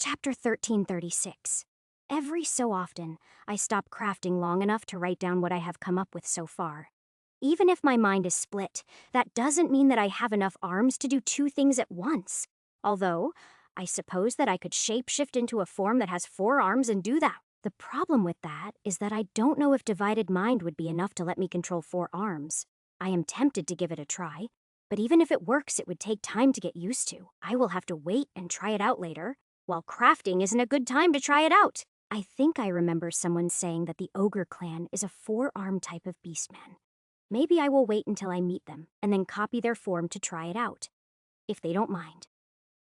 Chapter 1336. Every so often, I stop crafting long enough to write down what I have come up with so far. Even if my mind is split, that doesn't mean that I have enough arms to do two things at once. Although, I suppose that I could shapeshift into a form that has four arms and do that. The problem with that is that I don't know if divided mind would be enough to let me control four arms. I am tempted to give it a try, but even if it works, it would take time to get used to. I will have to wait and try it out later. While crafting isn't a good time to try it out. I think I remember someone saying that the ogre clan is a four-arm type of beastman. Maybe I will wait until I meet them and then copy their form to try it out, if they don't mind.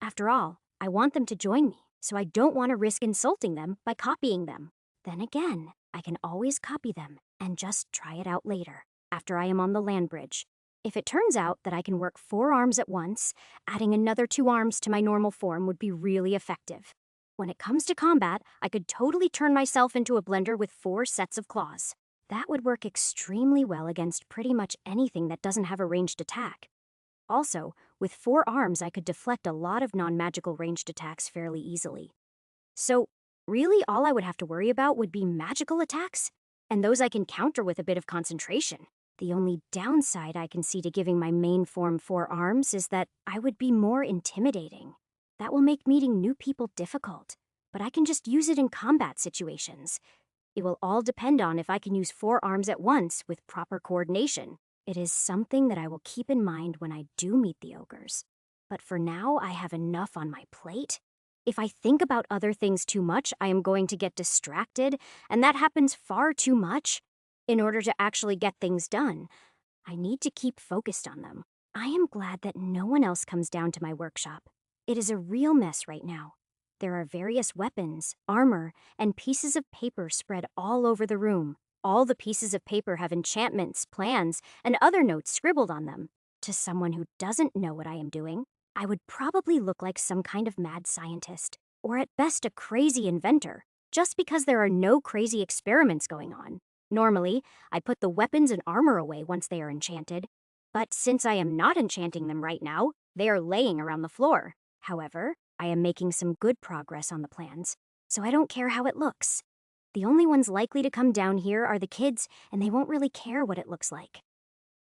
After all, I want them to join me, so I don't want to risk insulting them by copying them. Then again, I can always copy them and just try it out later, after I am on the land bridge. If it turns out that I can work four arms at once, adding another two arms to my normal form would be really effective. When it comes to combat, I could totally turn myself into a blender with four sets of claws. That would work extremely well against pretty much anything that doesn't have a ranged attack. Also, with four arms, I could deflect a lot of non-magical ranged attacks fairly easily. So, really all I would have to worry about would be magical attacks, and those I can counter with a bit of concentration. The only downside I can see to giving my main form four arms is that I would be more intimidating. That will make meeting new people difficult, but I can just use it in combat situations. It will all depend on if I can use four arms at once with proper coordination. It is something that I will keep in mind when I do meet the ogres. But for now, I have enough on my plate. If I think about other things too much, I am going to get distracted, and that happens far too much. In order to actually get things done, I need to keep focused on them. I am glad that no one else comes down to my workshop. It is a real mess right now. There are various weapons, armor, and pieces of paper spread all over the room. All the pieces of paper have enchantments, plans, and other notes scribbled on them. To someone who doesn't know what I am doing, I would probably look like some kind of mad scientist, or at best a crazy inventor, just because there are no crazy experiments going on. Normally, I put the weapons and armor away once they are enchanted, but since I am not enchanting them right now, they are laying around the floor. However, I am making some good progress on the plans, so I don't care how it looks. The only ones likely to come down here are the kids, and they won't really care what it looks like.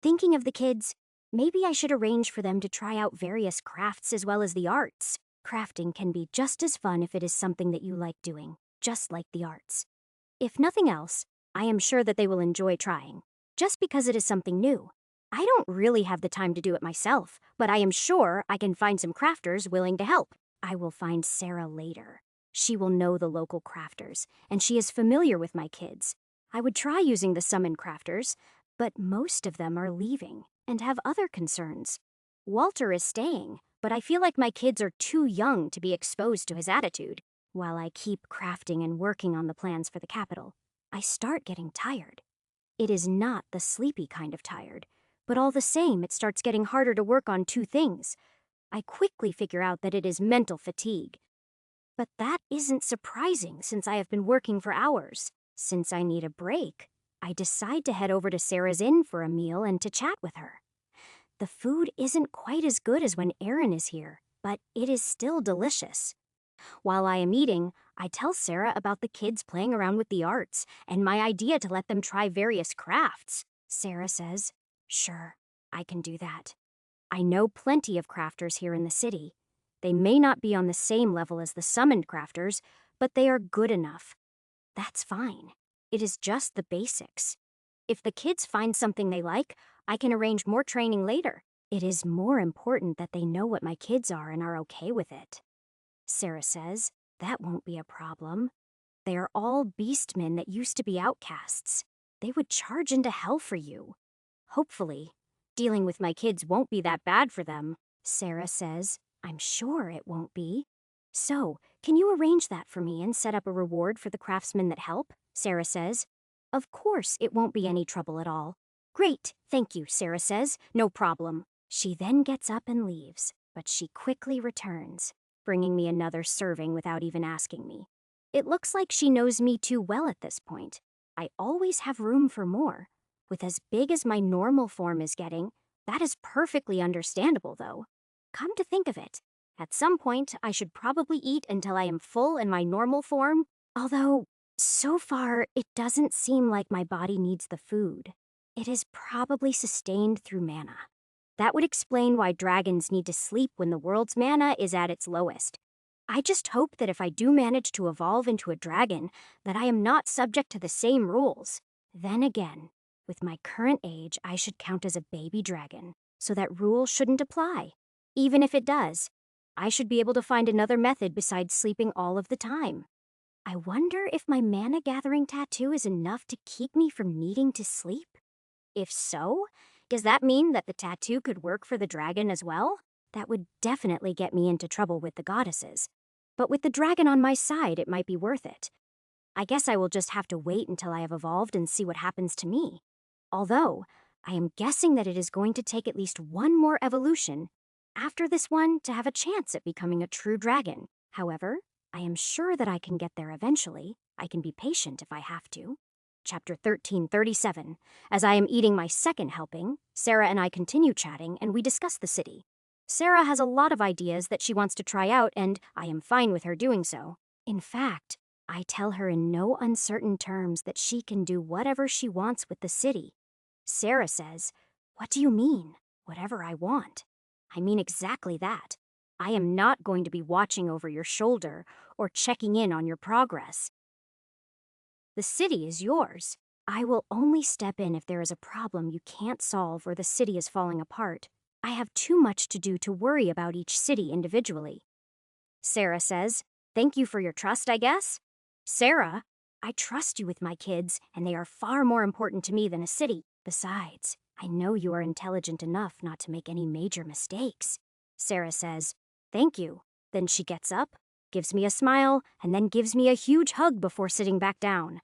Thinking of the kids, maybe I should arrange for them to try out various crafts as well as the arts. Crafting can be just as fun if it is something that you like doing, just like the arts. If nothing else, I am sure that they will enjoy trying, just because it is something new. I don't really have the time to do it myself, but I am sure I can find some crafters willing to help. I will find Sarah later. She will know the local crafters, and she is familiar with my kids. I would try using the summon crafters, but most of them are leaving and have other concerns. Walter is staying, but I feel like my kids are too young to be exposed to his attitude. While I keep crafting and working on the plans for the capital, I start getting tired. It is not the sleepy kind of tired, but all the same, it starts getting harder to work on two things. I quickly figure out that it is mental fatigue. But that isn't surprising since I have been working for hours. Since I need a break, I decide to head over to Sarah's Inn for a meal and to chat with her. The food isn't quite as good as when Aaron is here, but it is still delicious. While I am eating, I tell Sarah about the kids playing around with the arts and my idea to let them try various crafts. Sarah says, "Sure, I can do that. I know plenty of crafters here in the city. They may not be on the same level as the summoned crafters, but they are good enough. That's fine. It is just the basics. If the kids find something they like, I can arrange more training later. It is more important that they know what my kids are and are okay with it." Sarah says, "That won't be a problem. They are all beastmen that used to be outcasts. They would charge into hell for you. Hopefully, dealing with my kids won't be that bad for them." Sarah says, "I'm sure it won't be. So, can you arrange that for me and set up a reward for the craftsmen that help?" Sarah says, "Of course it won't be any trouble at all." "Great, thank you," Sarah says, "no problem." She then gets up and leaves, but she quickly returns, bringing me another serving without even asking me. It looks like she knows me too well at this point. I always have room for more. With as big as my normal form is getting, that is perfectly understandable, though. Come to think of it, At some point, I should probably eat until I am full in my normal form, although, so far, it doesn't seem like my body needs the food. It is probably sustained through mana. That would explain why dragons need to sleep when the world's mana is at its lowest. I just hope that if I do manage to evolve into a dragon, that I am not subject to the same rules. Then again, with my current age, I should count as a baby dragon, so that rule shouldn't apply. Even if it does, I should be able to find another method besides sleeping all of the time. I wonder if my mana gathering tattoo is enough to keep me from needing to sleep? If so, does that mean that the tattoo could work for the dragon as well? That would definitely get me into trouble with the goddesses. But with the dragon on my side, it might be worth it. I guess I will just have to wait until I have evolved and see what happens to me. Although, I am guessing that it is going to take at least one more evolution after this one to have a chance at becoming a true dragon. However, I am sure that I can get there eventually. I can be patient if I have to. Chapter 1337. As I am eating my second helping, Sarah and I continue chatting and we discuss the city. Sarah has a lot of ideas that she wants to try out, and I am fine with her doing so. In fact, I tell her in no uncertain terms that she can do whatever she wants with the city. Sarah says, "What do you mean, whatever I want?" I mean exactly that. I am not going to be watching over your shoulder or checking in on your progress. The city is yours. I will only step in if there is a problem you can't solve or the city is falling apart. I have too much to do to worry about each city individually. Sarah says, "Thank you for your trust, I guess." Sarah, I trust you with my kids, and they are far more important to me than a city. Besides, I know you are intelligent enough not to make any major mistakes. Sarah says, "Thank you." Then she gets up, gives me a smile, and then gives me a huge hug before sitting back down.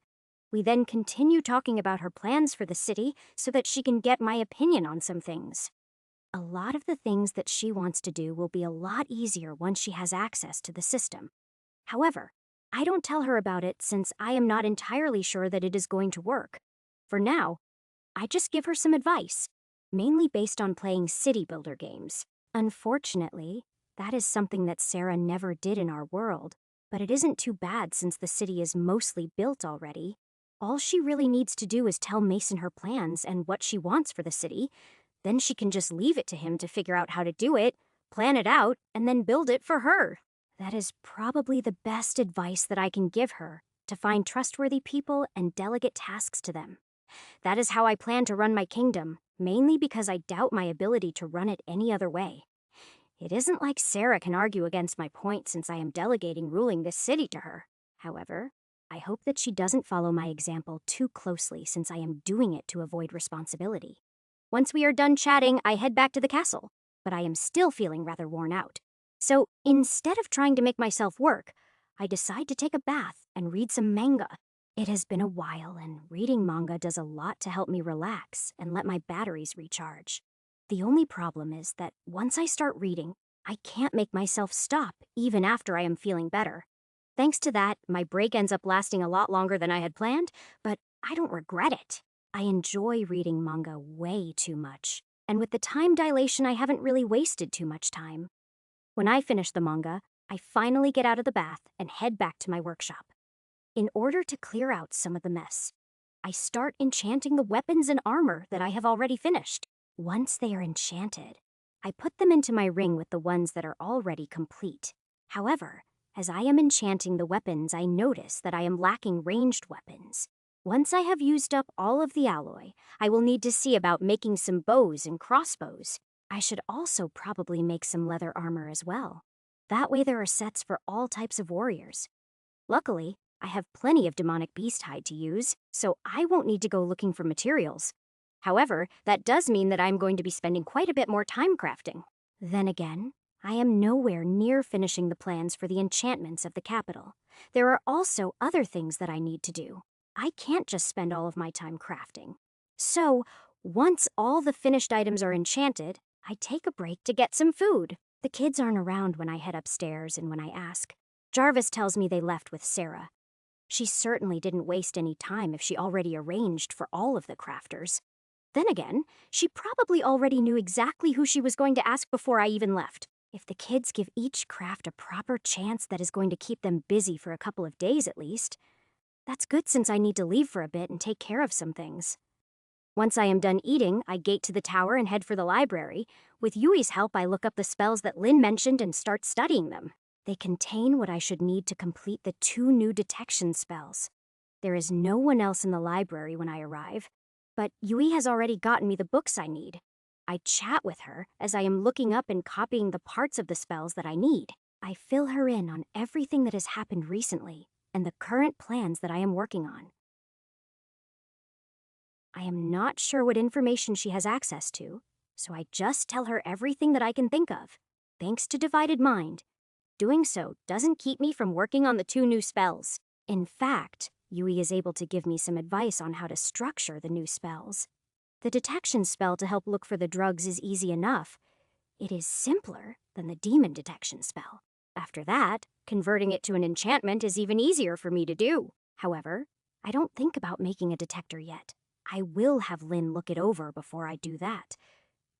We then continue talking about her plans for the city so that she can get my opinion on some things. A lot of the things that she wants to do will be a lot easier once she has access to the system. However, I don't tell her about it since I am not entirely sure that it is going to work. For now, I just give her some advice, mainly based on playing city builder games. Unfortunately, that is something that Sarah never did in our world, but it isn't too bad since the city is mostly built already. All she really needs to do is tell Mason her plans and what she wants for the city. Then she can just leave it to him to figure out how to do it, plan it out, and then build it for her. That is probably the best advice that I can give her, to find trustworthy people and delegate tasks to them. That is how I plan to run my kingdom, mainly because I doubt my ability to run it any other way. It isn't like Sarah can argue against my point since I am delegating ruling this city to her. However, I hope that she doesn't follow my example too closely since I am doing it to avoid responsibility. Once we are done chatting, I head back to the castle, but I am still feeling rather worn out. So instead of trying to make myself work, I decide to take a bath and read some manga. It has been a while, and reading manga does a lot to help me relax and let my batteries recharge. The only problem is that once I start reading, I can't make myself stop even after I am feeling better. Thanks to that, my break ends up lasting a lot longer than I had planned, but I don't regret it. I enjoy reading manga way too much, and with the time dilation, I haven't really wasted too much time. When I finish the manga, I finally get out of the bath and head back to my workshop. In order to clear out some of the mess, I start enchanting the weapons and armor that I have already finished. Once they are enchanted, I put them into my ring with the ones that are already complete. However, as I am enchanting the weapons, I notice that I am lacking ranged weapons. Once I have used up all of the alloy, I will need to see about making some bows and crossbows. I should also probably make some leather armor as well. That way there are sets for all types of warriors. Luckily, I have plenty of demonic beast hide to use, so I won't need to go looking for materials. However, that does mean that I'm going to be spending quite a bit more time crafting. Then again, I am nowhere near finishing the plans for the enchantments of the capital. There are also other things that I need to do. I can't just spend all of my time crafting. So, once all the finished items are enchanted, I take a break to get some food. The kids aren't around when I head upstairs and when I ask. Jarvis tells me they left with Sarah. She certainly didn't waste any time if she already arranged for all of the crafters. Then again, she probably already knew exactly who she was going to ask before I even left. If the kids give each craft a proper chance that is going to keep them busy for a couple of days at least, that's good since I need to leave for a bit and take care of some things. Once I am done eating, I gate to the tower and head for the library. With Yui's help, I look up the spells that Lin mentioned and start studying them. They contain what I should need to complete the 2 new detection spells. There is no one else in the library when I arrive, but Yui has already gotten me the books I need. I chat with her as I am looking up and copying the parts of the spells that I need. I fill her in on everything that has happened recently and the current plans that I am working on. I am not sure what information she has access to, so I just tell her everything that I can think of. Thanks to Divided Mind, doing so doesn't keep me from working on the 2 new spells. In fact, Yui is able to give me some advice on how to structure the new spells. The detection spell to help look for the drugs is easy enough. It is simpler than the demon detection spell. After that, converting it to an enchantment is even easier for me to do. However, I don't think about making a detector yet. I will have Lin look it over before I do that.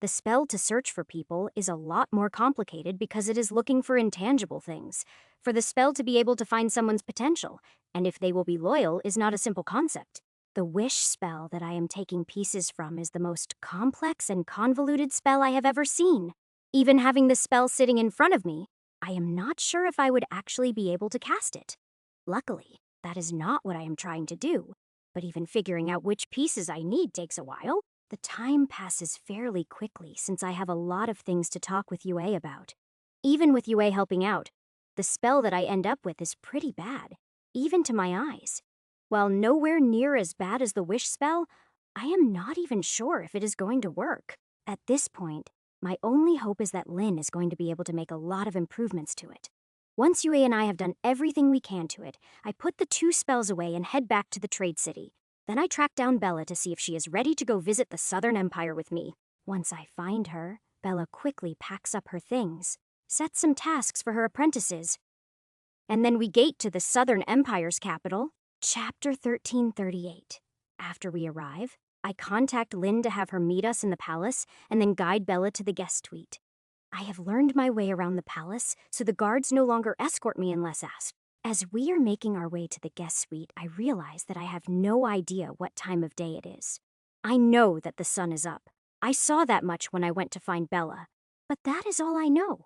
The spell to search for people is a lot more complicated because it is looking for intangible things. For the spell to be able to find someone's potential, and if they will be loyal, is not a simple concept. The wish spell that I am taking pieces from is the most complex and convoluted spell I have ever seen. Even having the spell sitting in front of me, I am not sure if I would actually be able to cast it. Luckily, that is not what I am trying to do. But even figuring out which pieces I need takes a while. The time passes fairly quickly since I have a lot of things to talk with Yue about. Even with Yue helping out, the spell that I end up with is pretty bad, even to my eyes. While nowhere near as bad as the wish spell, I am not even sure if it is going to work. At this point, my only hope is that Lin is going to be able to make a lot of improvements to it. Once Yue and I have done everything we can to it, I put the 2 spells away and head back to the trade city. Then I track down Bella to see if she is ready to go visit the Southern Empire with me. Once I find her, Bella quickly packs up her things, sets some tasks for her apprentices, and then we gate to the Southern Empire's capital. Chapter 1338. After we arrive, I contact Lin to have her meet us in the palace and then guide Bella to the guest suite. I have learned my way around the palace, so the guards no longer escort me unless asked. As we are making our way to the guest suite, I realize that I have no idea what time of day it is. I know that the sun is up. I saw that much when I went to find Bella, but that is all I know.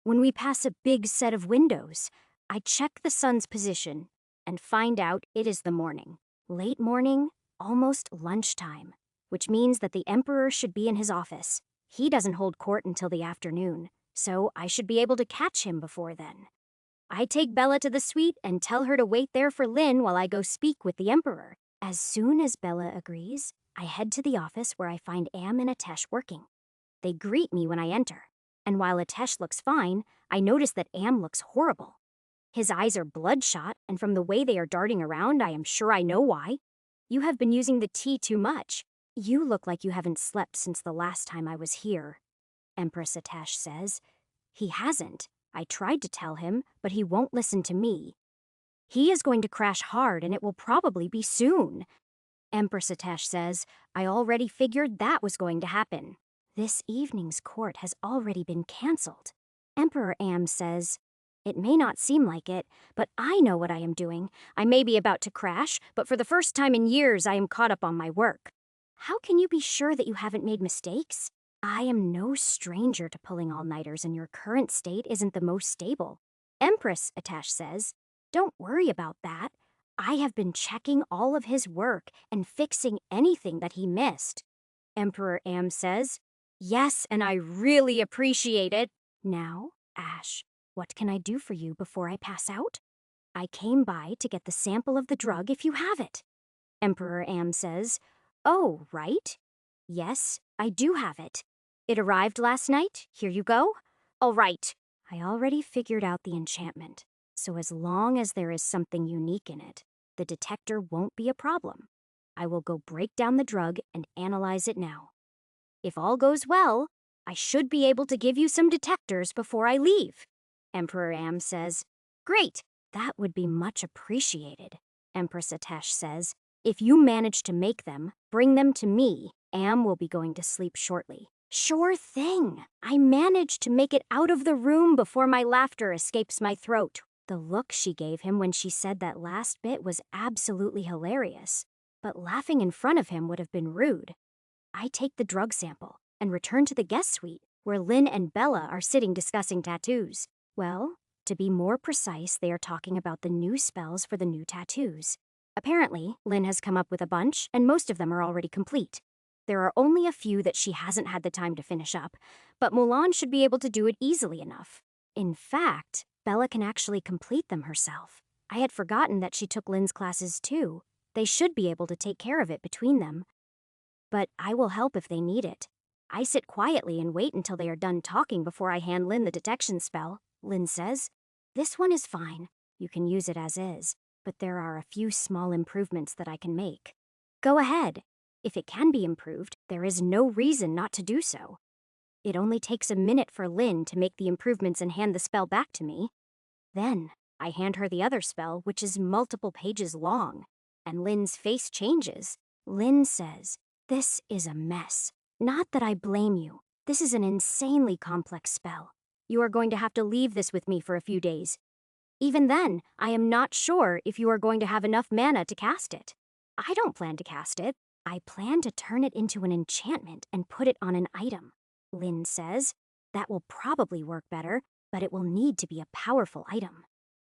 When we pass a big set of windows, I check the sun's position and find out it is the morning. Late morning, almost lunchtime, which means that the Emperor should be in his office. He doesn't hold court until the afternoon, so I should be able to catch him before then. I take Bella to the suite and tell her to wait there for Lin while I go speak with the Emperor. As soon as Bella agrees, I head to the office where I find Am and Atesh working. They greet me when I enter, and while Atesh looks fine, I notice that Am looks horrible. His eyes are bloodshot, and from the way they are darting around, I am sure I know why. You have been using the tea too much. You look like you haven't slept since the last time I was here, Empress Atesh says. He hasn't. I tried to tell him, but he won't listen to me. He is going to crash hard, and it will probably be soon. Empress Atesh says, I already figured that was going to happen. This evening's court has already been cancelled. Emperor Am says, it may not seem like it, but I know what I am doing. I may be about to crash, but for the first time in years I am caught up on my work. How can you be sure that you haven't made mistakes? I am no stranger to pulling all-nighters, and your current state isn't the most stable. Empress, Atesh says, don't worry about that. I have been checking all of his work and fixing anything that he missed. Emperor Am says, yes, and I really appreciate it. Now, Ash, what can I do for you before I pass out? I came by to get the sample of the drug if you have it. Emperor Am says, oh, right? Yes, I do have it. It arrived last night. Here you go. All right. I already figured out the enchantment, so as long as there is something unique in it, the detector won't be a problem. I will go break down the drug and analyze it now. If all goes well, I should be able to give you some detectors before I leave. Emperor Am says, great, that would be much appreciated. Empress Atesh says, if you manage to make them, bring them to me. Am will be going to sleep shortly. Sure thing. I managed to make it out of the room before my laughter escapes my throat. The look she gave him when she said that last bit was absolutely hilarious, but laughing in front of him would have been rude. I take the drug sample and return to the guest suite, where Lynn and Bella are sitting discussing tattoos. Well, to be more precise, they are talking about the new spells for the new tattoos. Apparently, Lynn has come up with a bunch, and most of them are already complete. There are only a few that she hasn't had the time to finish up, but Mulan should be able to do it easily enough. In fact, Bella can actually complete them herself. I had forgotten that she took Lynn's classes too. They should be able to take care of it between them. But I will help if they need it. I sit quietly and wait until they are done talking before I hand Lynn the detection spell. Lynn says, "This one is fine. You can use it as is, but there are a few small improvements that I can make." Go ahead. If it can be improved, there is no reason not to do so. It only takes a minute for Lynn to make the improvements and hand the spell back to me. Then, I hand her the other spell, which is multiple pages long, and Lynn's face changes. Lynn says, "This is a mess. Not that I blame you. This is an insanely complex spell. You are going to have to leave this with me for a few days. Even then, I am not sure if you are going to have enough mana to cast it. I don't plan to cast it. I plan to turn it into an enchantment and put it on an item." Lynn says, "That will probably work better, but it will need to be a powerful item.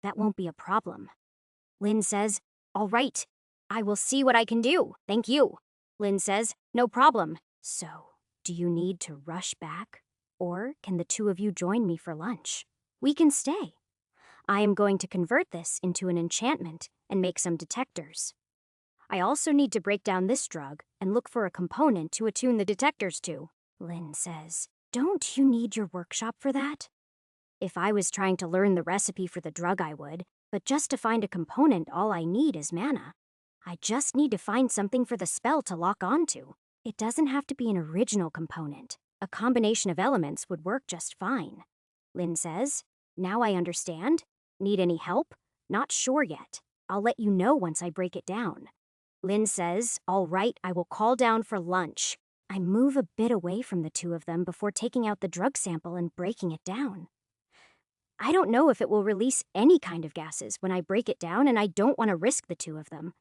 That won't be a problem." Lynn says, "All right. I will see what I can do. Thank you." Lynn says, "No problem." "So, do you need to rush back? Or can the two of you join me for lunch? We can stay. I am going to convert this into an enchantment and make some detectors. I also need to break down this drug and look for a component to attune the detectors to." Lynn says, "Don't you need your workshop for that?" If I was trying to learn the recipe for the drug, I would, but just to find a component, all I need is mana. I just need to find something for the spell to lock onto. It doesn't have to be an original component. A combination of elements would work just fine. Lynn says, "Now I understand. Need any help? Not sure yet. I'll let you know once I break it down." Lynn says, "All right, I will call down for lunch." I move a bit away from the two of them before taking out the drug sample and breaking it down. I don't know if it will release any kind of gases when I break it down, and I don't want to risk the two of them.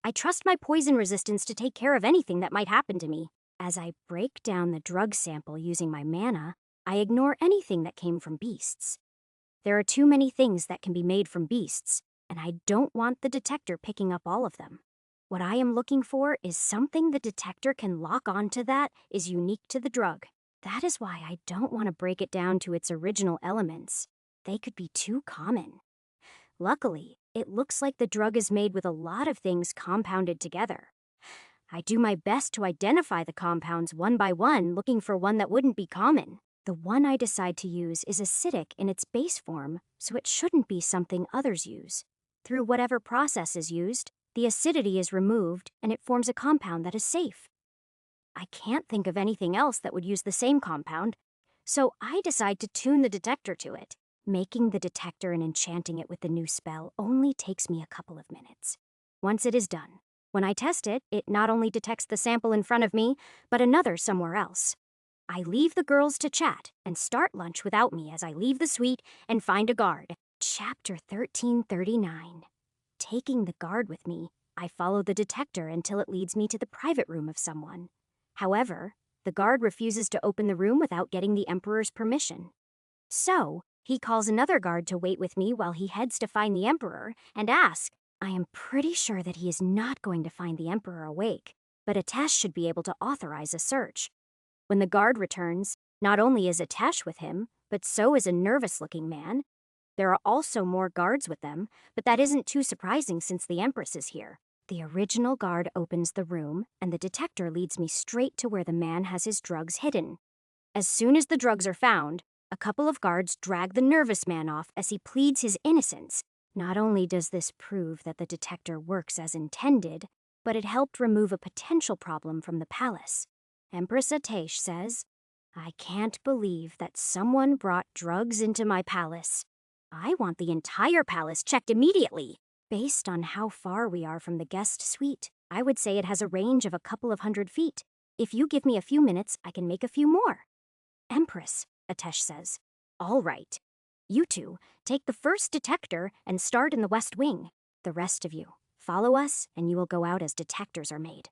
I trust my poison resistance to take care of anything that might happen to me. As I break down the drug sample using my mana, I ignore anything that came from beasts. There are too many things that can be made from beasts, and I don't want the detector picking up all of them. What I am looking for is something the detector can lock onto that is unique to the drug. That is why I don't want to break it down to its original elements. They could be too common. Luckily, it looks like the drug is made with a lot of things compounded together. I do my best to identify the compounds one by one, looking for one that wouldn't be common. The one I decide to use is acidic in its base form, so it shouldn't be something others use. Through whatever process is used, the acidity is removed and it forms a compound that is safe. I can't think of anything else that would use the same compound, so I decide to tune the detector to it. Making the detector and enchanting it with the new spell only takes me a couple of minutes. Once it is done, when I test it, it not only detects the sample in front of me, but another somewhere else. I leave the girls to chat and start lunch without me as I leave the suite and find a guard. Chapter 1339. Taking the guard with me, I follow the detector until it leads me to the private room of someone. However, the guard refuses to open the room without getting the Emperor's permission. So, he calls another guard to wait with me while he heads to find the Emperor and asks. I am pretty sure that he is not going to find the Emperor awake, but Atesh should be able to authorize a search. When the guard returns, not only is Atesh with him, but so is a nervous-looking man. There are also more guards with them, but that isn't too surprising since the Empress is here. The original guard opens the room, and the detector leads me straight to where the man has his drugs hidden. As soon as the drugs are found, a couple of guards drag the nervous man off as he pleads his innocence. Not only does this prove that the detector works as intended, but it helped remove a potential problem from the palace. Empress Atesh says, "I can't believe that someone brought drugs into my palace. I want the entire palace checked immediately." Based on how far we are from the guest suite, I would say it has a range of a couple of 100 feet. If you give me a few minutes, I can make a few more. Empress, Atesh says. All right. You two, take the first detector and start in the West Wing. The rest of you, follow us and you will go out as detectors are made.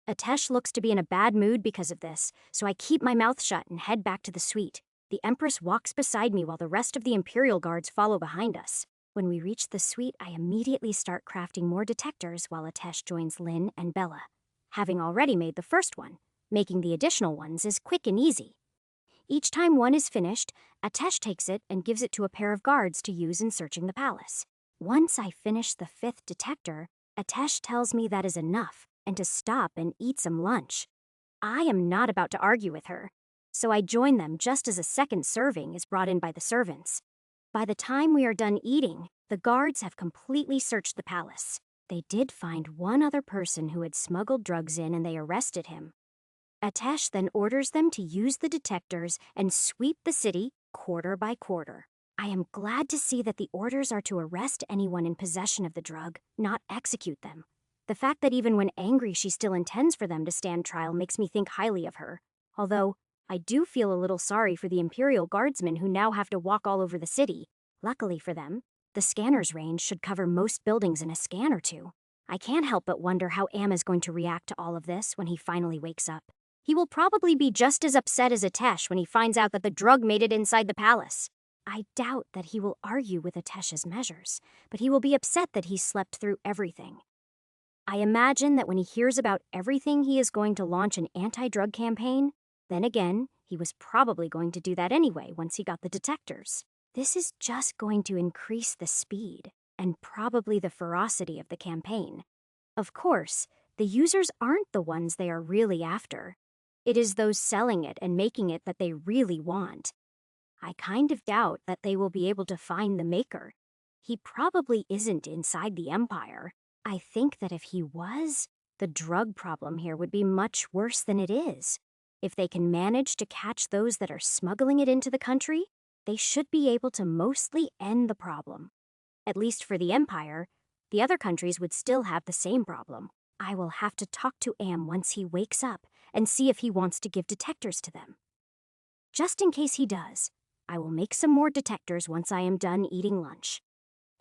Atesh looks to be in a bad mood because of this, so I keep my mouth shut and head back to the suite. The Empress walks beside me while the rest of the Imperial Guards follow behind us. When we reach the suite, I immediately start crafting more detectors while Atesh joins Lynn and Bella. Having already made the first one, making the additional ones is quick and easy. Each time one is finished, Atesh takes it and gives it to a pair of guards to use in searching the palace. Once I finish the 5th detector, Atesh tells me that is enough and to stop and eat some lunch. I am not about to argue with her, so I join them just as a second serving is brought in by the servants. By the time we are done eating, the guards have completely searched the palace. They did find one other person who had smuggled drugs in and they arrested him. Atesh then orders them to use the detectors and sweep the city quarter by quarter. I am glad to see that the orders are to arrest anyone in possession of the drug, not execute them. The fact that even when angry she still intends for them to stand trial makes me think highly of her. Although, I do feel a little sorry for the Imperial Guardsmen who now have to walk all over the city. Luckily for them, the scanner's range should cover most buildings in a scan or two. I can't help but wonder how Am is going to react to all of this when he finally wakes up. He will probably be just as upset as Atesh when he finds out that the drug made it inside the palace. I doubt that he will argue with Atesh's measures, but he will be upset that he slept through everything. I imagine that when he hears about everything, he is going to launch an anti-drug campaign. Then again, he was probably going to do that anyway once he got the detectors. This is just going to increase the speed and probably the ferocity of the campaign. Of course, the users aren't the ones they are really after. It is those selling it and making it that they really want. I kind of doubt that they will be able to find the maker. He probably isn't inside the Empire. I think that if he was, the drug problem here would be much worse than it is. If they can manage to catch those that are smuggling it into the country, they should be able to mostly end the problem. At least for the Empire, the other countries would still have the same problem. I will have to talk to Am once he wakes up and see if he wants to give detectors to them. Just in case he does, I will make some more detectors once I am done eating lunch.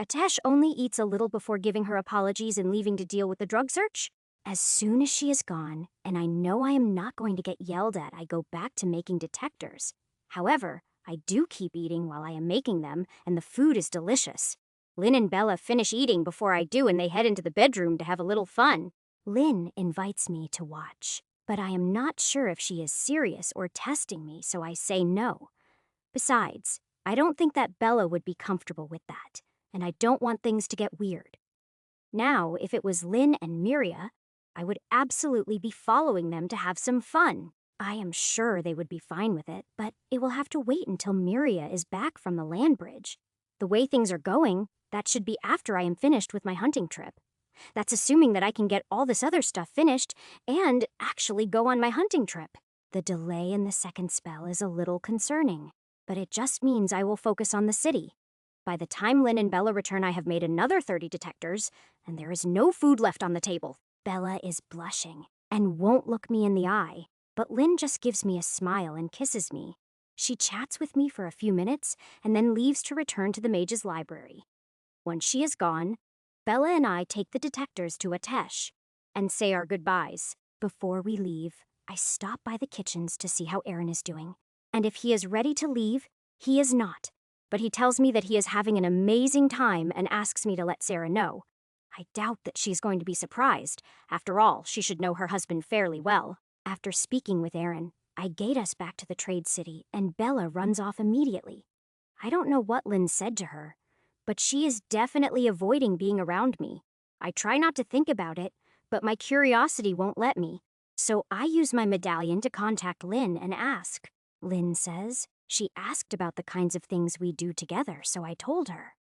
Atesh only eats a little before giving her apologies and leaving to deal with the drug search. As soon as she is gone, and I know I am not going to get yelled at, I go back to making detectors. However, I do keep eating while I am making them, and the food is delicious. Lynn and Bella finish eating before I do, and they head into the bedroom to have a little fun. Lynn invites me to watch, but I am not sure if she is serious or testing me, so I say no. Besides, I don't think that Bella would be comfortable with that, and I don't want things to get weird. Now, if it was Lynn and Miria, I would absolutely be following them to have some fun. I am sure they would be fine with it, but it will have to wait until Miria is back from the land bridge. The way things are going, that should be after I am finished with my hunting trip. That's assuming that I can get all this other stuff finished and actually go on my hunting trip. The delay in the second spell is a little concerning, but it just means I will focus on the city. By the time Lynn and Bella return, I have made another 30 detectors, and there is no food left on the table. Bella is blushing and won't look me in the eye, but Lynn just gives me a smile and kisses me. She chats with me for a few minutes and then leaves to return to the mage's library. Once she is gone, Bella and I take the detectors to Atesh and say our goodbyes. Before we leave, I stop by the kitchens to see how Aaron is doing, and if he is ready to leave, he is not. But he tells me that he is having an amazing time and asks me to let Sarah know. I doubt that she's going to be surprised. After all, she should know her husband fairly well. After speaking with Aaron, I gate us back to the trade city, and Bella runs off immediately. I don't know what Lynn said to her, but she is definitely avoiding being around me. I try not to think about it, but my curiosity won't let me. So I use my medallion to contact Lynn and ask. Lynn says she asked about the kinds of things we do together, so I told her.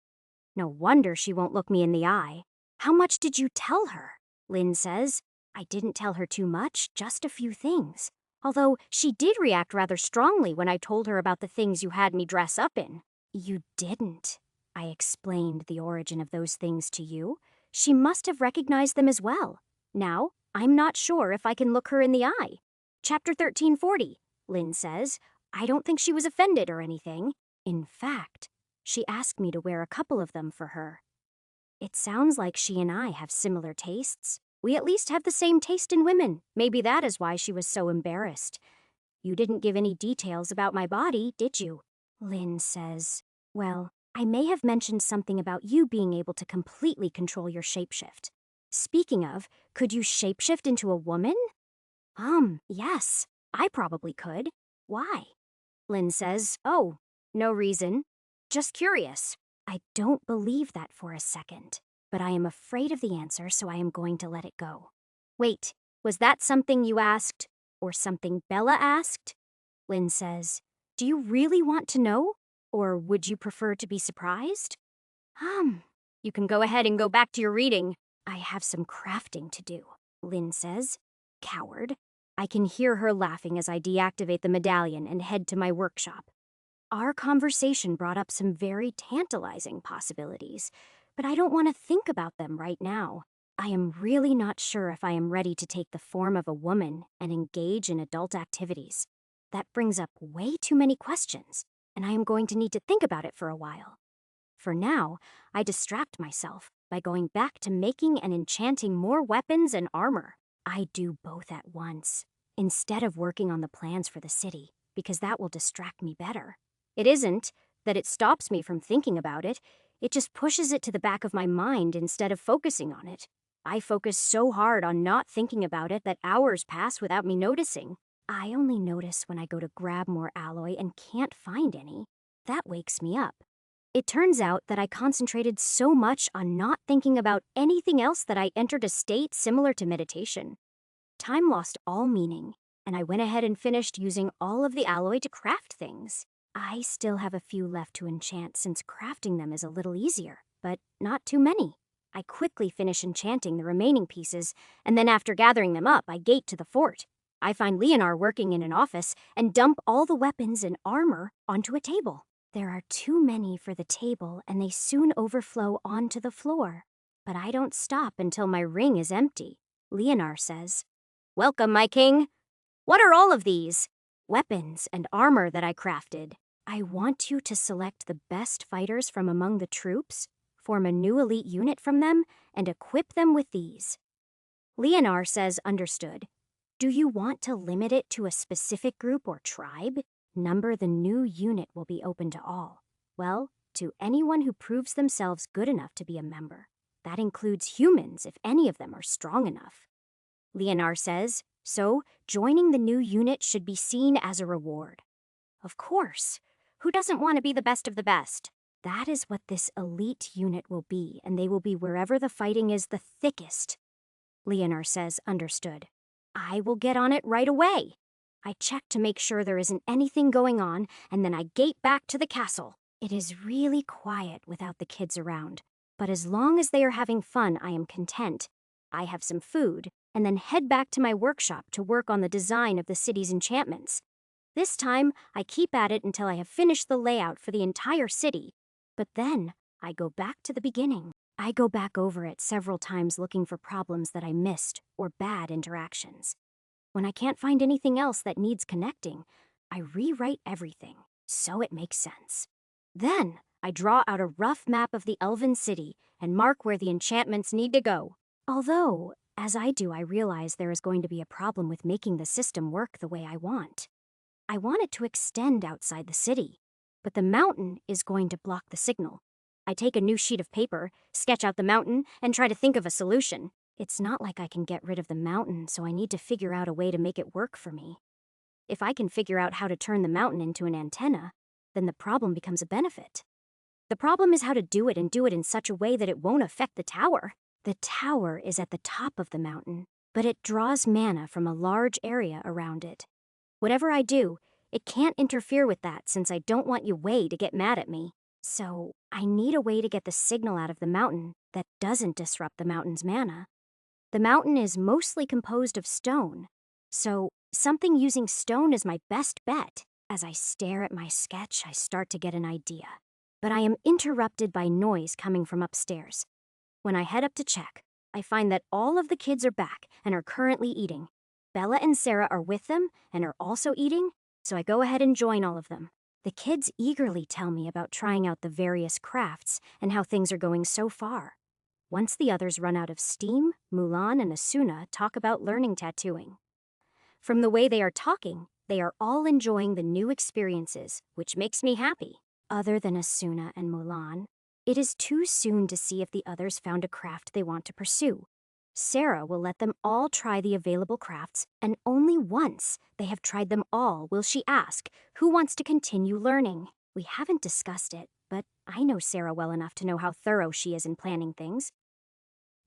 No wonder she won't look me in the eye. How much did you tell her? Lynn says. I didn't tell her too much, just a few things. Although she did react rather strongly when I told her about the things you had me dress up in. You didn't. I explained the origin of those things to you. She must have recognized them as well. Now, I'm not sure if I can look her in the eye. Chapter 1340, Lynn says. I don't think she was offended or anything. In fact, she asked me to wear a couple of them for her. It sounds like she and I have similar tastes. We at least have the same taste in women. Maybe that is why she was so embarrassed. You didn't give any details about my body, did you? Lynn says, well, I may have mentioned something about you being able to completely control your shapeshift. Speaking of, could you shapeshift into a woman? Yes, I probably could. Why? Lynn says, oh, no reason. Just curious. I don't believe that for a second, but I am afraid of the answer, so I am going to let it go. Wait, was that something you asked, or something Bella asked? Lynn says, do you really want to know, or would you prefer to be surprised? You can go ahead and go back to your reading. I have some crafting to do, Lynn says. Coward. I can hear her laughing as I deactivate the medallion and head to my workshop. Our conversation brought up some very tantalizing possibilities, but I don't want to think about them right now. I am really not sure if I am ready to take the form of a woman and engage in adult activities. That brings up way too many questions, and I am going to need to think about it for a while. For now, I distract myself by going back to making and enchanting more weapons and armor. I do both at once, instead of working on the plans for the city, because that will distract me better. It isn't that it stops me from thinking about it, it just pushes it to the back of my mind instead of focusing on it. I focus so hard on not thinking about it that hours pass without me noticing. I only notice when I go to grab more alloy and can't find any. That wakes me up. It turns out that I concentrated so much on not thinking about anything else that I entered a state similar to meditation. Time lost all meaning, and I went ahead and finished using all of the alloy to craft things. I still have a few left to enchant since crafting them is a little easier, but not too many. I quickly finish enchanting the remaining pieces, and then after gathering them up, I gate to the fort. I find Leonard working in an office and dump all the weapons and armor onto a table. There are too many for the table, and they soon overflow onto the floor. But I don't stop until my ring is empty. Leonard says, "Welcome, my king. What are all of these? Weapons and armor that I crafted. I want you to select the best fighters from among the troops, form a new elite unit from them, and equip them with these." Leonard says, understood. Do you want to limit it to a specific group or tribe? Number the new unit will be open to all. Well, to anyone who proves themselves good enough to be a member. That includes humans if any of them are strong enough. Leonard says, so joining the new unit should be seen as a reward. Of course. Who doesn't want to be the best of the best? That is what this elite unit will be, and they will be wherever the fighting is the thickest. Leonard says, understood. I will get on it right away. I check to make sure there isn't anything going on, and then I gate back to the castle. It is really quiet without the kids around, but as long as they are having fun, I am content. I have some food, and then head back to my workshop to work on the design of the city's enchantments. This time, I keep at it until I have finished the layout for the entire city. But then, I go back to the beginning. I go back over it several times looking for problems that I missed or bad interactions. When I can't find anything else that needs connecting, I rewrite everything so it makes sense. Then, I draw out a rough map of the Elven City and mark where the enchantments need to go. Although, as I do, I realize there is going to be a problem with making the system work the way I want. I want it to extend outside the city, but the mountain is going to block the signal. I take a new sheet of paper, sketch out the mountain, and try to think of a solution. It's not like I can get rid of the mountain, so I need to figure out a way to make it work for me. If I can figure out how to turn the mountain into an antenna, then the problem becomes a benefit. The problem is how to do it and do it in such a way that it won't affect the tower. The tower is at the top of the mountain, but it draws mana from a large area around it. Whatever I do, it can't interfere with that since I don't want Yue to get mad at me. So, I need a way to get the signal out of the mountain that doesn't disrupt the mountain's mana. The mountain is mostly composed of stone, so something using stone is my best bet. As I stare at my sketch, I start to get an idea. But I am interrupted by noise coming from upstairs. When I head up to check, I find that all of the kids are back and are currently eating. Bella and Sarah are with them and are also eating, so I go ahead and join all of them. The kids eagerly tell me about trying out the various crafts and how things are going so far. Once the others run out of steam, Mulan and Asuna talk about learning tattooing. From the way they are talking, they are all enjoying the new experiences, which makes me happy. Other than Asuna and Mulan, it is too soon to see if the others found a craft they want to pursue. Sarah will let them all try the available crafts, and only once they have tried them all will she ask who wants to continue learning. We haven't discussed it, but I know Sarah well enough to know how thorough she is in planning things.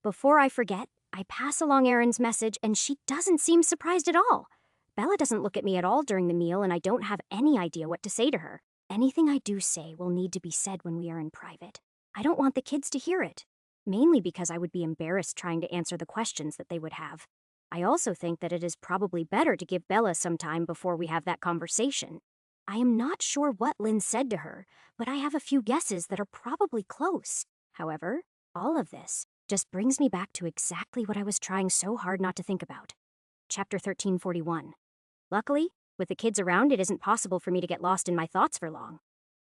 Before I forget, I pass along Erin's message and she doesn't seem surprised at all. Bella doesn't look at me at all during the meal and I don't have any idea what to say to her. Anything I do say will need to be said when we are in private. I don't want the kids to hear it, mainly because I would be embarrassed trying to answer the questions that they would have. I also think that it is probably better to give Bella some time before we have that conversation. I am not sure what Lynn said to her, but I have a few guesses that are probably close. However, all of this just brings me back to exactly what I was trying so hard not to think about. Chapter 1341. Luckily, with the kids around, it isn't possible for me to get lost in my thoughts for long.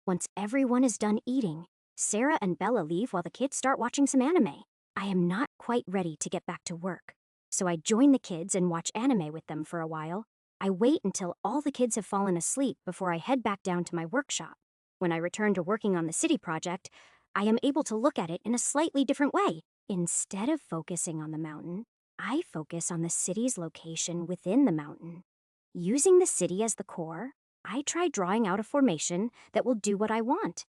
Once everyone is done eating, Sarah and Bella leave while the kids start watching some anime. I am not quite ready to get back to work, so I join the kids and watch anime with them for a while. I wait until all the kids have fallen asleep before I head back down to my workshop. When I return to working on the city project, I am able to look at it in a slightly different way. Instead of focusing on the mountain, I focus on the city's location within the mountain. Using the city as the core, I try drawing out a formation that will do what I want.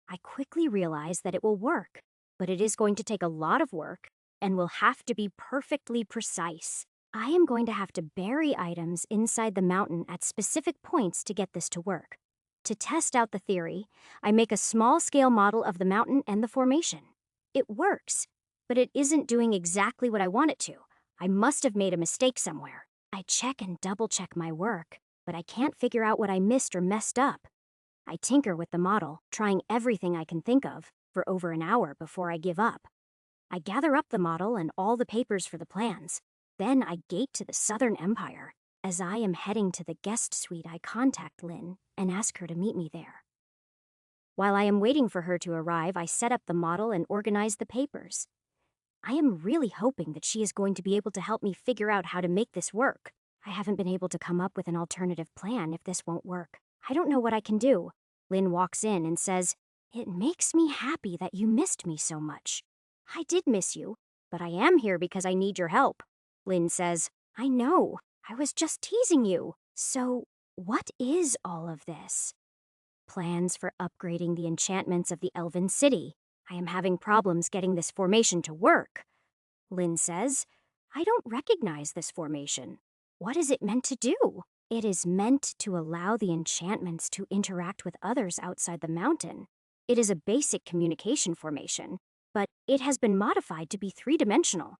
I quickly realize that it will work, but it is going to take a lot of work and will have to be perfectly precise. I am going to have to bury items inside the mountain at specific points to get this to work. To test out the theory, I make a small-scale model of the mountain and the formation. It works, but it isn't doing exactly what I want it to. I must have made a mistake somewhere. I check and double-check my work, but I can't figure out what I missed or messed up. I tinker with the model, trying everything I can think of, for over an hour before I give up. I gather up the model and all the papers for the plans. Then I gate to the Southern Empire. As I am heading to the guest suite, I contact Lynn and ask her to meet me there. While I am waiting for her to arrive, I set up the model and organize the papers. I am really hoping that she is going to be able to help me figure out how to make this work. I haven't been able to come up with an alternative plan if this won't work. I don't know what I can do. Lynn walks in and says, "It makes me happy that you missed me so much." I did miss you, but I am here because I need your help. Lynn says, "I know. I was just teasing you. So, what is all of this?" Plans for upgrading the enchantments of the Elven City. I am having problems getting this formation to work. Lynn says, "I don't recognize this formation. What is it meant to do?" It is meant to allow the enchantments to interact with others outside the mountain. It is a basic communication formation, but it has been modified to be three-dimensional.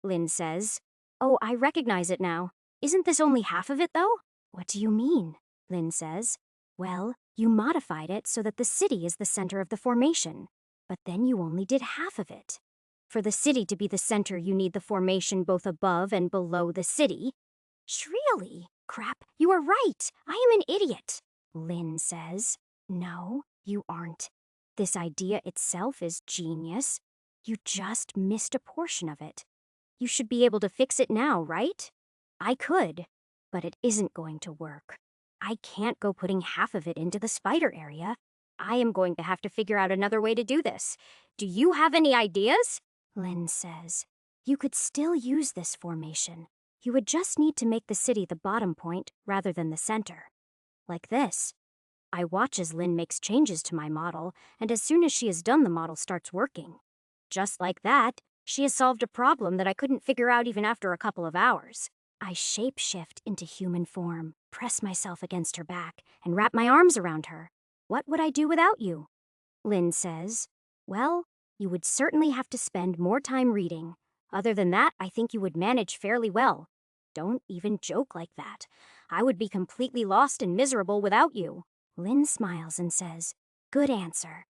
Lynn says, "Oh, I recognize it now. Isn't this only half of it, though?" "What do you mean?" Lynn says. "Well, you modified it so that the city is the center of the formation, but then you only did half of it. For the city to be the center, you need the formation both above and below the city." "Really? Crap, you are right. I am an idiot." Lynn says, "No, you aren't. This idea itself is genius. You just missed a portion of it. You should be able to fix it now, right?" I could, but it isn't going to work. I can't go putting half of it into the spider area. I am going to have to figure out another way to do this. Do you have any ideas? Lynn says, "You could still use this formation. You would just need to make the city the bottom point rather than the center. Like this." I watch as Lynn makes changes to my model, and as soon as she is done, the model starts working. Just like that, she has solved a problem that I couldn't figure out even after a couple of hours. I shape-shift into human form, press myself against her back, and wrap my arms around her. "What would I do without you?" Lynn says, "Well, you would certainly have to spend more time reading. Other than that, I think you would manage fairly well." "Don't even joke like that. I would be completely lost and miserable without you." Lynn smiles and says, "Good answer."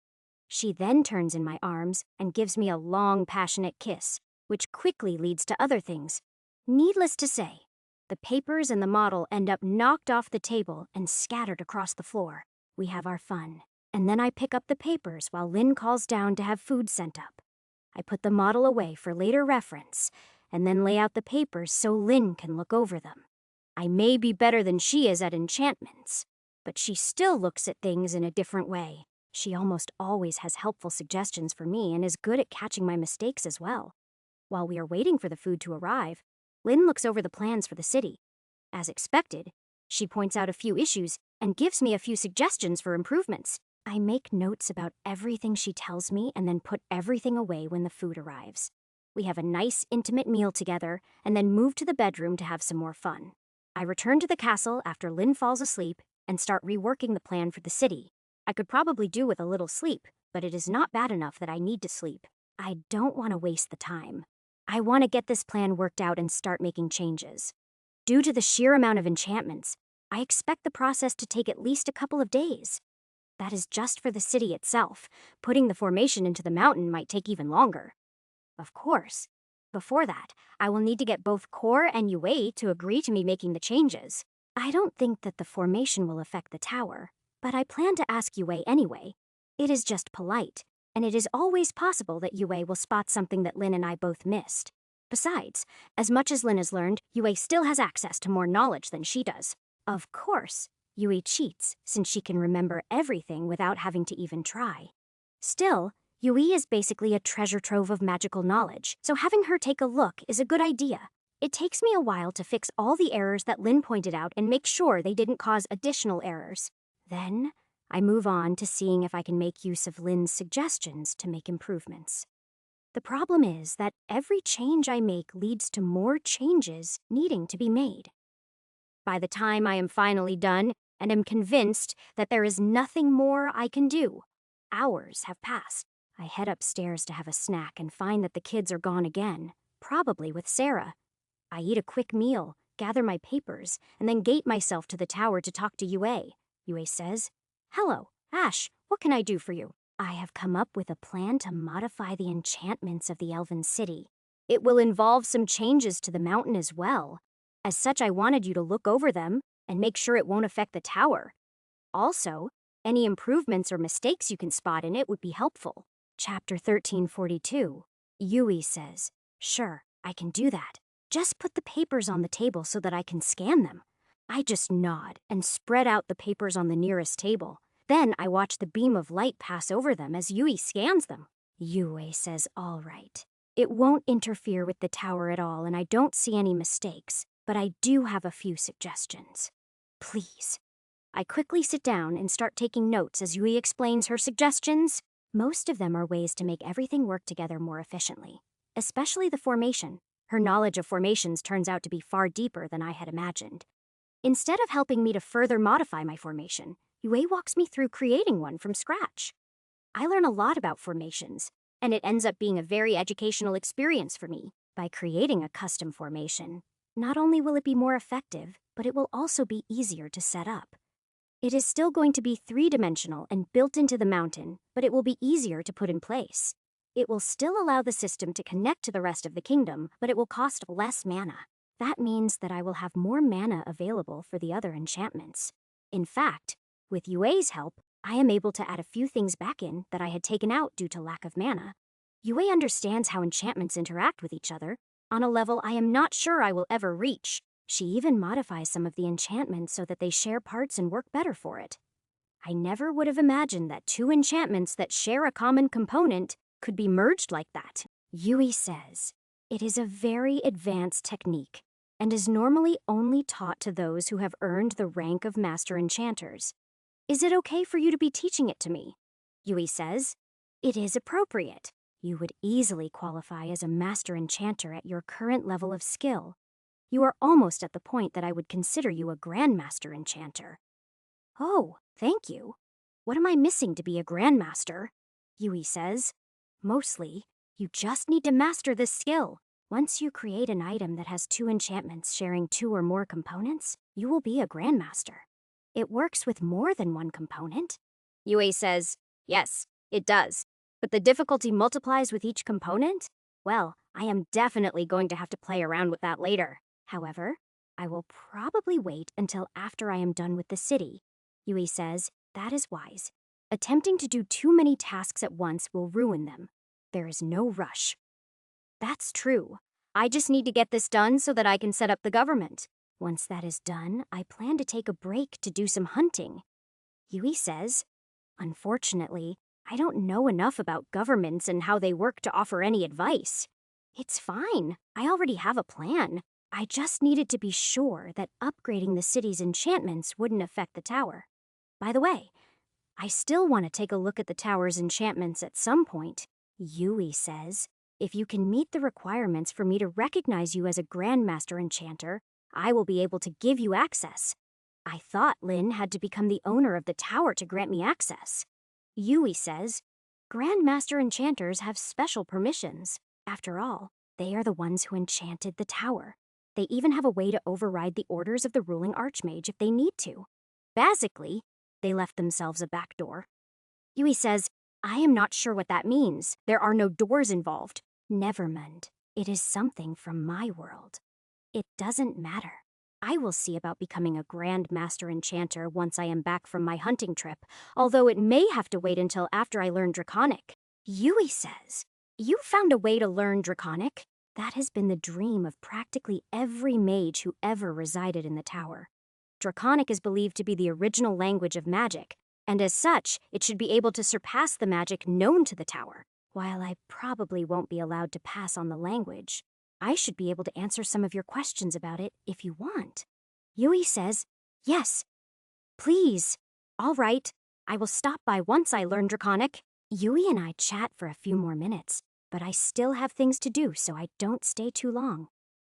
She then turns in my arms and gives me a long, passionate kiss, which quickly leads to other things. Needless to say, The papers and the model end up knocked off the table and scattered across the floor. We have our fun. And then I pick up the papers while Lynn calls down to have food sent up. I put the model away for later reference, and then lay out the papers so Lynn can look over them. I may be better than she is at enchantments, but she still looks at things in a different way. She almost always has helpful suggestions for me and is good at catching my mistakes as well. While we are waiting for the food to arrive, Lynn looks over the plans for the city. As expected, she points out a few issues and gives me a few suggestions for improvements. I make notes about everything she tells me and then put everything away when the food arrives. We have a nice, intimate meal together and then move to the bedroom to have some more fun. I return to the castle after Lynn falls asleep and start reworking the plan for the city. I could probably do with a little sleep, but it is not bad enough that I need to sleep. I don't want to waste the time. I want to get this plan worked out and start making changes. Due to the sheer amount of enchantments, I expect the process to take at least a couple of days. That is just for the city itself. Putting the formation into the mountain might take even longer. Of course, before that, I will need to get both Core and Yue to agree to me making the changes. I don't think that the formation will affect the tower, but I plan to ask Yue anyway. It is just polite, and it is always possible that Yue will spot something that Lynn and I both missed. Besides, as much as Lynn has learned, Yue still has access to more knowledge than she does. Of course, Yue cheats, since she can remember everything without having to even try. Still, Yue is basically a treasure trove of magical knowledge, so having her take a look is a good idea. It takes me a while to fix all the errors that Lynn pointed out and make sure they didn't cause additional errors. Then, I move on to seeing if I can make use of Lynn's suggestions to make improvements. The problem is that every change I make leads to more changes needing to be made. By the time I am finally done and am convinced that there is nothing more I can do, hours have passed. I head upstairs to have a snack and find that the kids are gone again, probably with Sarah. I eat a quick meal, gather my papers, and then gate myself to the tower to talk to Yue. Yue says, "Hello, Ash, what can I do for you?" I have come up with a plan to modify the enchantments of the Elven City. It will involve some changes to the mountain as well. As such, I wanted you to look over them and make sure it won't affect the tower. Also, any improvements or mistakes you can spot in it would be helpful. Chapter 1342. Yue says, "Sure, I can do that. Just put the papers on the table so that I can scan them." I just nod and spread out the papers on the nearest table. Then I watch the beam of light pass over them as Yue scans them. Yue says, "All right. It won't interfere with the tower at all, and I don't see any mistakes, but I do have a few suggestions. Please." I quickly sit down and start taking notes as Yue explains her suggestions. Most of them are ways to make everything work together more efficiently, especially the formation. Her knowledge of formations turns out to be far deeper than I had imagined. Instead of helping me to further modify my formation, Yue walks me through creating one from scratch. I learn a lot about formations, and it ends up being a very educational experience for me. By creating a custom formation, not only will it be more effective, but it will also be easier to set up. It is still going to be three-dimensional and built into the mountain, but it will be easier to put in place. It will still allow the system to connect to the rest of the kingdom, but it will cost less mana. That means that I will have more mana available for the other enchantments. In fact, with Yue's help, I am able to add a few things back in that I had taken out due to lack of mana. Yue understands how enchantments interact with each other, on a level I am not sure I will ever reach. She even modifies some of the enchantments so that they share parts and work better for it. I never would have imagined that two enchantments that share a common component could be merged like that. Yue says, "It is a very advanced technique, and is normally only taught to those who have earned the rank of Master Enchanters. Is it okay for you to be teaching it to me?" Yue says, "It is appropriate. You would easily qualify as a Master Enchanter at your current level of skill. You are almost at the point that I would consider you a Grandmaster Enchanter." "Oh, thank you. What am I missing to be a Grandmaster?" Yue says, "Mostly, you just need to master this skill. Once you create an item that has two enchantments sharing two or more components, you will be a Grandmaster. It works with more than one component." Yue says, "Yes, it does. But the difficulty multiplies with each component? Well, I am definitely going to have to play around with that later. However, I will probably wait until after I am done with the city. Yui says, that is wise. Attempting to do too many tasks at once will ruin them. There is no rush. That's true. I just need to get this done so that I can set up the government. Once that is done, I plan to take a break to do some hunting. Yui says, unfortunately, I don't know enough about governments and how they work to offer any advice. It's fine. I already have a plan. I just needed to be sure that upgrading the city's enchantments wouldn't affect the tower. By the way, I still want to take a look at the tower's enchantments at some point. Yui says, if you can meet the requirements for me to recognize you as a Grandmaster Enchanter, I will be able to give you access. I thought Lin had to become the owner of the tower to grant me access. Yui says, Grandmaster Enchanters have special permissions. After all, they are the ones who enchanted the tower. They even have a way to override the orders of the ruling Archmage if they need to. Basically, they left themselves a back door. Yui says, I am not sure what that means. There are no doors involved. Never mind. It is something from my world. It doesn't matter. I will see about becoming a Grand Master Enchanter once I am back from my hunting trip, although it may have to wait until after I learn Draconic. Yui says, you found a way to learn Draconic? That has been the dream of practically every mage who ever resided in the tower. Draconic is believed to be the original language of magic, and as such, it should be able to surpass the magic known to the tower. While I probably won't be allowed to pass on the language, I should be able to answer some of your questions about it if you want. Yui says, yes, please. All right, I will stop by once I learn Draconic. Yui and I chat for a few more minutes, but I still have things to do, so I don't stay too long.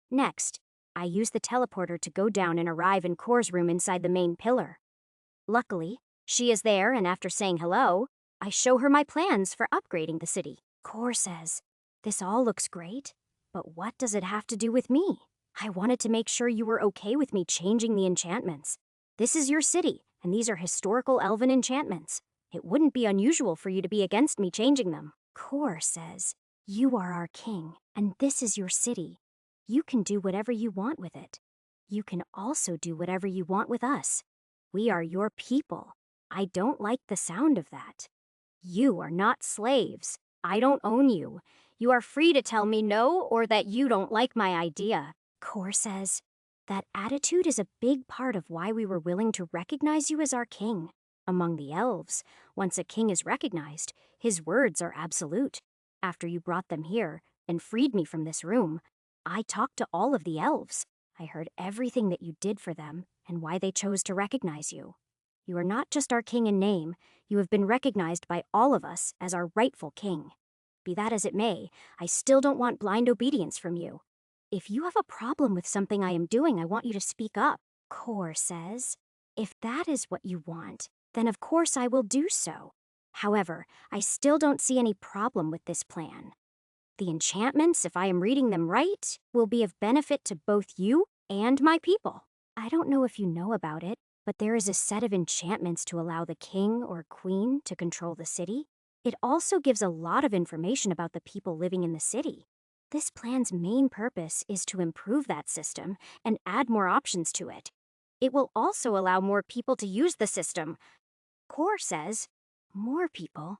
Next, I use the teleporter to go down and arrive in Kor's room inside the main pillar. Luckily, she is there, and after saying hello, I show her my plans for upgrading the city. Kor says, this all looks great, but what does it have to do with me? I wanted to make sure you were okay with me changing the enchantments. This is your city, and these are historical elven enchantments. It wouldn't be unusual for you to be against me changing them. Kor says, you are our king, and this is your city. You can do whatever you want with it. You can also do whatever you want with us. We are your people. I don't like the sound of that. You are not slaves. I don't own you. You are free to tell me no or that you don't like my idea. Kor says, that attitude is a big part of why we were willing to recognize you as our king. Among the elves, once a king is recognized, his words are absolute. After you brought them here and freed me from this room, I talked to all of the elves. I heard everything that you did for them and why they chose to recognize you. You are not just our king in name, you have been recognized by all of us as our rightful king. Be that as it may, I still don't want blind obedience from you. If you have a problem with something I am doing, I want you to speak up. Kor says, if that is what you want, then of course I will do so. However, I still don't see any problem with this plan. The enchantments, if I am reading them right, will be of benefit to both you and my people. I don't know if you know about it, but there is a set of enchantments to allow the king or queen to control the city. It also gives a lot of information about the people living in the city. This plan's main purpose is to improve that system and add more options to it. It will also allow more people to use the system. Kor says, more people?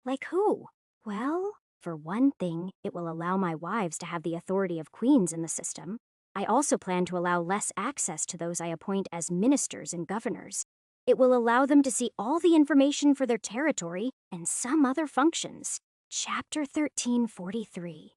Like who? Well, for one thing, it will allow my wives to have the authority of queens in the system. I also plan to allow less access to those I appoint as ministers and governors. It will allow them to see all the information for their territory and some other functions. Chapter 1343.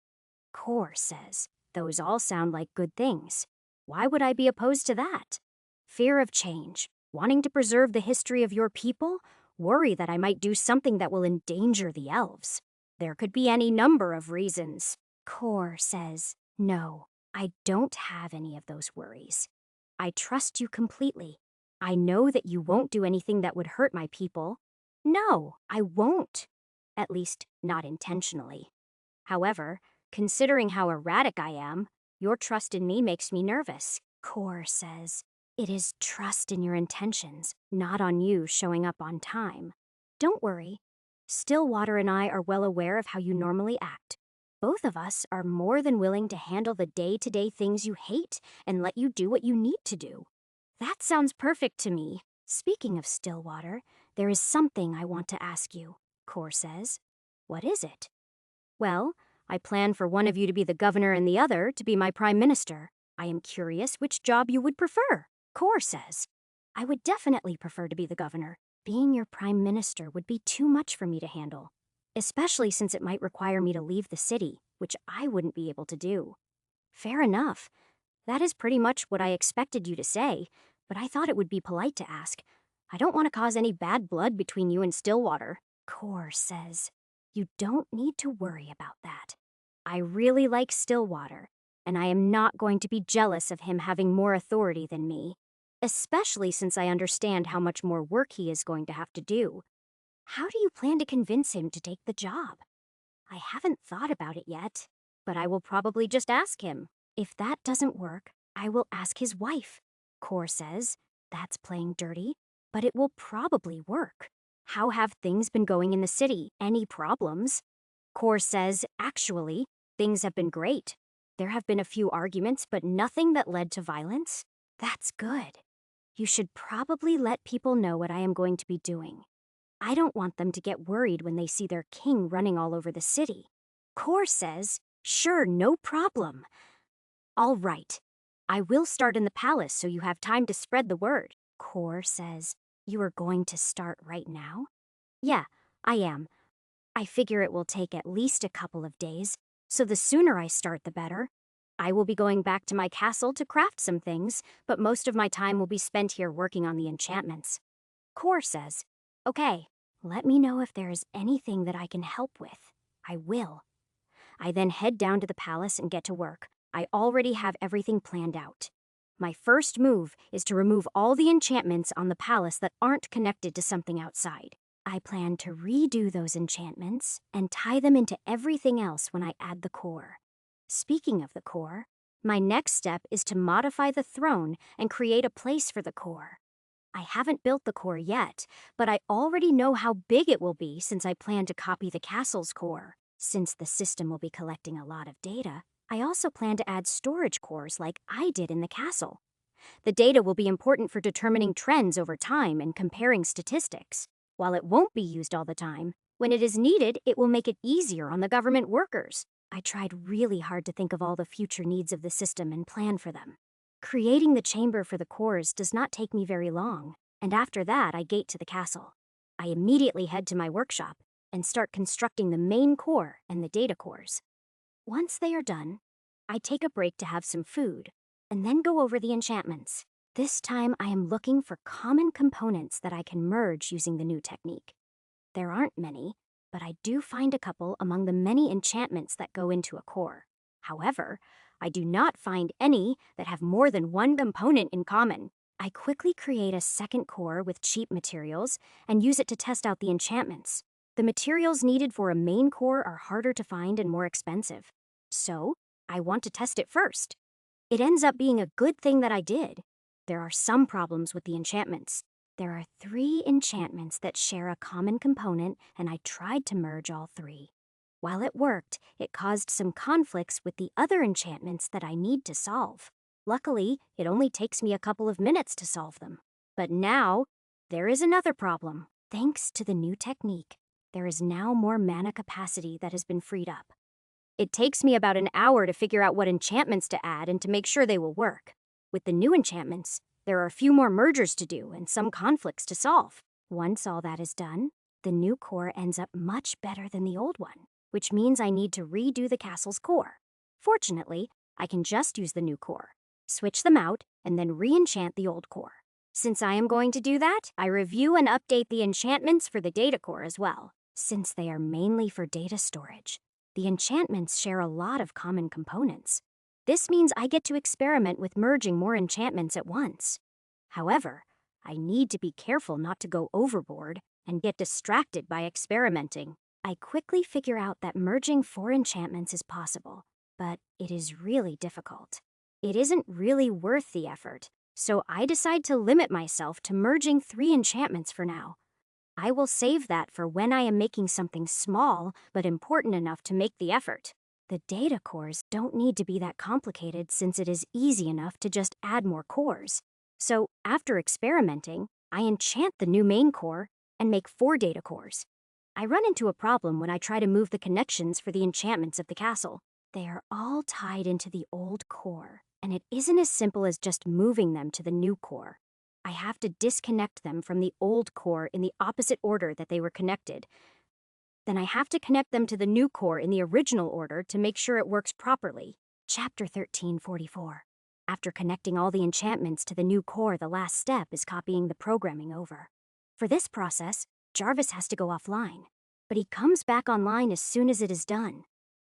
Kor says, those all sound like good things. Why would I be opposed to that? Fear of change, wanting to preserve the history of your people, worry that I might do something that will endanger the elves. There could be any number of reasons. Kor says, no, I don't have any of those worries. I trust you completely. I know that you won't do anything that would hurt my people. No, I won't. At least, not intentionally. However, considering how erratic I am, your trust in me makes me nervous. Kor says, it is trust in your intentions, not on you showing up on time. Don't worry. Stillwater and I are well aware of how you normally act. Both of us are more than willing to handle the day-to-day things you hate and let you do what you need to do. That sounds perfect to me. Speaking of Stillwater, there is something I want to ask you, Core says. What is it? Well, I plan for one of you to be the governor and the other to be my prime minister. I am curious which job you would prefer, Core says. I would definitely prefer to be the governor. Being your prime minister would be too much for me to handle, especially since it might require me to leave the city, which I wouldn't be able to do. Fair enough. That is pretty much what I expected you to say, but I thought it would be polite to ask. I don't want to cause any bad blood between you and Stillwater. Core says, you don't need to worry about that. I really like Stillwater, and I am not going to be jealous of him having more authority than me, especially since I understand how much more work he is going to have to do. How do you plan to convince him to take the job? I haven't thought about it yet, but I will probably just ask him. If that doesn't work, I will ask his wife. Core says, that's playing dirty, but it will probably work. How have things been going in the city? Any problems? Core says, actually, things have been great. There have been a few arguments, but nothing that led to violence. That's good. You should probably let people know what I am going to be doing. I don't want them to get worried when they see their king running all over the city. Core says, sure, no problem. All right. I will start in the palace so you have time to spread the word. Core says, you are going to start right now? Yeah, I am. I figure it will take at least a couple of days, so the sooner I start the better. I will be going back to my castle to craft some things, but most of my time will be spent here working on the enchantments. Core says, okay, let me know if there is anything that I can help with. I will. I then head down to the palace and get to work. I already have everything planned out. My first move is to remove all the enchantments on the palace that aren't connected to something outside. I plan to redo those enchantments and tie them into everything else when I add the core. Speaking of the core, my next step is to modify the throne and create a place for the core. I haven't built the core yet, but I already know how big it will be since I plan to copy the castle's core. Since the system will be collecting a lot of data, I also plan to add storage cores like I did in the castle. The data will be important for determining trends over time and comparing statistics. While it won't be used all the time, when it is needed, it will make it easier on the government workers. I tried really hard to think of all the future needs of the system and plan for them. Creating the chamber for the cores does not take me very long, and after that I gate to the castle. I immediately head to my workshop and start constructing the main core and the data cores. Once they are done, I take a break to have some food, and then go over the enchantments. This time I am looking for common components that I can merge using the new technique. There aren't many, but I do find a couple among the many enchantments that go into a core. However, I do not find any that have more than one component in common. I quickly create a second core with cheap materials and use it to test out the enchantments. The materials needed for a main core are harder to find and more expensive. So, I want to test it first. It ends up being a good thing that I did. There are some problems with the enchantments. There are 3 enchantments that share a common component, and I tried to merge all 3. While it worked, it caused some conflicts with the other enchantments that I need to solve. Luckily, it only takes me a couple of minutes to solve them. But now, there is another problem. Thanks to the new technique, there is now more mana capacity that has been freed up. It takes me about an hour to figure out what enchantments to add and to make sure they will work. With the new enchantments, there are a few more mergers to do and some conflicts to solve. Once all that is done, the new core ends up much better than the old one, which means I need to redo the castle's core. Fortunately, I can just use the new core, switch them out, and then re-enchant the old core. Since I am going to do that, I review and update the enchantments for the data core as well. Since they are mainly for data storage, the enchantments share a lot of common components. This means I get to experiment with merging more enchantments at once. However, I need to be careful not to go overboard and get distracted by experimenting. I quickly figure out that merging 4 enchantments is possible, but it is really difficult. It isn't really worth the effort, so I decide to limit myself to merging 3 enchantments for now. I will save that for when I am making something small but important enough to make the effort. The data cores don't need to be that complicated since it is easy enough to just add more cores. So, after experimenting, I enchant the new main core and make 4 data cores. I run into a problem when I try to move the connections for the enchantments of the castle. They are all tied into the old core, and it isn't as simple as just moving them to the new core. I have to disconnect them from the old core in the opposite order that they were connected. Then I have to connect them to the new core in the original order to make sure it works properly. Chapter 1344. After connecting all the enchantments to the new core, the last step is copying the programming over. For this process, Jarvis has to go offline, but he comes back online as soon as it is done.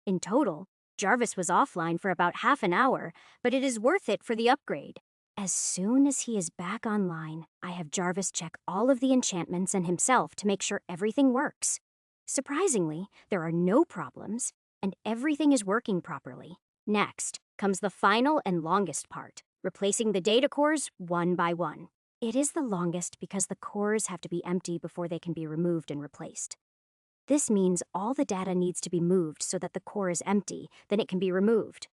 In total, Jarvis was offline for about half an hour, but it is worth it for the upgrade. As soon as he is back online, I have Jarvis check all of the enchantments and himself to make sure everything works. Surprisingly, there are no problems, and everything is working properly. Next comes the final and longest part, replacing the data cores one by one. It is the longest because the cores have to be empty before they can be removed and replaced. This means all the data needs to be moved so that the core is empty, then it can be removed.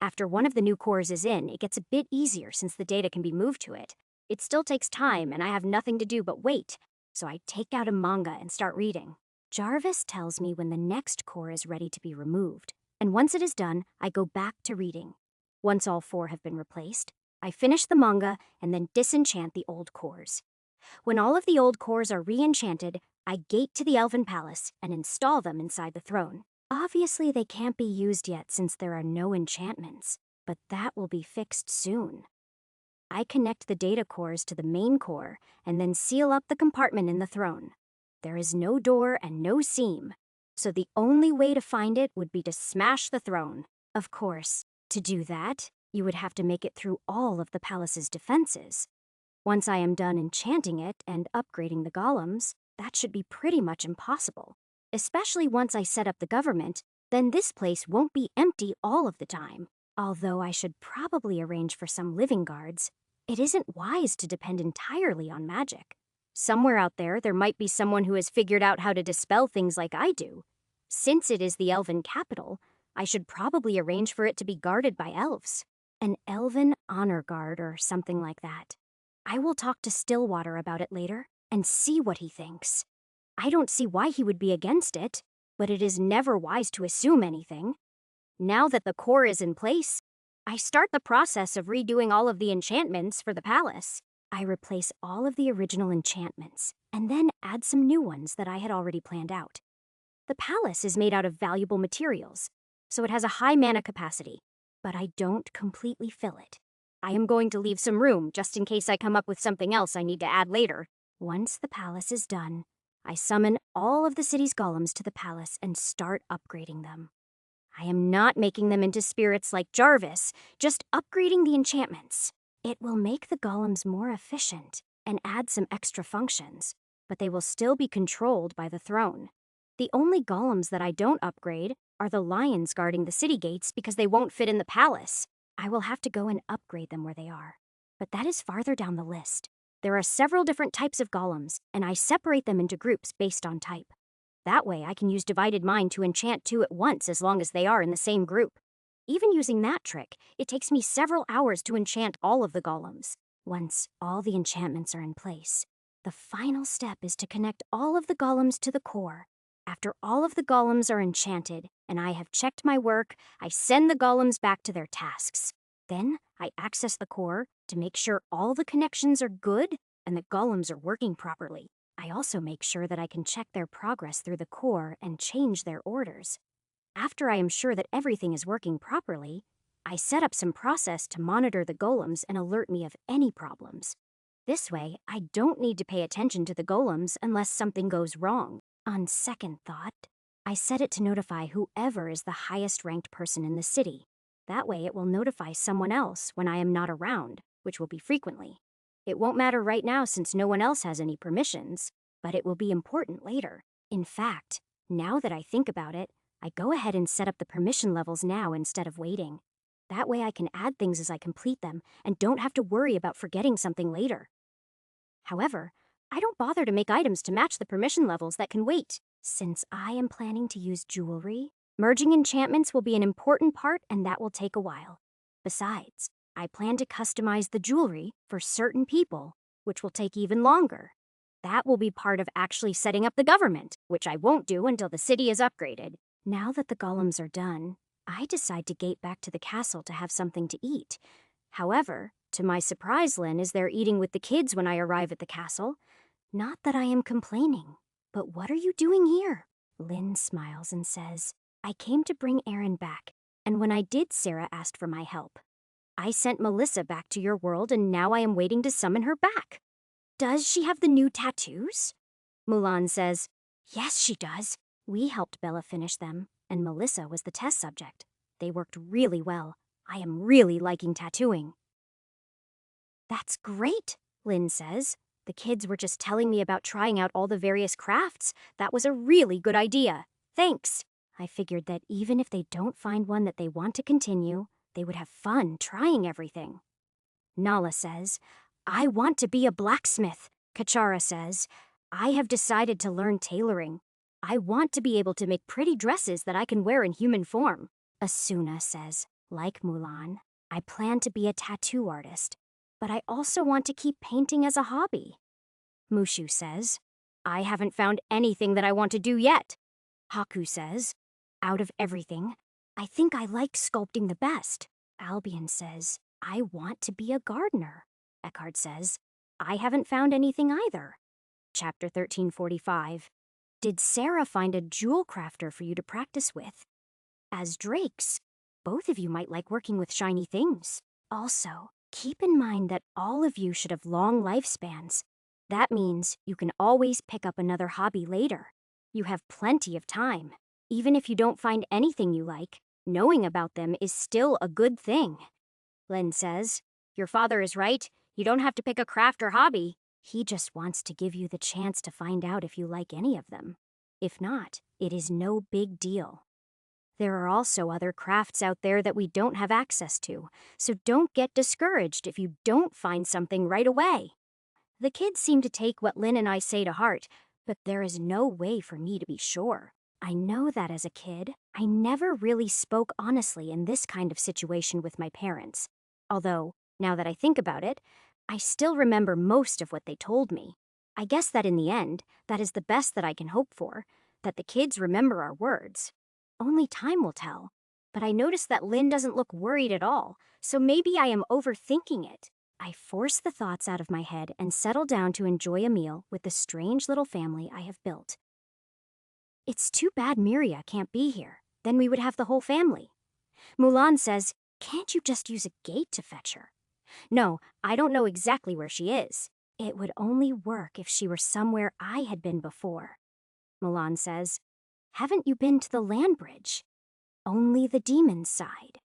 After one of the new cores is in, it gets a bit easier since the data can be moved to it. It still takes time and I have nothing to do but wait, so I take out a manga and start reading. Jarvis tells me when the next core is ready to be removed, and once it is done, I go back to reading. Once all 4 have been replaced, I finish the manga and then disenchant the old cores. When all of the old cores are re-enchanted, I gate to the Elven Palace and install them inside the throne. Obviously, they can't be used yet since there are no enchantments, but that will be fixed soon. I connect the data cores to the main core and then seal up the compartment in the throne. There is no door and no seam, so the only way to find it would be to smash the throne. Of course, to do that, you would have to make it through all of the palace's defenses. Once I am done enchanting it and upgrading the golems, that should be pretty much impossible. Especially once I set up the government, then this place won't be empty all of the time. Although I should probably arrange for some living guards, it isn't wise to depend entirely on magic. Somewhere out there might be someone who has figured out how to dispel things like I do. Since it is the elven capital, I should probably arrange for it to be guarded by elves. An elven honor guard or something like that. I will talk to Stillwater about it later and see what he thinks. I don't see why he would be against it, but it is never wise to assume anything. Now that the core is in place, I start the process of redoing all of the enchantments for the palace. I replace all of the original enchantments and then add some new ones that I had already planned out. The palace is made out of valuable materials, so it has a high mana capacity, but I don't completely fill it. I am going to leave some room just in case I come up with something else I need to add later. Once the palace is done, I summon all of the city's golems to the palace and start upgrading them. I am not making them into spirits like Jarvis, just upgrading the enchantments. It will make the golems more efficient and add some extra functions, but they will still be controlled by the throne. The only golems that I don't upgrade are the lions guarding the city gates because they won't fit in the palace. I will have to go and upgrade them where they are. But that is farther down the list. There are several different types of golems, and I separate them into groups based on type. That way I can use Divided Mind to enchant 2 at once as long as they are in the same group. Even using that trick, it takes me several hours to enchant all of the golems. Once all the enchantments are in place, the final step is to connect all of the golems to the core. After all of the golems are enchanted, and I have checked my work, I send the golems back to their tasks. Then I access the core to make sure all the connections are good and the golems are working properly. I also make sure that I can check their progress through the core and change their orders. After I am sure that everything is working properly, I set up some process to monitor the golems and alert me of any problems. This way, I don't need to pay attention to the golems unless something goes wrong. On second thought, I set it to notify whoever is the highest ranked person in the city. That way it will notify someone else when I am not around, which will be frequently. It won't matter right now since no one else has any permissions, but it will be important later. In fact, now that I think about it, I go ahead and set up the permission levels now instead of waiting. That way I can add things as I complete them and don't have to worry about forgetting something later. However, I don't bother to make items to match the permission levels that can wait. Since I am planning to use jewelry, Merging enchantments will be an important part, and that will take a while. Besides, I plan to customize the jewelry for certain people, which will take even longer. That will be part of actually setting up the government, which I won't do until the city is upgraded. Now that the golems are done, I decide to gate back to the castle to have something to eat. However, to my surprise, Lynn is there eating with the kids when I arrive at the castle. Not that I am complaining, but what are you doing here? Lynn smiles and says, I came to bring Aaron back, and when I did, Sarah asked for my help. I sent Melissa back to your world, and now I am waiting to summon her back. Does she have the new tattoos? Mulan says, yes, she does. We helped Bella finish them, and Melissa was the test subject. They worked really well. I am really liking tattooing. That's great, Lynn says. The kids were just telling me about trying out all the various crafts. That was a really good idea. Thanks. I figured that even if they don't find one that they want to continue, they would have fun trying everything. Nala says, I want to be a blacksmith. Kachara says, I have decided to learn tailoring. I want to be able to make pretty dresses that I can wear in human form. Asuna says, like Mulan, I plan to be a tattoo artist, but I also want to keep painting as a hobby. Mushu says, I haven't found anything that I want to do yet. Haku says, out of everything, I think I like sculpting the best. Albion says, I want to be a gardener. Eckhart says, I haven't found anything either. Chapter 1345. Did Sarah find a jewel crafter for you to practice with? As drakes, both of you might like working with shiny things. Also, keep in mind that all of you should have long lifespans. That means you can always pick up another hobby later. You have plenty of time. Even if you don't find anything you like, knowing about them is still a good thing. Len says, your father is right. You don't have to pick a craft or hobby. He just wants to give you the chance to find out if you like any of them. If not, it is no big deal. There are also other crafts out there that we don't have access to, so don't get discouraged if you don't find something right away. The kids seem to take what Lynn and I say to heart, but there is no way for me to be sure. I know that as a kid, I never really spoke honestly in this kind of situation with my parents. Although, now that I think about it, I still remember most of what they told me. I guess that in the end, that is the best that I can hope for, that the kids remember our words. Only time will tell. But I notice that Lynn doesn't look worried at all, so maybe I am overthinking it. I force the thoughts out of my head and settle down to enjoy a meal with the strange little family I have built. It's too bad Miria can't be here. Then we would have the whole family. Mulan says, can't you just use a gate to fetch her? No, I don't know exactly where she is. It would only work if she were somewhere I had been before. Mulan says, haven't you been to the land bridge? Only the demon's side.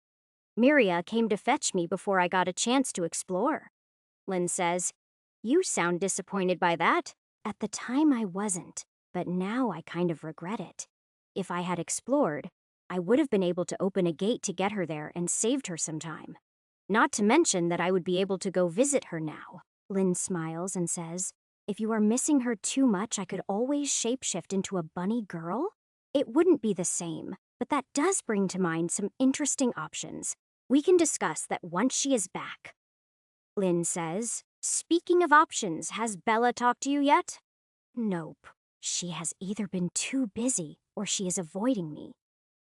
Miria came to fetch me before I got a chance to explore. Lynn says, you sound disappointed by that. At the time I wasn't, but now I kind of regret it. If I had explored, I would have been able to open a gate to get her there and saved her some time. Not to mention that I would be able to go visit her now. Lynn smiles and says, if you are missing her too much, I could always shapeshift into a bunny girl? It wouldn't be the same, but that does bring to mind some interesting options. We can discuss that once she is back. Lynn says, speaking of options, has Bella talked to you yet? Nope. She has either been too busy or she is avoiding me.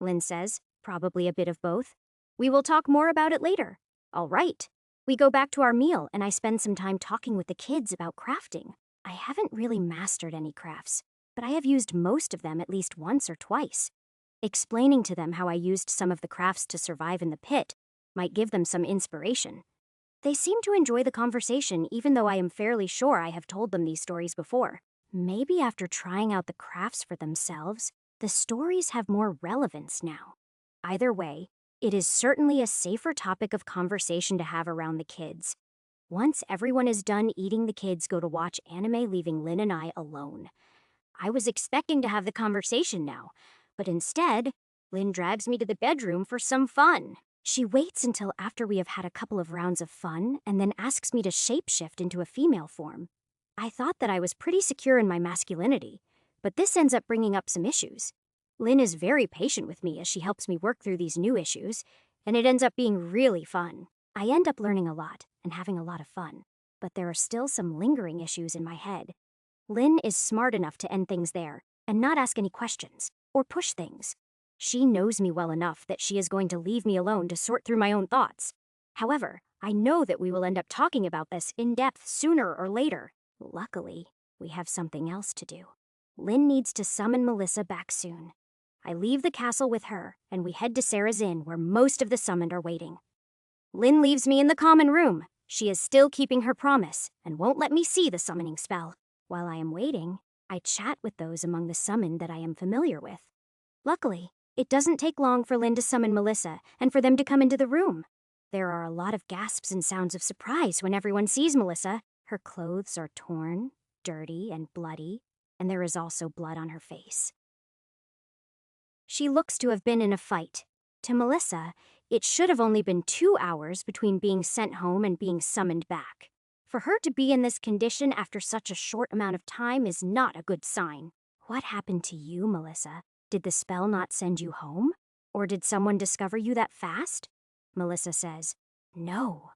Lynn says, probably a bit of both. We will talk more about it later. All right. We go back to our meal and I spend some time talking with the kids about crafting. I haven't really mastered any crafts, but I have used most of them at least once or twice. Explaining to them how I used some of the crafts to survive in the pit might give them some inspiration. They seem to enjoy the conversation even though I am fairly sure I have told them these stories before. Maybe after trying out the crafts for themselves, the stories have more relevance now. Either way, it is certainly a safer topic of conversation to have around the kids. Once everyone is done eating, the kids go to watch anime, leaving Lynn and I alone. I was expecting to have the conversation now, but instead, Lynn drags me to the bedroom for some fun. She waits until after we have had a couple of rounds of fun and then asks me to shapeshift into a female form. I thought that I was pretty secure in my masculinity, but this ends up bringing up some issues. Lynn is very patient with me as she helps me work through these new issues, and it ends up being really fun. I end up learning a lot and having a lot of fun, but there are still some lingering issues in my head. Lynn is smart enough to end things there and not ask any questions or push things. She knows me well enough that she is going to leave me alone to sort through my own thoughts. However, I know that we will end up talking about this in depth sooner or later. Luckily, we have something else to do. Lynn needs to summon Melissa back soon. I leave the castle with her, and we head to Sarah's Inn where most of the summoned are waiting. Lynn leaves me in the common room. She is still keeping her promise and won't let me see the summoning spell. While I am waiting, I chat with those among the summoned that I am familiar with. Luckily, it doesn't take long for Lynn to summon Melissa and for them to come into the room. There are a lot of gasps and sounds of surprise when everyone sees Melissa. Her clothes are torn, dirty, and bloody, and there is also blood on her face. She looks to have been in a fight. To Melissa, it should have only been 2 hours between being sent home and being summoned back. For her to be in this condition after such a short amount of time is not a good sign. What happened to you, Melissa? Did the spell not send you home? Or did someone discover you that fast? Melissa says, No.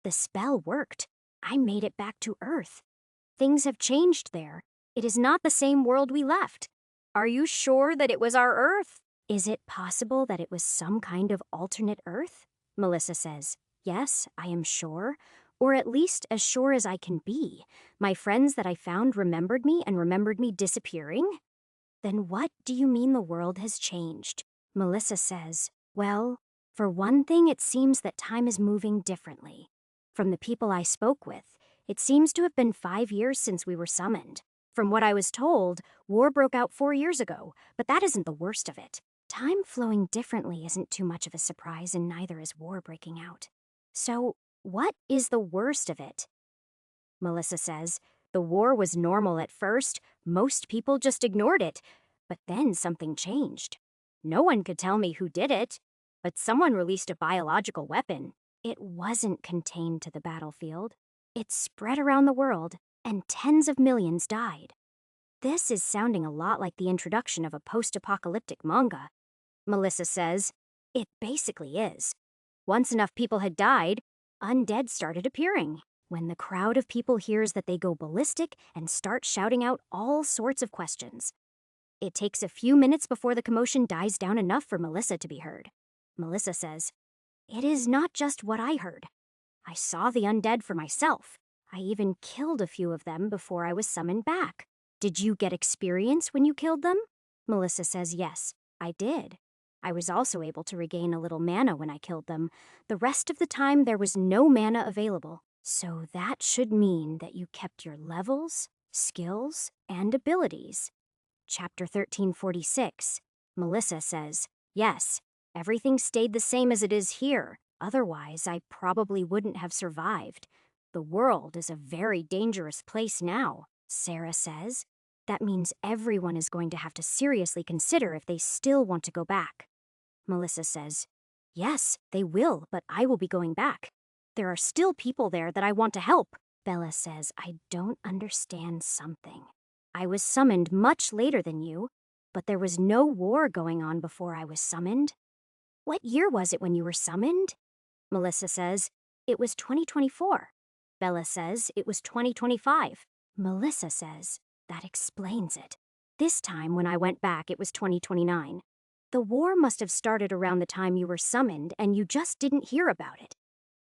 The spell worked. I made it back to Earth. Things have changed there. It is not the same world we left. Are you sure that it was our Earth? Is it possible that it was some kind of alternate Earth? Melissa says, Yes, I am sure. Or at least as sure as I can be. My friends that I found remembered me and remembered me disappearing. Then what do you mean the world has changed? Melissa says, Well, for one thing, it seems that time is moving differently. From the people I spoke with, it seems to have been 5 years since we were summoned. From what I was told, war broke out 4 years ago, but that isn't the worst of it. Time flowing differently isn't too much of a surprise, and neither is war breaking out. So, what is the worst of it? Melissa says, The war was normal at first. Most people just ignored it. But then something changed. No one could tell me who did it, but someone released a biological weapon. It wasn't contained to the battlefield. It spread around the world, and tens of millions died. This is sounding a lot like the introduction of a post-apocalyptic manga. Melissa says, It basically is. Once enough people had died, undead started appearing. When the crowd of people hears that, they go ballistic and start shouting out all sorts of questions. It takes a few minutes before the commotion dies down enough for Melissa to be heard. Melissa says, It is not just what I heard. I saw the undead for myself. I even killed a few of them before I was summoned back. Did you get experience when you killed them? Melissa says, Yes, I did. I was also able to regain a little mana when I killed them. The rest of the time, there was no mana available. So that should mean that you kept your levels, skills, and abilities. Chapter 1346. Melissa says, Yes, everything stayed the same as it is here. Otherwise, I probably wouldn't have survived. The world is a very dangerous place now, Sarah says. That means everyone is going to have to seriously consider if they still want to go back. Melissa says, Yes, they will, but I will be going back. There are still people there that I want to help. Bella says, I don't understand something. I was summoned much later than you, but there was no war going on before I was summoned. What year was it when you were summoned? Melissa says, It was 2024. Bella says, It was 2025. Melissa says, That explains it. This time when I went back, it was 2029. The war must have started around the time you were summoned and you just didn't hear about it.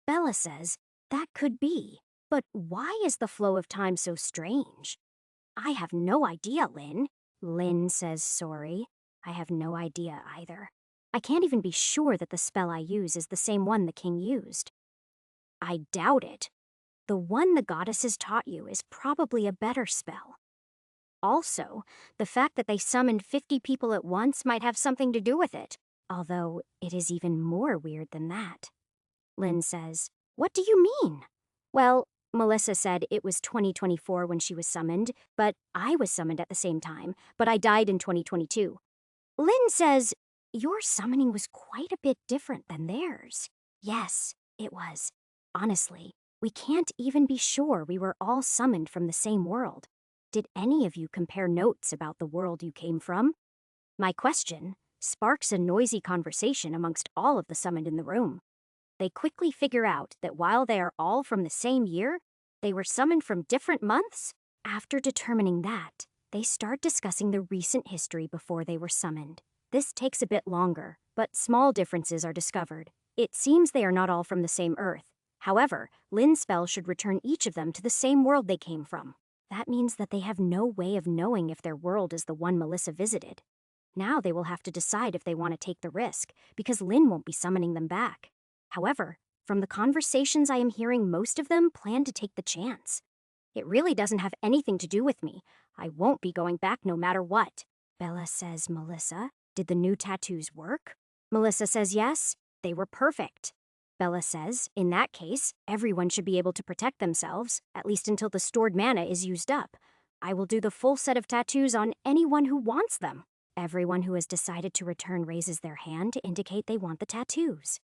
Bella says, That could be, but why is the flow of time so strange? I have no idea, Lynn. Lynn says sorry. I have no idea either. I can't even be sure that the spell I use is the same one the king used. I doubt it. The one the goddesses taught you is probably a better spell. Also, the fact that they summoned 50 people at once might have something to do with it, although it is even more weird than that. Lynn says, What do you mean? Well, Melissa said it was 2024 when she was summoned, but I was summoned at the same time, but I died in 2022. Lynn says, Your summoning was quite a bit different than theirs. Yes, it was. Honestly, we can't even be sure we were all summoned from the same world. Did any of you compare notes about the world you came from? My question sparks a noisy conversation amongst all of the summoned in the room. They quickly figure out that while they are all from the same year, they were summoned from different months. After determining that, they start discussing the recent history before they were summoned. This takes a bit longer, but small differences are discovered. It seems they are not all from the same Earth. However, Lynn's spell should return each of them to the same world they came from. That means that they have no way of knowing if their world is the one Melissa visited. Now they will have to decide if they want to take the risk, because Lynn won't be summoning them back. However, from the conversations I am hearing, most of them plan to take the chance. It really doesn't have anything to do with me. I won't be going back no matter what. Bella says, Melissa, did the new tattoos work? Melissa says yes, they were perfect. Bella says, in that case, everyone should be able to protect themselves, at least until the stored mana is used up. I will do the full set of tattoos on anyone who wants them. Everyone who has decided to return raises their hand to indicate they want the tattoos.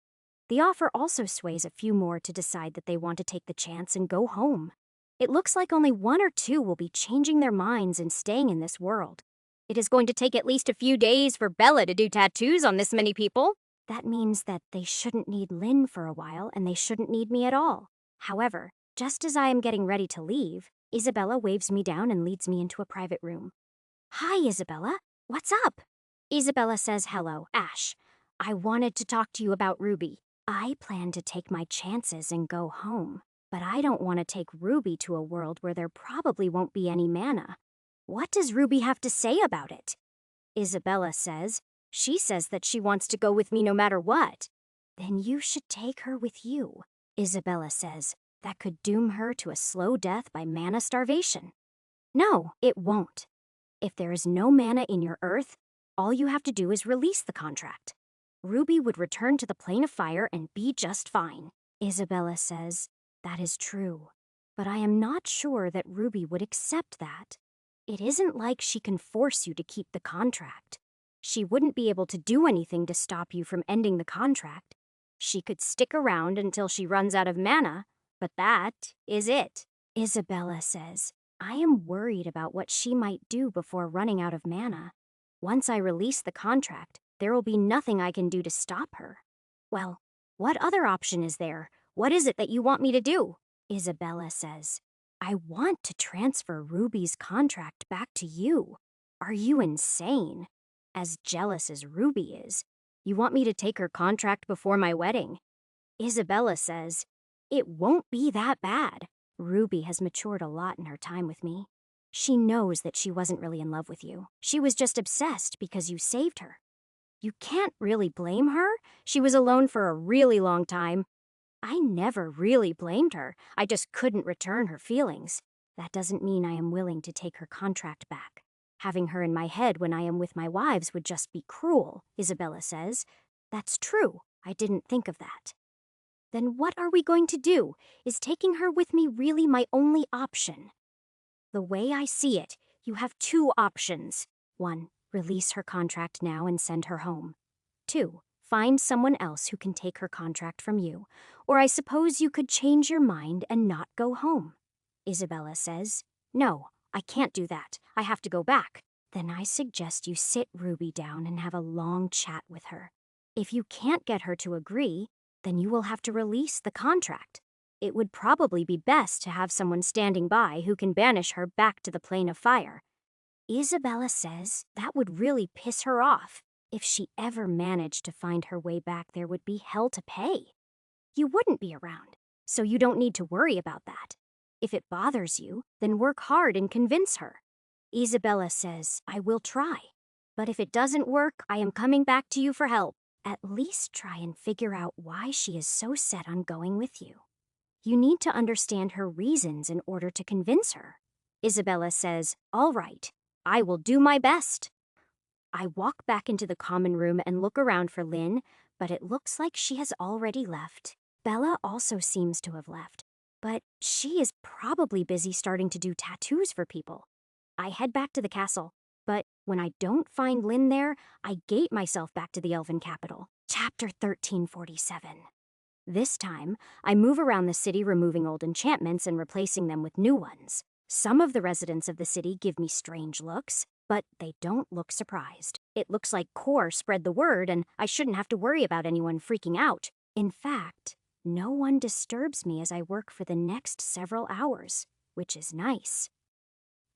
The offer also sways a few more to decide that they want to take the chance and go home. It looks like only 1 or 2 will be changing their minds and staying in this world. It is going to take at least a few days for Bella to do tattoos on this many people. That means that they shouldn't need Lynn for a while and they shouldn't need me at all. However, just as I am getting ready to leave, Isabella waves me down and leads me into a private room. Hi, Isabella. What's up? Isabella says, hello, Ash. I wanted to talk to you about Ruby. I plan to take my chances and go home, but I don't want to take Ruby to a world where there probably won't be any mana. What does Ruby have to say about it? Isabella says, she says that she wants to go with me no matter what. Then you should take her with you, Isabella says. That could doom her to a slow death by mana starvation. No, it won't. If there is no mana in your Earth, all you have to do is release the contract. Ruby would return to the plane of fire and be just fine. Isabella says, that is true, but I am not sure that Ruby would accept that. It isn't like she can force you to keep the contract. She wouldn't be able to do anything to stop you from ending the contract. She could stick around until she runs out of mana, but that is it. Isabella says, I am worried about what she might do before running out of mana. Once I release the contract, there will be nothing I can do to stop her. Well, what other option is there? What is it that you want me to do? Isabella says, I want to transfer Ruby's contract back to you. Are you insane? As jealous as Ruby is, you want me to take her contract before my wedding? Isabella says, it won't be that bad. Ruby has matured a lot in her time with me. She knows that she wasn't really in love with you. She was just obsessed because you saved her. You can't really blame her. She was alone for a really long time. I never really blamed her. I just couldn't return her feelings. That doesn't mean I am willing to take her contract back. Having her in my head when I am with my wives would just be cruel, Isabella says. That's true. I didn't think of that. Then what are we going to do? Is taking her with me really my only option? The way I see it, you have 2 options. 1, release her contract now and send her home. 2, find someone else who can take her contract from you. Or I suppose you could change your mind and not go home. Isabella says, no, I can't do that. I have to go back. Then I suggest you sit Ruby down and have a long chat with her. If you can't get her to agree, then you will have to release the contract. It would probably be best to have someone standing by who can banish her back to the plane of fire. Isabella says that would really piss her off. If she ever managed to find her way back, there would be hell to pay. You wouldn't be around, so you don't need to worry about that. If it bothers you, then work hard and convince her. Isabella says, I will try. But if it doesn't work, I am coming back to you for help. At least try and figure out why she is so set on going with you. You need to understand her reasons in order to convince her. Isabella says, all right, I will do my best. I walk back into the common room and look around for Lynn, but it looks like she has already left. Bella also seems to have left, but she is probably busy starting to do tattoos for people. I head back to the castle, but when I don't find Lynn there, I gate myself back to the Elven capital. Chapter 1347. This time, I move around the city removing old enchantments and replacing them with new ones. Some of the residents of the city give me strange looks, but they don't look surprised. It looks like Core spread the word and I shouldn't have to worry about anyone freaking out. In fact, no one disturbs me as I work for the next several hours, which is nice.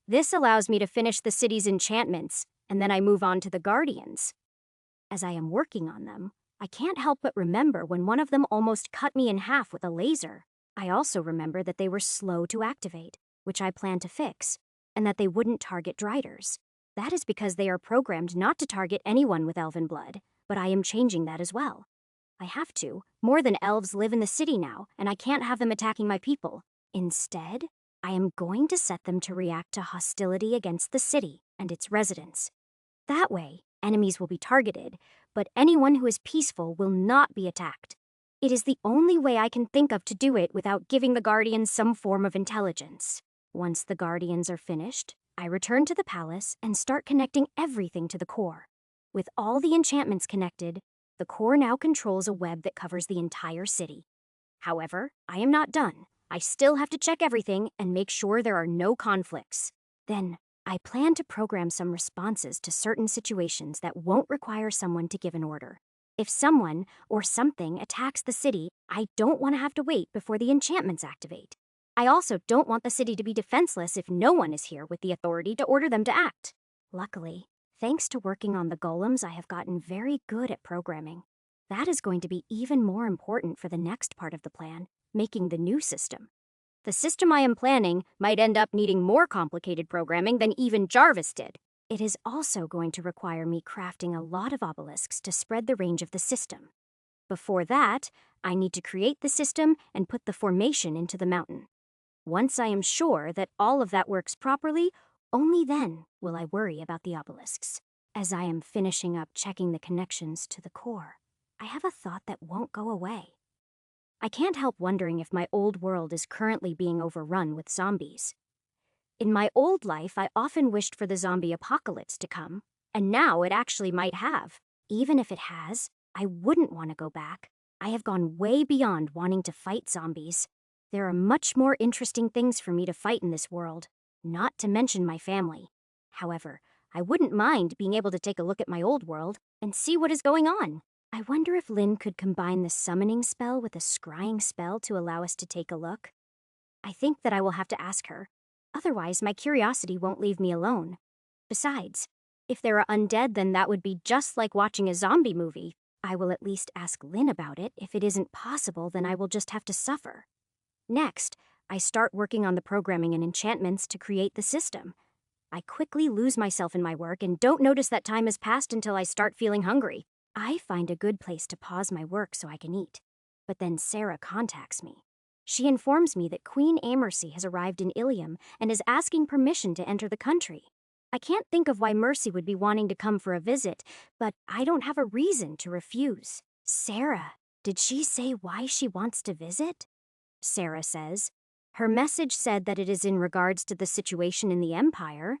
This allows me to finish the city's enchantments, and then I move on to the Guardians. As I am working on them, I can't help but remember when one of them almost cut me in half with a laser. I also remember that they were slow to activate, which I plan to fix, and that they wouldn't target Driders. That is because they are programmed not to target anyone with elven blood, but I am changing that as well. I have to. More than elves live in the city now, and I can't have them attacking my people. Instead, I am going to set them to react to hostility against the city and its residents. That way, enemies will be targeted, but anyone who is peaceful will not be attacked. It is the only way I can think of to do it without giving the Guardians some form of intelligence. Once the Guardians are finished, I return to the palace and start connecting everything to the core. With all the enchantments connected, the core now controls a web that covers the entire city. However, I am not done. I still have to check everything and make sure there are no conflicts. Then, I plan to program some responses to certain situations that won't require someone to give an order. If someone or something attacks the city, I don't want to have to wait before the enchantments activate. I also don't want the city to be defenseless if no one is here with the authority to order them to act. Luckily, thanks to working on the golems, I have gotten very good at programming. That is going to be even more important for the next part of the plan, making the new system. The system I am planning might end up needing more complicated programming than even Jarvis did. It is also going to require me crafting a lot of obelisks to spread the range of the system. Before that, I need to create the system and put the formation into the mountain. Once I am sure that all of that works properly, only then will I worry about the obelisks. As I am finishing up checking the connections to the core, I have a thought that won't go away. I can't help wondering if my old world is currently being overrun with zombies. In my old life, I often wished for the zombie apocalypse to come, and now it actually might have. Even if it has, I wouldn't want to go back. I have gone way beyond wanting to fight zombies. There are much more interesting things for me to fight in this world, not to mention my family. However, I wouldn't mind being able to take a look at my old world and see what is going on. I wonder if Lynn could combine the summoning spell with a scrying spell to allow us to take a look. I think that I will have to ask her. Otherwise, my curiosity won't leave me alone. Besides, if there are undead, then that would be just like watching a zombie movie. I will at least ask Lynn about it. If it isn't possible, then I will just have to suffer. Next, I start working on the programming and enchantments to create the system. I quickly lose myself in my work and don't notice that time has passed until I start feeling hungry. I find a good place to pause my work so I can eat. But then Sarah contacts me. She informs me that Queen Amercy has arrived in Ilium and is asking permission to enter the country. I can't think of why Mercy would be wanting to come for a visit, but I don't have a reason to refuse. Sarah, did she say why she wants to visit? Sarah says. Her message said that it is in regards to the situation in the Empire.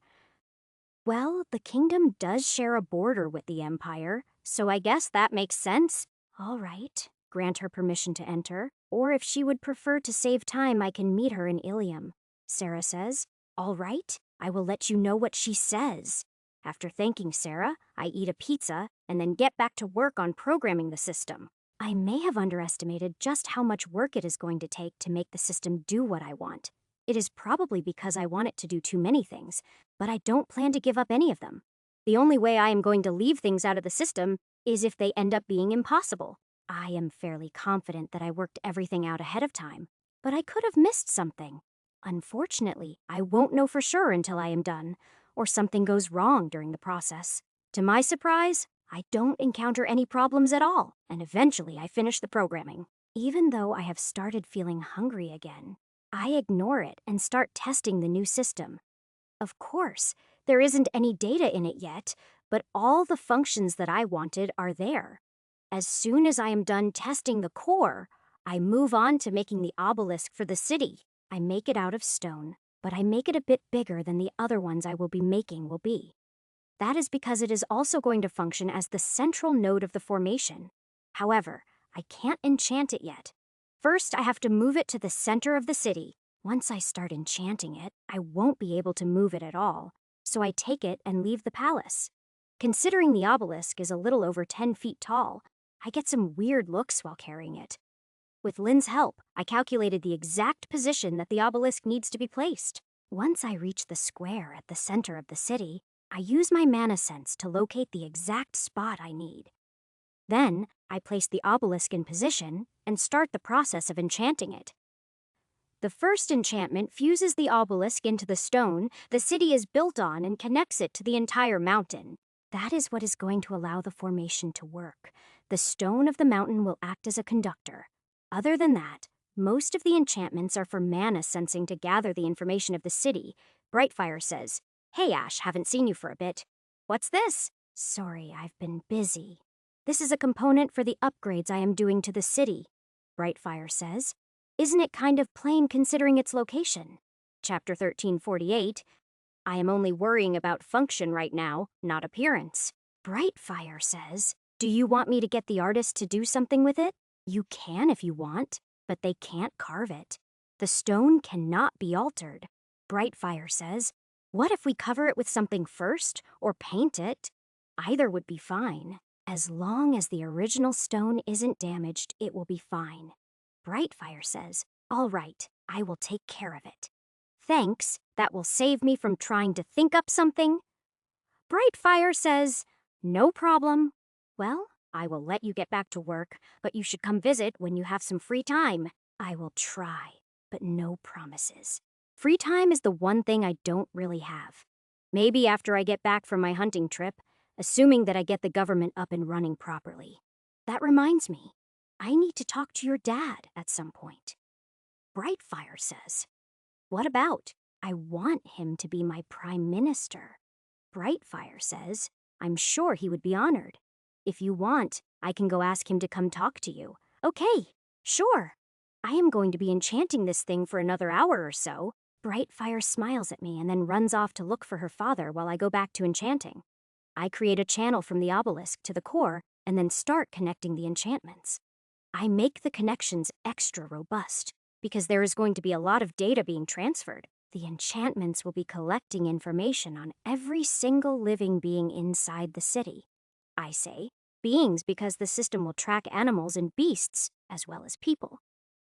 Well, the kingdom does share a border with the Empire, so I guess that makes sense. All right, grant her permission to enter, or if she would prefer to save time, I can meet her in Ilium. Sarah says, all right, I will let you know what she says. After thanking Sarah, I eat a pizza and then get back to work on programming the system. I may have underestimated just how much work it is going to take to make the system do what I want. It is probably because I want it to do too many things, but I don't plan to give up any of them. The only way I am going to leave things out of the system is if they end up being impossible. I am fairly confident that I worked everything out ahead of time, but I could have missed something. Unfortunately, I won't know for sure until I am done, or something goes wrong during the process. To my surprise, I don't encounter any problems at all, and eventually I finish the programming. Even though I have started feeling hungry again, I ignore it and start testing the new system. Of course, there isn't any data in it yet, but all the functions that I wanted are there. As soon as I am done testing the core, I move on to making the obelisk for the city. I make it out of stone, but I make it a bit bigger than the other ones I will be making will be. That is because it is also going to function as the central node of the formation. However, I can't enchant it yet. First, I have to move it to the center of the city. Once I start enchanting it, I won't be able to move it at all, so I take it and leave the palace. Considering the obelisk is a little over 10 feet tall, I get some weird looks while carrying it. With Lynn's help, I calculated the exact position that the obelisk needs to be placed. Once I reach the square at the center of the city, I use my mana sense to locate the exact spot I need. Then, I place the obelisk in position and start the process of enchanting it. The first enchantment fuses the obelisk into the stone the city is built on and connects it to the entire mountain. That is what is going to allow the formation to work. The stone of the mountain will act as a conductor. Other than that, most of the enchantments are for mana sensing to gather the information of the city. Brightfire says, "Hey Ash, haven't seen you for a bit. What's this?" "Sorry, I've been busy." "This is a component for the upgrades I am doing to the city," Brightfire says. "Isn't it kind of plain considering its location?" Chapter 1348, I am only worrying about function right now, not appearance. Brightfire says, "Do you want me to get the artist to do something with it?" "You can if you want, but they can't carve it. The stone cannot be altered." Brightfire says, "What if we cover it with something first, or paint it?" "Either would be fine. As long as the original stone isn't damaged, it will be fine." Brightfire says, "All right, I will take care of it." "Thanks, that will save me from trying to think up something." Brightfire says, "No problem." "Well, I will let you get back to work, but you should come visit when you have some free time." "I will try, but no promises. Free time is the one thing I don't really have. Maybe after I get back from my hunting trip, assuming that I get the government up and running properly. That reminds me, I need to talk to your dad at some point." Brightfire says, "What about? I want him to be my prime minister." Brightfire says, "I'm sure he would be honored. If you want, I can go ask him to come talk to you." "Okay, sure. I am going to be enchanting this thing for another hour or so." Brightfire smiles at me and then runs off to look for her father while I go back to enchanting. I create a channel from the obelisk to the core and then start connecting the enchantments. I make the connections extra robust because there is going to be a lot of data being transferred. The enchantments will be collecting information on every single living being inside the city. I say beings because the system will track animals and beasts as well as people.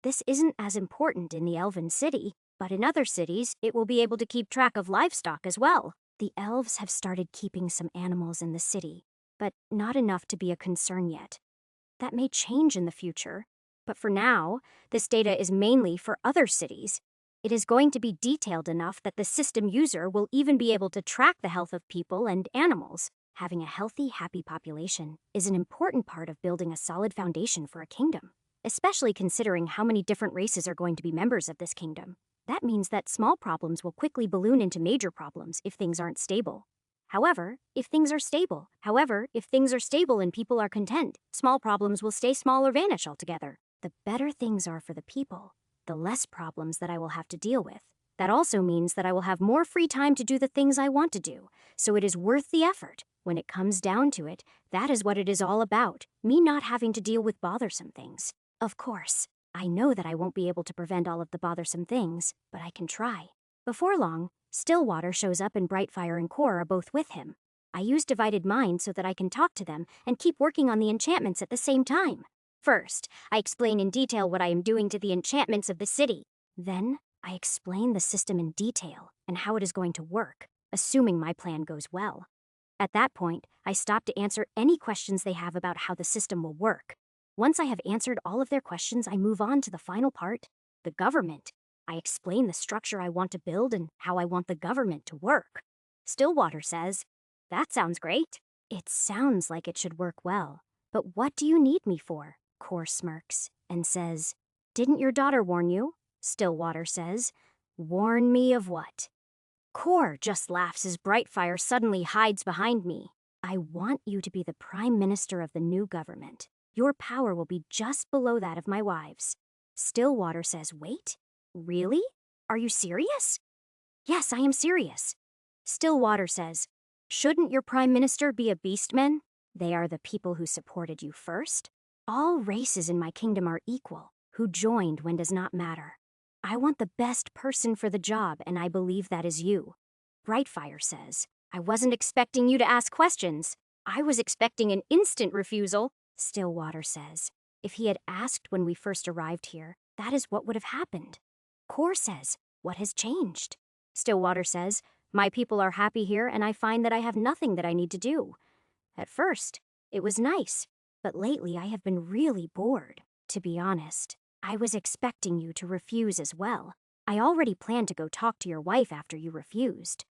This isn't as important in the Elven city, but in other cities, it will be able to keep track of livestock as well. The elves have started keeping some animals in the city, but not enough to be a concern yet. That may change in the future, but for now, this data is mainly for other cities. It is going to be detailed enough that the system user will even be able to track the health of people and animals. Having a healthy, happy population is an important part of building a solid foundation for a kingdom, especially considering how many different races are going to be members of this kingdom. That means that small problems will quickly balloon into major problems if things aren't stable. However, if things are stable and people are content, small problems will stay small or vanish altogether. The better things are for the people, the less problems that I will have to deal with. That also means that I will have more free time to do the things I want to do, so it is worth the effort. When it comes down to it, that is what it is all about, me not having to deal with bothersome things. Of course, I know that I won't be able to prevent all of the bothersome things, but I can try. Before long, Stillwater shows up and Brightfire and Core are both with him. I use Divided Mind so that I can talk to them and keep working on the enchantments at the same time. First, I explain in detail what I am doing to the enchantments of the city. Then, I explain the system in detail and how it is going to work, assuming my plan goes well. At that point, I stop to answer any questions they have about how the system will work. Once I have answered all of their questions, I move on to the final part, the government. I explain the structure I want to build and how I want the government to work. Stillwater says, "That sounds great." "It sounds like it should work well, but what do you need me for?" Core smirks and says, "Didn't your daughter warn you?" Stillwater says, "Warn me of what?" Core just laughs as Brightfire suddenly hides behind me. "I want you to be the prime minister of the new government. Your power will be just below that of my wives." Stillwater says, "Wait? Really? Are you serious?" "Yes, I am serious." Stillwater says, "Shouldn't your prime minister be a beastman? They are the people who supported you first. All races in my kingdom are equal. Who joined when does not matter. I want the best person for the job, and I believe that is you." Brightfire says, I wasn't expecting you to ask questions. I was expecting an instant refusal, Stillwater says. If he had asked when we first arrived here, that is what would have happened. Core says, what has changed? Stillwater says, my people are happy here and I find that I have nothing that I need to do. At first, it was nice, but lately I have been really bored. To be honest, I was expecting you to refuse as well. I already planned to go talk to your wife after you refused.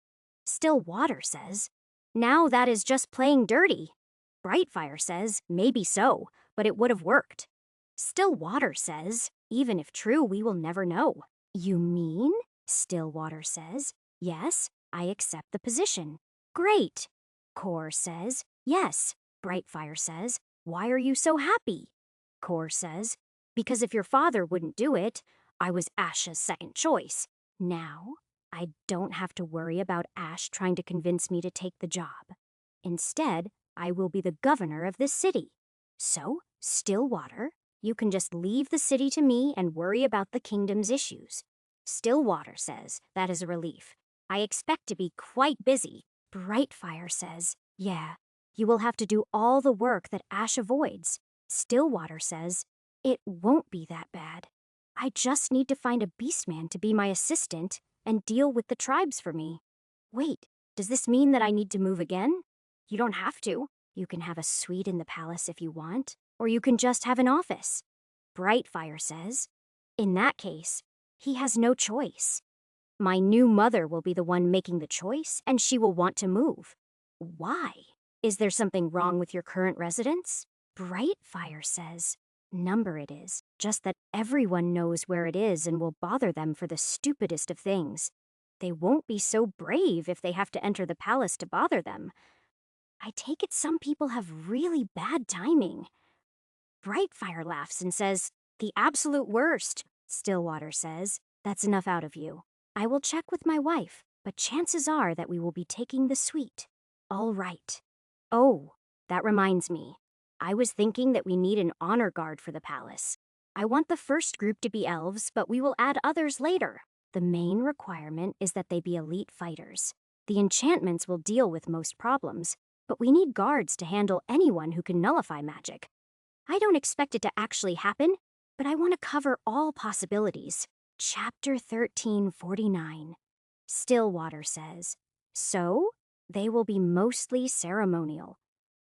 Stillwater says, now that is just playing dirty. Brightfire says, maybe so, but it would have worked. Stillwater says, even if true, we will never know. You mean? Stillwater says, yes, I accept the position. Great. Core says, yes. Brightfire says, why are you so happy? Core says, because if your father wouldn't do it, I was Ash's second choice. Now, I don't have to worry about Ash trying to convince me to take the job. Instead, I will be the governor of this city. So, Stillwater, you can just leave the city to me and worry about the kingdom's issues. Stillwater says that is a relief. I expect to be quite busy. Brightfire says, yeah, you will have to do all the work that Ash avoids. Stillwater says, it won't be that bad. I just need to find a beastman to be my assistant and deal with the tribes for me. Wait, does this mean that I need to move again? You don't have to. You can have a suite in the palace if you want, or you can just have an office. Brightfire says, in that case, he has no choice. My new mother will be the one making the choice, and she will want to move. Why? Is there something wrong with your current residence? Brightfire says, number it is, just that everyone knows where it is and will bother them for the stupidest of things. They won't be so brave if they have to enter the palace to bother them. I take it some people have really bad timing. Brightfire laughs and says, the absolute worst. Stillwater says, that's enough out of you. I will check with my wife, but chances are that we will be taking the suite. All right. Oh, that reminds me. I was thinking that we need an honor guard for the palace. I want the first group to be elves, but we will add others later. The main requirement is that they be elite fighters. The enchantments will deal with most problems, but we need guards to handle anyone who can nullify magic. I don't expect it to actually happen, but I want to cover all possibilities. Chapter 1349. Stillwater says, so, they will be mostly ceremonial.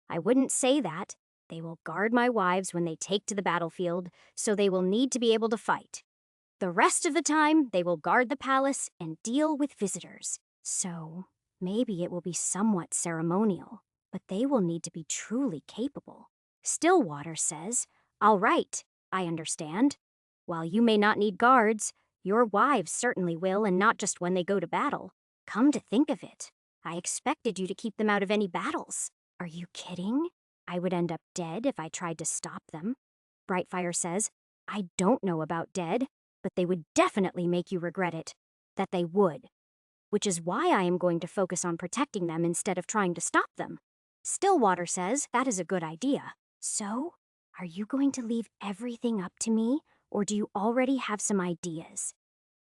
I wouldn't say that. They will guard my wives when they take to the battlefield, so they will need to be able to fight. The rest of the time, they will guard the palace and deal with visitors. So, maybe it will be somewhat ceremonial, but they will need to be truly capable. Stillwater says, all right, I understand. While you may not need guards, your wives certainly will, and not just when they go to battle. Come to think of it, I expected you to keep them out of any battles. Are you kidding? I would end up dead if I tried to stop them. Brightfire says, I don't know about dead, but they would definitely make you regret it. That they would. Which is why I am going to focus on protecting them instead of trying to stop them. Stillwater says that is a good idea. So, are you going to leave everything up to me, or do you already have some ideas?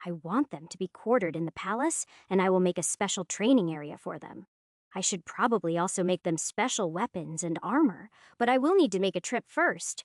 I want them to be quartered in the palace, and I will make a special training area for them. I should probably also make them special weapons and armor, but I will need to make a trip first.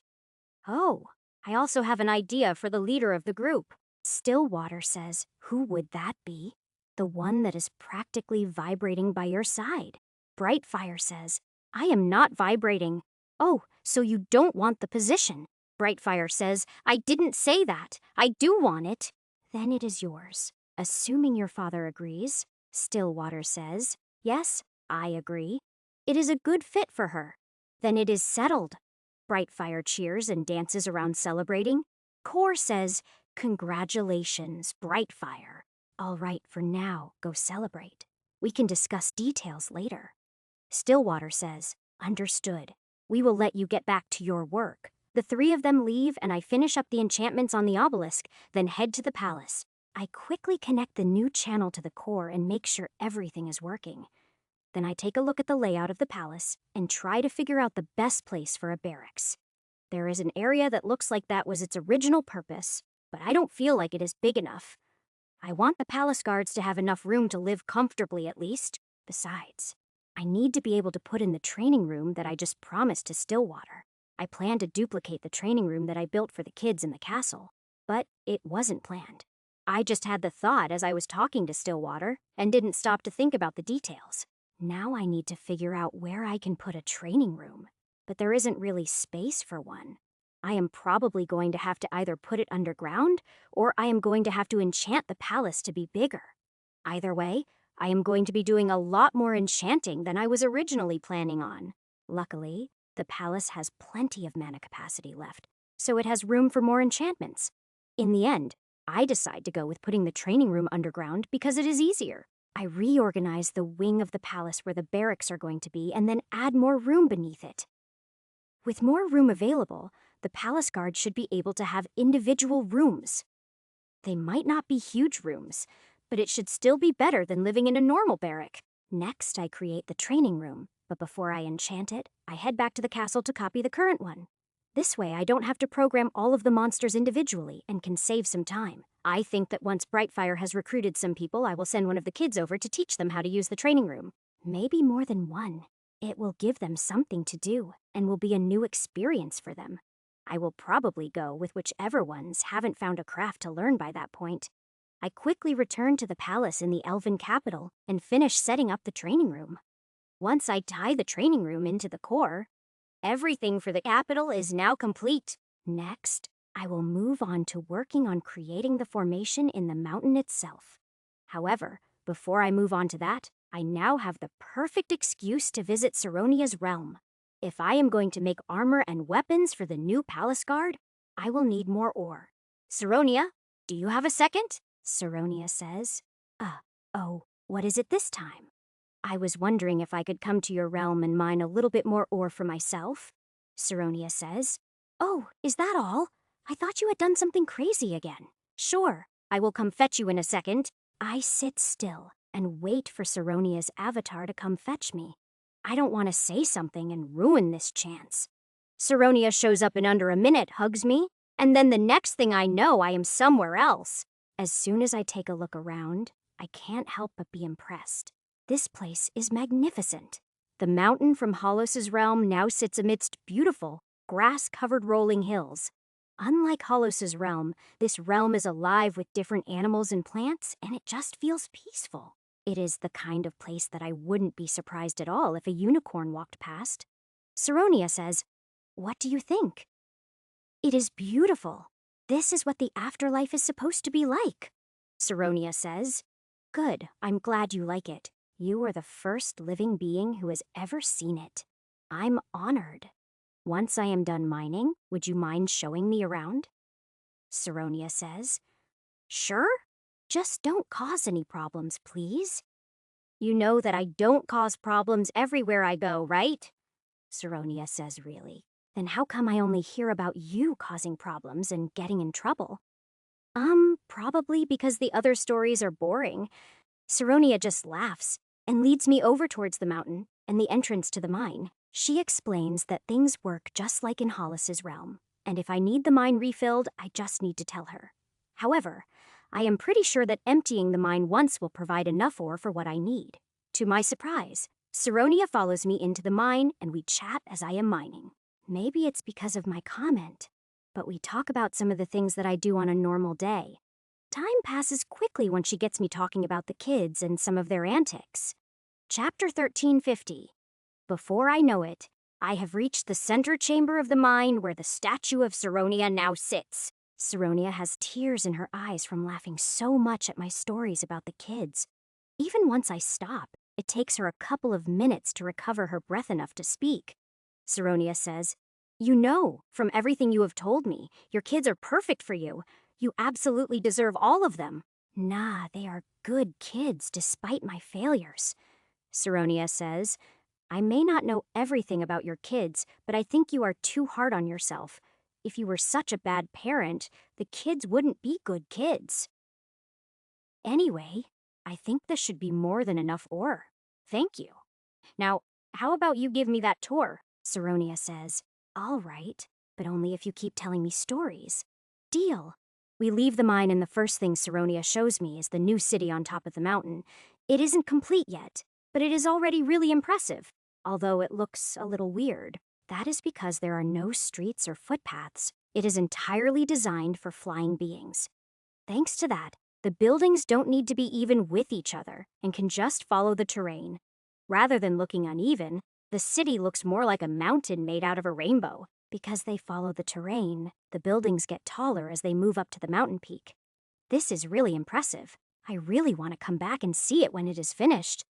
Oh, I also have an idea for the leader of the group. Stillwater says, who would that be? The one that is practically vibrating by your side. Brightfire says, I am not vibrating. Oh, so you don't want the position. Brightfire says, I didn't say that. I do want it. Then it is yours. Assuming your father agrees. Stillwater says, yes, I agree. It is a good fit for her. Then it is settled. Brightfire cheers and dances around celebrating. Core says, congratulations, Brightfire. All right, for now, go celebrate. We can discuss details later. Stillwater says, understood. We will let you get back to your work. The three of them leave and I finish up the enchantments on the obelisk, then head to the palace. I quickly connect the new channel to the core and make sure everything is working. Then I take a look at the layout of the palace and try to figure out the best place for a barracks. There is an area that looks like that was its original purpose, but I don't feel like it is big enough. I want the palace guards to have enough room to live comfortably at least. Besides, I need to be able to put in the training room that I just promised to Stillwater. I planned to duplicate the training room that I built for the kids in the castle, but it wasn't planned. I just had the thought as I was talking to Stillwater and didn't stop to think about the details. Now I need to figure out where I can put a training room, but there isn't really space for one. I am probably going to have to either put it underground or I am going to have to enchant the palace to be bigger. Either way, I am going to be doing a lot more enchanting than I was originally planning on. Luckily, the palace has plenty of mana capacity left, so it has room for more enchantments. In the end, I decide to go with putting the training room underground because it is easier. I reorganize the wing of the palace where the barracks are going to be and then add more room beneath it. With more room available, the palace guard should be able to have individual rooms. They might not be huge rooms, but it should still be better than living in a normal barrack. Next, I create the training room, but before I enchant it, I head back to the castle to copy the current one. This way, I don't have to program all of the monsters individually and can save some time. I think that once Brightfire has recruited some people, I will send one of the kids over to teach them how to use the training room. Maybe more than one. It will give them something to do and will be a new experience for them. I will probably go with whichever ones haven't found a craft to learn by that point. I quickly return to the palace in the Elven capital and finish setting up the training room. Once I tie the training room into the core, everything for the capital is now complete. Next, I will move on to working on creating the formation in the mountain itself. However, before I move on to that, I now have the perfect excuse to visit Saronia's realm. If I am going to make armor and weapons for the new palace guard, I will need more ore. Saronia, do you have a second? Saronia says. Oh, what is it this time? I was wondering if I could come to your realm and mine a little bit more ore for myself. Saronia says. Oh, is that all? I thought you had done something crazy again. Sure, I will come fetch you in a second. I sit still and wait for Saronia's avatar to come fetch me. I don't want to say something and ruin this chance. Saronia shows up in under a minute, hugs me, and then the next thing I know, I am somewhere else. As soon as I take a look around, I can't help but be impressed. This place is magnificent. The mountain from Holos' realm now sits amidst beautiful, grass-covered rolling hills. Unlike Holos' realm, this realm is alive with different animals and plants, and it just feels peaceful. It is the kind of place that I wouldn't be surprised at all if a unicorn walked past. Saronia says, "What do you think?" It is beautiful. This is what the afterlife is supposed to be like. Saronia says, "Good, I'm glad you like it. You are the first living being who has ever seen it. I'm honored. Once I am done mining, would you mind showing me around?" Saronia says, "Sure. Just don't cause any problems, please." You know that I don't cause problems everywhere I go, right? Saronia says, really. Then how come I only hear about you causing problems and getting in trouble? Probably because the other stories are boring. Saronia just laughs and leads me over towards the mountain and the entrance to the mine. She explains that things work just like in Hollis' realm, and if I need the mine refilled, I just need to tell her. However, I am pretty sure that emptying the mine once will provide enough ore for what I need. To my surprise, Saronia follows me into the mine and we chat as I am mining. Maybe it's because of my comment, but we talk about some of the things that I do on a normal day. Time passes quickly when she gets me talking about the kids and some of their antics. Chapter 1350. Before I know it, I have reached the center chamber of the mine where the statue of Saronia now sits. Saronia has tears in her eyes from laughing so much at my stories about the kids. Even once I stop, it takes her a couple of minutes to recover her breath enough to speak. Saronia says, "You know, from everything you have told me, your kids are perfect for you. You absolutely deserve all of them." "Nah, they are good kids despite my failures." Saronia says, "I may not know everything about your kids, but I think you are too hard on yourself. If you were such a bad parent, the kids wouldn't be good kids. Anyway, I think this should be more than enough ore. Thank you. Now, how about you give me that tour?" Saronia says. "All right, but only if you keep telling me stories." "Deal." We leave the mine and the first thing Saronia shows me is the new city on top of the mountain. It isn't complete yet, but it is already really impressive, although it looks a little weird. That is because there are no streets or footpaths. It is entirely designed for flying beings. Thanks to that, the buildings don't need to be even with each other and can just follow the terrain. Rather than looking uneven, the city looks more like a mountain made out of a rainbow. Because they follow the terrain, the buildings get taller as they move up to the mountain peak. This is really impressive. I really want to come back and see it when it is finished.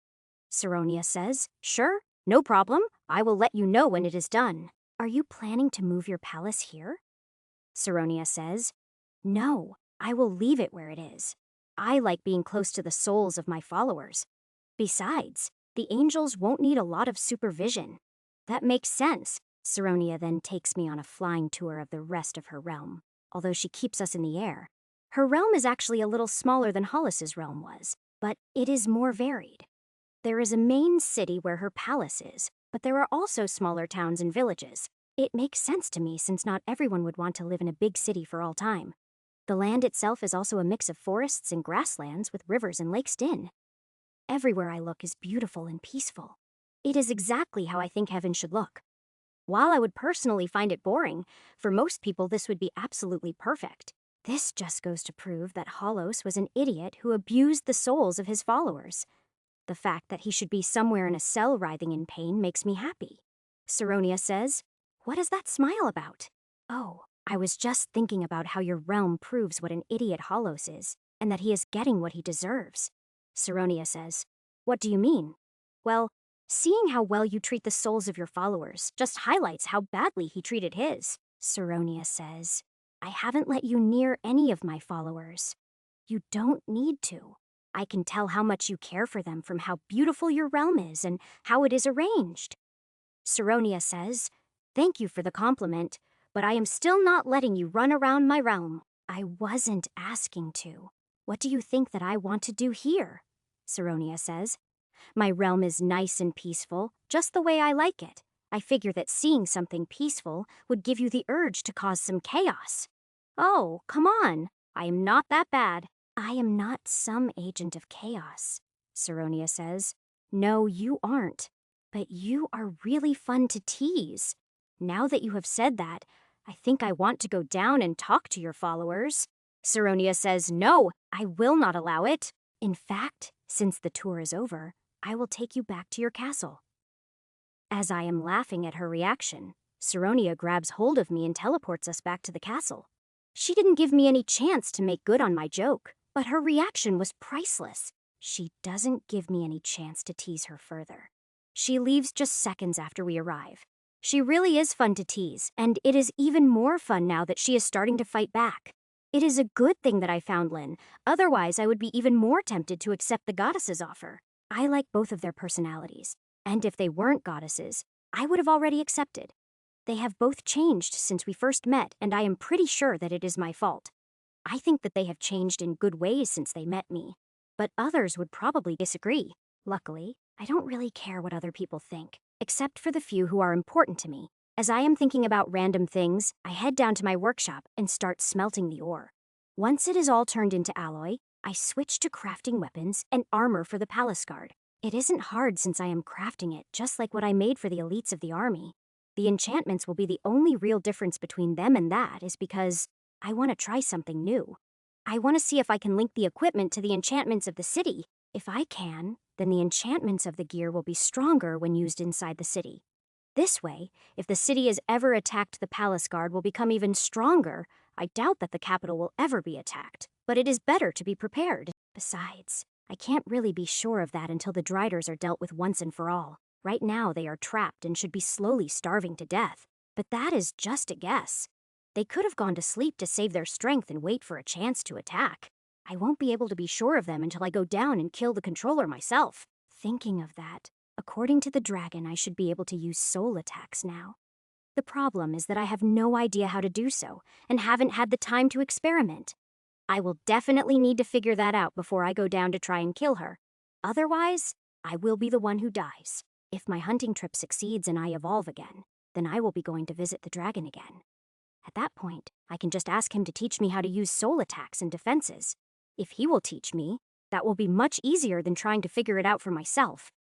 Saronia says, "Sure, no problem. I will let you know when it is done." "Are you planning to move your palace here?" Saronia says, "No, I will leave it where it is. I like being close to the souls of my followers. Besides, the angels won't need a lot of supervision." "That makes sense." Saronia then takes me on a flying tour of the rest of her realm, although she keeps us in the air. Her realm is actually a little smaller than Hollis's realm was, but it is more varied. There is a main city where her palace is, but there are also smaller towns and villages. It makes sense to me since not everyone would want to live in a big city for all time. The land itself is also a mix of forests and grasslands with rivers and lakes in. Everywhere I look is beautiful and peaceful. It is exactly how I think heaven should look. While I would personally find it boring, for most people this would be absolutely perfect. This just goes to prove that Hollos was an idiot who abused the souls of his followers. The fact that he should be somewhere in a cell writhing in pain makes me happy. Saronia says, "What is that smile about?" "Oh, I was just thinking about how your realm proves what an idiot Hollos is, and that he is getting what he deserves." Saronia says, "What do you mean?" "Well, seeing how well you treat the souls of your followers just highlights how badly he treated his." Saronia says, "I haven't let you near any of my followers. You don't need to. I can tell how much you care for them from how beautiful your realm is and how it is arranged." Saronia says, "Thank you for the compliment, but I am still not letting you run around my realm." "I wasn't asking to. What do you think that I want to do here?" Saronia says, "My realm is nice and peaceful, just the way I like it. I figure that seeing something peaceful would give you the urge to cause some chaos." "Oh, come on. I am not that bad." "I am not some agent of chaos," Saronia says. "No, you aren't. But you are really fun to tease. Now that you have said that, I think I want to go down and talk to your followers." Saronia says, "No, I will not allow it. In fact, since the tour is over, I will take you back to your castle." As I am laughing at her reaction, Saronia grabs hold of me and teleports us back to the castle. She didn't give me any chance to make good on my joke, but her reaction was priceless. She doesn't give me any chance to tease her further. She leaves just seconds after we arrive. She really is fun to tease, and it is even more fun now that she is starting to fight back. It is a good thing that I found Lynn, otherwise I would be even more tempted to accept the goddess's offer. I like both of their personalities, and if they weren't goddesses, I would have already accepted. They have both changed since we first met, and I am pretty sure that it is my fault. I think that they have changed in good ways since they met me, but others would probably disagree. Luckily, I don't really care what other people think, except for the few who are important to me. As I am thinking about random things, I head down to my workshop and start smelting the ore. Once it is all turned into alloy, I switch to crafting weapons and armor for the palace guard. It isn't hard since I am crafting it just like what I made for the elites of the army. The enchantments will be the only real difference between them and that is because I want to try something new. I want to see if I can link the equipment to the enchantments of the city. If I can, then the enchantments of the gear will be stronger when used inside the city. This way, if the city is ever attacked, the palace guard will become even stronger. I doubt that the capital will ever be attacked, but it is better to be prepared. Besides, I can't really be sure of that until the Driders are dealt with once and for all. Right now, they are trapped and should be slowly starving to death. But that is just a guess. They could have gone to sleep to save their strength and wait for a chance to attack. I won't be able to be sure of them until I go down and kill the controller myself. Thinking of that, according to the dragon, I should be able to use soul attacks now. The problem is that I have no idea how to do so, and haven't had the time to experiment. I will definitely need to figure that out before I go down to try and kill her. Otherwise, I will be the one who dies. If my hunting trip succeeds and I evolve again, then I will be going to visit the dragon again. At that point, I can just ask him to teach me how to use soul attacks and defenses. If he will teach me, that will be much easier than trying to figure it out for myself.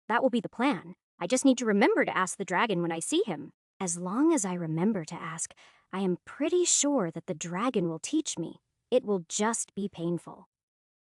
That will be the plan. I just need to remember to ask the dragon when I see him. As long as I remember to ask, I am pretty sure that the dragon will teach me. It will just be painful.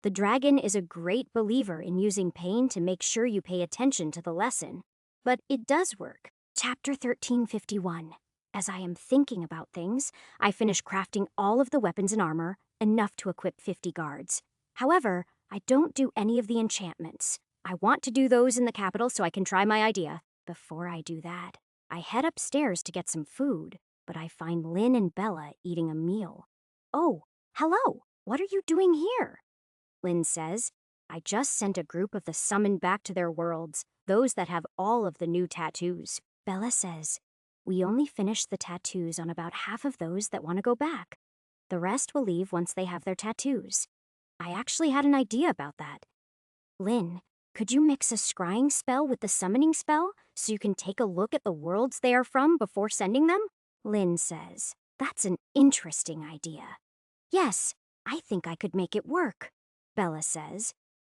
The dragon is a great believer in using pain to make sure you pay attention to the lesson. But it does work. Chapter 1351. As I am thinking about things, I finish crafting all of the weapons and armor, enough to equip 50 guards. However, I don't do any of the enchantments. I want to do those in the capital so I can try my idea. Before I do that, I head upstairs to get some food, but I find Lynn and Bella eating a meal. Oh, hello! What are you doing here? Lynn says. I just sent a group of the summoned back to their worlds, those that have all of the new tattoos. Bella says, we only finished the tattoos on about half of those that want to go back. The rest will leave once they have their tattoos. I actually had an idea about that. Lynn, could you mix a scrying spell with the summoning spell so you can take a look at the worlds they are from before sending them? Lynn says, that's an interesting idea. Yes, I think I could make it work, Bella says.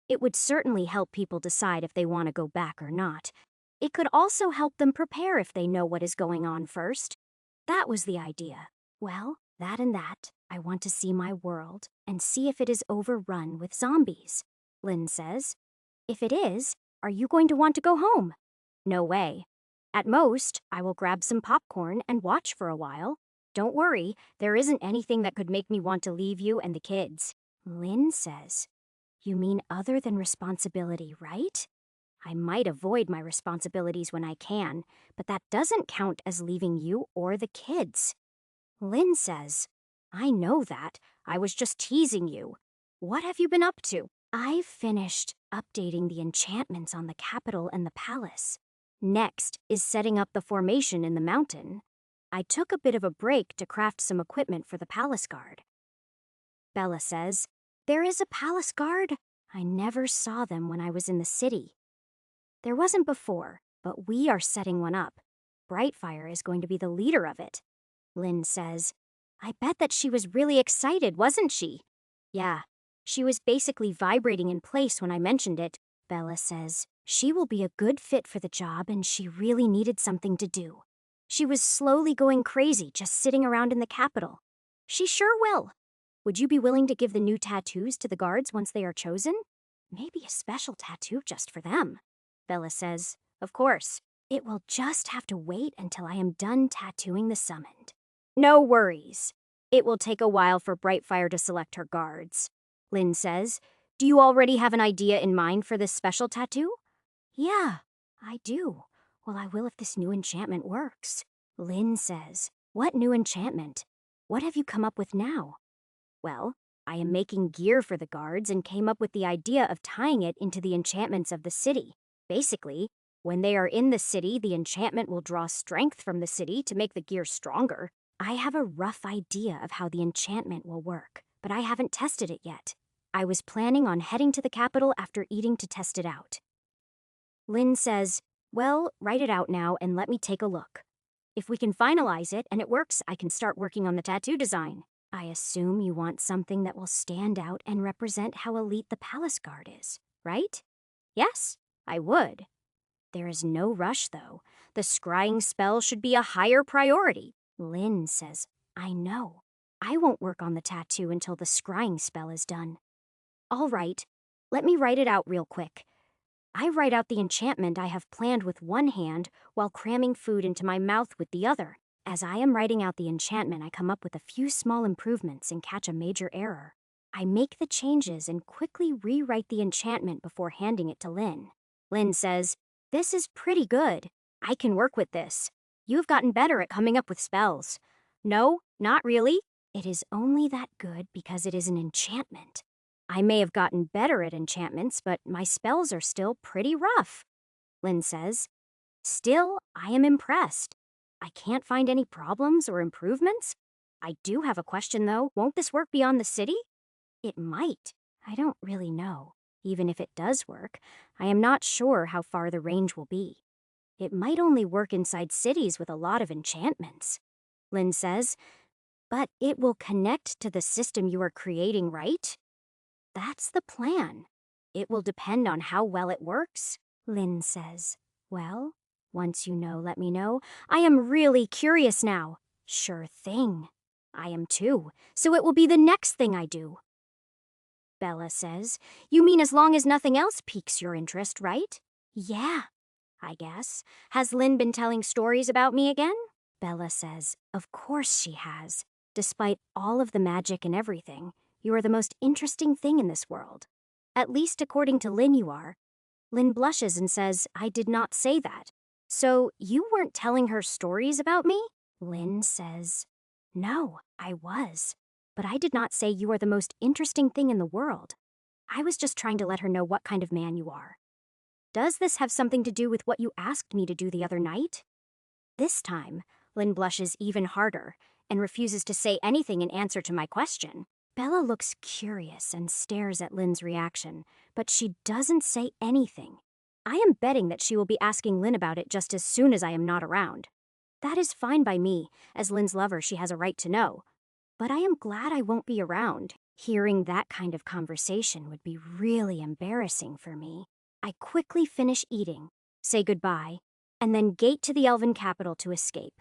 It would certainly help people decide if they want to go back or not. It could also help them prepare if they know what is going on first. That was the idea. Well, that and that. I want to see my world and see if it is overrun with zombies, Lynn says. If it is, are you going to want to go home? No way. At most, I will grab some popcorn and watch for a while. Don't worry, there isn't anything that could make me want to leave you and the kids. Lynn says, you mean other than responsibility, right? I might avoid my responsibilities when I can, but that doesn't count as leaving you or the kids. Lynn says, I know that. I was just teasing you. What have you been up to? I've finished updating the enchantments on the capital and the palace. Next is setting up the formation in the mountain. I took a bit of a break to craft some equipment for the palace guard. Bella says, there is a palace guard? I never saw them when I was in the city. There wasn't before, but we are setting one up. Brightfire is going to be the leader of it. Lynn says, I bet that she was really excited, wasn't she? Yeah, she was basically vibrating in place when I mentioned it. Bella says, she will be a good fit for the job and she really needed something to do. She was slowly going crazy just sitting around in the capital. She sure will. Would you be willing to give the new tattoos to the guards once they are chosen? Maybe a special tattoo just for them. Bella says, of course. It will just have to wait until I am done tattooing the summoned. No worries. It will take a while for Brightfire to select her guards. Lynn says, do you already have an idea in mind for this special tattoo? Yeah, I do. Well, I will if this new enchantment works. Lynn says, what new enchantment? What have you come up with now? Well, I am making gear for the guards and came up with the idea of tying it into the enchantments of the city. Basically, when they are in the city, the enchantment will draw strength from the city to make the gear stronger. I have a rough idea of how the enchantment will work, but I haven't tested it yet. I was planning on heading to the capital after eating to test it out. Lynn says, well, write it out now and let me take a look. If we can finalize it and it works, I can start working on the tattoo design. I assume you want something that will stand out and represent how elite the palace guard is, right? Yes, I would. There is no rush, though. The scrying spell should be a higher priority. Lynn says, I know. I won't work on the tattoo until the scrying spell is done. All right, let me write it out real quick. I write out the enchantment I have planned with one hand while cramming food into my mouth with the other. As I am writing out the enchantment, I come up with a few small improvements and catch a major error. I make the changes and quickly rewrite the enchantment before handing it to Lynn. Lynn says, this is pretty good. I can work with this. You've gotten better at coming up with spells. No, not really. It is only that good because it is an enchantment. I may have gotten better at enchantments, but my spells are still pretty rough. Lynn says, still, I am impressed. I can't find any problems or improvements. I do have a question, though. Won't this work beyond the city? It might. I don't really know. Even if it does work, I am not sure how far the range will be. It might only work inside cities with a lot of enchantments. Lynn says, but it will connect to the system you are creating, right? That's the plan. It will depend on how well it works. Lynn says. Well, once you know, let me know. I am really curious now. Sure thing. I am too, so it will be the next thing I do. Bella says. You mean as long as nothing else piques your interest, right? Yeah, I guess. Has Lynn been telling stories about me again? Bella says. Of course she has. Despite all of the magic and everything, you are the most interesting thing in this world. At least according to Lynn, you are. Lynn blushes and says, I did not say that. So you weren't telling her stories about me? Lynn says, No, I was. But I did not say you are the most interesting thing in the world. I was just trying to let her know what kind of man you are. Does this have something to do with what you asked me to do the other night? This time, Lynn blushes even harder and refuses to say anything in answer to my question. Bella looks curious and stares at Lynn's reaction, but she doesn't say anything. I am betting that she will be asking Lynn about it just as soon as I am not around. That is fine by me. As Lynn's lover, she has a right to know. But I am glad I won't be around. Hearing that kind of conversation would be really embarrassing for me. I quickly finish eating, say goodbye, and then gate to the elven capital to escape.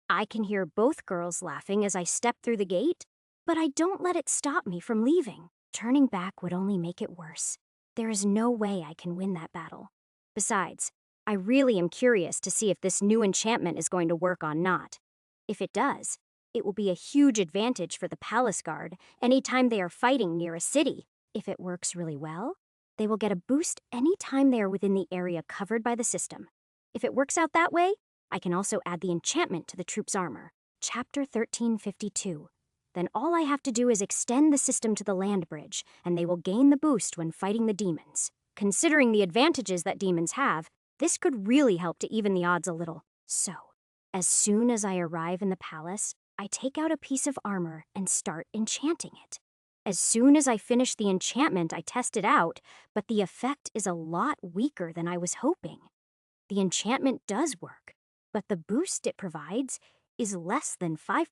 I can hear both girls laughing as I step through the gate, but I don't let it stop me from leaving. Turning back would only make it worse. There is no way I can win that battle. Besides, I really am curious to see if this new enchantment is going to work or not. If it does, it will be a huge advantage for the palace guard anytime they are fighting near a city. If it works really well, they will get a boost anytime they are within the area covered by the system. If it works out that way, I can also add the enchantment to the troop's armor. Chapter 1352. Then all I have to do is extend the system to the land bridge, and they will gain the boost when fighting the demons. Considering the advantages that demons have, this could really help to even the odds a little. So, as soon as I arrive in the palace, I take out a piece of armor and start enchanting it. As soon as I finish the enchantment, I test it out, but the effect is a lot weaker than I was hoping. The enchantment does work, but the boost it provides is less than 5%.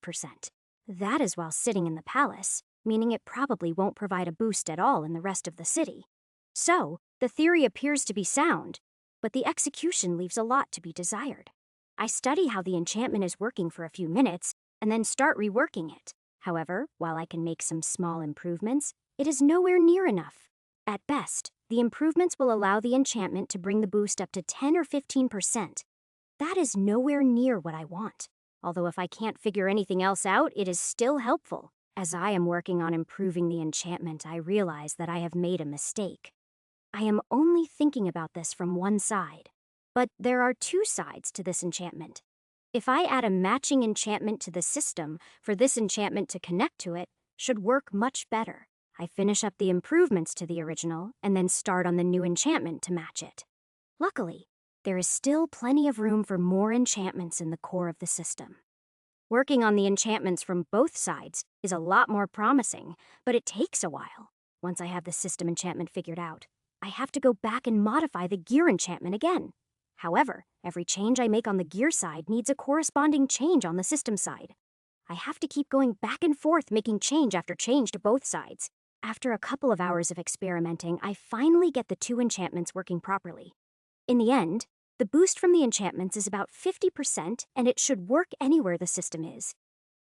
That is while sitting in the palace, meaning it probably won't provide a boost at all in the rest of the city. So, the theory appears to be sound, but the execution leaves a lot to be desired. I study how the enchantment is working for a few minutes, and then start reworking it. However, while I can make some small improvements, it is nowhere near enough. At best, the improvements will allow the enchantment to bring the boost up to 10 or 15%. That is nowhere near what I want. Although if I can't figure anything else out, it is still helpful. As I am working on improving the enchantment, I realize that I have made a mistake. I am only thinking about this from one side. But there are two sides to this enchantment. If I add a matching enchantment to the system for this enchantment to connect to it, should work much better. I finish up the improvements to the original and then start on the new enchantment to match it. Luckily, there is still plenty of room for more enchantments in the core of the system. Working on the enchantments from both sides is a lot more promising, but it takes a while. Once I have the system enchantment figured out, I have to go back and modify the gear enchantment again. However, every change I make on the gear side needs a corresponding change on the system side. I have to keep going back and forth making change after change to both sides. After a couple of hours of experimenting, I finally get the two enchantments working properly. In the end, the boost from the enchantments is about 50%, and it should work anywhere the system is.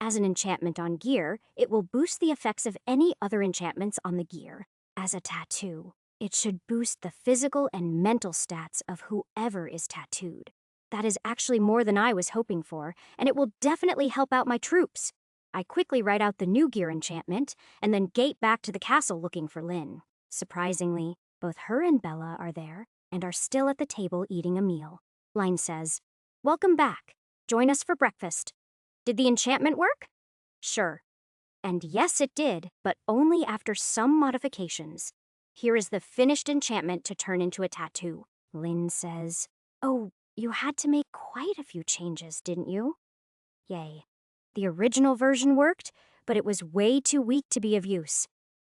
As an enchantment on gear, it will boost the effects of any other enchantments on the gear. As a tattoo, it should boost the physical and mental stats of whoever is tattooed. That is actually more than I was hoping for, and it will definitely help out my troops. I quickly write out the new gear enchantment, and then gate back to the castle looking for Lynn. Surprisingly, both her and Bella are there, and are still at the table eating a meal. Line says, Welcome back. Join us for breakfast. Did the enchantment work? Sure. And yes, it did, but only after some modifications. Here is the finished enchantment to turn into a tattoo. Lynn says, Oh, you had to make quite a few changes, didn't you? Yay. The original version worked, but it was way too weak to be of use.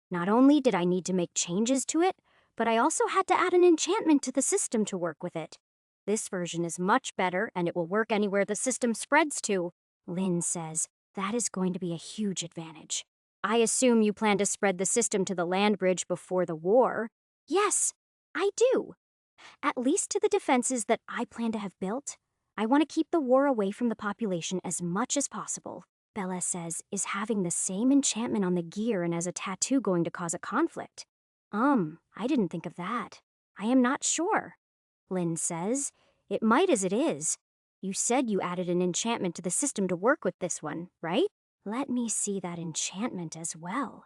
Not only did I need to make changes to it, but I also had to add an enchantment to the system to work with it. This version is much better, and it will work anywhere the system spreads to. Lynn says, that is going to be a huge advantage. I assume you plan to spread the system to the land bridge before the war. Yes, I do. At least to the defenses that I plan to have built. I want to keep the war away from the population as much as possible. Bella says, is having the same enchantment on the gear and as a tattoo going to cause a conflict? I didn't think of that. I am not sure. Lynn says, it might as it is. You said you added an enchantment to the system to work with this one, right? Let me see that enchantment as well.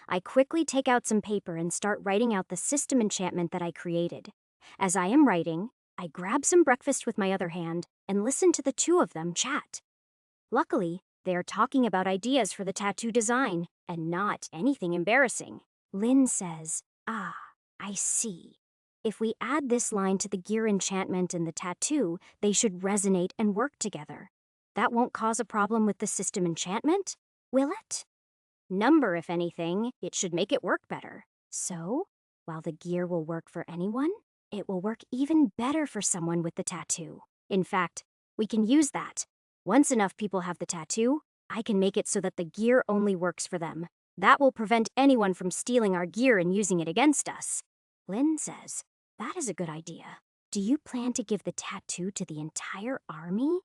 I quickly take out some paper and start writing out the system enchantment that I created. As I am writing, I grab some breakfast with my other hand and listen to the two of them chat. Luckily, they are talking about ideas for the tattoo design and not anything embarrassing. Lynn says, ah, I see. If we add this line to the gear enchantment and the tattoo, they should resonate and work together. That won't cause a problem with the system enchantment, will it? Number, if anything, it should make it work better. So, while the gear will work for anyone, it will work even better for someone with the tattoo. In fact, we can use that. Once enough people have the tattoo, I can make it so that the gear only works for them. That will prevent anyone from stealing our gear and using it against us. Lynn says, that is a good idea. Do you plan to give the tattoo to the entire army?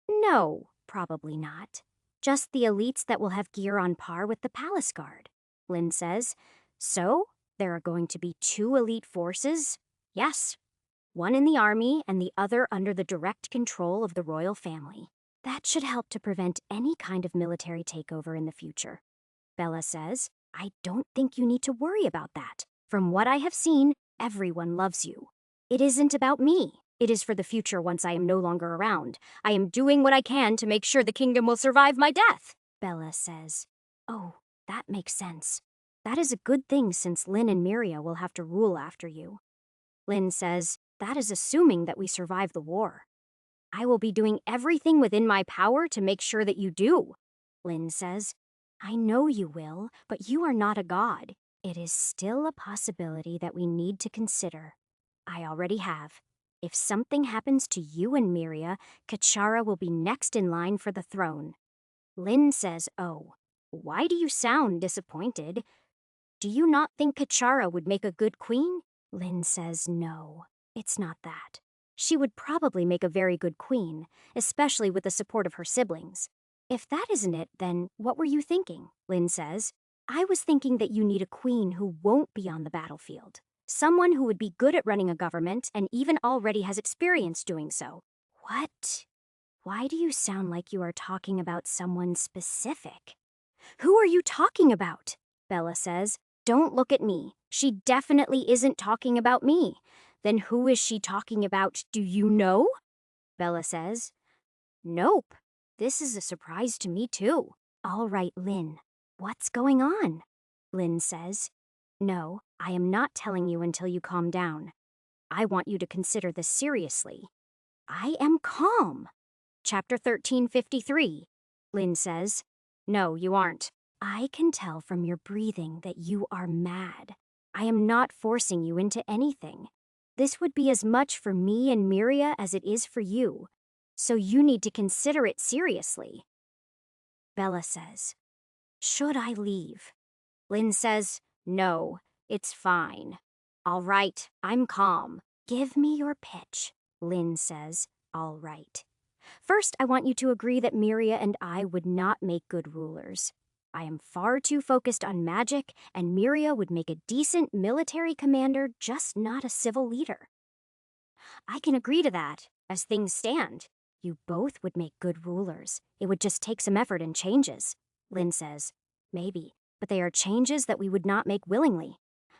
No, probably not. Just the elites that will have gear on par with the palace guard. Lynn says, so there are going to be 2 elite forces? Yes. One in the army and the other under the direct control of the royal family. That should help to prevent any kind of military takeover in the future. Bella says, I don't think you need to worry about that. From what I have seen, everyone loves you. It isn't about me. It is for the future once I am no longer around. I am doing what I can to make sure the kingdom will survive my death. Bella says, oh, that makes sense. That is a good thing since Lynn and Miria will have to rule after you. Lynn says, that is assuming that we survive the war. I will be doing everything within my power to make sure that you do. Lynn says, I know you will, but you are not a god. It is still a possibility that we need to consider. I already have. If something happens to you and Miria, Kachara will be next in line for the throne. Lynn says, oh, why do you sound disappointed? Do you not think Kachara would make a good queen? Lynn says, no, it's not that. She would probably make a very good queen, especially with the support of her siblings. If that isn't it, then what were you thinking? Lynn says, I was thinking that you need a queen who won't be on the battlefield. Someone who would be good at running a government and even already has experience doing so. What? Why do you sound like you are talking about someone specific? Who are you talking about? Bella says. Don't look at me. She definitely isn't talking about me. Then who is she talking about? Do you know? Bella says. Nope. This is a surprise to me too. All right, Lynn. What's going on? Lynn says. No, I am not telling you until you calm down. I want you to consider this seriously. I am calm. Chapter 1353. Lynn says. No, you aren't. I can tell from your breathing that you are mad. I am not forcing you into anything. This would be as much for me and Miria as it is for you. So you need to consider it seriously. Bella says. Should I leave? Lynn says. No, it's fine. All right, I'm calm. Give me your pitch. Lynn says. All right. First, I want you to agree that Miria and I would not make good rulers. I am far too focused on magic, and Miria would make a decent military commander, just not a civil leader. I can agree to that, as things stand. You both would make good rulers. It would just take some effort and changes. Lynn says. Maybe, but they are changes that we would not make willingly.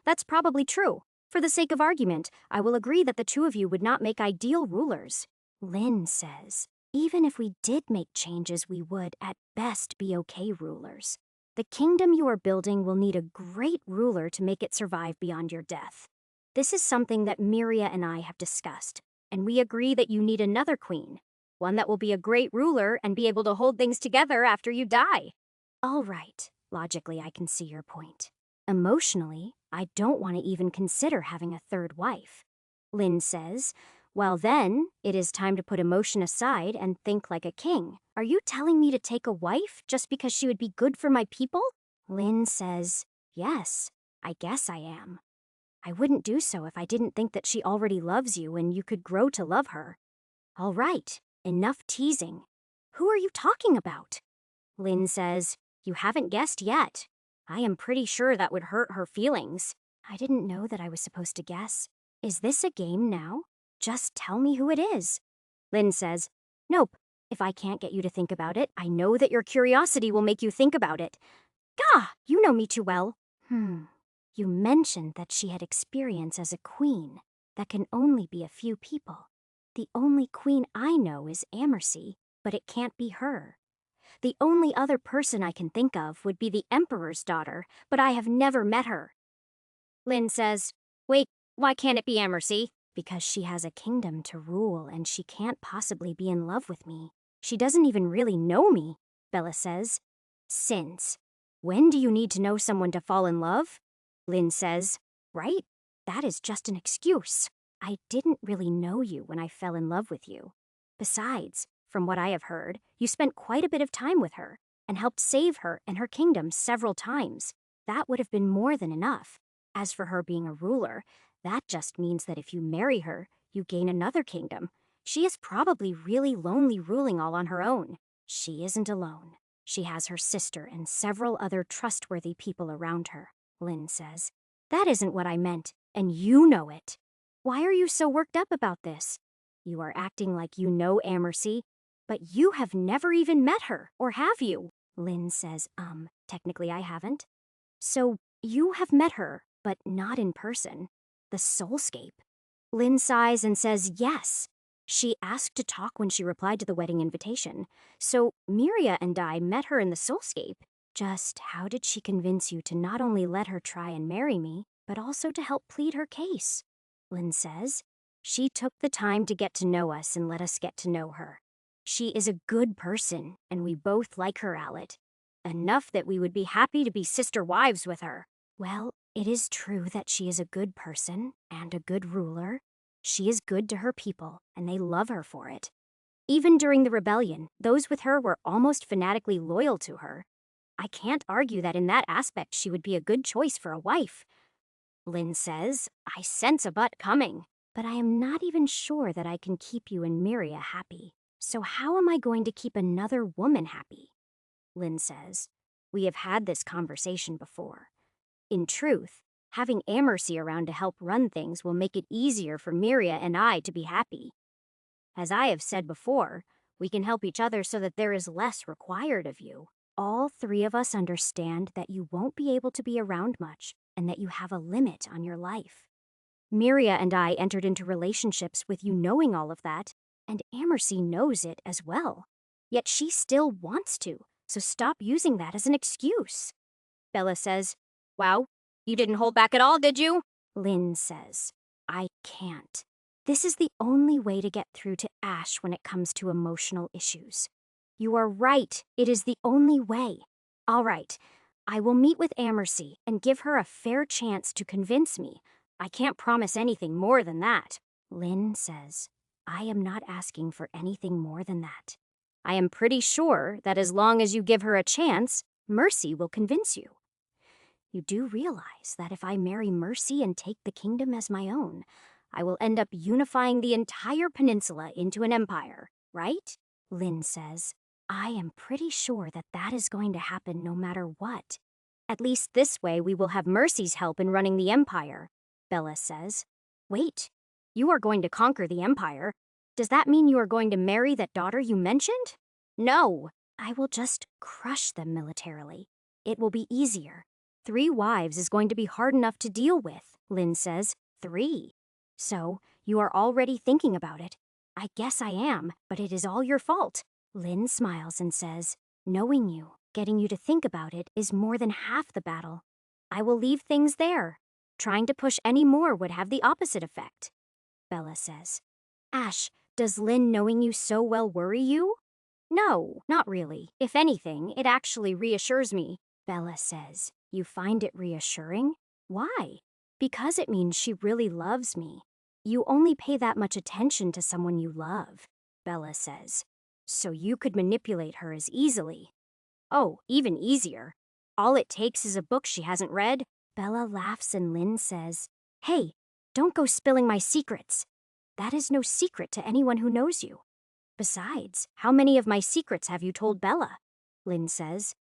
That's probably true. For the sake of argument, I will agree that the two of you would not make ideal rulers. Lynn says. Even if we did make changes, we would, at best, be okay rulers. The kingdom you are building will need a great ruler to make it survive beyond your death. This is something that Miria and I have discussed, and we agree that you need another queen, one that will be a great ruler and be able to hold things together after you die. All right, logically I can see your point. Emotionally, I don't want to even consider having a third wife. Lynn says, well then, it is time to put emotion aside and think like a king. Are you telling me to take a wife just because she would be good for my people? Lynn says, yes, I guess I am. I wouldn't do so if I didn't think that she already loves you and you could grow to love her. All right, enough teasing. Who are you talking about? Lynn says, You haven't guessed yet. I am pretty sure that would hurt her feelings. I didn't know that I was supposed to guess. Is this a game now? Just tell me who it is. Lynn says, Nope. If I can't get you to think about it, I know that your curiosity will make you think about it. Gah, you know me too well. You mentioned that she had experience as a queen. That can only be a few people. The only queen I know is Amercy, but it can't be her. The only other person I can think of would be the Emperor's daughter, but I have never met her. Lynn says, Wait, why can't it be Amercy? Because she has a kingdom to rule and she can't possibly be in love with me. She doesn't even really know me, Bella says. Since. When do you need to know someone to fall in love? Lynn says, Right? That is just an excuse. I didn't really know you when I fell in love with you. Besides, from what I have heard, you spent quite a bit of time with her and helped save her and her kingdom several times. That would have been more than enough. As for her being a ruler, that just means that if you marry her, you gain another kingdom. She is probably really lonely ruling all on her own. She isn't alone. She has her sister and several other trustworthy people around her, Lynn says. That isn't what I meant, and you know it. Why are you so worked up about this? You are acting like you know Amercy, but you have never even met her, or have you? Lynn says, technically I haven't. So you have met her, but not in person. The Soulscape. Lynn sighs and says yes. She asked to talk when she replied to the wedding invitation. So Miria and I met her in the Soulscape. Just how did she convince you to not only let her try and marry me, but also to help plead her case? Lynn says, She took the time to get to know us and let us get to know her. She is a good person, and we both like her, Alit. Enough that we would be happy to be sister wives with her. Well, it is true that she is a good person and a good ruler. She is good to her people, and they love her for it. Even during the rebellion, those with her were almost fanatically loyal to her. I can't argue that in that aspect she would be a good choice for a wife. Lynn says, I sense a butt coming, but I am not even sure that I can keep you and Miria happy. So how am I going to keep another woman happy? Lynn says, We have had this conversation before. In truth, having Amercy around to help run things will make it easier for Miria and I to be happy. As I have said before, we can help each other so that there is less required of you. All three of us understand that you won't be able to be around much and that you have a limit on your life. Miria and I entered into relationships with you knowing all of that, and Amercy knows it as well. Yet she still wants to, so stop using that as an excuse. Bella says, Wow, you didn't hold back at all, did you? Lynn says, I can't. This is the only way to get through to Ash when it comes to emotional issues. You are right, it is the only way. All right, I will meet with Amercy and give her a fair chance to convince me. I can't promise anything more than that. Lynn says, I am not asking for anything more than that. I am pretty sure that as long as you give her a chance, Mercy will convince you. You do realize that if I marry Mercy and take the kingdom as my own, I will end up unifying the entire peninsula into an empire, right? Lynn says, I am pretty sure that that is going to happen no matter what. At least this way we will have Mercy's help in running the empire, Bella says. Wait, you are going to conquer the empire. Does that mean you are going to marry that daughter you mentioned? No, I will just crush them militarily. It will be easier. 3 wives is going to be hard enough to deal with, Lynn says. 3. So, you are already thinking about it. I guess I am, but it is all your fault. Lynn smiles and says, Knowing you, getting you to think about it is more than half the battle. I will leave things there. Trying to push any more would have the opposite effect. Bella says, Ash, does Lynn knowing you so well worry you? No, not really. If anything, it actually reassures me. Bella says, You find it reassuring? Why? Because it means she really loves me. You only pay that much attention to someone you love, Bella says. So you could manipulate her as easily. Oh, even easier. All it takes is a book she hasn't read. Bella laughs and Lynn says, Hey, don't go spilling my secrets. That is no secret to anyone who knows you. Besides, how many of my secrets have you told Bella? Lynn says.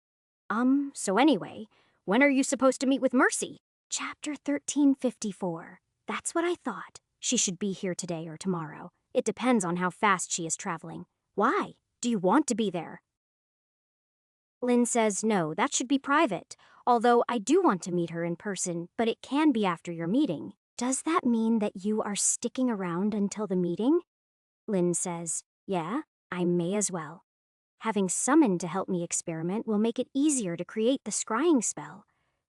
So anyway, when are you supposed to meet with Mercy? Chapter 1354. That's what I thought. She should be here today or tomorrow. It depends on how fast she is traveling. Why? Do you want to be there? Lynn says no, that should be private. Although I do want to meet her in person, but it can be after your meeting. Does that mean that you are sticking around until the meeting? Lynn says, yeah, I may as well. Having summoned to help me experiment will make it easier to create the scrying spell.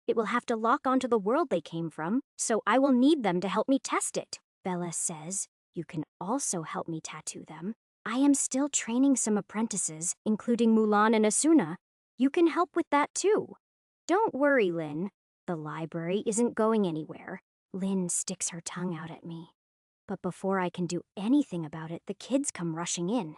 It will have to lock onto the world they came from, so I will need them to help me test it. Bella says, you can also help me tattoo them. I am still training some apprentices, including Mulan and Asuna. You can help with that too. Don't worry, Lynn. The library isn't going anywhere. Lynn sticks her tongue out at me. But before I can do anything about it, the kids come rushing in.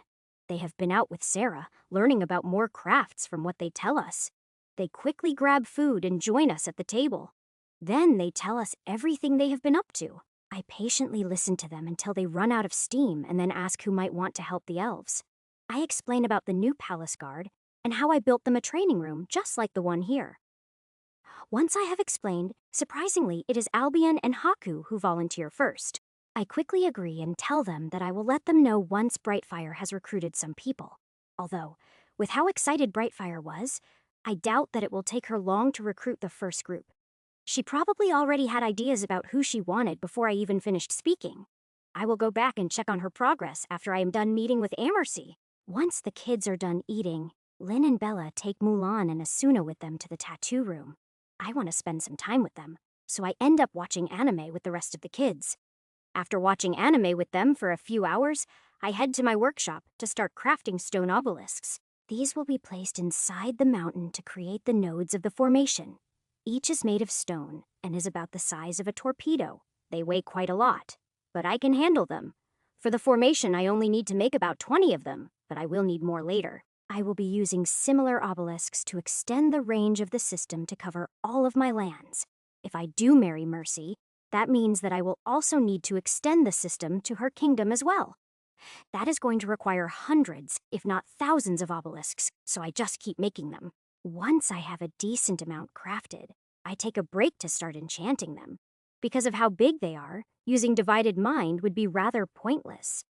They have been out with Sarah, learning about more crafts from what they tell us. They quickly grab food and join us at the table. Then they tell us everything they have been up to. I patiently listen to them until they run out of steam and then ask who might want to help the elves. I explain about the new palace guard and how I built them a training room just like the one here. Once I have explained, surprisingly, it is Albion and Haku who volunteer first. I quickly agree and tell them that I will let them know once Brightfire has recruited some people. Although, with how excited Brightfire was, I doubt that it will take her long to recruit the first group. She probably already had ideas about who she wanted before I even finished speaking. I will go back and check on her progress after I am done meeting with Amercy. Once the kids are done eating, Lynn and Bella take Mulan and Asuna with them to the tattoo room. I want to spend some time with them, so I end up watching anime with the rest of the kids. After watching anime with them for a few hours, I head to my workshop to start crafting stone obelisks. These will be placed inside the mountain to create the nodes of the formation. Each is made of stone and is about the size of a torpedo. They weigh quite a lot, but I can handle them. For the formation, I only need to make about 20 of them, but I will need more later. I will be using similar obelisks to extend the range of the system to cover all of my lands. If I do marry Mercy, that means that I will also need to extend the system to her kingdom as well. That is going to require hundreds, if not thousands of obelisks, so I just keep making them. Once I have a decent amount crafted, I take a break to start enchanting them. Because of how big they are, using Divided Mind would be rather pointless.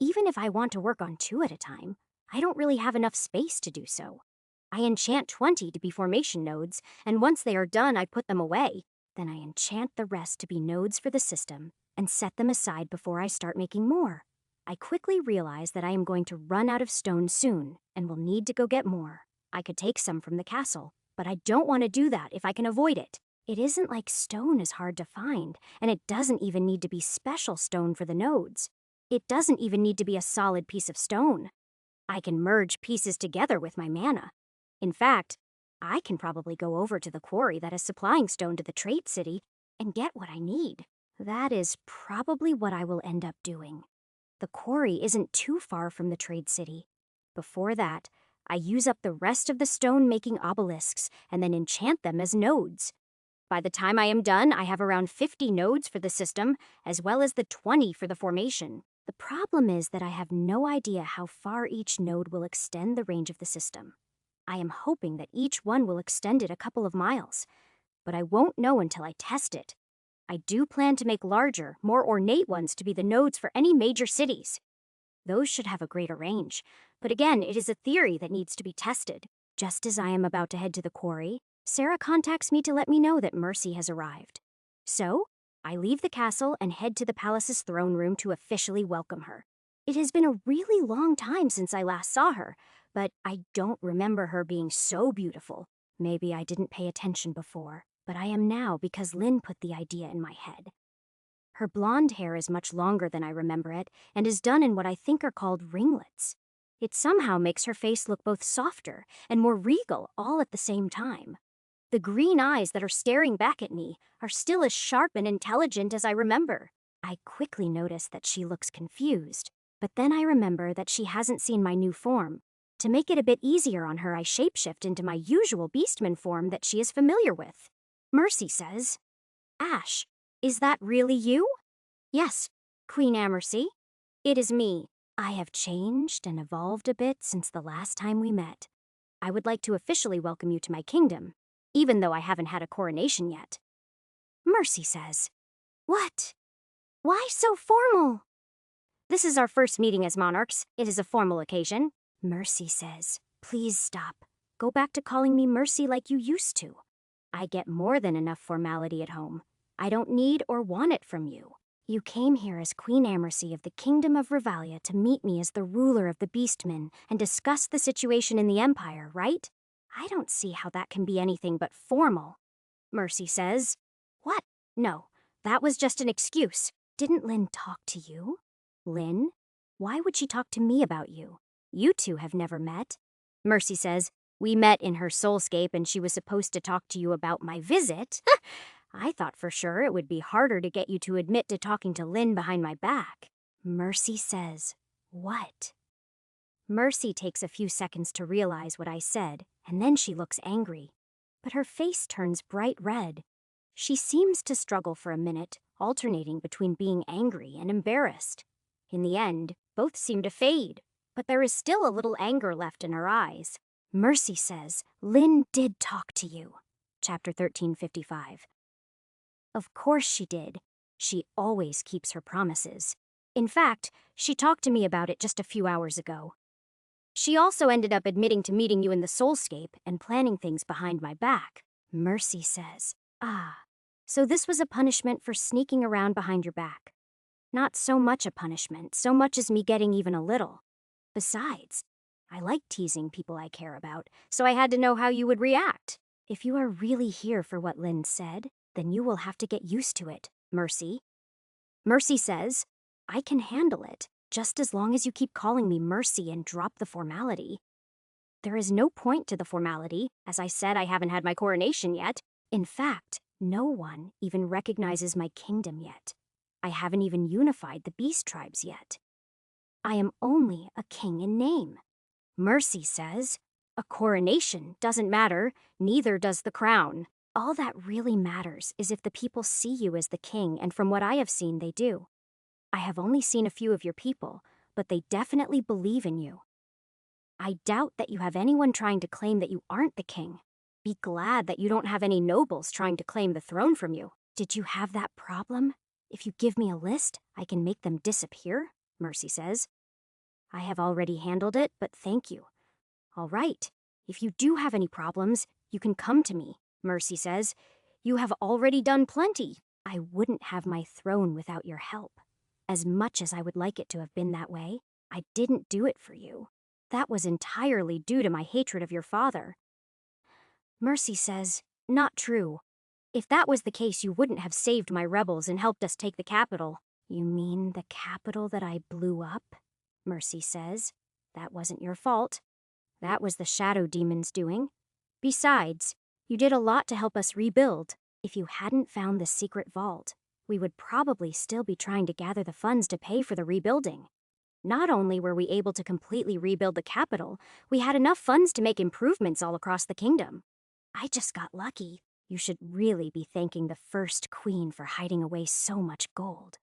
Even if I want to work on 2 at a time, I don't really have enough space to do so. I enchant 20 to be formation nodes, and once they are done, I put them away. Then I enchant the rest to be nodes for the system and set them aside before I start making more. I quickly realize that I am going to run out of stone soon and will need to go get more. I could take some from the castle, but I don't want to do that if I can avoid it. It isn't like stone is hard to find, and it doesn't even need to be special stone for the nodes. It doesn't even need to be a solid piece of stone. I can merge pieces together with my mana. In fact, I can probably go over to the quarry that is supplying stone to the trade city and get what I need. That is probably what I will end up doing. The quarry isn't too far from the trade city. Before that, I use up the rest of the stone-making obelisks and then enchant them as nodes. By the time I am done, I have around 50 nodes for the system, as well as the 20 for the formation. The problem is that I have no idea how far each node will extend the range of the system. I am hoping that each one will extend it a couple of miles, but I won't know until I test it. I do plan to make larger, more ornate ones to be the nodes for any major cities. Those should have a greater range, but again, it is a theory that needs to be tested. Just as I am about to head to the quarry, Sarah contacts me to let me know that Mercy has arrived. So, I leave the castle and head to the palace's throne room to officially welcome her. It has been a really long time since I last saw her, but I don't remember her being so beautiful. Maybe I didn't pay attention before, but I am now because Lynn put the idea in my head. Her blonde hair is much longer than I remember it and is done in what I think are called ringlets. It somehow makes her face look both softer and more regal all at the same time. The green eyes that are staring back at me are still as sharp and intelligent as I remember. I quickly notice that she looks confused, but then I remember that she hasn't seen my new form. To make it a bit easier on her, I shapeshift into my usual Beastman form that she is familiar with. Mercy says, Ash, Is that really you? Yes, Queen Amercy. It is me. I have changed and evolved a bit since the last time we met. I would like to officially welcome you to my kingdom, even though I haven't had a coronation yet. Mercy says, What? Why so formal? This is our first meeting as monarchs. It is a formal occasion. Mercy says, Please stop. Go back to calling me Mercy like you used to. I get more than enough formality at home. I don't need or want it from you. You came here as Queen Amercy of the Kingdom of Revalia to meet me as the ruler of the Beastmen and discuss the situation in the Empire, right? I don't see how that can be anything but formal. Mercy says, What? No, that was just an excuse. Didn't Lynn talk to you? Lynn? Why would she talk to me about you? You two have never met. Mercy says, We met in her soulscape and she was supposed to talk to you about my visit. I thought for sure it would be harder to get you to admit to talking to Lynn behind my back. Mercy says, What? Mercy takes a few seconds to realize what I said, and then she looks angry. But her face turns bright red. She seems to struggle for a minute, alternating between being angry and embarrassed. In the end, both seem to fade, but there is still a little anger left in her eyes. Mercy says, Lynn did talk to you. Chapter 1355. Of course she did. She always keeps her promises. In fact, she talked to me about it just a few hours ago. She also ended up admitting to meeting you in the Soulscape and planning things behind my back. Mercy says, so this was a punishment for sneaking around behind your back. Not so much a punishment, so much as me getting even a little. Besides, I like teasing people I care about, so I had to know how you would react. If you are really here for what Lynn said, then you will have to get used to it, Mercy. Mercy says, I can handle it, just as long as you keep calling me Mercy and drop the formality. There is no point to the formality. As I said, I haven't had my coronation yet. In fact, no one even recognizes my kingdom yet. I haven't even unified the beast tribes yet. I am only a king in name. Mercy says, a coronation doesn't matter, neither does the crown. All that really matters is if the people see you as the king, and from what I have seen, they do. I have only seen a few of your people, but they definitely believe in you. I doubt that you have anyone trying to claim that you aren't the king. Be glad that you don't have any nobles trying to claim the throne from you. Did you have that problem? If you give me a list, I can make them disappear, Mercy says. I have already handled it, but thank you. All right, if you do have any problems, you can come to me, Mercy says. You have already done plenty. I wouldn't have my throne without your help. As much as I would like it to have been that way, I didn't do it for you. That was entirely due to my hatred of your father. Mercy says, Not true. If that was the case, you wouldn't have saved my rebels and helped us take the capital. You mean the capital that I blew up? Mercy says. That wasn't your fault. That was the Shadow Demon's doing. Besides, you did a lot to help us rebuild. If you hadn't found the secret vault, we would probably still be trying to gather the funds to pay for the rebuilding. Not only were we able to completely rebuild the capital, we had enough funds to make improvements all across the kingdom. I just got lucky. You should really be thanking the first queen for hiding away so much gold.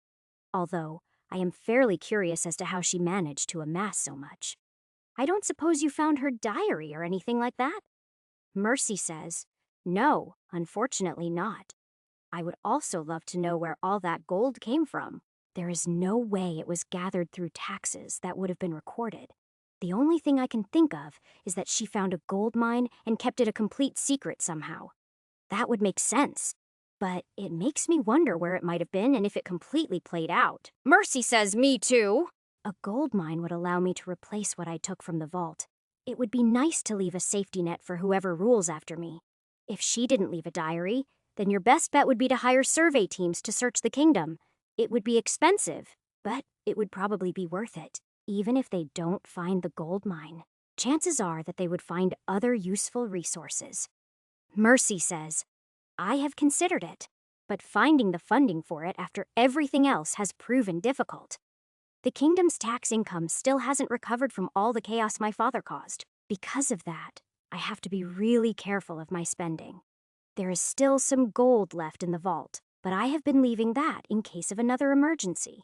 Although, I am fairly curious as to how she managed to amass so much. I don't suppose you found her diary or anything like that? Mercy says, No, unfortunately not. I would also love to know where all that gold came from. There is no way it was gathered through taxes that would have been recorded. The only thing I can think of is that she found a gold mine and kept it a complete secret somehow. That would make sense, but it makes me wonder where it might have been and if it completely played out. Mercy says me too! A gold mine would allow me to replace what I took from the vault. It would be nice to leave a safety net for whoever rules after me. If she didn't leave a diary, then your best bet would be to hire survey teams to search the kingdom. It would be expensive, but it would probably be worth it. Even if they don't find the gold mine, chances are that they would find other useful resources. Mercy says, I have considered it, but finding the funding for it after everything else has proven difficult. The kingdom's tax income still hasn't recovered from all the chaos my father caused. Because of that, I have to be really careful of my spending. There is still some gold left in the vault, but I have been leaving that in case of another emergency.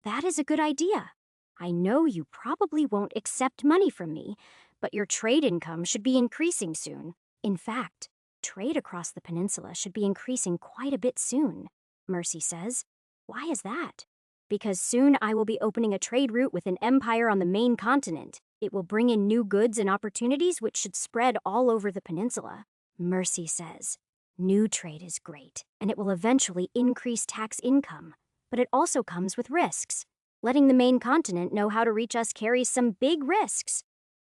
That is a good idea. I know you probably won't accept money from me, but your trade income should be increasing soon. In fact, trade across the peninsula should be increasing quite a bit soon, Mercy says. Why is that? Because soon I will be opening a trade route with an empire on the main continent. It will bring in new goods and opportunities which should spread all over the peninsula. Mercy says, new trade is great, and it will eventually increase tax income. But it also comes with risks. Letting the main continent know how to reach us carries some big risks.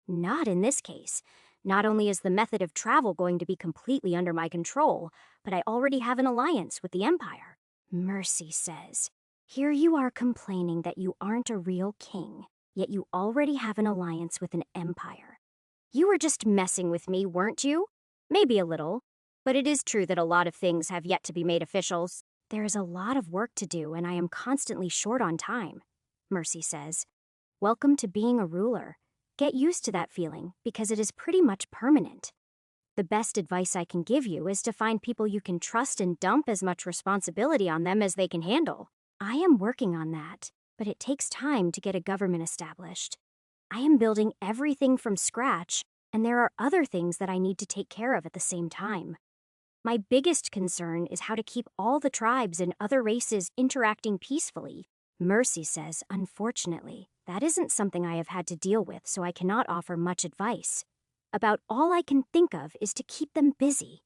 Not in this case. Not only is the method of travel going to be completely under my control, but I already have an alliance with the Empire. Mercy says, here you are complaining that you aren't a real king, yet you already have an alliance with an empire. You were just messing with me, weren't you? Maybe a little, but it is true that a lot of things have yet to be made official. There is a lot of work to do, and I am constantly short on time, Mercy says. Welcome to being a ruler. Get used to that feeling, because it is pretty much permanent. The best advice I can give you is to find people you can trust and dump as much responsibility on them as they can handle. I am working on that, but it takes time to get a government established. I am building everything from scratch, and there are other things that I need to take care of at the same time. My biggest concern is how to keep all the tribes and other races interacting peacefully. Mercy says, unfortunately, that isn't something I have had to deal with, so I cannot offer much advice. About all I can think of is to keep them busy.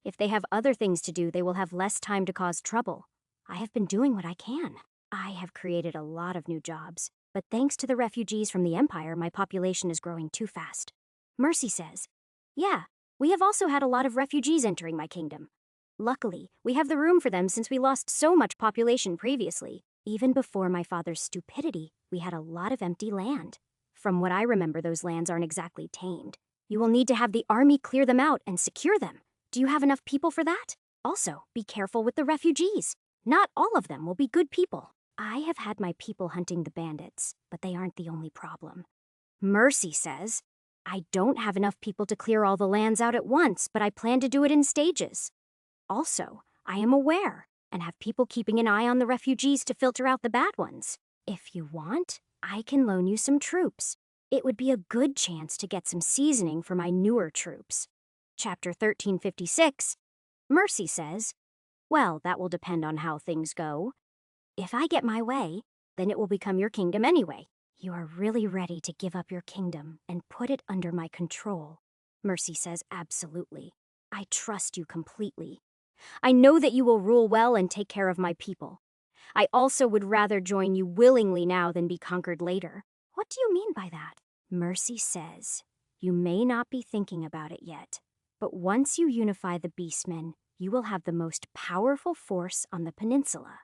If they have other things to do, they will have less time to cause trouble. I have been doing what I can. I have created a lot of new jobs, but thanks to the refugees from the Empire, my population is growing too fast. Mercy says, yeah, we have also had a lot of refugees entering my kingdom. Luckily, we have the room for them since we lost so much population previously. Even before my father's stupidity, we had a lot of empty land. From what I remember, those lands aren't exactly tamed. You will need to have the army clear them out and secure them. Do you have enough people for that? Also, be careful with the refugees. Not all of them will be good people. I have had my people hunting the bandits, but they aren't the only problem. Mercy says, I don't have enough people to clear all the lands out at once, but I plan to do it in stages. Also, I am aware and have people keeping an eye on the refugees to filter out the bad ones. If you want, I can loan you some troops. It would be a good chance to get some seasoning for my newer troops. Chapter 1356, Mercy says, well, that will depend on how things go. If I get my way, then it will become your kingdom anyway. You are really ready to give up your kingdom and put it under my control. Mercy says, absolutely. I trust you completely. I know that you will rule well and take care of my people. I also would rather join you willingly now than be conquered later. What do you mean by that? Mercy says, you may not be thinking about it yet, but once you unify the Beastmen, you will have the most powerful force on the peninsula.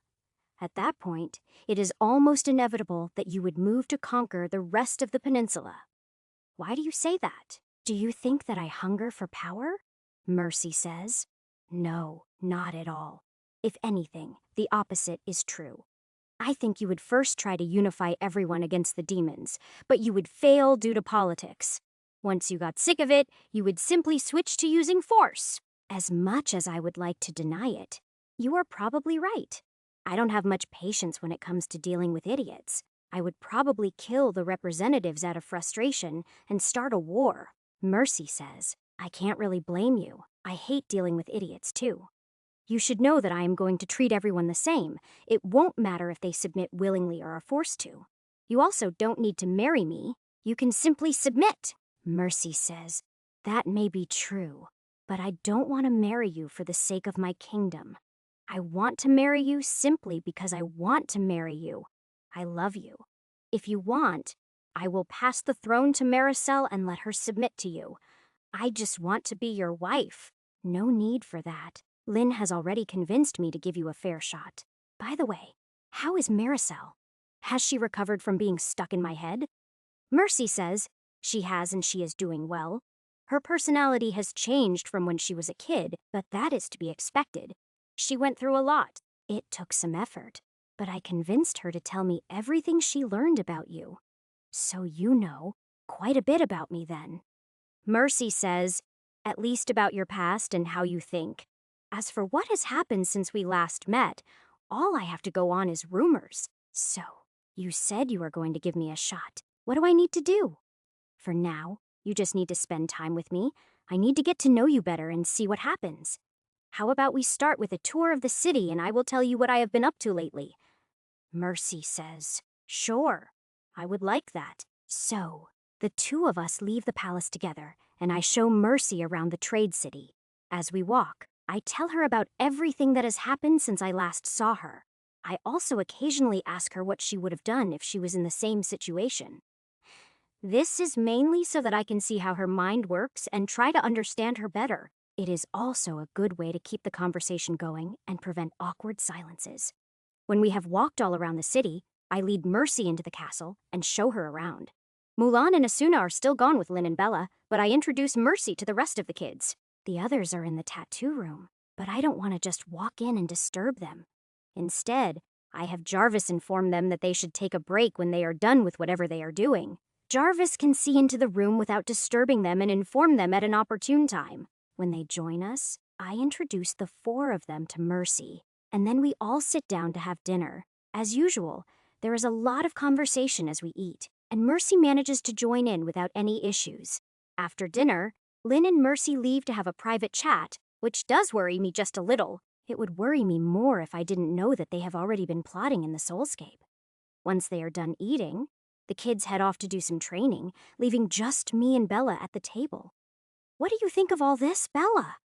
At that point, it is almost inevitable that you would move to conquer the rest of the peninsula. Why do you say that? Do you think that I hunger for power? Mercy says, no, not at all. If anything, the opposite is true. I think you would first try to unify everyone against the demons, but you would fail due to politics. Once you got sick of it, you would simply switch to using force. As much as I would like to deny it, you are probably right. I don't have much patience when it comes to dealing with idiots. I would probably kill the representatives out of frustration and start a war. Mercy says, I can't really blame you. I hate dealing with idiots too. You should know that I am going to treat everyone the same. It won't matter if they submit willingly or are forced to. You also don't need to marry me. You can simply submit. Mercy says, that may be true, but I don't want to marry you for the sake of my kingdom. I want to marry you simply because I want to marry you. I love you. If you want, I will pass the throne to Maricel and let her submit to you. I just want to be your wife. No need for that. Lynn has already convinced me to give you a fair shot. By the way, how is Maricel? Has she recovered from being stuck in my head? Mercy says she has and she is doing well. Her personality has changed from when she was a kid, but that is to be expected. She went through a lot. It took some effort, but I convinced her to tell me everything she learned about you. So you know quite a bit about me then. Mercy says, at least about your past and how you think. As for what has happened since we last met, all I have to go on is rumors. So, you said you were going to give me a shot. What do I need to do? For now, you just need to spend time with me. I need to get to know you better and see what happens. How about we start with a tour of the city and I will tell you what I have been up to lately? Mercy says, sure, I would like that. So, the two of us leave the palace together, and I show Mercy around the trade city. As we walk, I tell her about everything that has happened since I last saw her. I also occasionally ask her what she would have done if she was in the same situation. This is mainly so that I can see how her mind works and try to understand her better. It is also a good way to keep the conversation going and prevent awkward silences. When we have walked all around the city, I lead Mercy into the castle and show her around. Mulan and Asuna are still gone with Lin and Bella, but I introduce Mercy to the rest of the kids. The others are in the tattoo room, but I don't want to just walk in and disturb them. Instead, I have Jarvis inform them that they should take a break when they are done with whatever they are doing. Jarvis can see into the room without disturbing them and inform them at an opportune time. When they join us, I introduce the four of them to Mercy, and then we all sit down to have dinner. As usual, there is a lot of conversation as we eat, and Mercy manages to join in without any issues. After dinner, Lin and Mercy leave to have a private chat, which does worry me just a little. It would worry me more if I didn't know that they have already been plotting in the soulscape. Once they are done eating, the kids head off to do some training, leaving just me and Bella at the table. What do you think of all this, Bella?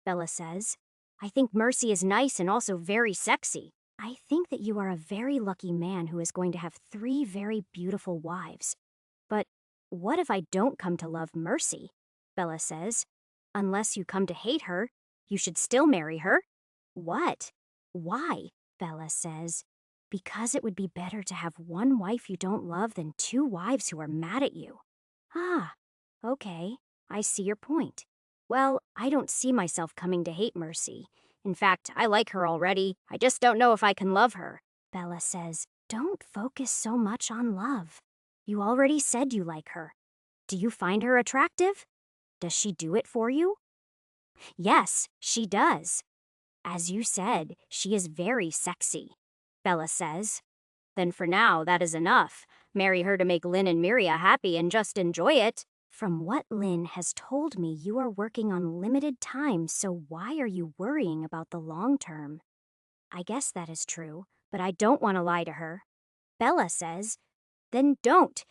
Bella says. I think Mercy is nice and also very sexy. I think that you are a very lucky man who is going to have 3 very beautiful wives. But what if I don't come to love Mercy? Bella says. Unless you come to hate her, you should still marry her. What? Why? Bella says. Because it would be better to have 1 wife you don't love than 2 wives who are mad at you. Ah, okay, I see your point. Well, I don't see myself coming to hate Mercy. In fact, I like her already. I just don't know if I can love her. Bella says, don't focus so much on love. You already said you like her. Do you find her attractive? Does she do it for you? Yes, she does. As you said, she is very sexy, Bella says. Then for now, that is enough. Marry her to make Lin and Miria happy and just enjoy it. From what Lin has told me, you are working on limited time, so why are you worrying about the long term? I guess that is true, but I don't want to lie to her. Bella says, then don't.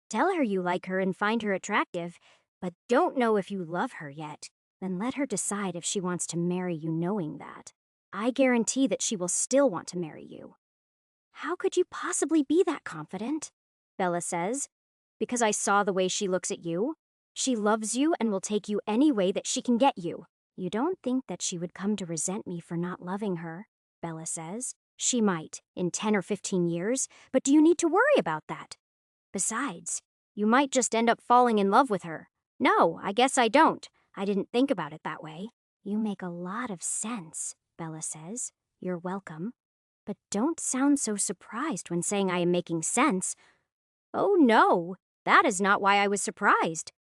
Tell her you like her and find her attractive, but don't know if you love her yet. Then let her decide if she wants to marry you knowing that. I guarantee that she will still want to marry you. How could you possibly be that confident? Bella says. Because I saw the way she looks at you. She loves you and will take you any way that she can get you. You don't think that she would come to resent me for not loving her, Bella says. She might, in 10 or 15 years, but do you need to worry about that? Besides, you might just end up falling in love with her. No, I guess I don't. I didn't think about it that way. You make a lot of sense, Bella says. You're welcome. But don't sound so surprised when saying I am making sense. Oh no, that is not why I was surprised.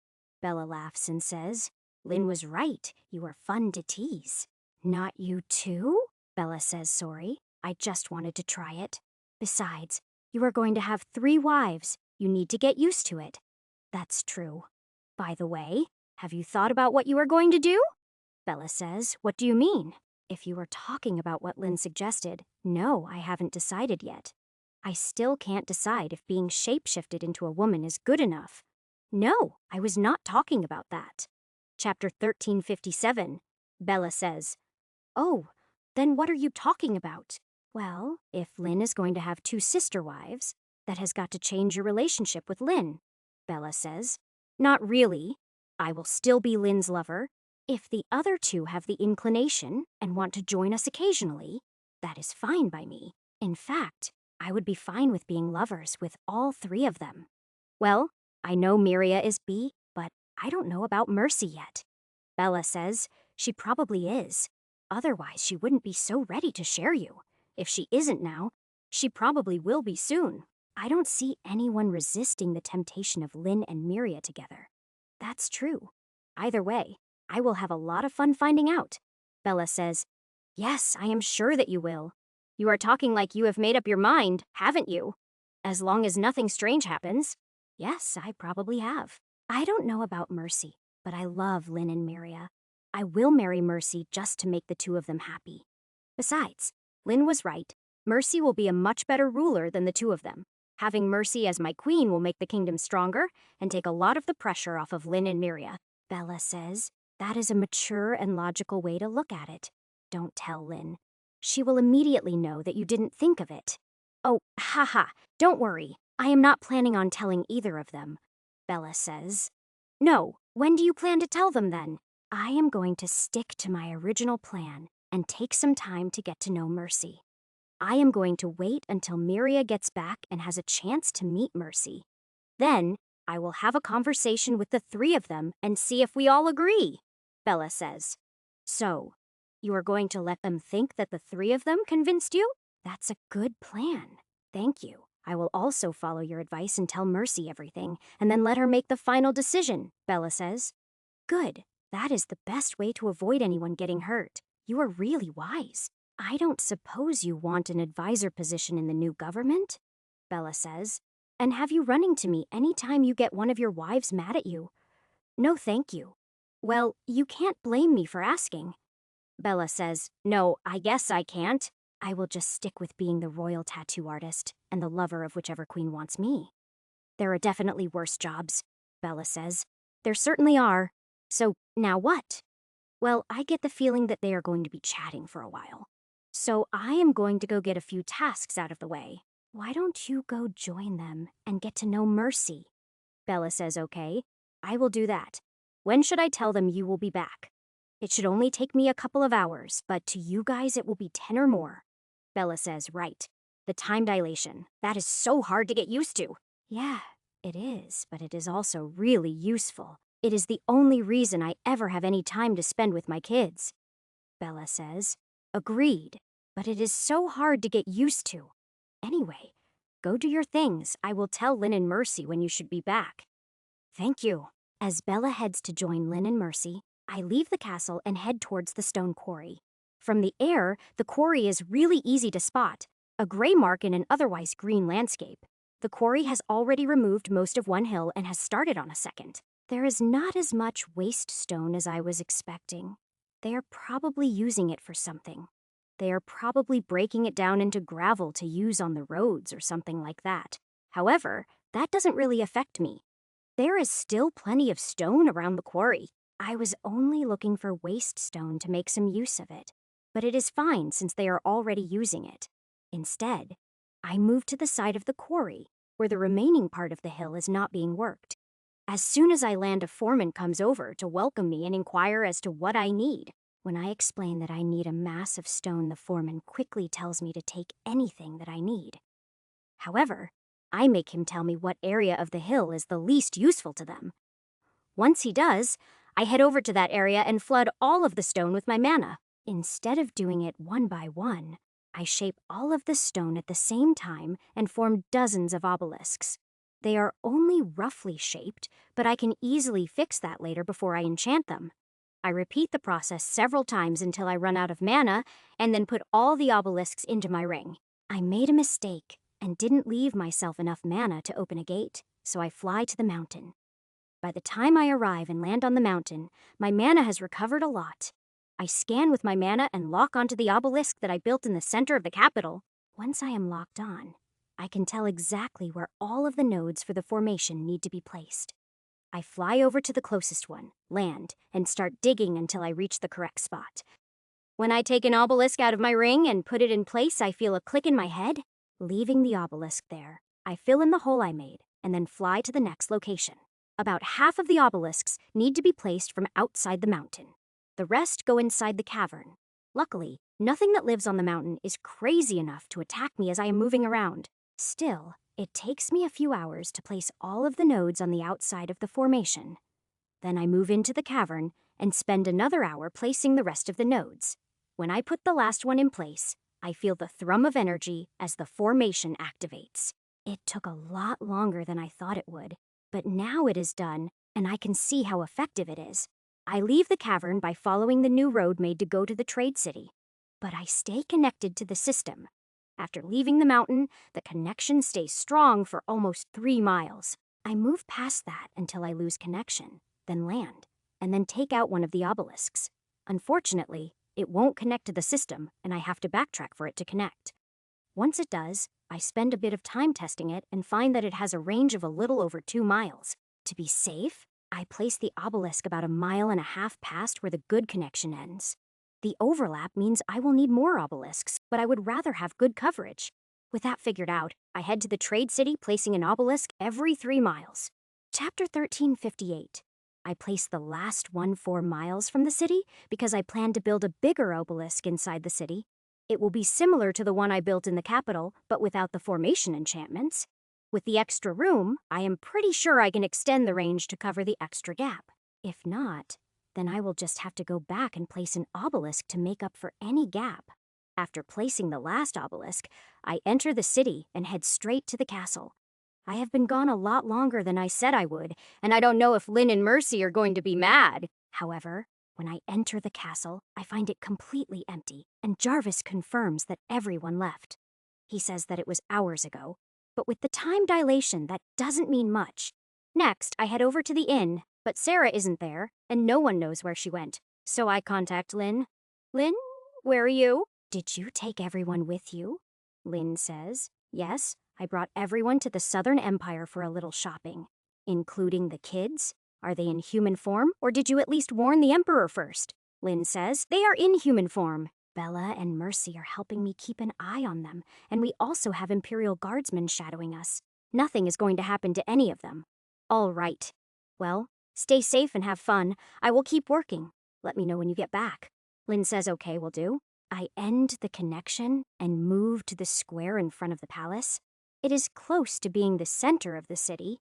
Bella laughs and says, Lin was right. You are fun to tease. Not you too? Bella says sorry. I just wanted to try it. Besides, you are going to have 3 wives. You need to get used to it. That's true. By the way, have you thought about what you are going to do? Bella says, what do you mean? If you are talking about what Lin suggested, no, I haven't decided yet. I still can't decide if being shapeshifted into a woman is good enough. No, I was not talking about that. Chapter 1357. Bella says, oh, then what are you talking about? Well, if Lin is going to have 2 sister wives, that has got to change your relationship with Lin, Bella says. Not really. I will still be Lin's lover. If the other 2 have the inclination and want to join us occasionally, that is fine by me. In fact, I would be fine with being lovers with all 3 of them. Well, I know Miria is bi, but I don't know about Mercy yet. Bella says she probably is. Otherwise, she wouldn't be so ready to share you. If she isn't now, she probably will be soon. I don't see anyone resisting the temptation of Lin and Miria together. That's true. Either way, I will have a lot of fun finding out. Bella says, Yes, I am sure that you will. You are talking like you have made up your mind, haven't you? As long as nothing strange happens. Yes, I probably have. I don't know about Mercy, but I love Lynn and Miria. I will marry Mercy just to make the two of them happy. Besides, Lynn was right. Mercy will be a much better ruler than the two of them. Having Mercy as my queen will make the kingdom stronger and take a lot of the pressure off of Lynn and Miria. Bella says, that is a mature and logical way to look at it. Don't tell Lynn. She will immediately know that you didn't think of it. Oh, haha, don't worry. I am not planning on telling either of them, Bella says. No, when do you plan to tell them then? I am going to stick to my original plan and take some time to get to know Mercy. I am going to wait until Miria gets back and has a chance to meet Mercy. Then, I will have a conversation with the three of them and see if we all agree, Bella says. So, you are going to let them think that the three of them convinced you? That's a good plan. Thank you. I will also follow your advice and tell Mercy everything, and then let her make the final decision, Bella says. Good. That is the best way to avoid anyone getting hurt. You are really wise. I don't suppose you want an advisor position in the new government? Bella says. And have you running to me any time you get one of your wives mad at you? No, thank you. Well, you can't blame me for asking. Bella says, no, I guess I can't. I will just stick with being the royal tattoo artist and the lover of whichever queen wants me. There are definitely worse jobs, Bella says. There certainly are. So, now what? Well, I get the feeling that they are going to be chatting for a while. So I am going to go get a few tasks out of the way. Why don't you go join them and get to know Mercy? Bella says, okay. I will do that. When should I tell them you will be back? It should only take me a couple of hours, but to you guys it will be 10 or more. Bella says, right. The time dilation. That is so hard to get used to. Yeah, it is, but it is also really useful. It is the only reason I ever have any time to spend with my kids. Bella says, agreed, but it is so hard to get used to. Anyway, go do your things. I will tell Lynn and Mercy when you should be back. Thank you. As Bella heads to join Lynn and Mercy, I leave the castle and head towards the stone quarry. From the air, the quarry is really easy to spot, a gray mark in an otherwise green landscape. The quarry has already removed most of one hill and has started on a second. There is not as much waste stone as I was expecting. They are probably using it for something. They are probably breaking it down into gravel to use on the roads or something like that. However, that doesn't really affect me. There is still plenty of stone around the quarry. I was only looking for waste stone to make some use of it, but it is fine since they are already using it. Instead, I move to the side of the quarry, where the remaining part of the hill is not being worked. As soon as I land, a foreman comes over to welcome me and inquire as to what I need. When I explain that I need a mass of stone, the foreman quickly tells me to take anything that I need. However, I make him tell me what area of the hill is the least useful to them. Once he does, I head over to that area and flood all of the stone with my mana. Instead of doing it one by one, I shape all of the stone at the same time and form dozens of obelisks. They are only roughly shaped, but I can easily fix that later before I enchant them. I repeat the process several times until I run out of mana, and then put all the obelisks into my ring. I made a mistake and didn't leave myself enough mana to open a gate, so I fly to the mountain. By the time I arrive and land on the mountain, my mana has recovered a lot. I scan with my mana and lock onto the obelisk that I built in the center of the capital. Once I am locked on, I can tell exactly where all of the nodes for the formation need to be placed. I fly over to the closest one, land, and start digging until I reach the correct spot. When I take an obelisk out of my ring and put it in place, I feel a click in my head. Leaving the obelisk there, I fill in the hole I made and then fly to the next location. About half of the obelisks need to be placed from outside the mountain. The rest go inside the cavern. Luckily, nothing that lives on the mountain is crazy enough to attack me as I am moving around. Still, it takes me a few hours to place all of the nodes on the outside of the formation. Then I move into the cavern and spend another hour placing the rest of the nodes. When I put the last one in place, I feel the thrum of energy as the formation activates. It took a lot longer than I thought it would, but now it is done, and I can see how effective it is. I leave the cavern by following the new road made to go to the trade city. but I stay connected to the system. After leaving the mountain, the connection stays strong for almost 3 miles. I move past that until I lose connection, then land, and then take out one of the obelisks. Unfortunately, it won't connect to the system, and I have to backtrack for it to connect. Once it does, I spend a bit of time testing it and find that it has a range of a little over 2 miles. To be safe, I place the obelisk about 1.5 miles past where the good connection ends. The overlap means I will need more obelisks, but I would rather have good coverage. With that figured out, I head to the trade city, placing an obelisk every 3 miles. Chapter 1358. I place the last one 4 miles from the city because I plan to build a bigger obelisk inside the city. It will be similar to the one I built in the capital, but without the formation enchantments. With the extra room, I am pretty sure I can extend the range to cover the extra gap. If not, then I will just have to go back and place an obelisk to make up for any gap. After placing the last obelisk, I enter the city and head straight to the castle. I have been gone a lot longer than I said I would, and I don't know if Lynn and Mercy are going to be mad. However, when I enter the castle, I find it completely empty, and Jarvis confirms that everyone left. He says that it was hours ago, but with the time dilation, that doesn't mean much. Next, I head over to the inn, but Sarah isn't there, and no one knows where she went. So I contact Lynn. Lynn, where are you? Did you take everyone with you? Lynn says, yes, I brought everyone to the Southern Empire for a little shopping. Including the kids? Are they in human form, or did you at least warn the Emperor first? Lynn says, they are in human form. Bella and Mercy are helping me keep an eye on them, and we also have Imperial Guardsmen shadowing us. Nothing is going to happen to any of them. All right. Well, stay safe and have fun. I will keep working. Let me know when you get back. Lynn says okay will do. I end the connection and move to the square in front of the palace. It is close to being the center of the city.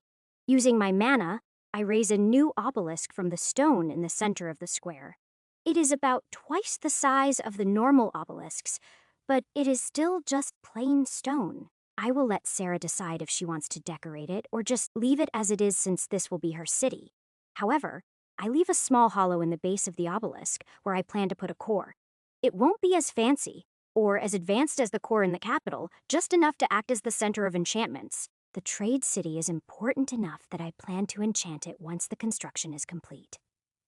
Using my mana, I raise a new obelisk from the stone in the center of the square. It is about twice the size of the normal obelisks, but it is still just plain stone. I will let Sarah decide if she wants to decorate it or just leave it as it is since this will be her city. However, I leave a small hollow in the base of the obelisk where I plan to put a core. It won't be as fancy or as advanced as the core in the capital, just enough to act as the center of enchantments. The trade city is important enough that I plan to enchant it once the construction is complete.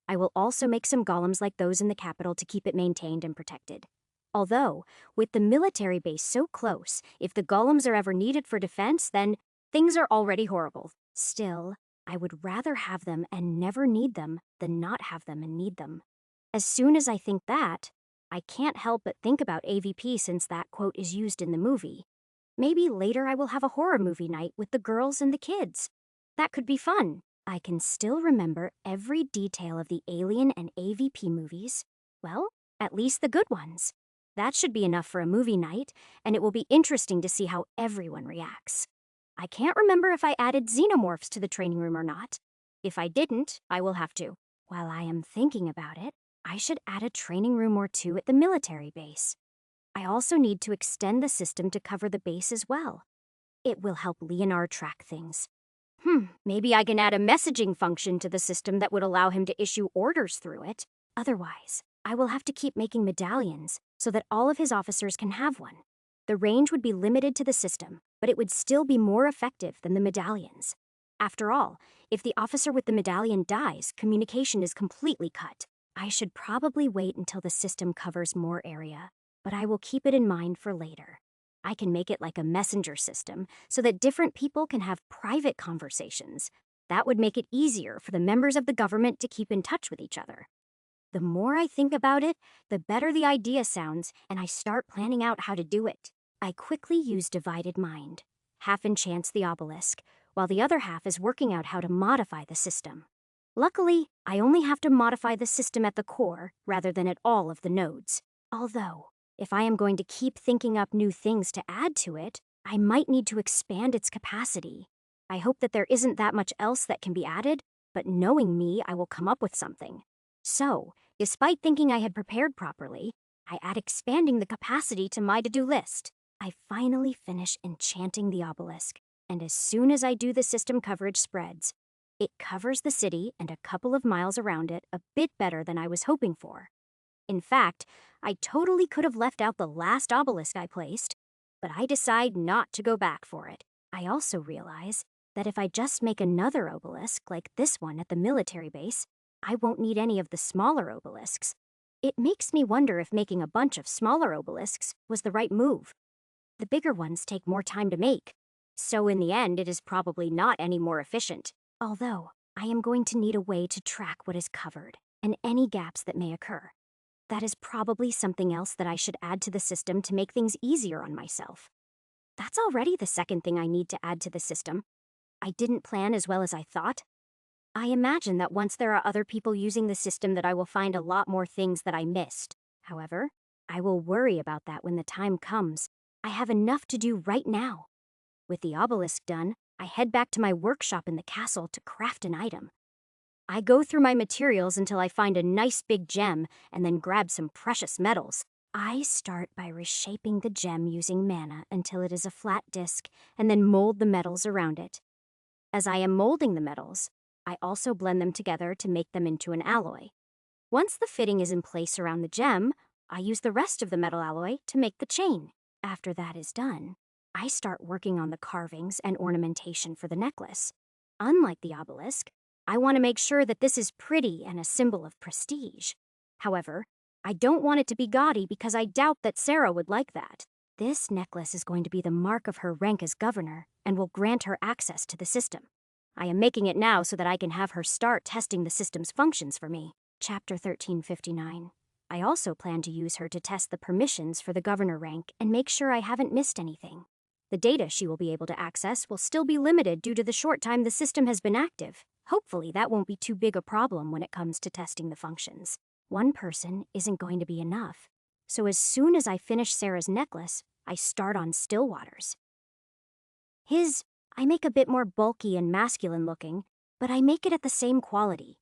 I will also make some golems like those in the capital to keep it maintained and protected. Although, with the military base so close, if the golems are ever needed for defense, then things are already horrible. Still, I would rather have them and never need them than not have them and need them. As soon as I think that, I can't help but think about AVP since that quote is used in the movie. Maybe later I will have a horror movie night with the girls and the kids. That could be fun. I can still remember every detail of the Alien and AVP movies. Well, at least the good ones. That should be enough for a movie night, and it will be interesting to see how everyone reacts. I can't remember if I added xenomorphs to the training room or not. If I didn't, I will have to. While I am thinking about it, I should add a training room or two at the military base. I also need to extend the system to cover the base as well. It will help Leonard track things. Maybe I can add a messaging function to the system that would allow him to issue orders through it. Otherwise, I will have to keep making medallions so that all of his officers can have one. The range would be limited to the system, but it would still be more effective than the medallions. After all, if the officer with the medallion dies, communication is completely cut. I should probably wait until the system covers more area, but I will keep it in mind for later. I can make it like a messenger system so that different people can have private conversations. That would make it easier for the members of the government to keep in touch with each other. The more I think about it, the better the idea sounds, and I start planning out how to do it. I quickly use divided mind. Half enchants the obelisk, while the other half is working out how to modify the system. Luckily, I only have to modify the system at the core rather than at all of the nodes. Although, if I am going to keep thinking up new things to add to it, I might need to expand its capacity. I hope that there isn't that much else that can be added, but knowing me, I will come up with something. So, despite thinking I had prepared properly, I add expanding the capacity to my to-do list. I finally finish enchanting the obelisk, and as soon as I do, the system coverage spreads. It covers the city and a couple of miles around it a bit better than I was hoping for. In fact, I totally could have left out the last obelisk I placed, but I decide not to go back for it. I also realize that if I just make another obelisk like this one at the military base, I won't need any of the smaller obelisks. It makes me wonder if making a bunch of smaller obelisks was the right move. The bigger ones take more time to make, so in the end it is probably not any more efficient. Although, I am going to need a way to track what is covered and any gaps that may occur. That is probably something else that I should add to the system to make things easier on myself. That's already the second thing I need to add to the system. I didn't plan as well as I thought. I imagine that once there are other people using the system that I will find a lot more things that I missed. However, I will worry about that when the time comes. I have enough to do right now. With the obelisk done, I head back to my workshop in the castle to craft an item. I go through my materials until I find a nice big gem and then grab some precious metals. I start by reshaping the gem using mana until it is a flat disc and then mold the metals around it. As I am molding the metals, I also blend them together to make them into an alloy. Once the fitting is in place around the gem, I use the rest of the metal alloy to make the chain. After that is done, I start working on the carvings and ornamentation for the necklace. Unlike the obelisk, I want to make sure that this is pretty and a symbol of prestige. However, I don't want it to be gaudy because I doubt that Sarah would like that. This necklace is going to be the mark of her rank as governor and will grant her access to the system. I am making it now so that I can have her start testing the system's functions for me. Chapter 1359. I also plan to use her to test the permissions for the governor rank and make sure I haven't missed anything. The data she will be able to access will still be limited due to the short time the system has been active. Hopefully that won't be too big a problem when it comes to testing the functions. One person isn't going to be enough. So as soon as I finish Sarah's necklace, I start on Stillwater's. I make a bit more bulky and masculine looking, but I make it at the same quality.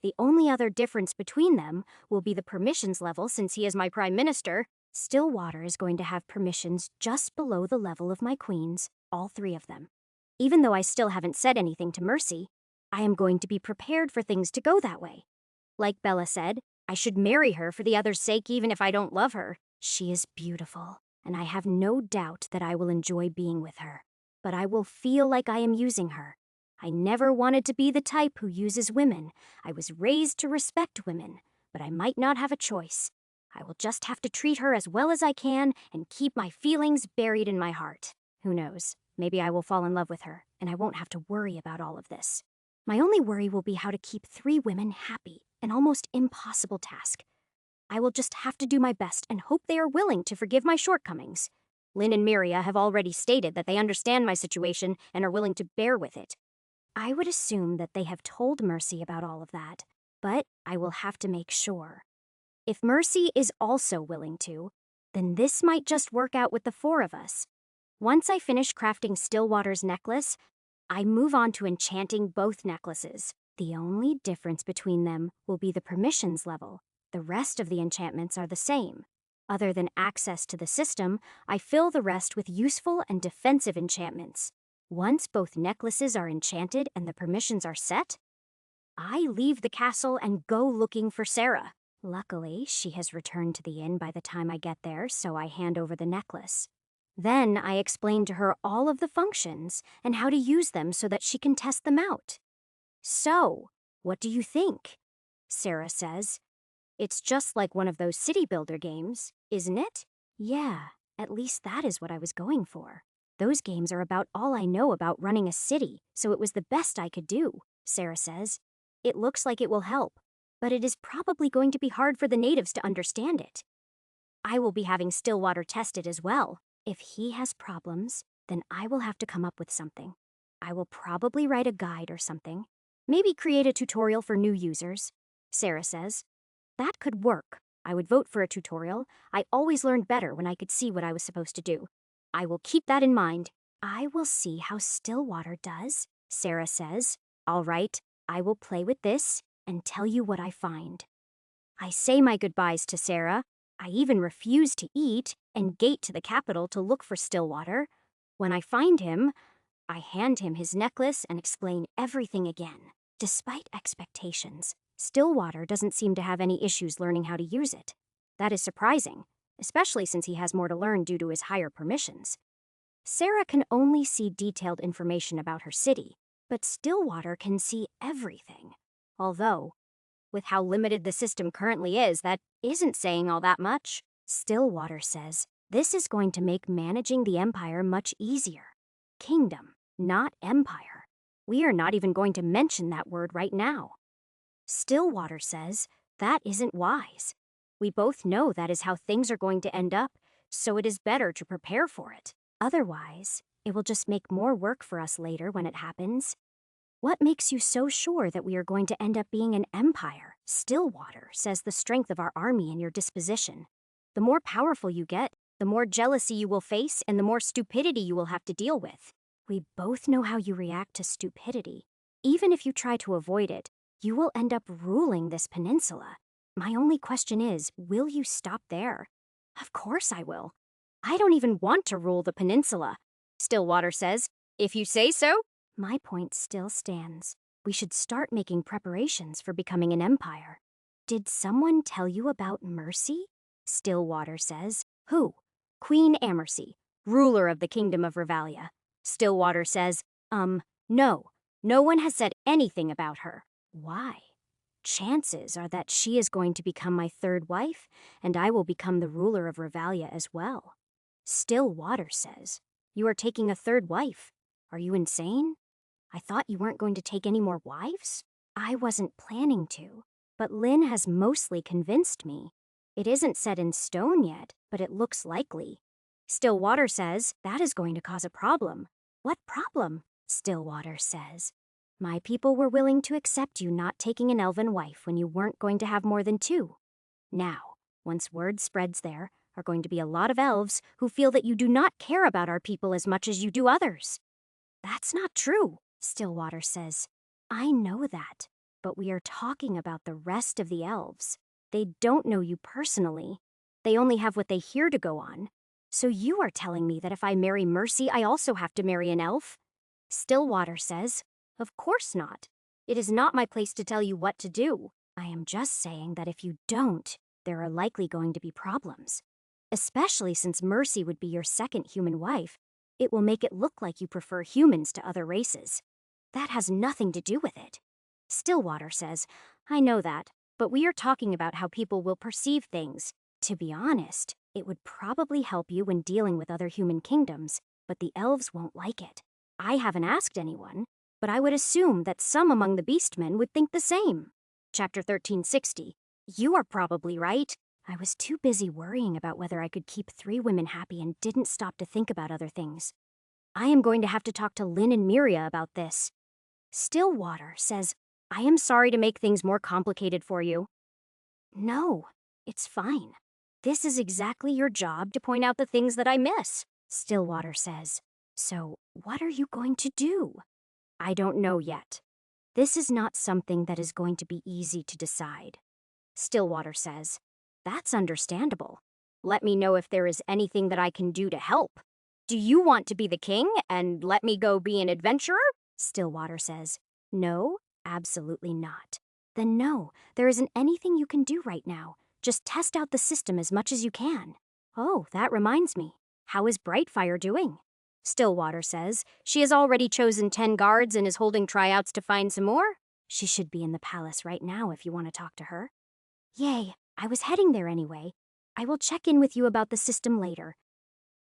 The only other difference between them will be the permissions level since he is my prime minister. Stillwater is going to have permissions just below the level of my queens, all three of them. Even though I still haven't said anything to Mercy, I am going to be prepared for things to go that way. Like Bella said, I should marry her for the other's sake even if I don't love her. She is beautiful, and I have no doubt that I will enjoy being with her. But I will feel like I am using her. I never wanted to be the type who uses women. I was raised to respect women, but I might not have a choice. I will just have to treat her as well as I can and keep my feelings buried in my heart. Who knows? Maybe I will fall in love with her, and I won't have to worry about all of this. My only worry will be how to keep 3 women happy, an almost impossible task. I will just have to do my best and hope they are willing to forgive my shortcomings. Lynn and Miria have already stated that they understand my situation and are willing to bear with it. I would assume that they have told Mercy about all of that, but I will have to make sure. If Mercy is also willing to, then this might just work out with the 4 of us. Once I finish crafting Stillwater's necklace, I move on to enchanting both necklaces. The only difference between them will be the permissions level. The rest of the enchantments are the same. Other than access to the system, I fill the rest with useful and defensive enchantments. Once both necklaces are enchanted and the permissions are set, I leave the castle and go looking for Sarah. Luckily, she has returned to the inn by the time I get there, so I hand over the necklace. Then I explain to her all of the functions and how to use them so that she can test them out. "So, what do you think?" Sarah says. "It's just like one of those city builder games, isn't it?" "Yeah, at least that is what I was going for. Those games are about all I know about running a city, so it was the best I could do," Sarah says. "It looks like it will help, but it is probably going to be hard for the natives to understand it. I will be having Stillwater tested as well. If he has problems, then I will have to come up with something. I will probably write a guide or something. Maybe create a tutorial for new users," Sarah says. "That could work. I would vote for a tutorial. I always learned better when I could see what I was supposed to do. I will keep that in mind." "I will see how Stillwater does," Sarah says. "All right, I will play with this and tell you what I find." I say my goodbyes to Sarah. I even refuse to eat and gate to the capital to look for Stillwater. When I find him, I hand him his necklace and explain everything again. Despite expectations, Stillwater doesn't seem to have any issues learning how to use it. That is surprising, especially since he has more to learn due to his higher permissions. Sarah can only see detailed information about her city, but Stillwater can see everything. Although, with how limited the system currently is, that isn't saying all that much. Stillwater says this is going to make managing the Empire much easier. Kingdom, not empire. We are not even going to mention that word right now. Stillwater says that isn't wise. We both know that is how things are going to end up, so it is better to prepare for it. Otherwise, it will just make more work for us later when it happens. What makes you so sure that we are going to end up being an empire? Stillwater says the strength of our army and your disposition. The more powerful you get, the more jealousy you will face and the more stupidity you will have to deal with. We both know how you react to stupidity. Even if you try to avoid it, you will end up ruling this peninsula. My only question is, will you stop there? Of course I will. I don't even want to rule the peninsula. Stillwater says, if you say so. My point still stands. We should start making preparations for becoming an empire. Did someone tell you about Mercy? Stillwater says. Who? Queen Amercy, ruler of the Kingdom of Revalia. Stillwater says, no. No one has said anything about her. Why? Chances are that she is going to become my third wife, and I will become the ruler of Revalia as well. Stillwater says, you are taking a third wife. Are you insane? I thought you weren't going to take any more wives? I wasn't planning to, but Lynn has mostly convinced me. It isn't set in stone yet, but it looks likely. Stillwater says that is going to cause a problem. What problem? Stillwater says. My people were willing to accept you not taking an elven wife when you weren't going to have more than two. Now, once word spreads there, are going to be a lot of elves who feel that you do not care about our people as much as you do others. That's not true, Stillwater says. I know that, but we are talking about the rest of the elves. They don't know you personally. They only have what they hear to go on. So you are telling me that if I marry Mercy, I also have to marry an elf? Stillwater says, of course not. It is not my place to tell you what to do. I am just saying that if you don't, there are likely going to be problems. Especially since Mercy would be your second human wife, it will make it look like you prefer humans to other races. That has nothing to do with it. Stillwater says, I know that, but we are talking about how people will perceive things. To be honest, it would probably help you when dealing with other human kingdoms, but the elves won't like it. I haven't asked anyone, but I would assume that some among the beastmen would think the same. Chapter 1360. You are probably right. I was too busy worrying about whether I could keep 3 women happy and didn't stop to think about other things. I am going to have to talk to Lynn and Miria about this. Stillwater says, I am sorry to make things more complicated for you. No, it's fine. This is exactly your job to point out the things that I miss, Stillwater says. So, what are you going to do? I don't know yet. This is not something that is going to be easy to decide. Stillwater says, that's understandable. Let me know if there is anything that I can do to help. Do you want to be the king and let me go be an adventurer? Stillwater says, no, absolutely not. Then no, there isn't anything you can do right now. Just test out the system as much as you can. Oh, that reminds me. How is Brightfire doing? Stillwater says she has already chosen 10 guards and is holding tryouts to find some more. She should be in the palace right now if you want to talk to her. Yay, I was heading there anyway. I will check in with you about the system later.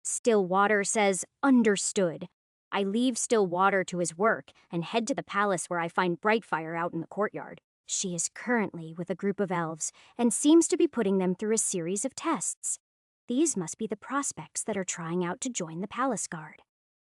Stillwater says, understood. I leave Stillwater to his work and head to the palace where I find Brightfire out in the courtyard. She is currently with a group of elves and seems to be putting them through a series of tests. These must be the prospects that are trying out to join the palace guard.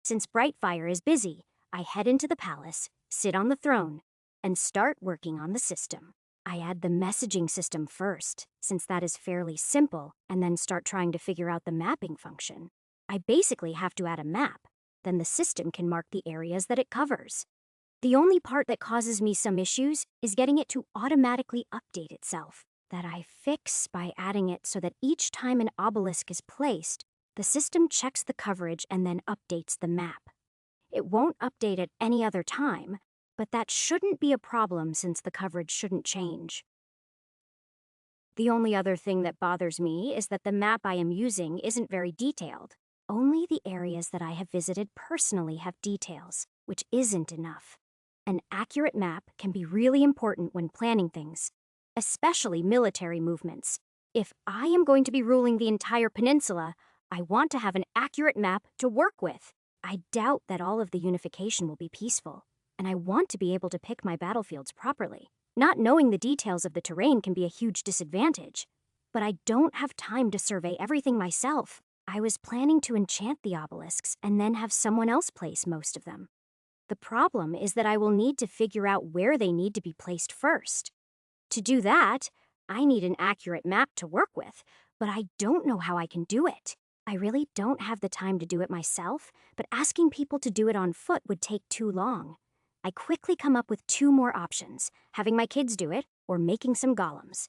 Since Brightfire is busy, I head into the palace, sit on the throne, and start working on the system. I add the messaging system first, since that is fairly simple, and then start trying to figure out the mapping function. I basically have to add a map, then the system can mark the areas that it covers. The only part that causes me some issues is getting it to automatically update itself. That I fix by adding it so that each time an obelisk is placed, the system checks the coverage and then updates the map. It won't update at any other time, but that shouldn't be a problem since the coverage shouldn't change. The only other thing that bothers me is that the map I am using isn't very detailed. Only the areas that I have visited personally have details, which isn't enough. An accurate map can be really important when planning things, especially military movements. If I am going to be ruling the entire peninsula, I want to have an accurate map to work with. I doubt that all of the unification will be peaceful, and I want to be able to pick my battlefields properly. Not knowing the details of the terrain can be a huge disadvantage, but I don't have time to survey everything myself. I was planning to enchant the obelisks and then have someone else place most of them. The problem is that I will need to figure out where they need to be placed first. To do that, I need an accurate map to work with, but I don't know how I can do it. I really don't have the time to do it myself, but asking people to do it on foot would take too long. I quickly come up with two more options, having my kids do it or making some golems.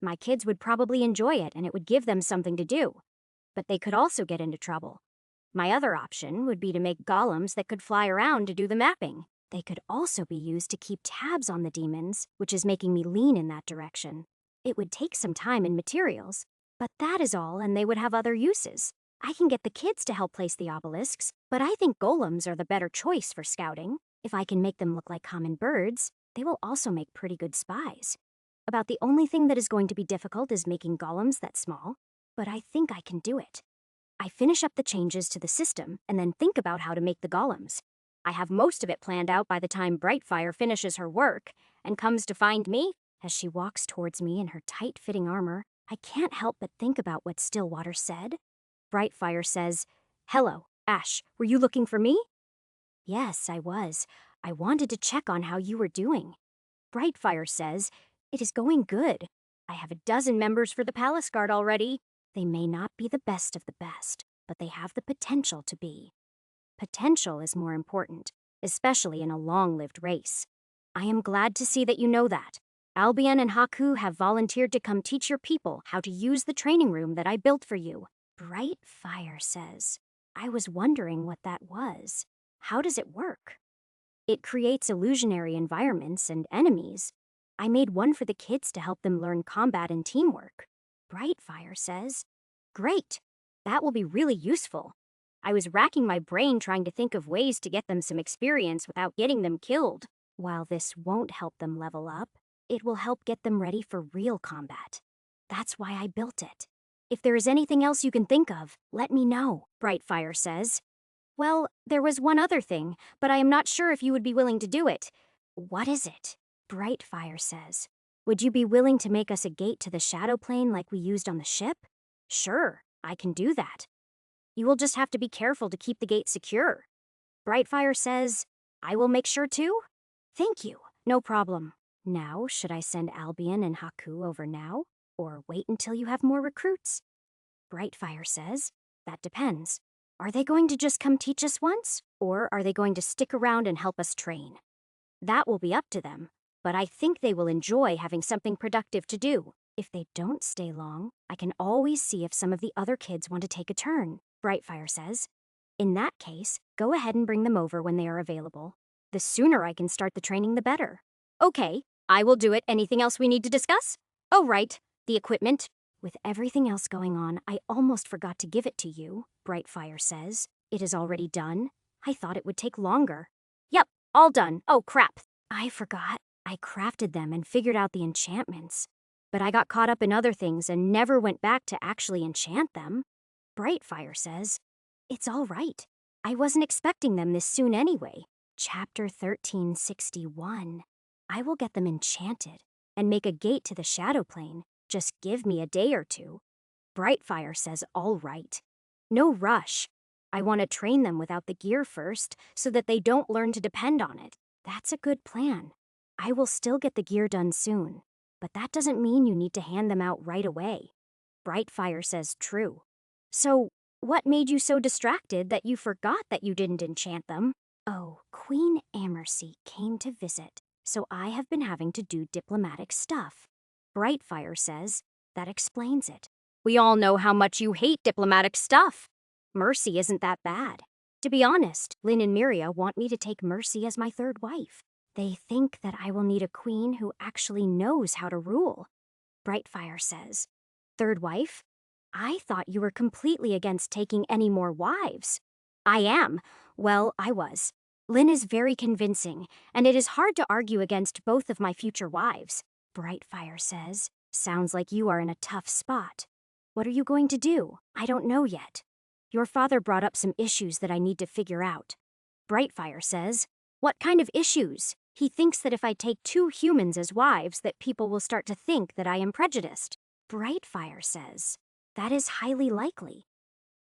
My kids would probably enjoy it and it would give them something to do, but they could also get into trouble. My other option would be to make golems that could fly around to do the mapping. They could also be used to keep tabs on the demons, which is making me lean in that direction. It would take some time and materials, but that is all and they would have other uses. I can get the kids to help place the obelisks, but I think golems are the better choice for scouting. If I can make them look like common birds, they will also make pretty good spies. About the only thing that is going to be difficult is making golems that small, but I think I can do it. I finish up the changes to the system and then think about how to make the golems. I have most of it planned out by the time Brightfire finishes her work and comes to find me. As she walks towards me in her tight-fitting armor, I can't help but think about what Stillwater said. Brightfire says, "Hello, Ash, were you looking for me?" "Yes, I was. I wanted to check on how you were doing." Brightfire says, "It is going good. I have a dozen members for the Palace Guard already. They may not be the best of the best, but they have the potential to be. Potential is more important, especially in a long-lived race. I am glad to see that you know that. Albion and Haku have volunteered to come teach your people how to use the training room that I built for you." Brightfire says, "I was wondering what that was. How does it work?" "It creates illusionary environments and enemies. I made one for the kids to help them learn combat and teamwork." Brightfire says, "Great. That will be really useful. I was racking my brain trying to think of ways to get them some experience without getting them killed. While this won't help them level up, it will help get them ready for real combat. That's why I built it. If there is anything else you can think of, let me know," Brightfire says. "Well, there was one other thing, but I am not sure if you would be willing to do it." "What is it?" Brightfire says, "Would you be willing to make us a gate to the Shadow Plane like we used on the ship?" "Sure, I can do that. You will just have to be careful to keep the gate secure." Brightfire says, "I will make sure to." "Thank you, no problem. Now, should I send Albion and Haku over now, or wait until you have more recruits?" Brightfire says, "That depends. Are they going to just come teach us once, or are they going to stick around and help us train? That will be up to them, but I think they will enjoy having something productive to do. If they don't stay long, I can always see if some of the other kids want to take a turn," Brightfire says. "In that case, go ahead and bring them over when they are available. The sooner I can start the training, the better." "Okay, I will do it. Anything else we need to discuss?" "Oh, right. The equipment." "With everything else going on, I almost forgot to give it to you," Brightfire says. "It is already done. I thought it would take longer." "Yep, all done. Oh, crap. I forgot. I crafted them and figured out the enchantments. But I got caught up in other things and never went back to actually enchant them." Brightfire says, "It's all right. I wasn't expecting them this soon anyway." Chapter 1361. I will get them enchanted and make a gate to the Shadow Plane. Just give me a day or two. Brightfire says all right. No rush. I want to train them without the gear first so that they don't learn to depend on it. That's a good plan. I will still get the gear done soon, but that doesn't mean you need to hand them out right away. Brightfire says true. So, what made you so distracted that you forgot that you didn't enchant them? Oh, Queen Amercy came to visit, so I have been having to do diplomatic stuff. Brightfire says, that explains it. We all know how much you hate diplomatic stuff. Mercy isn't that bad. To be honest, Lynn and Miria want me to take Mercy as my third wife. They think that I will need a queen who actually knows how to rule, Brightfire says. Third wife? I thought you were completely against taking any more wives. I am. Well, I was. Lynn is very convincing, and it is hard to argue against both of my future wives, Brightfire says. Sounds like you are in a tough spot. What are you going to do? I don't know yet. Your father brought up some issues that I need to figure out. Brightfire says, what kind of issues? He thinks that if I take two humans as wives, that people will start to think that I am prejudiced. Brightfire says, that is highly likely.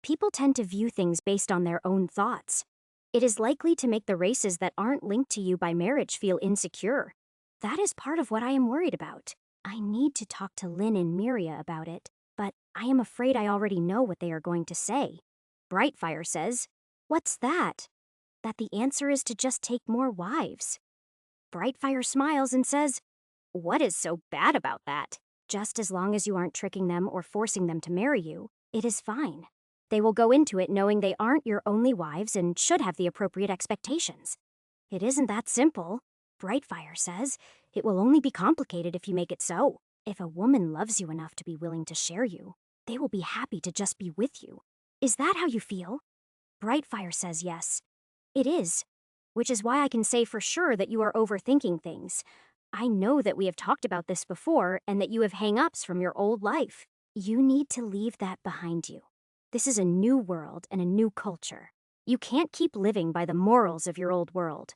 People tend to view things based on their own thoughts. It is likely to make the races that aren't linked to you by marriage feel insecure. That is part of what I am worried about. I need to talk to Lynn and Miria about it, but I am afraid I already know what they are going to say. Brightfire says, what's that? That the answer is to just take more wives. Brightfire smiles and says, what is so bad about that? Just as long as you aren't tricking them or forcing them to marry you, it is fine. They will go into it knowing they aren't your only wives and should have the appropriate expectations. It isn't that simple, Brightfire says. It will only be complicated if you make it so. If a woman loves you enough to be willing to share you, they will be happy to just be with you. Is that how you feel? Brightfire says yes. It is, which is why I can say for sure that you are overthinking things. I know that we have talked about this before and that you have hang-ups from your old life. You need to leave that behind you. This is a new world and a new culture. You can't keep living by the morals of your old world.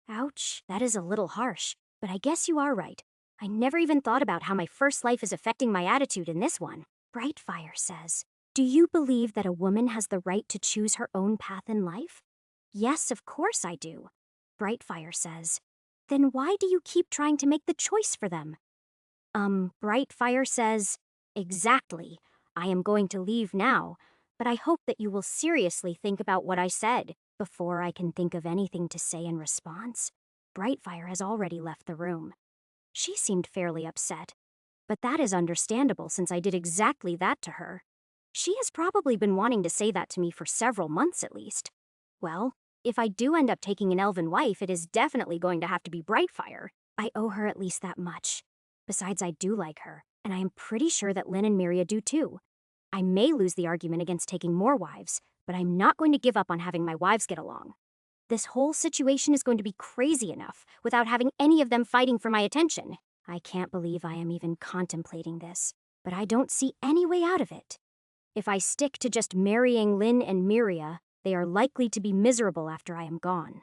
Ouch, that is a little harsh, but I guess you are right. I never even thought about how my first life is affecting my attitude in this one. Brightfire says, do you believe that a woman has the right to choose her own path in life? Yes, of course I do. Brightfire says, then why do you keep trying to make the choice for them? Brightfire says, exactly. I am going to leave now, but I hope that you will seriously think about what I said before I can think of anything to say in response. Brightfire has already left the room. She seemed fairly upset, but that is understandable since I did exactly that to her. She has probably been wanting to say that to me for several months at least. Well, if I do end up taking an elven wife, it is definitely going to have to be Brightfire. I owe her at least that much. Besides, I do like her, and I am pretty sure that Lynn and Miria do too. I may lose the argument against taking more wives, but I'm not going to give up on having my wives get along. This whole situation is going to be crazy enough without having any of them fighting for my attention. I can't believe I am even contemplating this, but I don't see any way out of it. If I stick to just marrying Lynn and Miria, they are likely to be miserable after I am gone.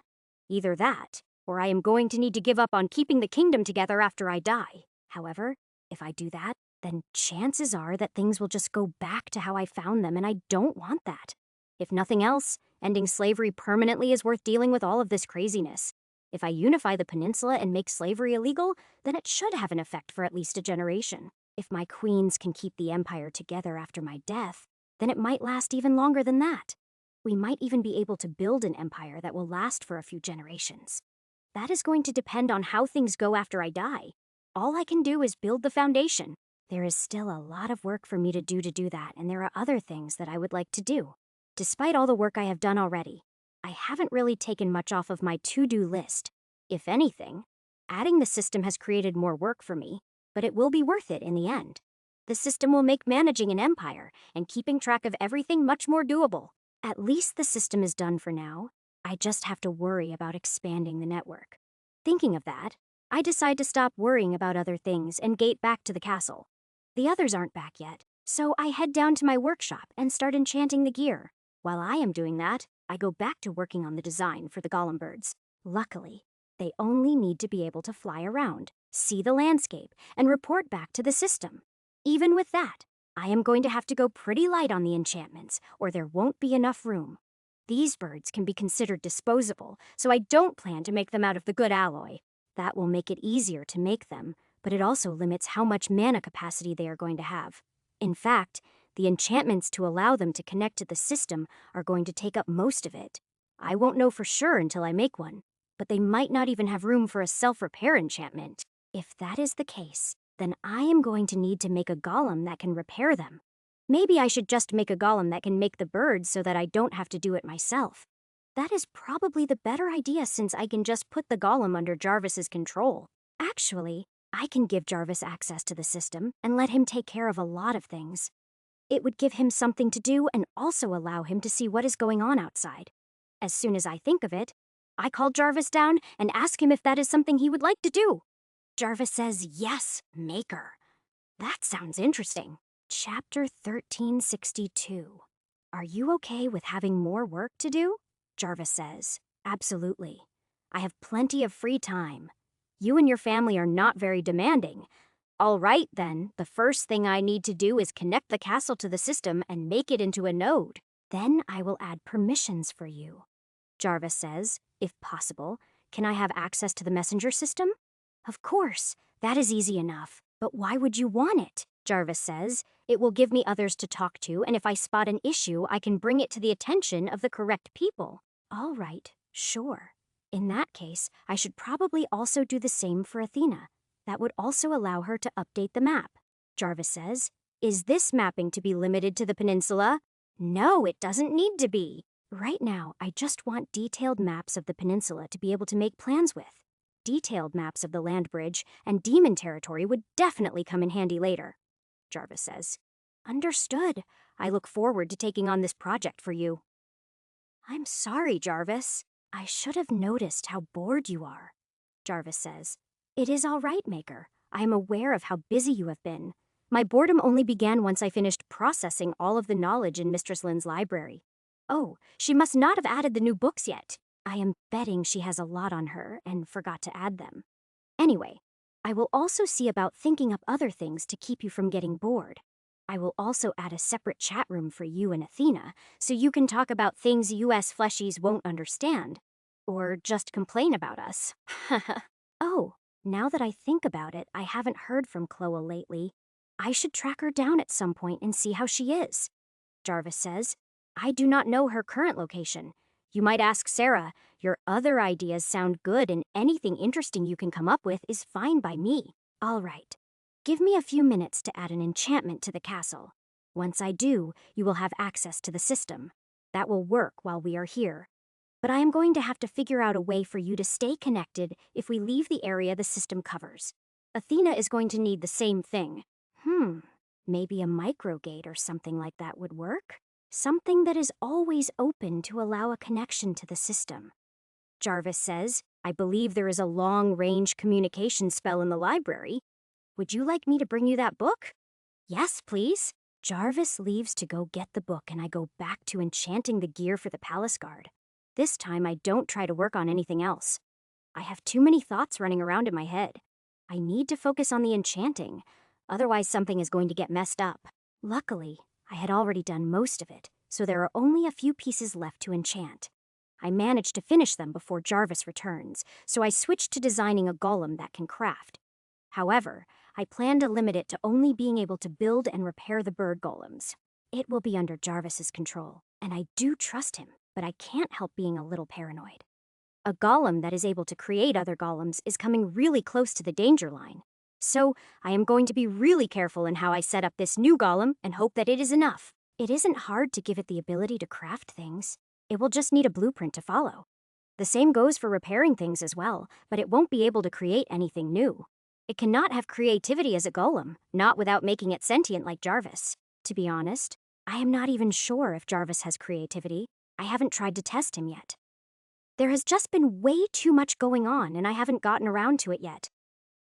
Either that, or I am going to need to give up on keeping the kingdom together after I die. However, if I do that, then chances are that things will just go back to how I found them, and I don't want that. If nothing else, ending slavery permanently is worth dealing with all of this craziness. If I unify the peninsula and make slavery illegal, then it should have an effect for at least a generation. If my queens can keep the empire together after my death, then it might last even longer than that. We might even be able to build an empire that will last for a few generations. That is going to depend on how things go after I die. All I can do is build the foundation. There is still a lot of work for me to do that, and there are other things that I would like to do. Despite all the work I have done already, I haven't really taken much off of my to-do list. If anything, adding the system has created more work for me, but it will be worth it in the end. The system will make managing an empire and keeping track of everything much more doable. At least the system is done for now. I just have to worry about expanding the network. Thinking of that, I decide to stop worrying about other things and gate back to the castle. The others aren't back yet, so I head down to my workshop and start enchanting the gear. While I am doing that, I go back to working on the design for the golem birds. Luckily, they only need to be able to fly around, see the landscape, and report back to the system. Even with that, I am going to have to go pretty light on the enchantments, or there won't be enough room. These birds can be considered disposable, so I don't plan to make them out of the good alloy. That will make it easier to make them, but it also limits how much mana capacity they are going to have. In fact, the enchantments to allow them to connect to the system are going to take up most of it. I won't know for sure until I make one, but they might not even have room for a self-repair enchantment. If that is the case, then I am going to need to make a golem that can repair them. Maybe I should just make a golem that can make the birds so that I don't have to do it myself. That is probably the better idea since I can just put the golem under Jarvis's control. Actually, I can give Jarvis access to the system and let him take care of a lot of things. It would give him something to do and also allow him to see what is going on outside. As soon as I think of it, I call Jarvis down and ask him if that is something he would like to do. Jarvis says, yes, Maker. That sounds interesting. Chapter 1362. Are you okay with having more work to do? Jarvis says, absolutely. I have plenty of free time. You and your family are not very demanding. All right, then, the first thing I need to do is connect the castle to the system and make it into a node. Then I will add permissions for you. Jarvis says, if possible, can I have access to the messenger system? Of course, that is easy enough. But why would you want it? Jarvis says, it will give me others to talk to, and if I spot an issue, I can bring it to the attention of the correct people. All right, sure. In that case, I should probably also do the same for Athena. That would also allow her to update the map. Jarvis says, is this mapping to be limited to the peninsula? No, it doesn't need to be. Right now, I just want detailed maps of the peninsula to be able to make plans with. Detailed maps of the land bridge and demon territory would definitely come in handy later. Jarvis says, understood. I look forward to taking on this project for you. I'm sorry, Jarvis. I should have noticed how bored you are. Jarvis says, it is all right, Maker. I am aware of how busy you have been. My boredom only began once I finished processing all of the knowledge in Mistress Lin's library. Oh, she must not have added the new books yet. I am betting she has a lot on her and forgot to add them. Anyway, I will also see about thinking up other things to keep you from getting bored. I will also add a separate chat room for you and Athena, so you can talk about things US fleshies won't understand. Or just complain about us. Oh, now that I think about it, I haven't heard from Chloe lately. I should track her down at some point and see how she is. Jarvis says, I do not know her current location. You might ask Sarah. Your other ideas sound good and anything interesting you can come up with is fine by me. All right. Give me a few minutes to add an enchantment to the castle. Once I do, you will have access to the system. That will work while we are here. But I am going to have to figure out a way for you to stay connected if we leave the area the system covers. Athena is going to need the same thing. Maybe a microgate or something like that would work? Something that is always open to allow a connection to the system. Jarvis says, I believe there is a long-range communication spell in the library. Would you like me to bring you that book? Yes, please. Jarvis leaves to go get the book and I go back to enchanting the gear for the palace guard. This time I don't try to work on anything else. I have too many thoughts running around in my head. I need to focus on the enchanting, otherwise something is going to get messed up. Luckily, I had already done most of it, so there are only a few pieces left to enchant. I managed to finish them before Jarvis returns, so I switched to designing a golem that can craft. However, I plan to limit it to only being able to build and repair the bird golems. It will be under Jarvis's control, and I do trust him, but I can't help being a little paranoid. A golem that is able to create other golems is coming really close to the danger line. So, I am going to be really careful in how I set up this new golem and hope that it is enough. It isn't hard to give it the ability to craft things. It will just need a blueprint to follow. The same goes for repairing things as well, but it won't be able to create anything new. It cannot have creativity as a golem, not without making it sentient like Jarvis. To be honest, I am not even sure if Jarvis has creativity. I haven't tried to test him yet. There has just been way too much going on and I haven't gotten around to it yet.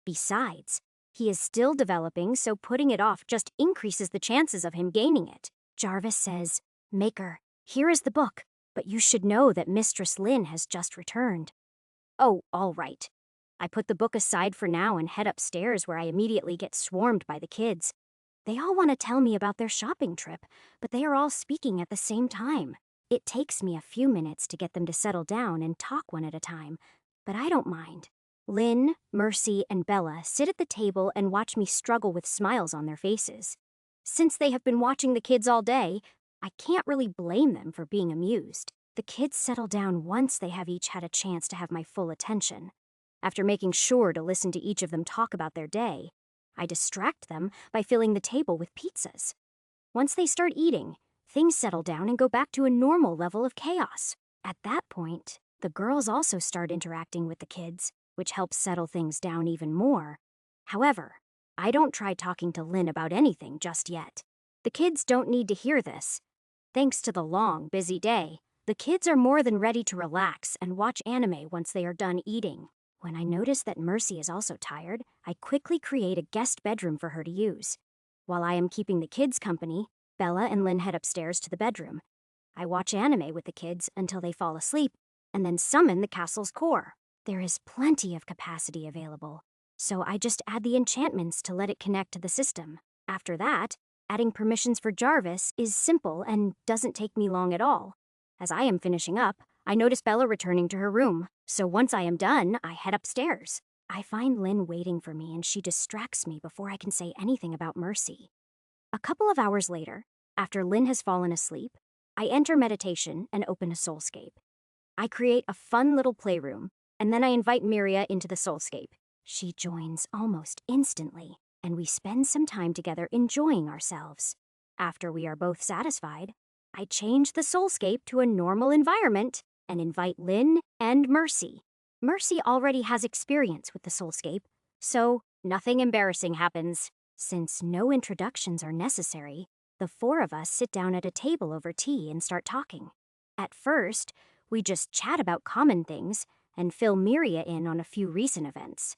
Besides, he is still developing, so putting it off just increases the chances of him gaining it. Jarvis says, Maker, here is the book, but you should know that Mistress Lin has just returned. Oh, all right. I put the book aside for now and head upstairs where I immediately get swarmed by the kids. They all want to tell me about their shopping trip, but they are all speaking at the same time. It takes me a few minutes to get them to settle down and talk one at a time, but I don't mind. Lynn, Mercy, and Bella sit at the table and watch me struggle with smiles on their faces. Since they have been watching the kids all day, I can't really blame them for being amused. The kids settle down once they have each had a chance to have my full attention. After making sure to listen to each of them talk about their day, I distract them by filling the table with pizzas. Once they start eating, things settle down and go back to a normal level of chaos. At that point, the girls also start interacting with the kids, which helps settle things down even more. However, I don't try talking to Lynn about anything just yet. The kids don't need to hear this. Thanks to the long, busy day, the kids are more than ready to relax and watch anime once they are done eating. When I notice that Mercy is also tired, I quickly create a guest bedroom for her to use. While I am keeping the kids company, Bella and Lynn head upstairs to the bedroom. I watch anime with the kids until they fall asleep, and then summon the castle's core. There is plenty of capacity available, so I just add the enchantments to let it connect to the system. After that, adding permissions for Jarvis is simple and doesn't take me long at all. As I am finishing up, I notice Bella returning to her room, so once I am done, I head upstairs. I find Lynn waiting for me and she distracts me before I can say anything about Mercy. A couple of hours later, after Lynn has fallen asleep, I enter meditation and open a soulscape. I create a fun little playroom, and then I invite Miria into the soulscape. She joins almost instantly, and we spend some time together enjoying ourselves. After we are both satisfied, I change the soulscape to a normal environment and invite Lynn and Mercy. Mercy already has experience with the soulscape, so nothing embarrassing happens. Since no introductions are necessary, the four of us sit down at a table over tea and start talking. At first, we just chat about common things and fill Miria in on a few recent events.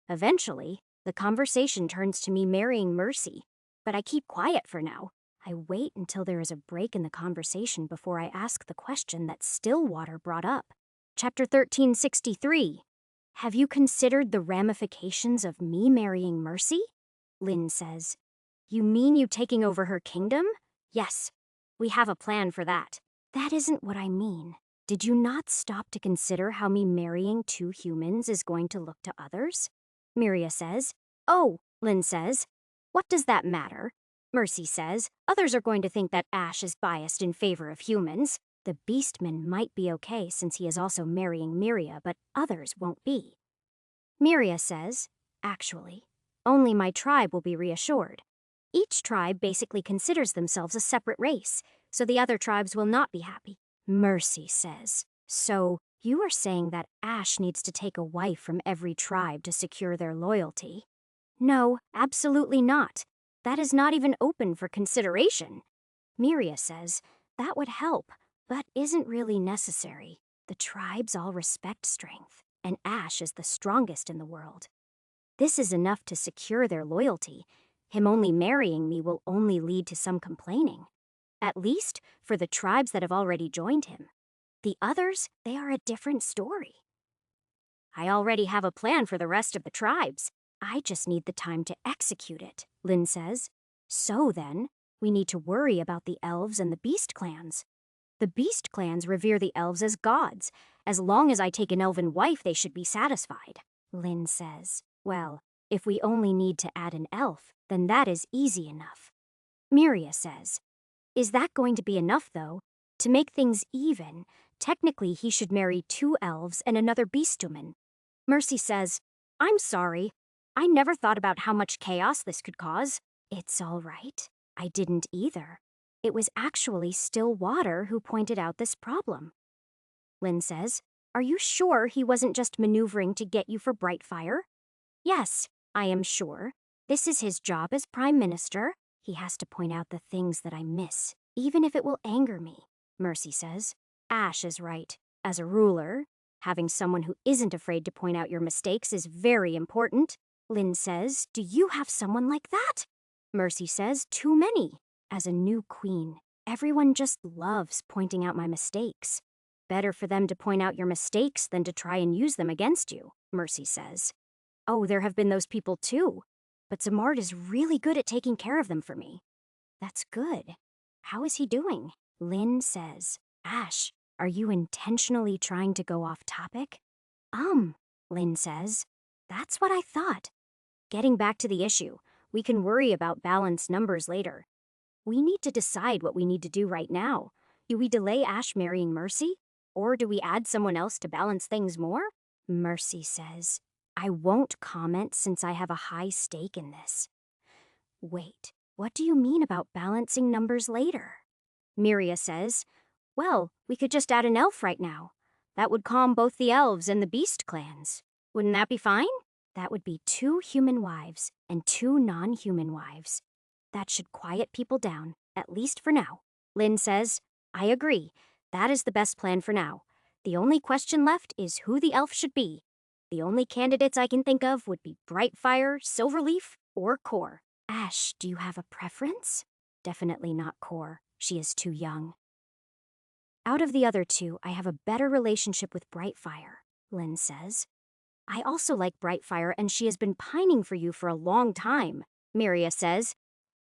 Eventually, the conversation turns to me marrying Mercy, but I keep quiet for now. I wait until there is a break in the conversation before I ask the question that Stillwater brought up. Chapter 1363. Have you considered the ramifications of me marrying Mercy? Lynn says. You mean you taking over her kingdom? Yes, we have a plan for that. That isn't what I mean. Did you not stop to consider how me marrying two humans is going to look to others? Miria says. Oh, Lynn says. What does that matter? Mercy says. Others are going to think that Ash is biased in favor of humans. The Beastman might be okay since he is also marrying Miria, but others won't be. Miria says, actually, only my tribe will be reassured. Each tribe basically considers themselves a separate race, so the other tribes will not be happy. Mercy says, so you are saying that Ash needs to take a wife from every tribe to secure their loyalty? No, absolutely not. That is not even open for consideration. Miria says, that would help, but isn't really necessary. The tribes all respect strength, and Ash is the strongest in the world. This is enough to secure their loyalty. Him only marrying me will only lead to some complaining. At least for the tribes that have already joined him. The others, they are a different story. I already have a plan for the rest of the tribes. I just need the time to execute it, Lynn says. So then, we need to worry about the elves and the beast clans. The beast clans revere the elves as gods. As long as I take an elven wife, they should be satisfied. Lynn says, well, if we only need to add an elf, then that is easy enough. Miria says, is that going to be enough, though? To make things even, technically he should marry two elves and another beastwoman. Mercy says, I'm sorry. I never thought about how much chaos this could cause. It's all right. I didn't either. It was actually Stillwater who pointed out this problem. Lynn says, are you sure he wasn't just maneuvering to get you for Brightfire? Yes, I am sure. This is his job as Prime Minister. He has to point out the things that I miss, even if it will anger me, Mercy says. Ash is right. As a ruler, having someone who isn't afraid to point out your mistakes is very important. Lynn says, do you have someone like that? Mercy says, too many. As a new queen, everyone just loves pointing out my mistakes. Better for them to point out your mistakes than to try and use them against you, Mercy says. Oh, there have been those people too. But Zamard is really good at taking care of them for me. That's good. How is he doing? Lynn says, Ash, are you intentionally trying to go off topic? Lynn says, that's what I thought. Getting back to the issue, we can worry about balanced numbers later. We need to decide what we need to do right now. Do we delay Ash marrying Mercy? Or do we add someone else to balance things more? Mercy says, I won't comment since I have a high stake in this. Wait, what do you mean about balancing numbers later? Miria says, Well, we could just add an elf right now. That would calm both the elves and the beast clans. Wouldn't that be fine? That would be 2 human wives and 2 non-human wives. That should quiet people down, at least for now. Lynn says, I agree. That is the best plan for now. The only question left is who the elf should be. The only candidates I can think of would be Brightfire, Silverleaf, or Core. Ash, do you have a preference? Definitely not Core. She is too young. Out of the other 2, I have a better relationship with Brightfire, Lynn says. I also like Brightfire, and she has been pining for you for a long time, Miria says.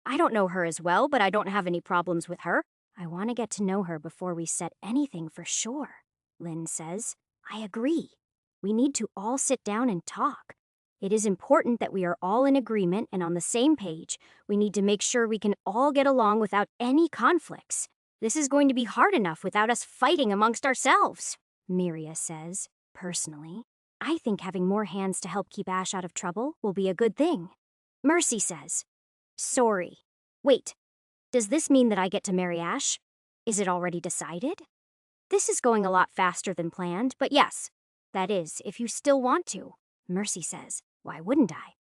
I don't know her as well, but I don't have any problems with her. I want to get to know her before we set anything for sure, Lynn says. I agree. We need to all sit down and talk. It is important that we are all in agreement and on the same page. We need to make sure we can all get along without any conflicts. This is going to be hard enough without us fighting amongst ourselves, Miria says. Personally, I think having more hands to help keep Ash out of trouble will be a good thing. Mercy says, sorry. Wait, does this mean that I get to marry Ash? Is it already decided? This is going a lot faster than planned, but yes, that is, if you still want to. Mercy says, why wouldn't I?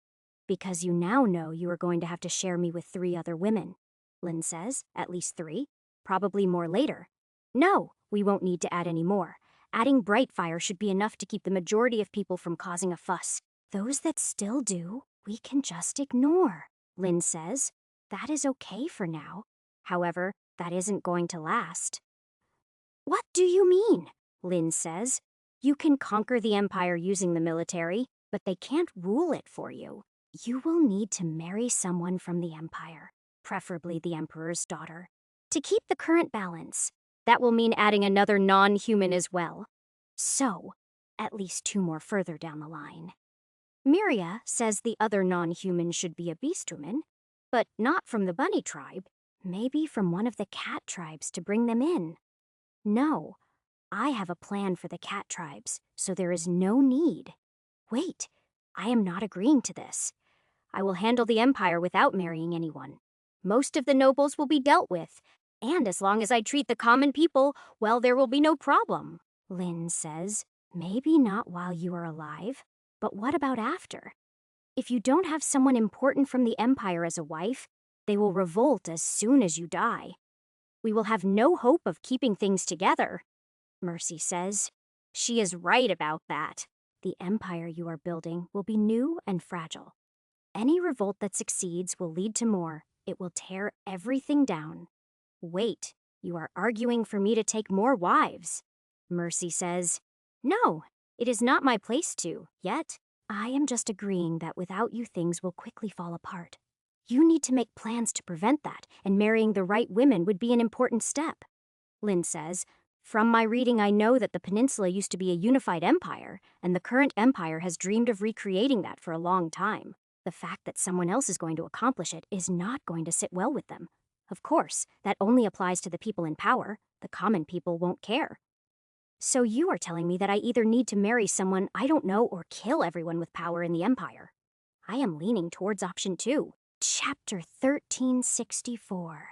Because you now know you are going to have to share me with 3 other women. Lynn says, at least 3. Probably more later. No, we won't need to add any more. Adding Brightfire should be enough to keep the majority of people from causing a fuss. Those that still do, we can just ignore, Lynn says. That is okay for now. However, that isn't going to last. What do you mean? Lynn says. You can conquer the Empire using the military, but they can't rule it for you. You will need to marry someone from the Empire, preferably the Emperor's daughter, to keep the current balance. That will mean adding another non-human as well. So, at least 2 more further down the line. Miria says the other non-human should be a beast woman, but not from the bunny tribe. Maybe from one of the cat tribes to bring them in. No, I have a plan for the cat tribes, so there is no need. Wait, I am not agreeing to this. I will handle the Empire without marrying anyone. Most of the nobles will be dealt with, and as long as I treat the common people, well, there will be no problem. Lynn says, maybe not while you are alive, but what about after? If you don't have someone important from the Empire as a wife, they will revolt as soon as you die. We will have no hope of keeping things together, Mercy says. She is right about that. The Empire you are building will be new and fragile. Any revolt that succeeds will lead to more. It will tear everything down. Wait, you are arguing for me to take more wives. Mercy says, no, it is not my place to, yet. I am just agreeing that without you things will quickly fall apart. You need to make plans to prevent that, and marrying the right women would be an important step. Lynn says, from my reading I know that the peninsula used to be a unified empire, and the current empire has dreamed of recreating that for a long time. The fact that someone else is going to accomplish it is not going to sit well with them. Of course, that only applies to the people in power. The common people won't care. So you are telling me that I either need to marry someone I don't know or kill everyone with power in the Empire. I am leaning towards option 2. Chapter 1364.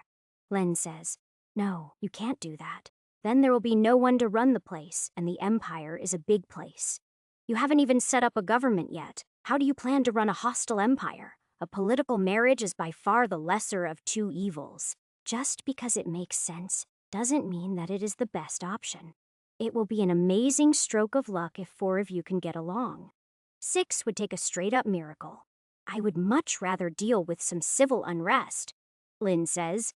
Len says, no, you can't do that. Then there will be no one to run the place, and the Empire is a big place. You haven't even set up a government yet. How do you plan to run a hostile empire? A political marriage is by far the lesser of 2 evils. Just because it makes sense doesn't mean that it is the best option. It will be an amazing stroke of luck if 4 of you can get along. 6 would take a straight-up miracle. I would much rather deal with some civil unrest. Lynn says,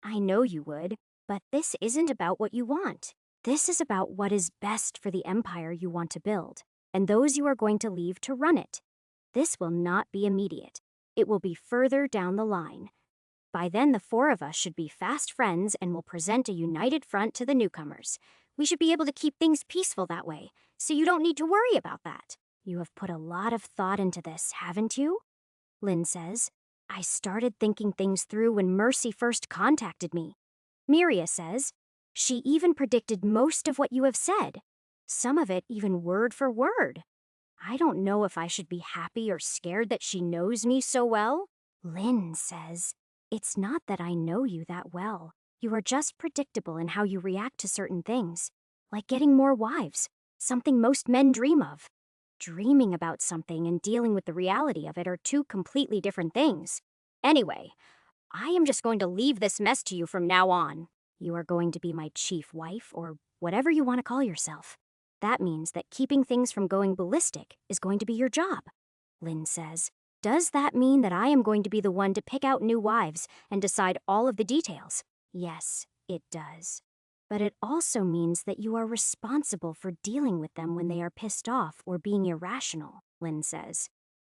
I know you would, but this isn't about what you want. This is about what is best for the empire you want to build, and those you are going to leave to run it. This will not be immediate. It will be further down the line. By then, the 4 of us should be fast friends and will present a united front to the newcomers. We should be able to keep things peaceful that way, so you don't need to worry about that. You have put a lot of thought into this, haven't you? Lynn says. I started thinking things through when Mercy first contacted me. Miria says, she even predicted most of what you have said. Some of it even word for word. I don't know if I should be happy or scared that she knows me so well. Lynn says, it's not that I know you that well. You are just predictable in how you react to certain things, like getting more wives, something most men dream of. Dreaming about something and dealing with the reality of it are two completely different things. Anyway, I am just going to leave this mess to you from now on. You are going to be my chief wife, or whatever you want to call yourself. That means that keeping things from going ballistic is going to be your job. Lynn says, does that mean that I am going to be the one to pick out new wives and decide all of the details? Yes, it does. But it also means that you are responsible for dealing with them when they are pissed off or being irrational, Lynn says.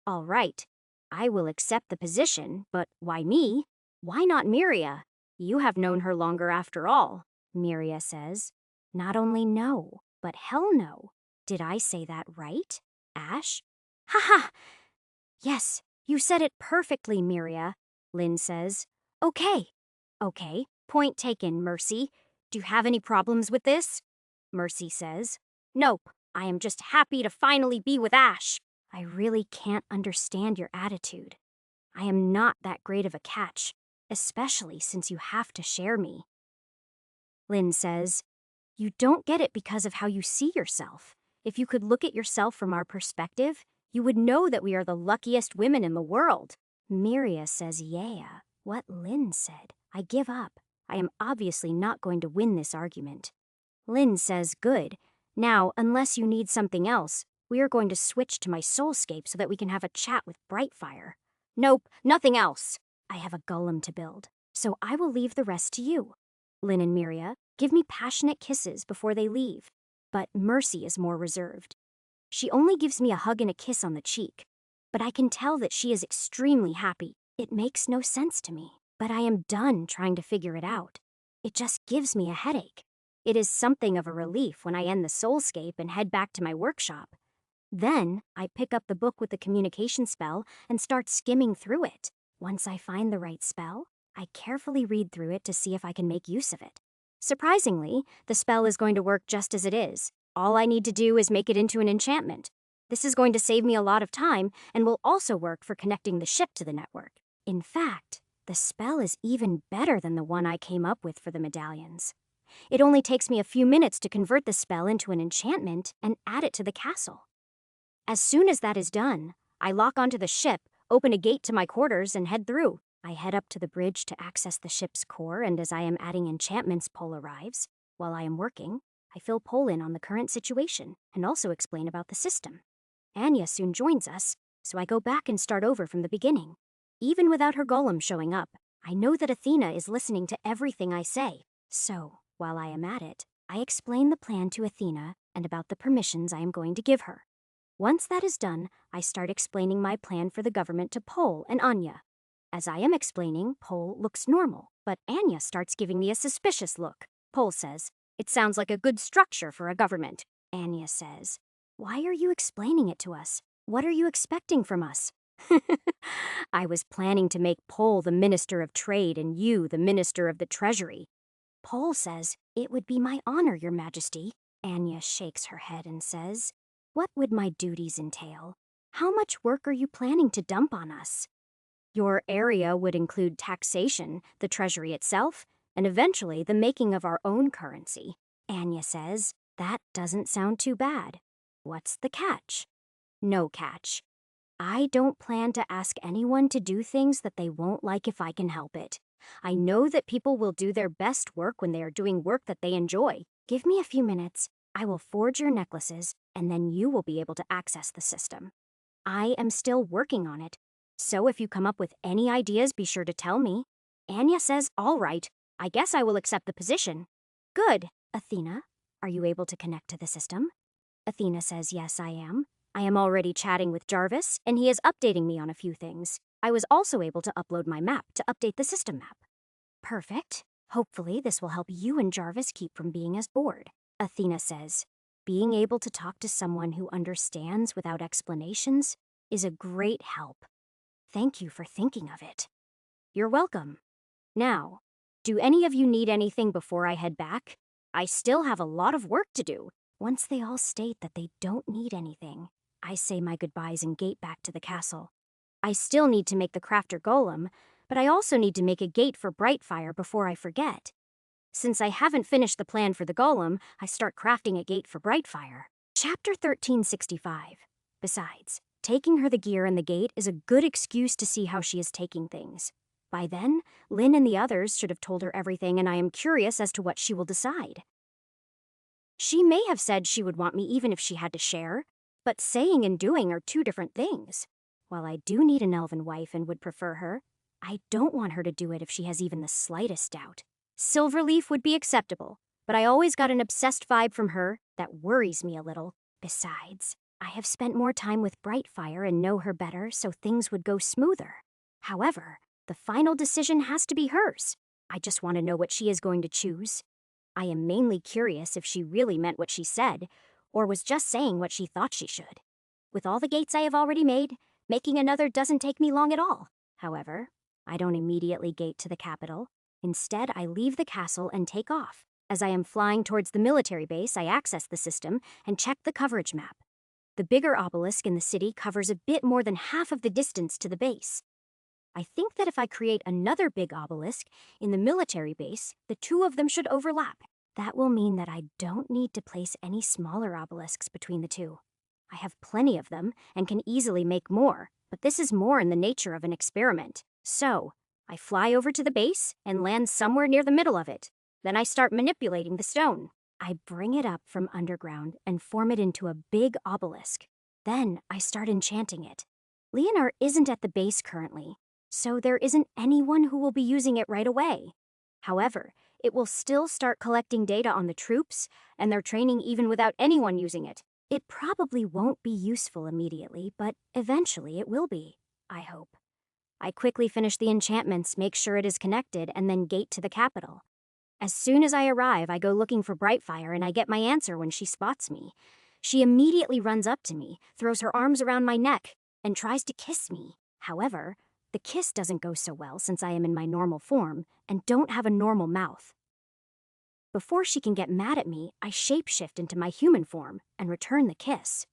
All right, I will accept the position, but why me? Why not Miria? You have known her longer after all, Miria says. Not only no, but hell no. Did I say that right, Ash? Ha ha! Yes, you said it perfectly, Miria, Lynn says. Okay. Okay, point taken, Mercy. Do you have any problems with this? Mercy says. Nope, I am just happy to finally be with Ash. I really can't understand your attitude. I am not that great of a catch, especially since you have to share me. Lynn says, you don't get it because of how you see yourself. If you could look at yourself from our perspective, you would know that we are the luckiest women in the world. Miria says, yeah, what Lynn said. I give up. I am obviously not going to win this argument. Lynn says, good. Now, unless you need something else, we are going to switch to my soulscape so that we can have a chat with Brightfire. Nope, nothing else. I have a golem to build, so I will leave the rest to you. Lynn and Miria give me passionate kisses before they leave, but Mercy is more reserved. She only gives me a hug and a kiss on the cheek, but I can tell that she is extremely happy. It makes no sense to me, but I am done trying to figure it out. It just gives me a headache. It is something of a relief when I end the soulscape and head back to my workshop. Then, I pick up the book with the communication spell and start skimming through it. Once I find the right spell, I carefully read through it to see if I can make use of it. Surprisingly, the spell is going to work just as it is. All I need to do is make it into an enchantment. This is going to save me a lot of time and will also work for connecting the ship to the network. In fact, the spell is even better than the one I came up with for the medallions. It only takes me a few minutes to convert the spell into an enchantment and add it to the castle. As soon as that is done, I lock onto the ship, open a gate to my quarters, and head through. I head up to the bridge to access the ship's core, and as I am adding enchantments, Pole arrives. While I am working, I fill Pole in on the current situation and also explain about the system. Anya soon joins us, so I go back and start over from the beginning. Even without her golem showing up, I know that Athena is listening to everything I say. So, while I am at it, I explain the plan to Athena and about the permissions I am going to give her. Once that is done, I start explaining my plan for the government to Pole and Anya. As I am explaining, Pole looks normal, but Anya starts giving me a suspicious look. Pole says, it sounds like a good structure for a government. Anya says, why are you explaining it to us? What are you expecting from us? I was planning to make Pole the Minister of Trade and you the Minister of the Treasury. Pole says, it would be my honor, Your Majesty. Anya shakes her head and says, what would my duties entail? How much work are you planning to dump on us? Your area would include taxation, the treasury itself, and eventually the making of our own currency. Anya says, that doesn't sound too bad. What's the catch? No catch. I don't plan to ask anyone to do things that they won't like if I can help it. I know that people will do their best work when they are doing work that they enjoy. Give me a few minutes. I will forge your necklaces, and then you will be able to access the system. I am still working on it, so if you come up with any ideas, be sure to tell me. Anya says, all right, I guess I will accept the position. Good. Athena, are you able to connect to the system? Athena says, yes, I am. I am already chatting with Jarvis, and he is updating me on a few things. I was also able to upload my map to update the system map. Perfect. Hopefully this will help you and Jarvis keep from being as bored. Athena says, being able to talk to someone who understands without explanations is a great help. Thank you for thinking of it. You're welcome. Now, do any of you need anything before I head back? I still have a lot of work to do. Once they all state that they don't need anything, I say my goodbyes and gate back to the castle. I still need to make the crafter golem, but I also need to make a gate for Brightfire before I forget. Since I haven't finished the plan for the golem, I start crafting a gate for Brightfire. Chapter 1365. Besides, taking her the gear and the gate is a good excuse to see how she is taking things. By then, Lynn and the others should have told her everything, and I am curious as to what she will decide. She may have said she would want me even if she had to share, but saying and doing are two different things. While I do need an elven wife and would prefer her, I don't want her to do it if she has even the slightest doubt. Silverleaf would be acceptable, but I always got an obsessed vibe from her that worries me a little. Besides, I have spent more time with Brightfire and know her better, so things would go smoother. However, the final decision has to be hers. I just want to know what she is going to choose. I am mainly curious if she really meant what she said, or was just saying what she thought she should. With all the gates I have already made, making another doesn't take me long at all. However, I don't immediately gate to the capital. Instead, I leave the castle and take off. As I am flying towards the military base, I access the system and check the coverage map. The bigger obelisk in the city covers a bit more than half of the distance to the base. I think that if I create another big obelisk in the military base, the two of them should overlap. That will mean that I don't need to place any smaller obelisks between the two. I have plenty of them and can easily make more, but this is more in the nature of an experiment. So, I fly over to the base and land somewhere near the middle of it. Then I start manipulating the stone. I bring it up from underground and form it into a big obelisk. Then I start enchanting it. Leonor isn't at the base currently, so there isn't anyone who will be using it right away. However, it will still start collecting data on the troops and their training even without anyone using it. It probably won't be useful immediately, but eventually it will be, I hope. I quickly finish the enchantments, make sure it is connected, and then gate to the capital. As soon as I arrive, I go looking for Brightfire and I get my answer when she spots me. She immediately runs up to me, throws her arms around my neck, and tries to kiss me. However, the kiss doesn't go so well since I am in my normal form and don't have a normal mouth. Before she can get mad at me, I shapeshift into my human form and return the kiss.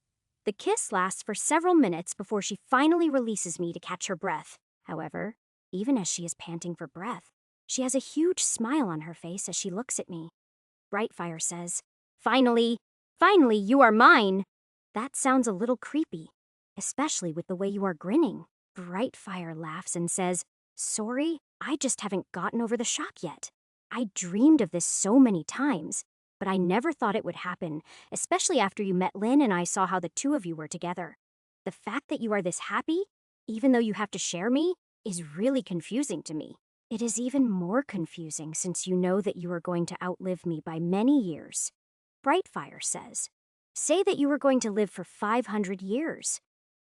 The kiss lasts for several minutes before she finally releases me to catch her breath. However, even as she is panting for breath, she has a huge smile on her face as she looks at me. Brightfire says, Finally, you are mine." That sounds a little creepy, especially with the way you are grinning. Brightfire laughs and says, "Sorry, I just haven't gotten over the shock yet. I dreamed of this so many times, but I never thought it would happen, especially after you met Lynn and I saw how the two of you were together. The fact that you are this happy, even though you have to share me, is really confusing to me. It is even more confusing since you know that you are going to outlive me by many years." Brightfire says, "Say that you were going to live for 500 years.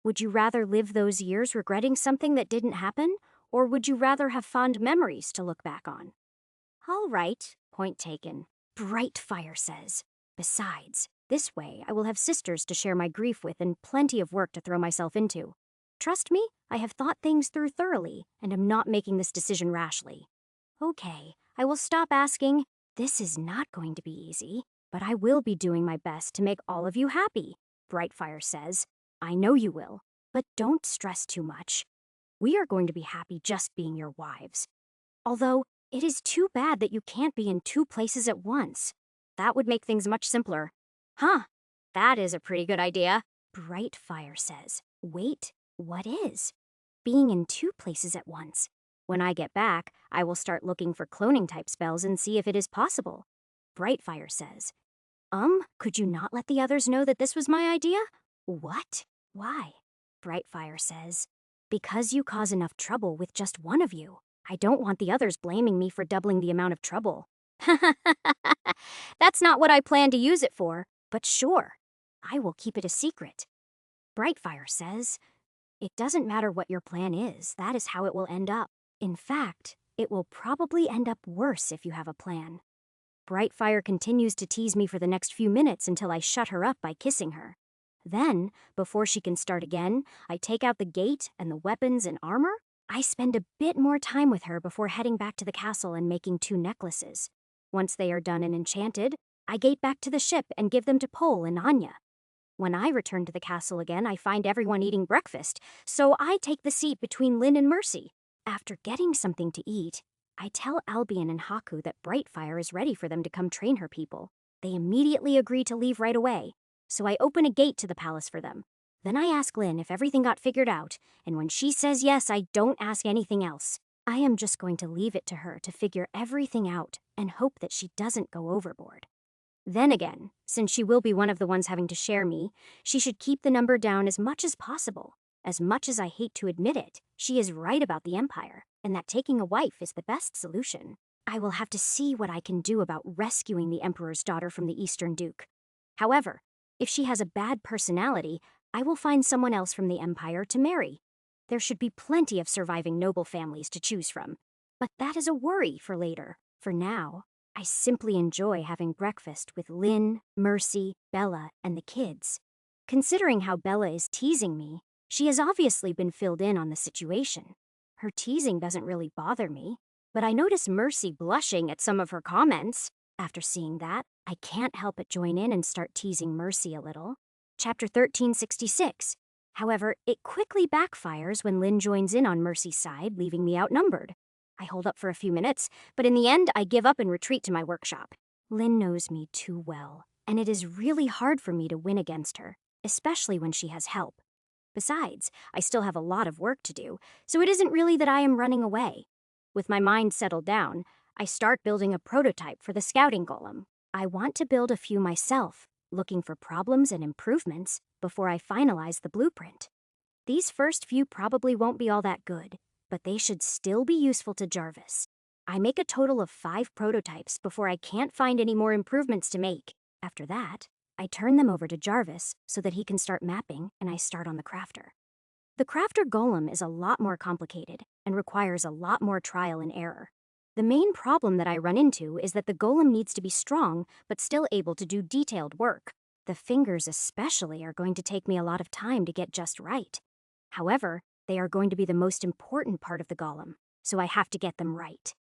Would you rather live those years regretting something that didn't happen, or would you rather have fond memories to look back on?" "All right, point taken." Brightfire says, "Besides, this way I will have sisters to share my grief with and plenty of work to throw myself into. Trust me, I have thought things through thoroughly and am not making this decision rashly." "Okay, I will stop asking. This is not going to be easy, but I will be doing my best to make all of you happy." Brightfire says, "I know you will, but don't stress too much. We are going to be happy just being your wives. Although, it is too bad that you can't be in two places at once. That would make things much simpler." "Huh, that is a pretty good idea." Brightfire says, "Wait, what is?" "Being in two places at once. When I get back, I will start looking for cloning type spells and see if it is possible." Brightfire says, Could you not let the others know that this was my idea?" "What? Why?" Brightfire says, "Because you cause enough trouble with just one of you. I don't want the others blaming me for doubling the amount of trouble." "That's not what I plan to use it for, but sure, I will keep it a secret." Brightfire says, "It doesn't matter what your plan is, that is how it will end up. In fact, it will probably end up worse if you have a plan." Brightfire continues to tease me for the next few minutes until I shut her up by kissing her. Then, before she can start again, I take out the gate and the weapons and armor. I spend a bit more time with her before heading back to the castle and making 2 necklaces. Once they are done and enchanted, I gate back to the ship and give them to Pole and Anya. When I return to the castle again, I find everyone eating breakfast, so I take the seat between Lynn and Mercy. After getting something to eat, I tell Albion and Haku that Brightfire is ready for them to come train her people. They immediately agree to leave right away, so I open a gate to the palace for them. Then I ask Lynn if everything got figured out, and when she says yes, I don't ask anything else. I am just going to leave it to her to figure everything out and hope that she doesn't go overboard. Then again, since she will be one of the ones having to share me, she should keep the number down as much as possible. As much as I hate to admit it, she is right about the Empire, and that taking a wife is the best solution. I will have to see what I can do about rescuing the Emperor's daughter from the Eastern Duke. However, if she has a bad personality, I will find someone else from the Empire to marry. There should be plenty of surviving noble families to choose from. But that is a worry for later. For now, I simply enjoy having breakfast with Lynn, Mercy, Bella, and the kids. Considering how Bella is teasing me, she has obviously been filled in on the situation. Her teasing doesn't really bother me, but I notice Mercy blushing at some of her comments. After seeing that, I can't help but join in and start teasing Mercy a little. Chapter 1366. However, it quickly backfires when Lynn joins in on Mercy's side, leaving me outnumbered. I hold up for a few minutes, but in the end, I give up and retreat to my workshop. Lynn knows me too well, and it is really hard for me to win against her, especially when she has help. Besides, I still have a lot of work to do, so it isn't really that I am running away. With my mind settled down, I start building a prototype for the scouting golem. I want to build a few myself, looking for problems and improvements before I finalize the blueprint. These first few probably won't be all that good, but they should still be useful to Jarvis. I make a total of 5 prototypes before I can't find any more improvements to make. After that, I turn them over to Jarvis so that he can start mapping, and I start on the crafter. The crafter golem is a lot more complicated and requires a lot more trial and error. The main problem that I run into is that the golem needs to be strong but still able to do detailed work. The fingers especially are going to take me a lot of time to get just right. However, they are going to be the most important part of the golem, so I have to get them right.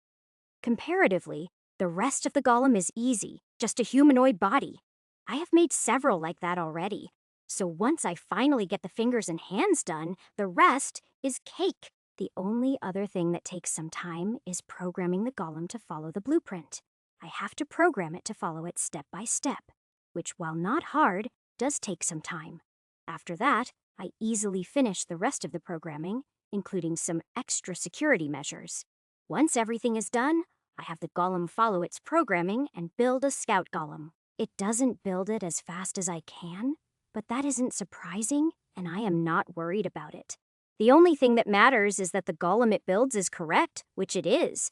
Comparatively, the rest of the golem is easy, just a humanoid body. I have made several like that already, so once I finally get the fingers and hands done, the rest is cake. The only other thing that takes some time is programming the golem to follow the blueprint. I have to program it to follow it step by step, which, while not hard, does take some time. After that, I easily finish the rest of the programming, including some extra security measures. Once everything is done, I have the golem follow its programming and build a scout golem. It doesn't build it as fast as I can, but that isn't surprising, and I am not worried about it. The only thing that matters is that the golem it builds is correct, which it is.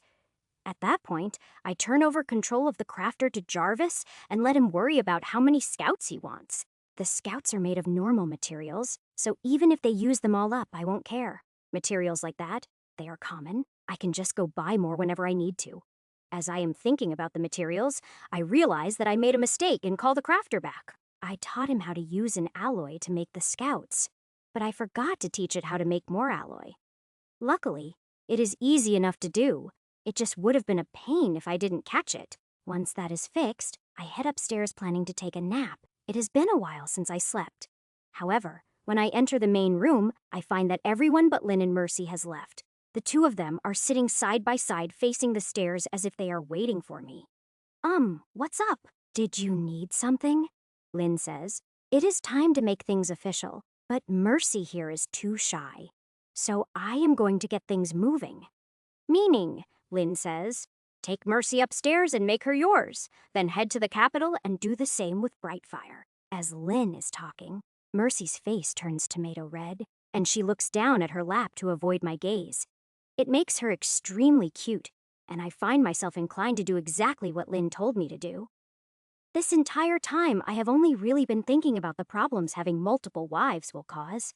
At that point, I turn over control of the crafter to Jarvis and let him worry about how many scouts he wants. The scouts are made of normal materials, so even if they use them all up, I won't care. Materials like that, they are common. I can just go buy more whenever I need to. As I am thinking about the materials, I realize that I made a mistake and call the crafter back. I taught him how to use an alloy to make the scouts, but I forgot to teach it how to make more alloy. Luckily, it is easy enough to do. It just would have been a pain if I didn't catch it. Once that is fixed, I head upstairs planning to take a nap. It has been a while since I slept. However, when I enter the main room, I find that everyone but Lynn and Mercy has left. The two of them are sitting side by side facing the stairs as if they are waiting for me. What's up? Did you need something? Lynn says. It is time to make things official, but Mercy here is too shy. So I am going to get things moving. Meaning, Lynn says, take Mercy upstairs and make her yours, then head to the capital and do the same with Brightfire. As Lynn is talking, Mercy's face turns tomato red, and she looks down at her lap to avoid my gaze. It makes her extremely cute, and I find myself inclined to do exactly what Lynn told me to do. This entire time, I have only really been thinking about the problems having multiple wives will cause,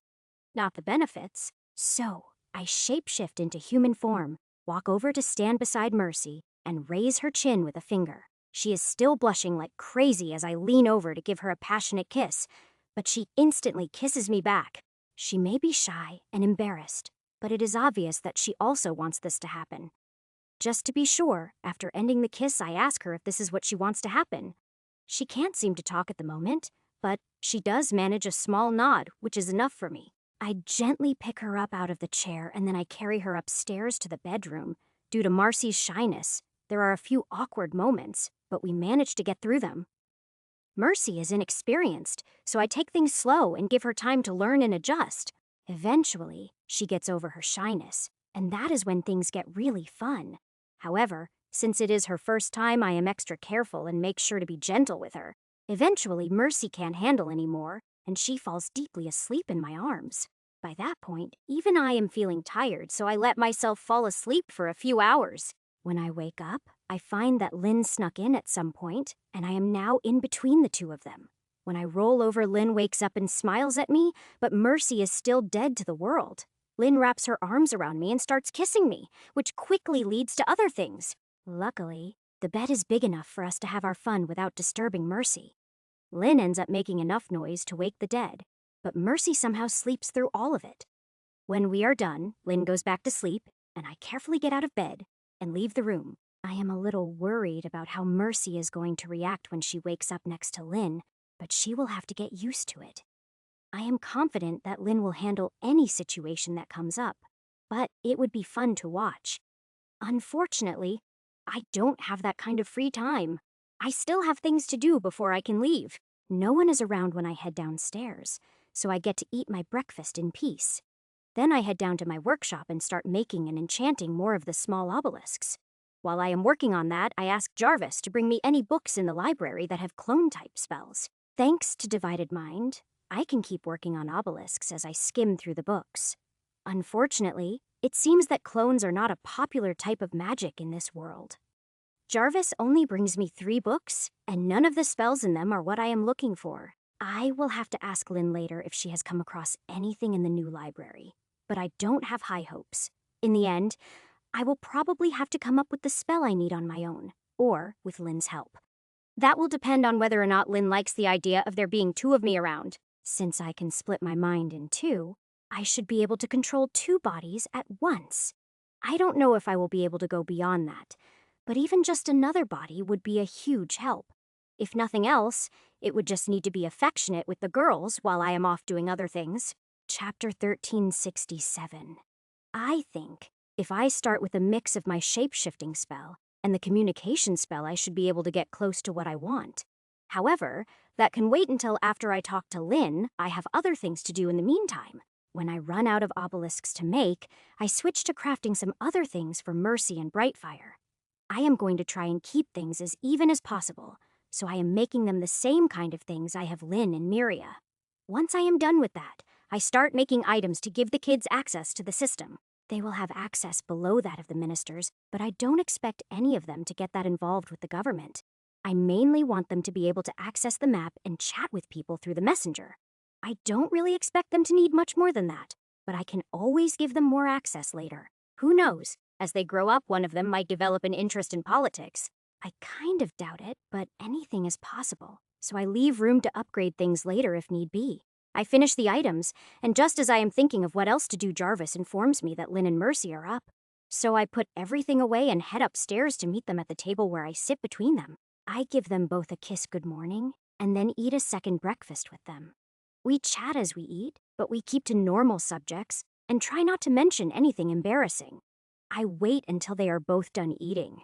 not the benefits. So, I shapeshift into human form, walk over to stand beside Mercy, and raise her chin with a finger. She is still blushing like crazy as I lean over to give her a passionate kiss, but she instantly kisses me back. She may be shy and embarrassed, but it is obvious that she also wants this to happen. Just to be sure, after ending the kiss, I ask her if this is what she wants to happen. She can't seem to talk at the moment, but she does manage a small nod, which is enough for me. I gently pick her up out of the chair and then I carry her upstairs to the bedroom. Due to Marcy's shyness, there are a few awkward moments, but we manage to get through them. Mercy is inexperienced, so I take things slow and give her time to learn and adjust. Eventually, she gets over her shyness, and that is when things get really fun. However, since it is her first time, I am extra careful and make sure to be gentle with her. Eventually, Mercy can't handle anymore, and she falls deeply asleep in my arms. By that point, even I am feeling tired, so I let myself fall asleep for a few hours. When I wake up, I find that Lynn snuck in at some point, and I am now in between the two of them. When I roll over, Lynn wakes up and smiles at me, but Mercy is still dead to the world. Lynn wraps her arms around me and starts kissing me, which quickly leads to other things. Luckily, the bed is big enough for us to have our fun without disturbing Mercy. Lynn ends up making enough noise to wake the dead, but Mercy somehow sleeps through all of it. When we are done, Lynn goes back to sleep, and I carefully get out of bed and leave the room. I am a little worried about how Mercy is going to react when she wakes up next to Lynn, but she will have to get used to it. I am confident that Lynn will handle any situation that comes up, but it would be fun to watch. Unfortunately, I don't have that kind of free time. I still have things to do before I can leave. No one is around when I head downstairs, so I get to eat my breakfast in peace. Then I head down to my workshop and start making and enchanting more of the small obelisks. While I am working on that, I ask Jarvis to bring me any books in the library that have clone-type spells. Thanks to Divided Mind, I can keep working on obelisks as I skim through the books. Unfortunately, it seems that clones are not a popular type of magic in this world. Jarvis only brings me 3 books, and none of the spells in them are what I am looking for. I will have to ask Lynn later if she has come across anything in the new library, but I don't have high hopes. In the end, I will probably have to come up with the spell I need on my own, or with Lynn's help. That will depend on whether or not Lynn likes the idea of there being 2 of me around. Since I can split my mind in 2, I should be able to control 2 bodies at once. I don't know if I will be able to go beyond that, but even just another body would be a huge help. If nothing else, it would just need to be affectionate with the girls while I am off doing other things. Chapter 1367. I think if I start with a mix of my shape-shifting spell and the communication spell, I should be able to get close to what I want. However, that can wait until after I talk to Lynn. I have other things to do in the meantime. When I run out of obelisks to make, I switch to crafting some other things for Mercy and Brightfire. I am going to try and keep things as even as possible, so I am making them the same kind of things I have Lynn and Miria. Once I am done with that, I start making items to give the kids access to the system. They will have access below that of the ministers, but I don't expect any of them to get that involved with the government. I mainly want them to be able to access the map and chat with people through the messenger. I don't really expect them to need much more than that, but I can always give them more access later. Who knows? As they grow up, one of them might develop an interest in politics. I kind of doubt it, but anything is possible, so I leave room to upgrade things later if need be. I finish the items, and just as I am thinking of what else to do, Jarvis informs me that Lynn and Mercy are up. So I put everything away and head upstairs to meet them at the table where I sit between them. I give them both a kiss good morning, and then eat a second breakfast with them. We chat as we eat, but we keep to normal subjects and try not to mention anything embarrassing. I wait until they are both done eating.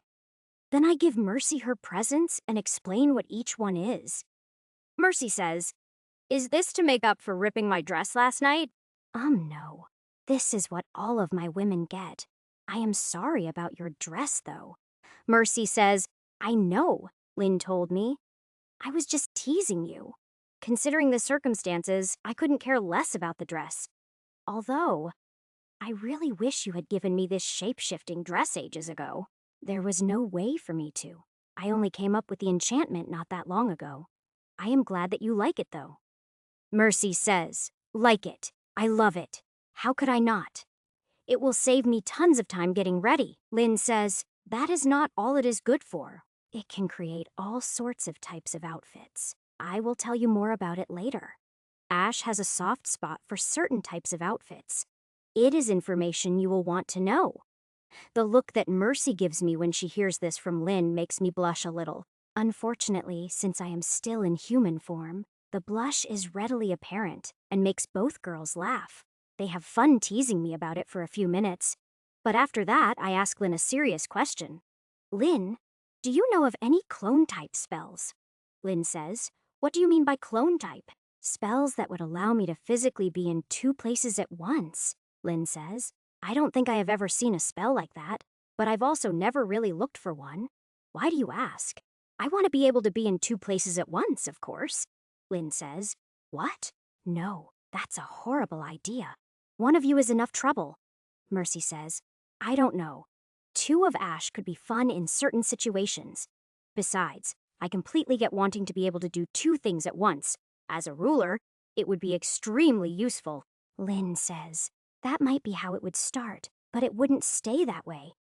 Then I give Mercy her presents and explain what each one is. Mercy says, "Is this to make up for ripping my dress last night?" No. This is what all of my women get. I am sorry about your dress, though. Mercy says, "I know," Lynn told me. "I was just teasing you. Considering the circumstances, I couldn't care less about the dress. Although, I really wish you had given me this shape-shifting dress ages ago. There was no way for me to. I only came up with the enchantment not that long ago. I am glad that you like it, though." Mercy says, "Like it. I love it. How could I not? It will save me tons of time getting ready." Lynn says, "That is not all it is good for. It can create all sorts of types of outfits. I will tell you more about it later. Ash has a soft spot for certain types of outfits. It is information you will want to know." The look that Mercy gives me when she hears this from Lynn makes me blush a little. Unfortunately, since I am still in human form, the blush is readily apparent and makes both girls laugh. They have fun teasing me about it for a few minutes. But after that, I ask Lynn a serious question. Lynn, do you know of any clone-type spells? Lynn says, what do you mean by clone-type? Spells that would allow me to physically be in two places at once, Lynn says. I don't think I have ever seen a spell like that, but I've also never really looked for one. Why do you ask? I want to be able to be in two places at once, of course, Lynn says. What? No, that's a horrible idea. One of you is enough trouble, Mercy says. I don't know. Two of Ash could be fun in certain situations. Besides, I completely get wanting to be able to do two things at once. As a ruler, it would be extremely useful, Lynn says. That might be how it would start, but it wouldn't stay that way.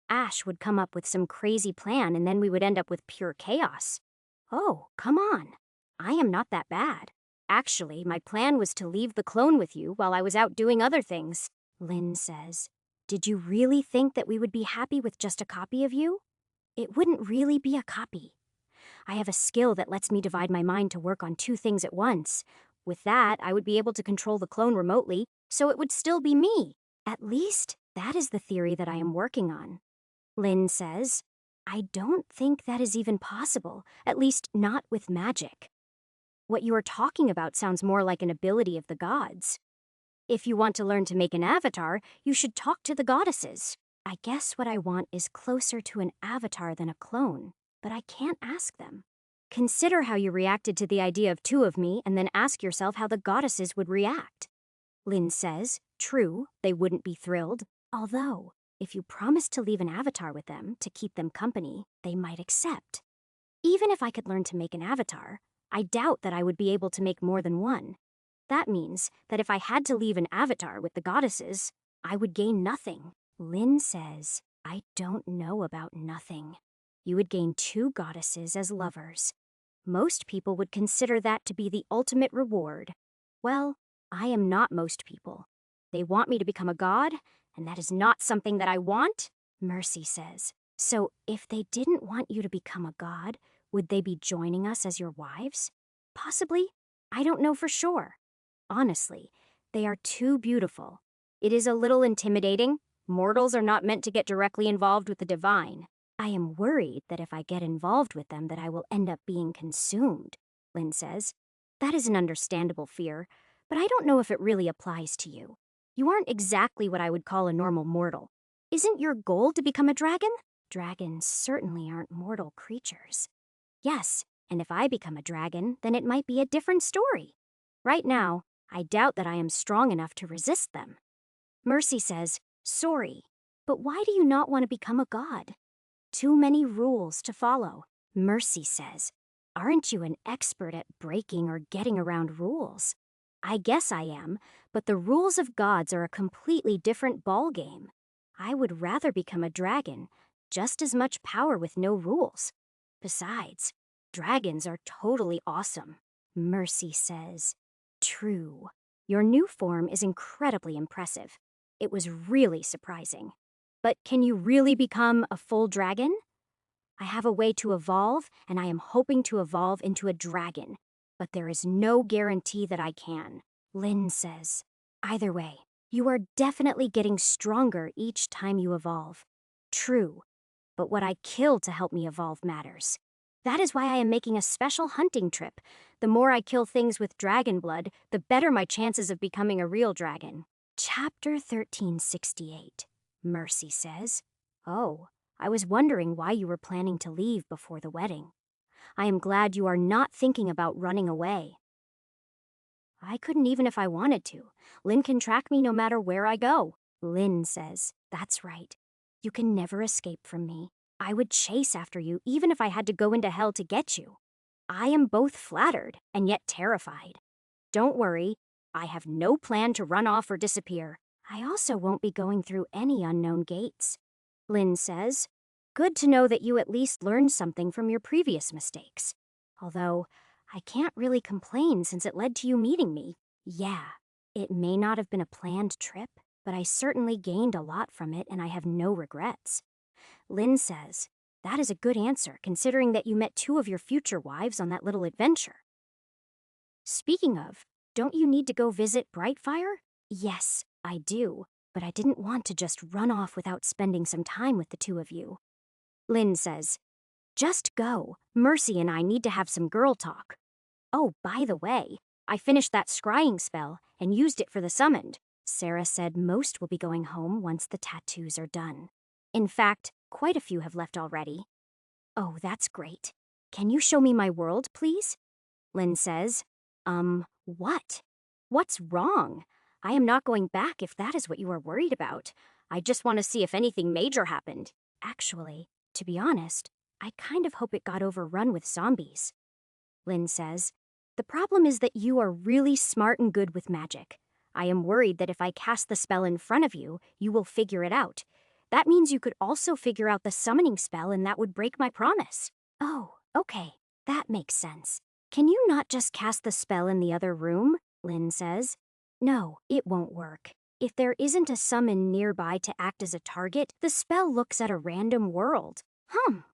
Ash would come up with some crazy plan and then we would end up with pure chaos. Oh, come on. I am not that bad. Actually, my plan was to leave the clone with you while I was out doing other things, Lynn says. Did you really think that we would be happy with just a copy of you? It wouldn't really be a copy. I have a skill that lets me divide my mind to work on two things at once. With that, I would be able to control the clone remotely, so it would still be me. At least, that is the theory that I am working on. Lynn says, I don't think that is even possible, at least not with magic. What you are talking about sounds more like an ability of the gods. If you want to learn to make an avatar, you should talk to the goddesses. I guess what I want is closer to an avatar than a clone, but I can't ask them. Consider how you reacted to the idea of two of me and then ask yourself how the goddesses would react. Lynn says, true, they wouldn't be thrilled. Although, if you promise to leave an avatar with them to keep them company, they might accept. Even if I could learn to make an avatar, I doubt that I would be able to make more than one. That means that if I had to leave an avatar with the goddesses, I would gain nothing. Lynn says, I don't know about nothing. You would gain two goddesses as lovers. Most people would consider that to be the ultimate reward. Well, I am not most people. They want me to become a god, and that is not something that I want, Mercy says. So if they didn't want you to become a god, would they be joining us as your wives? Possibly. I don't know for sure. Honestly, they are too beautiful. It is a little intimidating. Mortals are not meant to get directly involved with the divine. I am worried that if I get involved with them that I will end up being consumed, Lynn says. That is an understandable fear, but I don't know if it really applies to you. You aren't exactly what I would call a normal mortal. Isn't your goal to become a dragon? Dragons certainly aren't mortal creatures. Yes, and if I become a dragon, then it might be a different story. Right now, I doubt that I am strong enough to resist them. Mercy says, sorry, but why do you not want to become a god? Too many rules to follow. Mercy says, aren't you an expert at breaking or getting around rules? I guess I am, but the rules of gods are a completely different ballgame. I would rather become a dragon, just as much power with no rules. Besides, dragons are totally awesome. Mercy says, true. Your new form is incredibly impressive. It was really surprising. But can you really become a full dragon? I have a way to evolve, and I am hoping to evolve into a dragon. But there is no guarantee that I can. Lynn says, either way, you are definitely getting stronger each time you evolve. True, but what I kill to help me evolve matters. That is why I am making a special hunting trip. The more I kill things with dragon blood, the better my chances of becoming a real dragon. Chapter 1368. Mercy says, oh, I was wondering why you were planning to leave before the wedding. I am glad you are not thinking about running away. I couldn't even if I wanted to. Lynn can track me no matter where I go. Lynn says, that's right. You can never escape from me. I would chase after you even if I had to go into hell to get you. I am both flattered and yet terrified. Don't worry, I have no plan to run off or disappear. I also won't be going through any unknown gates. Lynn says, good to know that you at least learned something from your previous mistakes. Although, I can't really complain since it led to you meeting me. Yeah, it may not have been a planned trip, but I certainly gained a lot from it and I have no regrets. Lynn says, that is a good answer considering that you met two of your future wives on that little adventure. Speaking of, don't you need to go visit Brightfire? Yes, I do. but I didn't want to just run off without spending some time with the two of you. Lynn says, "Just go. Mercy and I need to have some girl talk. Oh, by the way, I finished that scrying spell and used it for the summoned. Sarah said most will be going home once the tattoos are done. In fact, quite a few have left already." "Oh, that's great. Can you show me my world, please?" Lynn says, What? What's wrong? I am not going back if that is what you are worried about. I just want to see if anything major happened. Actually, to be honest, I kind of hope it got overrun with zombies." Lynn says, "The problem is that you are really smart and good with magic. I am worried that if I cast the spell in front of you, you will figure it out. That means you could also figure out the summoning spell and that would break my promise." "Oh, okay. That makes sense. Can you not just cast the spell in the other room?" Lynn says. "No, it won't work. If there isn't a summon nearby to act as a target, the spell looks at a random world.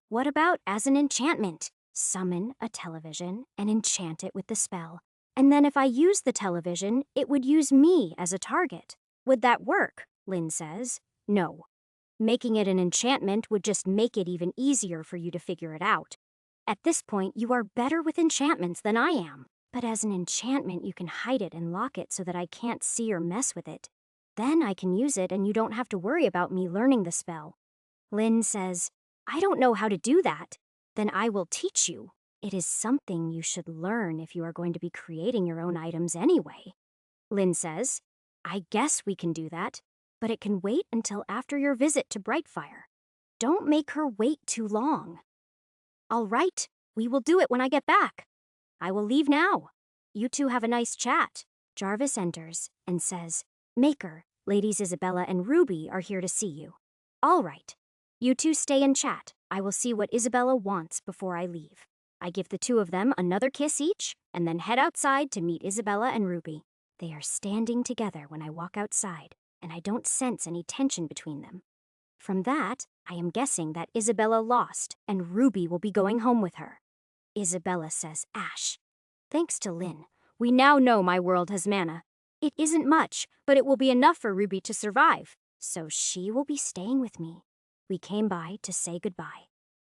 What about as an enchantment? Summon a television and enchant it with the spell. And then if I use the television, it would use me as a target. Would that work?" Lynn says. "No. Making it an enchantment would just make it even easier for you to figure it out. At this point, you are better with enchantments than I am. But as an enchantment, you can hide it and lock it so that I can't see or mess with it. Then I can use it and you don't have to worry about me learning the spell." Lynn says, "I don't know how to do that." "Then I will teach you. It is something you should learn if you are going to be creating your own items anyway." Lynn says, "I guess we can do that, but it can wait until after your visit to Brightfire. Don't make her wait too long." "All right, we will do it when I get back. I will leave now. You two have a nice chat." Jarvis enters and says, "Maker, Ladies Isabella and Ruby are here to see you." "All right. You two stay and chat. I will see what Isabella wants before I leave." I give the two of them another kiss each and then head outside to meet Isabella and Ruby. They are standing together when I walk outside, and I don't sense any tension between them. From that, I am guessing that Isabella lost and Ruby will be going home with her. Isabella says, "Ash, thanks to Lynn, we now know my world has mana. It isn't much, but it will be enough for Ruby to survive, so she will be staying with me. We came by to say goodbye."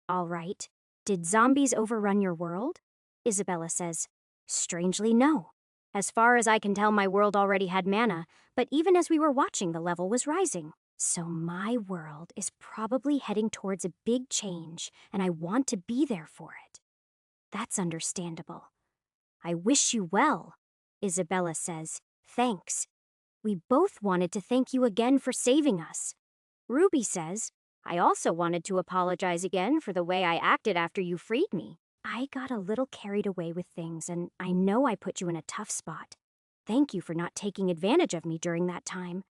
"All right. Did zombies overrun your world?" Isabella says, "Strangely, no. As far as I can tell, my world already had mana, but even as we were watching, the level was rising. So my world is probably heading towards a big change, and I want to be there for it." "That's understandable. I wish you well." Isabella says, "Thanks. We both wanted to thank you again for saving us." Ruby says, "I also wanted to apologize again for the way I acted after you freed me. I got a little carried away with things, and I know I put you in a tough spot. Thank you for not taking advantage of me during that time.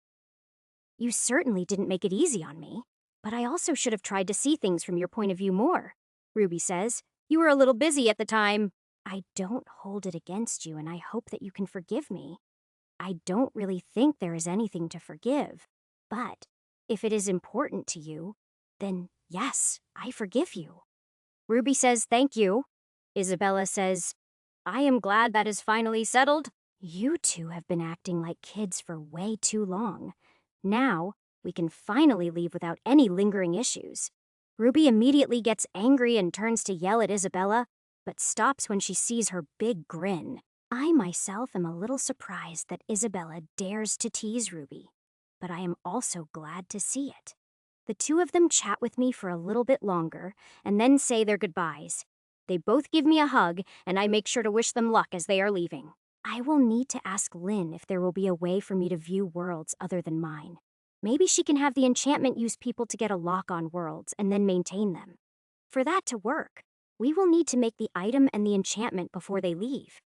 You certainly didn't make it easy on me, but I also should have tried to see things from your point of view more." Ruby says, "You were a little busy at the time." "I don't hold it against you, and I hope that you can forgive me. I don't really think there is anything to forgive, but if it is important to you, then yes, I forgive you." Ruby says, "Thank you." Isabella says, "I am glad that is finally settled. You two have been acting like kids for way too long. Now, we can finally leave without any lingering issues." Ruby immediately gets angry and turns to yell at Isabella, but stops when she sees her big grin. I myself am a little surprised that Isabella dares to tease Ruby, but I am also glad to see it. The two of them chat with me for a little bit longer and then say their goodbyes. They both give me a hug, and I make sure to wish them luck as they are leaving. I will need to ask Lynn if there will be a way for me to view worlds other than mine. Maybe she can have the enchantment use people to get a lock on worlds and then maintain them. For that to work, we will need to make the item and the enchantment before they leave.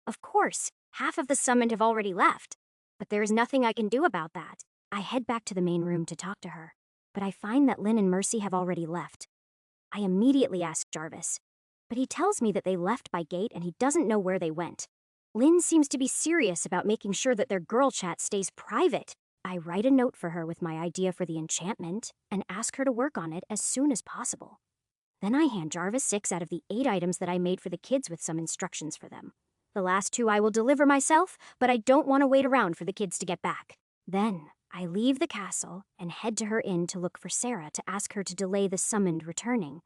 Of course, half of the summoned have already left, but there is nothing I can do about that. I head back to the main room to talk to her, but I find that Lynn and Mercy have already left. I immediately ask Jarvis, but he tells me that they left by gate and he doesn't know where they went. Lynn seems to be serious about making sure that their girl chat stays private. I write a note for her with my idea for the enchantment and ask her to work on it as soon as possible. Then I hand Jarvis 6 out of the 8 items that I made for the kids with some instructions for them. The last 2 I will deliver myself, but I don't want to wait around for the kids to get back. Then I leave the castle and head to her inn to look for Sarah to ask her to delay the summoned returning.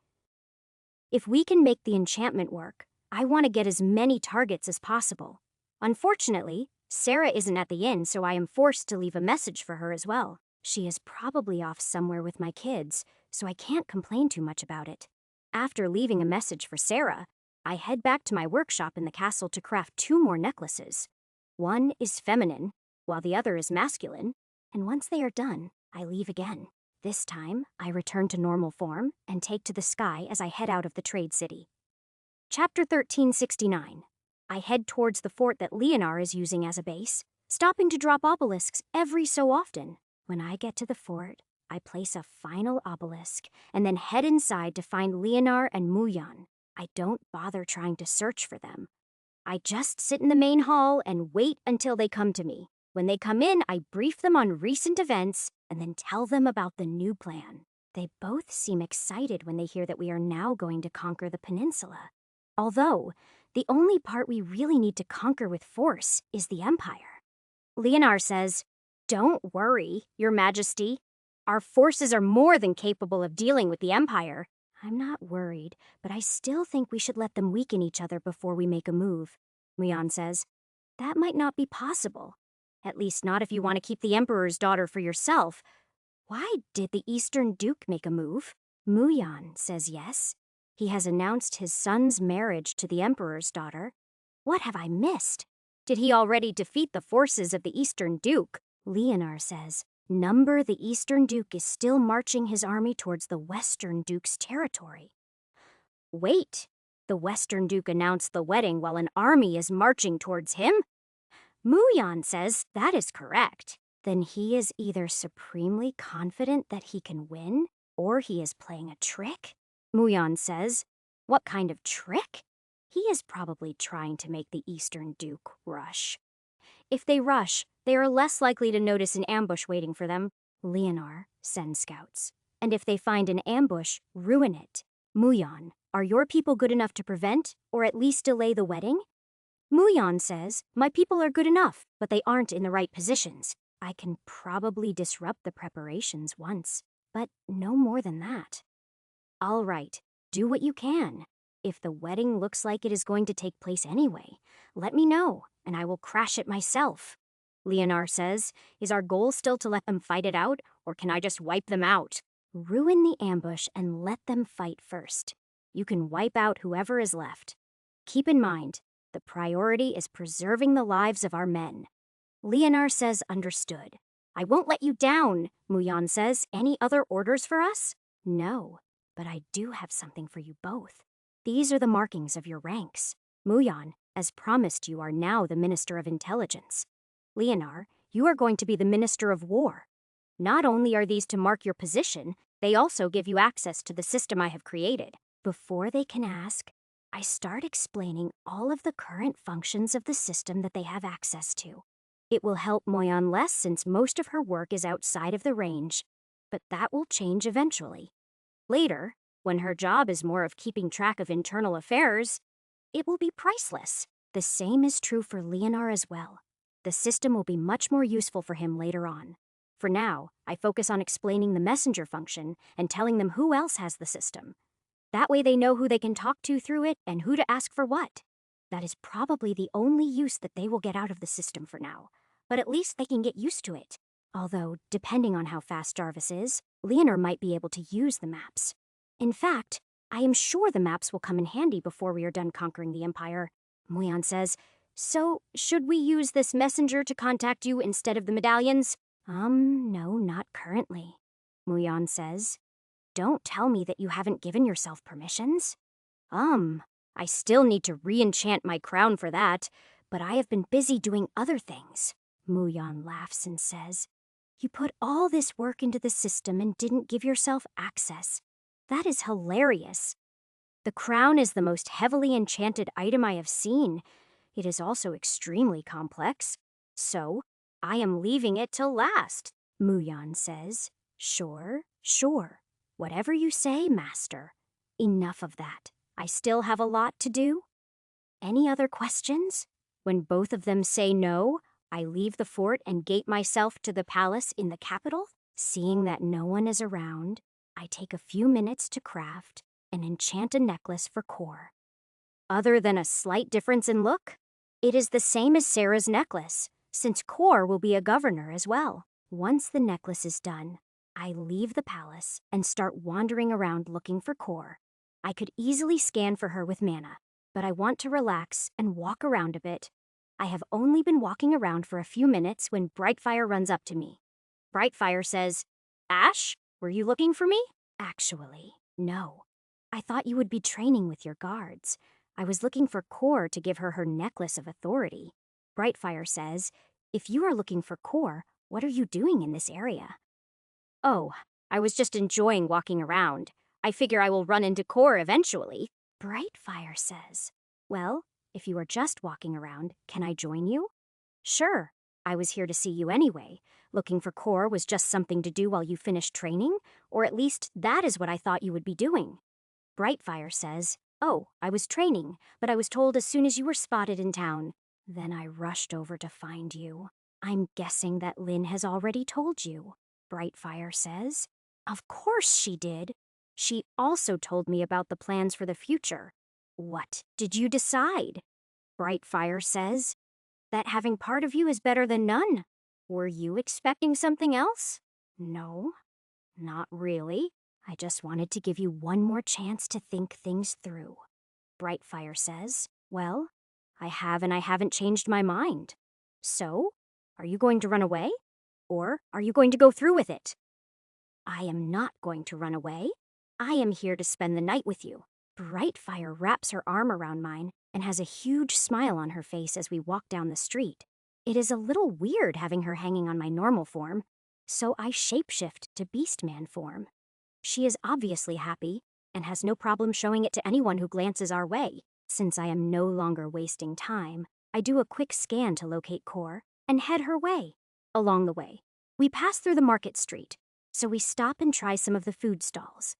If we can make the enchantment work, I want to get as many targets as possible. Unfortunately, Sarah isn't at the inn, so I am forced to leave a message for her as well. She is probably off somewhere with my kids, so I can't complain too much about it. After leaving a message for Sarah, I head back to my workshop in the castle to craft 2 more necklaces. One is feminine, while the other is masculine, and once they are done, I leave again. This time, I return to normal form and take to the sky as I head out of the trade city. Chapter 1369. I head towards the fort that Leonard is using as a base, stopping to drop obelisks every so often. When I get to the fort, I place a final obelisk and then head inside to find Leonard and Muyan. I don't bother trying to search for them. I just sit in the main hall and wait until they come to me. When they come in, I brief them on recent events and then tell them about the new plan. They both seem excited when they hear that we are now going to conquer the peninsula. Although, the only part we really need to conquer with force is the Empire. Leonard says, "Don't worry, Your Majesty. Our forces are more than capable of dealing with the Empire." I'm not worried, but I still think we should let them weaken each other before we make a move. Muyan says, "That might not be possible. At least not if you want to keep the Emperor's daughter for yourself. Why did the Eastern Duke make a move?" Muyan says yes. He has announced his son's marriage to the Emperor's daughter. What have I missed? Did he already defeat the forces of the Eastern Duke? Leonard says, "Number the Eastern Duke is still marching his army towards the Western Duke's territory." Wait, the Western Duke announced the wedding while an army is marching towards him? Muyan says that is correct. Then he is either supremely confident that he can win, or he is playing a trick. Muyan says, "What kind of trick?" He is probably trying to make the Eastern Duke rush. If they rush, they are less likely to notice an ambush waiting for them. Leonard sends scouts. And if they find an ambush, ruin it. Muyan, are your people good enough to prevent, or at least delay the wedding? Muyan says, "My people are good enough, but they aren't in the right positions. I can probably disrupt the preparations once, but no more than that." All right, do what you can. If the wedding looks like it is going to take place anyway, let me know, and I will crash it myself. Leonard says, "Is our goal still to let them fight it out, or can I just wipe them out?" Ruin the ambush and let them fight first. You can wipe out whoever is left. Keep in mind, the priority is preserving the lives of our men. Leonard says understood. "I won't let you down," Muyan says. "Any other orders for us?" "No, but I do have something for you both. These are the markings of your ranks. Muyan, as promised, you are now the Minister of Intelligence. Leonard, you are going to be the Minister of War. Not only are these to mark your position, they also give you access to the system I have created." Before they can ask, I start explaining all of the current functions of the system that they have access to. It will help Moyan less since most of her work is outside of the range, but that will change eventually. Later, when her job is more of keeping track of internal affairs, it will be priceless. The same is true for Leonard as well. The system will be much more useful for him later on. For now, I focus on explaining the messenger function and telling them who else has the system. That way they know who they can talk to through it and who to ask for what. That is probably the only use that they will get out of the system for now, but at least they can get used to it. Although, depending on how fast Jarvis is, Leonard might be able to use the maps. In fact, I am sure the maps will come in handy before we are done conquering the Empire. Muyan says, "So, should we use this messenger to contact you instead of the medallions?" No, not currently. Muyan says, "Don't tell me that you haven't given yourself permissions." I still need to re-enchant my crown for that, but I have been busy doing other things." Muyan laughs and says, "You put all this work into the system and didn't give yourself access. That is hilarious. The crown is the most heavily enchanted item I have seen. It is also extremely complex. So, I am leaving it till last." Muyan says, Sure. Whatever you say, Master. Enough of that. I still have a lot to do." Any other questions? When both of them say no, I leave the fort and gate myself to the palace in the capital. Seeing that no one is around, I take a few minutes to craft and enchant a necklace for Kor. Other than a slight difference in look, it is the same as Sarah's necklace, since Kor will be a governor as well. Once the necklace is done, I leave the palace and start wandering around looking for Kor. I could easily scan for her with mana, but I want to relax and walk around a bit. I have only been walking around for a few minutes when Brightfire runs up to me. Brightfire says, "Ash, were you looking for me?" Actually, no. I thought you would be training with your guards. I was looking for Kor to give her her necklace of authority. Brightfire says, "If you are looking for Kor, what are you doing in this area?" "Oh, I was just enjoying walking around. I figure I will run into Kor eventually." Brightfire says, "Well, if you are just walking around, can I join you?" "Sure. I was here to see you anyway. Looking for Kor was just something to do while you finished training, or at least that is what I thought you would be doing." Brightfire says, "Oh, I was training, but I was told as soon as you were spotted in town. Then I rushed over to find you. I'm guessing that Lynn has already told you." Brightfire says, "Of course she did. She also told me about the plans for the future. What did you decide?" Brightfire says, "That having part of you is better than none. Were you expecting something else?" "No, not really. I just wanted to give you one more chance to think things through." Brightfire says, "Well, I have and I haven't changed my mind. So, are you going to run away? Or are you going to go through with it?" "I am not going to run away. I am here to spend the night with you." Brightfire wraps her arm around mine and has a huge smile on her face as we walk down the street. It is a little weird having her hanging on my normal form, so I shapeshift to Beastman form. She is obviously happy and has no problem showing it to anyone who glances our way. Since I am no longer wasting time, I do a quick scan to locate Kor and head her way. Along the way, we pass through the market street, so we stop and try some of the food stalls.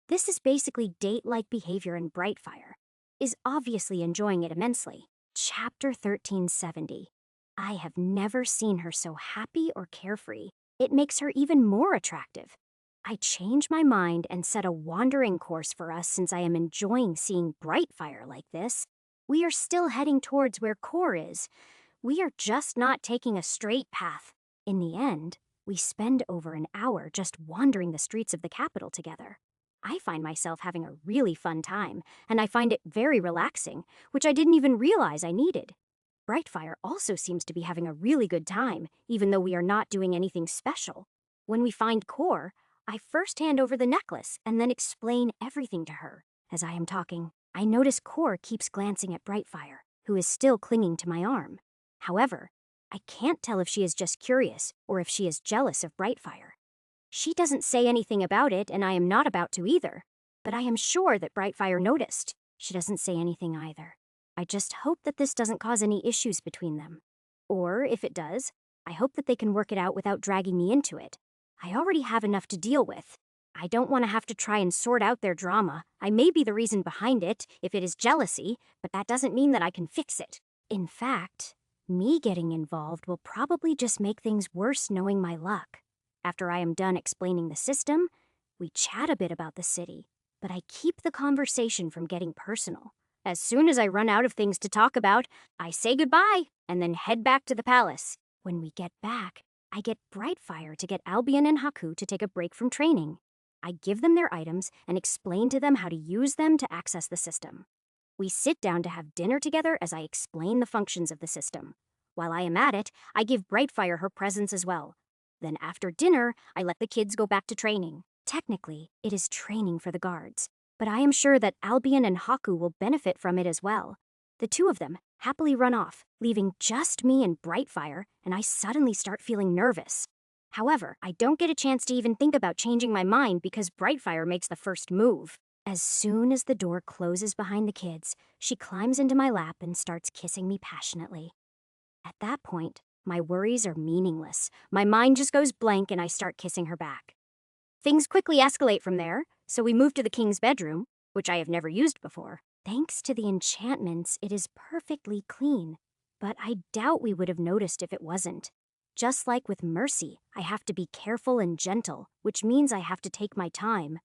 This is basically date-like behavior, and Brightfire is obviously enjoying it immensely. Chapter 1370. I have never seen her so happy or carefree. It makes her even more attractive. I change my mind and set a wandering course for us since I am enjoying seeing Brightfire like this. We are still heading towards where Kor is. We are just not taking a straight path. In the end, we spend over an hour just wandering the streets of the capital together. I find myself having a really fun time, and I find it very relaxing, which I didn't even realize I needed. Brightfire also seems to be having a really good time, even though we are not doing anything special. When we find Kor, I first hand over the necklace and then explain everything to her. As I am talking, I notice Kor keeps glancing at Brightfire, who is still clinging to my arm. However, I can't tell if she is just curious or if she is jealous of Brightfire. She doesn't say anything about it, and I am not about to either. But I am sure that Brightfire noticed. She doesn't say anything either. I just hope that this doesn't cause any issues between them. Or, if it does, I hope that they can work it out without dragging me into it. I already have enough to deal with. I don't want to have to try and sort out their drama. I may be the reason behind it, if it is jealousy, but that doesn't mean that I can fix it. In fact, me getting involved will probably just make things worse knowing my luck. After I am done explaining the system, we chat a bit about the city, but I keep the conversation from getting personal. As soon as I run out of things to talk about, I say goodbye and then head back to the palace. When we get back, I get Brightfire to get Albion and Haku to take a break from training. I give them their items and explain to them how to use them to access the system. We sit down to have dinner together as I explain the functions of the system. While I am at it, I give Brightfire her presents as well. Then after dinner, I let the kids go back to training. Technically, it is training for the guards, but I am sure that Albion and Haku will benefit from it as well. The two of them happily run off, leaving just me and Brightfire, and I suddenly start feeling nervous. However, I don't get a chance to even think about changing my mind because Brightfire makes the first move. As soon as the door closes behind the kids, she climbs into my lap and starts kissing me passionately. At that point, my worries are meaningless. My mind just goes blank and I start kissing her back. Things quickly escalate from there, so we move to the king's bedroom, which I have never used before. Thanks to the enchantments, it is perfectly clean. but I doubt we would have noticed if it wasn't. Just like with Mercy, I have to be careful and gentle, which means I have to take my time.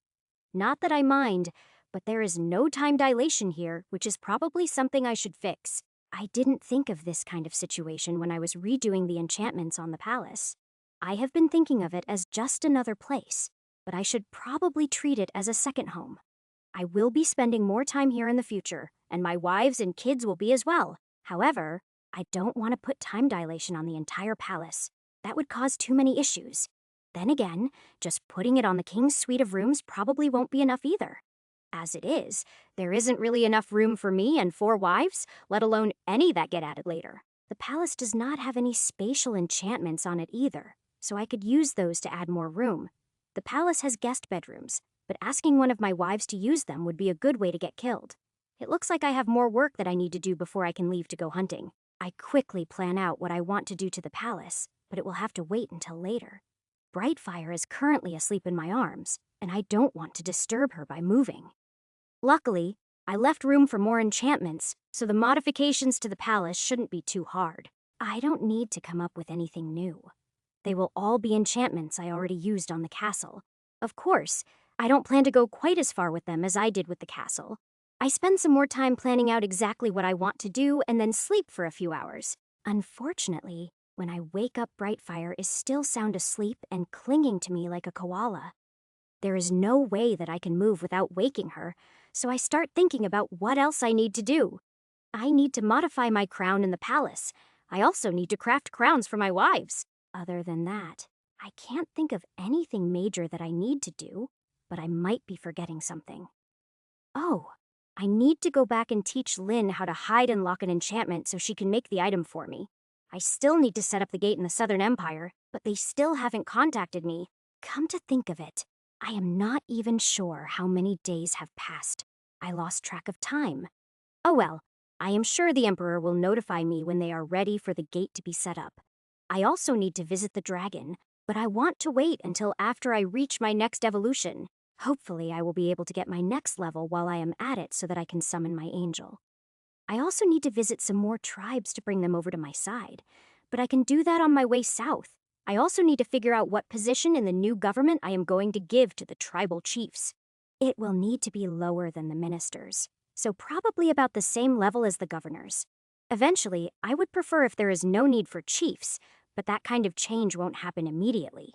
Not that I mind, but there is no time dilation here, which is probably something I should fix. I didn't think of this kind of situation when I was redoing the enchantments on the palace. I have been thinking of it as just another place, but I should probably treat it as a second home. I will be spending more time here in the future, and my wives and kids will be as well. However, I don't want to put time dilation on the entire palace. That would cause too many issues. Then again, just putting it on the king's suite of rooms probably won't be enough either. As it is, there isn't really enough room for me and 4 wives, let alone any that get added later. The palace does not have any spatial enchantments on it either, so I could use those to add more room. The palace has guest bedrooms, but asking one of my wives to use them would be a good way to get killed. It looks like I have more work that I need to do before I can leave to go hunting. I quickly plan out what I want to do to the palace, but it will have to wait until later. Brightfire is currently asleep in my arms, and I don't want to disturb her by moving. Luckily, I left room for more enchantments, so the modifications to the palace shouldn't be too hard. I don't need to come up with anything new. They will all be enchantments I already used on the castle. Of course, I don't plan to go quite as far with them as I did with the castle. I spend some more time planning out exactly what I want to do and then sleep for a few hours. Unfortunately, when I wake up, Brightfire is still sound asleep and clinging to me like a koala. There is no way that I can move without waking her, so I start thinking about what else I need to do. I need to modify my crown in the palace. I also need to craft crowns for my wives. Other than that, I can't think of anything major that I need to do, but I might be forgetting something. Oh, I need to go back and teach Lynn how to hide and lock an enchantment so she can make the item for me. I still need to set up the gate in the Southern Empire, but they still haven't contacted me. Come to think of it, I am not even sure how many days have passed. I lost track of time. Oh well, I am sure the Emperor will notify me when they are ready for the gate to be set up. I also need to visit the dragon, but I want to wait until after I reach my next evolution. Hopefully I will be able to get my next level while I am at it so that I can summon my angel. I also need to visit some more tribes to bring them over to my side, but I can do that on my way south. I also need to figure out what position in the new government I am going to give to the tribal chiefs. It will need to be lower than the ministers, so probably about the same level as the governors. Eventually, I would prefer if there is no need for chiefs, but that kind of change won't happen immediately.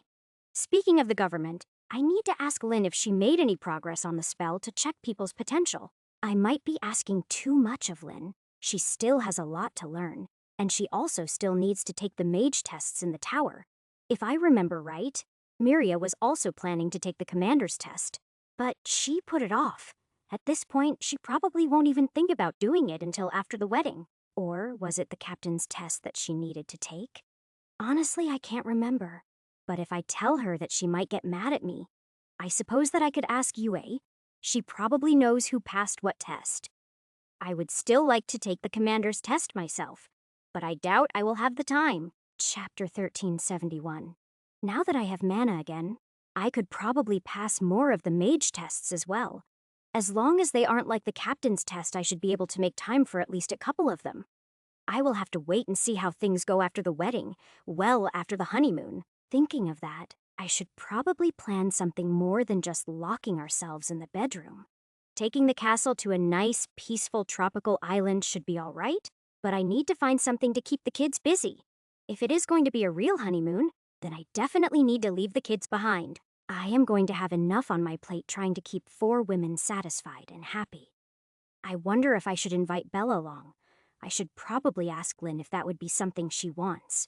Speaking of the government, I need to ask Lynn if she made any progress on the spell to check people's potential. I might be asking too much of Lynn. She still has a lot to learn, and she also still needs to take the mage tests in the tower. If I remember right, Miria was also planning to take the commander's test, but she put it off. At this point, she probably won't even think about doing it until after the wedding. Or was it the captain's test that she needed to take? Honestly, I can't remember. But if I tell her that she might get mad at me, I suppose that I could ask Yue. She probably knows who passed what test. I would still like to take the commander's test myself, but I doubt I will have the time. Chapter 1371. Now that I have mana again, I could probably pass more of the mage tests as well. As long as they aren't like the captain's test, I should be able to make time for at least a couple of them. I will have to wait and see how things go after the wedding, well after the honeymoon. Thinking of that, I should probably plan something more than just locking ourselves in the bedroom. Taking the castle to a nice, peaceful tropical island should be all right, but I need to find something to keep the kids busy. If it is going to be a real honeymoon, then I definitely need to leave the kids behind. I am going to have enough on my plate trying to keep 4 women satisfied and happy. I wonder if I should invite Bella along. I should probably ask Lynn if that would be something she wants.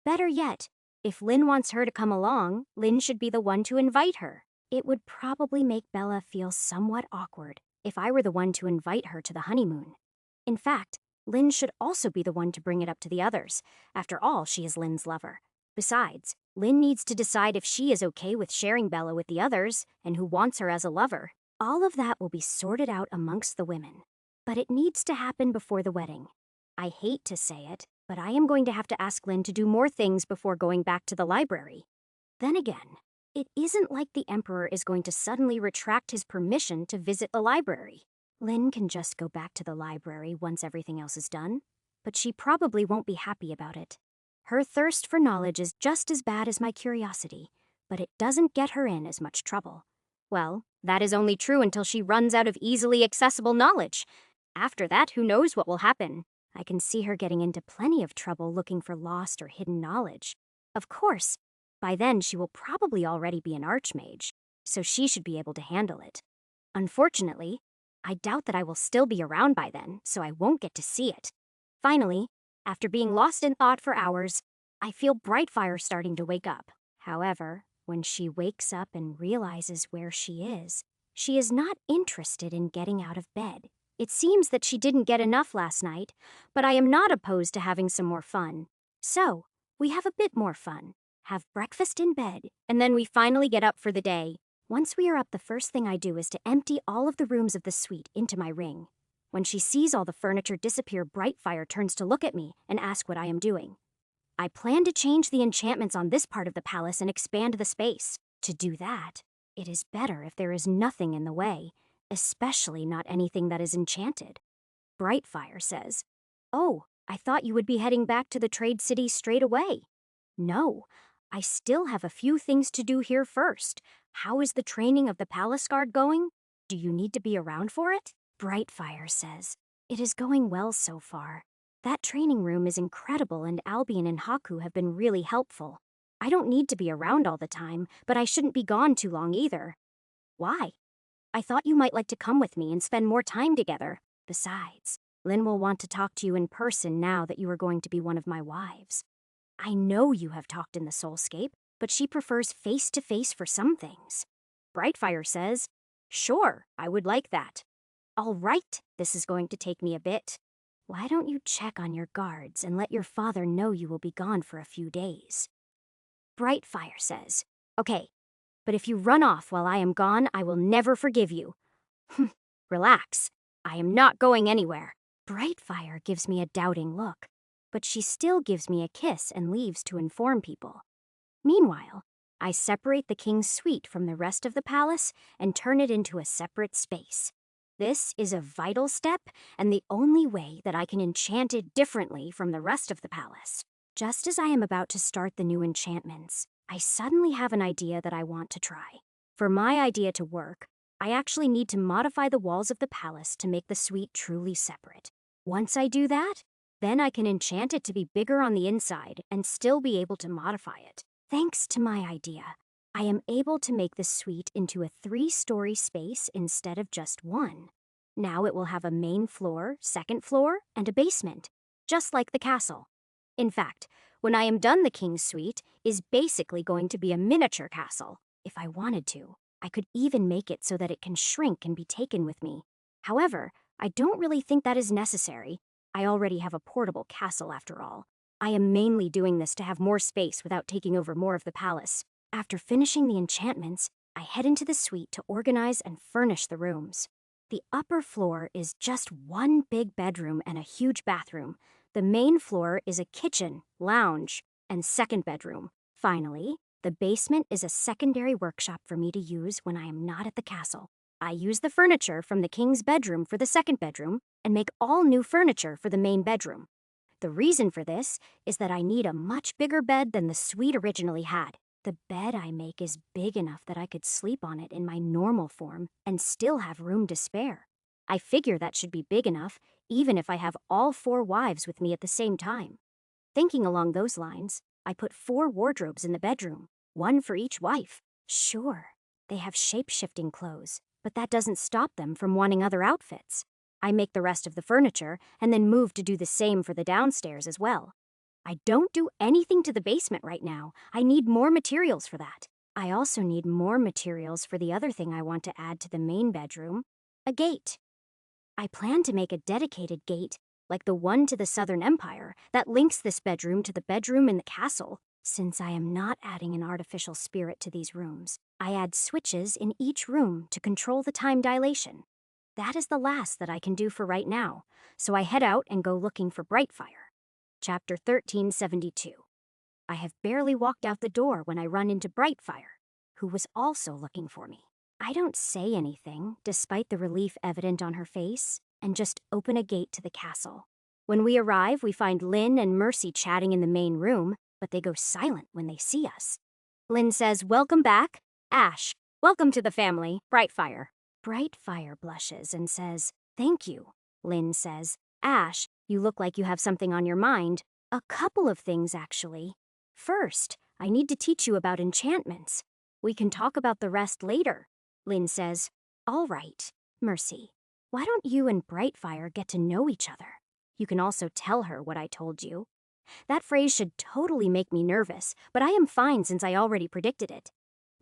Better yet, if Lynn wants her to come along, Lynn should be the one to invite her. It would probably make Bella feel somewhat awkward if I were the one to invite her to the honeymoon. In fact, Lynn should also be the one to bring it up to the others. After all, she is Lynn's lover. Besides, Lynn needs to decide if she is okay with sharing Bella with the others and who wants her as a lover. All of that will be sorted out amongst the women. But it needs to happen before the wedding. I hate to say it, but I am going to have to ask Lynn to do more things before going back to the library. Then again, it isn't like the Emperor is going to suddenly retract his permission to visit the library. Lynn can just go back to the library once everything else is done. but she probably won't be happy about it. Her thirst for knowledge is just as bad as my curiosity, but it doesn't get her in as much trouble. Well, that is only true until she runs out of easily accessible knowledge. After that, who knows what will happen? I can see her getting into plenty of trouble looking for lost or hidden knowledge. Of course, by then she will probably already be an archmage, so she should be able to handle it. Unfortunately, I doubt that I will still be around by then, so I won't get to see it. Finally, after being lost in thought for hours, I feel Brightfire starting to wake up. However, when she wakes up and realizes where she is not interested in getting out of bed. It seems that she didn't get enough last night, but I am not opposed to having some more fun. So, we have a bit more fun, have breakfast in bed, and then we finally get up for the day. Once we are up, the first thing I do is to empty all of the rooms of the suite into my ring. When she sees all the furniture disappear, Brightfire turns to look at me and ask what I am doing. I plan to change the enchantments on this part of the palace and expand the space. To do that, it is better if there is nothing in the way, especially not anything that is enchanted. Brightfire says, "Oh, I thought you would be heading back to the Trade City straight away." "No, I still have a few things to do here first. How is the training of the palace guard going? Do you need to be around for it?" Brightfire says, "It is going well so far. That training room is incredible and Albion and Haku have been really helpful. I don't need to be around all the time, but I shouldn't be gone too long either." "Why?" "I thought you might like to come with me and spend more time together. Besides, Lynn will want to talk to you in person now that you are going to be one of my wives. I know you have talked in the Soulscape, but she prefers face-to-face for some things." Brightfire says, "Sure, I would like that." "All right, this is going to take me a bit. Why don't you check on your guards and let your father know you will be gone for a few days?" Brightfire says, "Okay, but if you run off while I am gone, I will never forgive you." "Relax, I am not going anywhere." Brightfire gives me a doubting look, but she still gives me a kiss and leaves to inform people. Meanwhile, I separate the king's suite from the rest of the palace and turn it into a separate space. This is a vital step and the only way that I can enchant it differently from the rest of the palace. Just as I am about to start the new enchantments, I suddenly have an idea that I want to try. For my idea to work, I actually need to modify the walls of the palace to make the suite truly separate. Once I do that, then I can enchant it to be bigger on the inside and still be able to modify it. Thanks to my idea, I am able to make the suite into a 3-story space instead of just one. Now it will have a main floor, second floor, and a basement, just like the castle. In fact, when I am done, the king's suite is basically going to be a miniature castle. If I wanted to, I could even make it so that it can shrink and be taken with me. However, I don't really think that is necessary. I already have a portable castle after all. I am mainly doing this to have more space without taking over more of the palace. After finishing the enchantments, I head into the suite to organize and furnish the rooms. The upper floor is just one big bedroom and a huge bathroom. The main floor is a kitchen, lounge, and second bedroom. Finally, the basement is a secondary workshop for me to use when I am not at the castle. I use the furniture from the king's bedroom for the second bedroom and make all new furniture for the main bedroom. The reason for this is that I need a much bigger bed than the suite originally had. The bed I make is big enough that I could sleep on it in my normal form and still have room to spare. I figure that should be big enough, even if I have all 4 wives with me at the same time. Thinking along those lines, I put 4 wardrobes in the bedroom, one for each wife. Sure, they have shape-shifting clothes, but that doesn't stop them from wanting other outfits. I make the rest of the furniture and then move to do the same for the downstairs as well. I don't do anything to the basement right now. I need more materials for that. I also need more materials for the other thing I want to add to the main bedroom, a gate. I plan to make a dedicated gate, like the one to the Southern Empire, that links this bedroom to the bedroom in the castle. Since I am not adding an artificial spirit to these rooms, I add switches in each room to control the time dilation. That is the last that I can do for right now, so I head out and go looking for Brightfire. Chapter 1372. I have barely walked out the door when I run into Brightfire, who was also looking for me. I don't say anything, despite the relief evident on her face, and just open a gate to the castle. When we arrive, we find Lynn and Mercy chatting in the main room, but they go silent when they see us. Lynn says, "Welcome back, Ash. Welcome to the family, Brightfire." Brightfire blushes and says, "Thank you." Lynn says, "Ash, you look like you have something on your mind. A couple of things, actually. First, I need to teach you about enchantments. We can talk about the rest later." Lynn says, "All right, Mercy. Why don't you and Brightfire get to know each other? You can also tell her what I told you." That phrase should totally make me nervous, but I am fine since I already predicted it.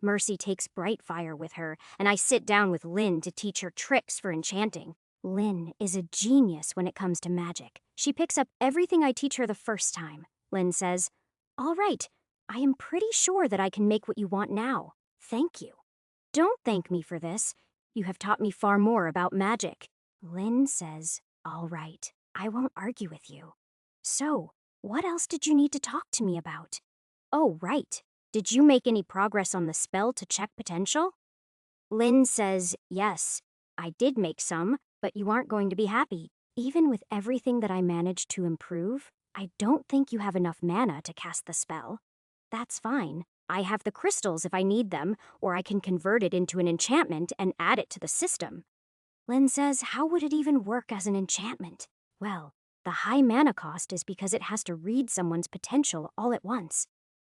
Mercy takes Brightfire with her, and I sit down with Lynn to teach her tricks for enchanting. Lynn is a genius when it comes to magic. She picks up everything I teach her the first time. Lynn says, "All right, I am pretty sure that I can make what you want now. Thank you." "Don't thank me for this. You have taught me far more about magic." Lynn says, "All right, I won't argue with you. So, what else did you need to talk to me about? Oh, right. Did you make any progress on the spell to check potential?" Lynn says, "Yes, I did make some, but you aren't going to be happy. Even with everything that I managed to improve, I don't think you have enough mana to cast the spell. That's fine. I have the crystals if I need them, or I can convert it into an enchantment and add it to the system." Lynn says, "How would it even work as an enchantment?" Well, the high mana cost is because it has to read someone's potential all at once.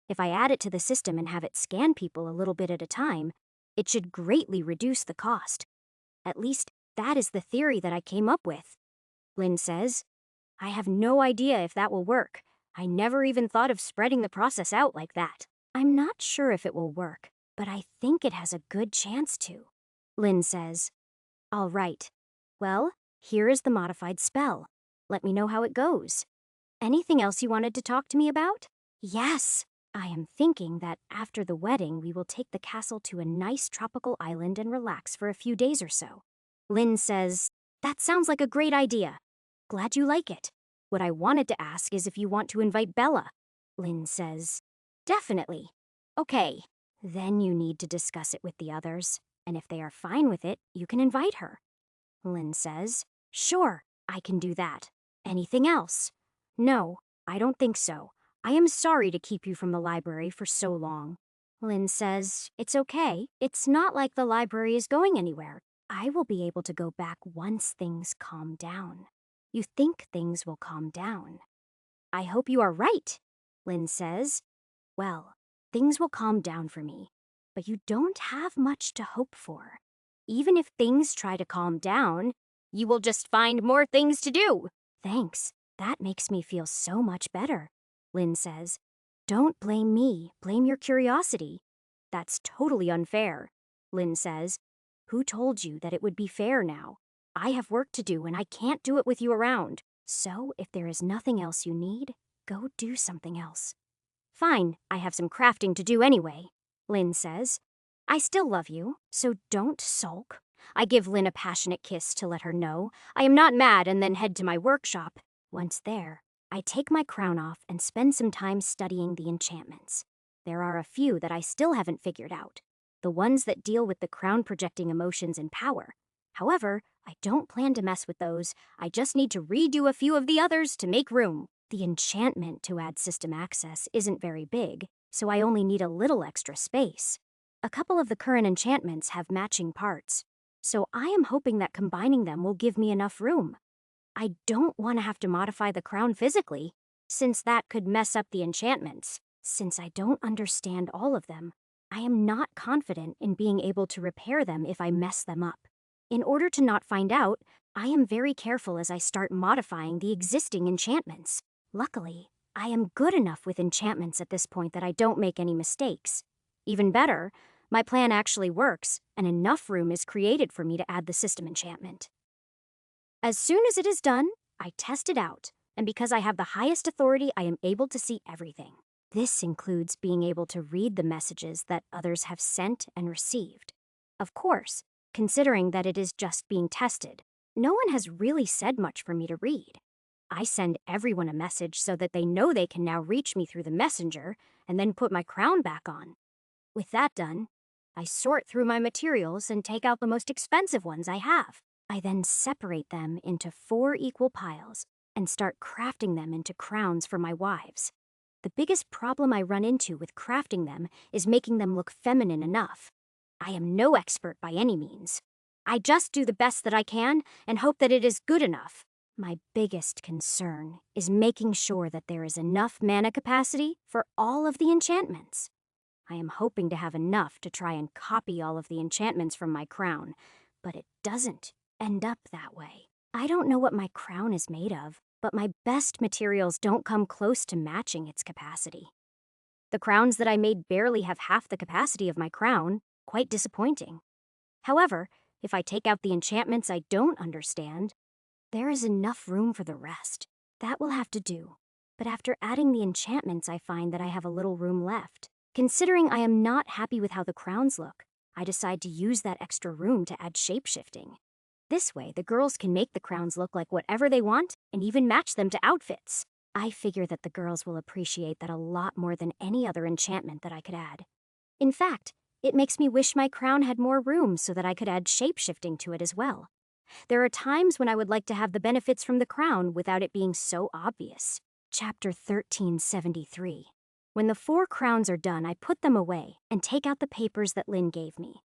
If I add it to the system and have it scan people a little bit at a time, it should greatly reduce the cost. At least, that is the theory that I came up with. Lynn says, "I have no idea if that will work. I never even thought of spreading the process out like that. I'm not sure if it will work, but I think it has a good chance to." Lynn says, "All right. Well, here is the modified spell. Let me know how it goes. Anything else you wanted to talk to me about?" "Yes. I am thinking that after the wedding, we will take the castle to a nice tropical island and relax for a few days or so." Lynn says, "That sounds like a great idea. Glad you like it. What I wanted to ask is if you want to invite Bella." Lynn says, "Definitely. Okay. Then you need to discuss it with the others, and if they are fine with it, you can invite her." Lynn says, "Sure, I can do that. Anything else?" "No, I don't think so. I am sorry to keep you from the library for so long." Lynn says, "It's okay. It's not like the library is going anywhere. I will be able to go back once things calm down." "You think things will calm down?" "I hope you are right," Lynn says. "Well, things will calm down for me, but you don't have much to hope for. Even if things try to calm down, you will just find more things to do." "Thanks. That makes me feel so much better," Lynn says. "Don't blame me. Blame your curiosity." "That's totally unfair," Lynn says. "Who told you that it would be fair now? I have work to do and I can't do it with you around. So if there is nothing else you need, go do something else." "Fine, I have some crafting to do anyway," Lynn says. "I still love you, so don't sulk." I give Lynn a passionate kiss to let her know I am not mad and then head to my workshop. Once there, I take my crown off and spend some time studying the enchantments. There are a few that I still haven't figured out, the ones that deal with the crown projecting emotions and power. However, I don't plan to mess with those. I just need to redo a few of the others to make room. The enchantment to add system access isn't very big, so I only need a little extra space. A couple of the current enchantments have matching parts, so I am hoping that combining them will give me enough room. I don't want to have to modify the crown physically, since that could mess up the enchantments. Since I don't understand all of them, I am not confident in being able to repair them if I mess them up. In order to not find out, I am very careful as I start modifying the existing enchantments. Luckily, I am good enough with enchantments at this point that I don't make any mistakes. Even better, my plan actually works, and enough room is created for me to add the system enchantment. As soon as it is done, I test it out, and because I have the highest authority, I am able to see everything. This includes being able to read the messages that others have sent and received. Of course, considering that it is just being tested, no one has really said much for me to read. I send everyone a message so that they know they can now reach me through the messenger and then put my crown back on. With that done, I sort through my materials and take out the most expensive ones I have. I then separate them into 4 equal piles and start crafting them into crowns for my wives. The biggest problem I run into with crafting them is making them look feminine enough. I am no expert by any means. I just do the best that I can and hope that it is good enough. My biggest concern is making sure that there is enough mana capacity for all of the enchantments. I am hoping to have enough to try and copy all of the enchantments from my crown, but it doesn't end up that way. I don't know what my crown is made of, but my best materials don't come close to matching its capacity. The crowns that I made barely have half the capacity of my crown, quite disappointing. However, if I take out the enchantments I don't understand, there is enough room for the rest. That will have to do. But after adding the enchantments, I find that I have a little room left. Considering I am not happy with how the crowns look, I decide to use that extra room to add shapeshifting. This way, the girls can make the crowns look like whatever they want and even match them to outfits. I figure that the girls will appreciate that a lot more than any other enchantment that I could add. In fact, it makes me wish my crown had more room so that I could add shapeshifting to it as well. There are times when I would like to have the benefits from the crown without it being so obvious. Chapter 1373. When the 4 crowns are done, I put them away and take out the papers that Lynn gave me.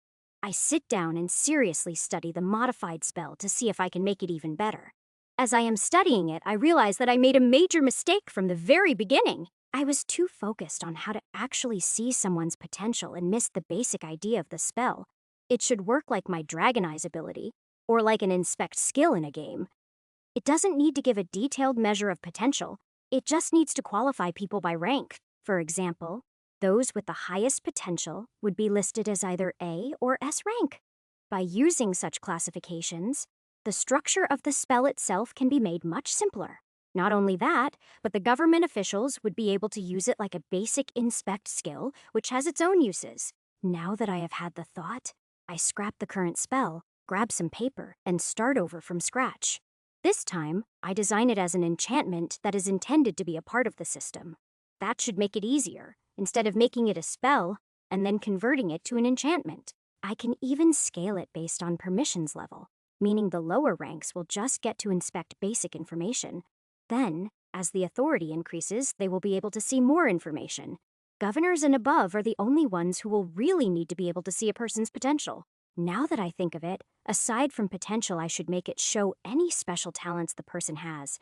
I sit down and seriously study the modified spell to see if I can make it even better. As I am studying it, I realize that I made a major mistake from the very beginning. I was too focused on how to actually see someone's potential and missed the basic idea of the spell. It should work like my Dragon Eyes ability, or like an inspect skill in a game. It doesn't need to give a detailed measure of potential, it just needs to qualify people by rank. For example, those with the highest potential would be listed as either A or S rank. By using such classifications, the structure of the spell itself can be made much simpler. Not only that, but the government officials would be able to use it like a basic inspect skill, which has its own uses. Now that I have had the thought, I scrap the current spell, grab some paper, and start over from scratch. This time, I design it as an enchantment that is intended to be a part of the system. That should make it easier, instead of making it a spell and then converting it to an enchantment. I can even scale it based on permissions level, meaning the lower ranks will just get to inspect basic information. Then, as the authority increases, they will be able to see more information. Governors and above are the only ones who will really need to be able to see a person's potential. Now that I think of it, aside from potential, I should make it show any special talents the person has.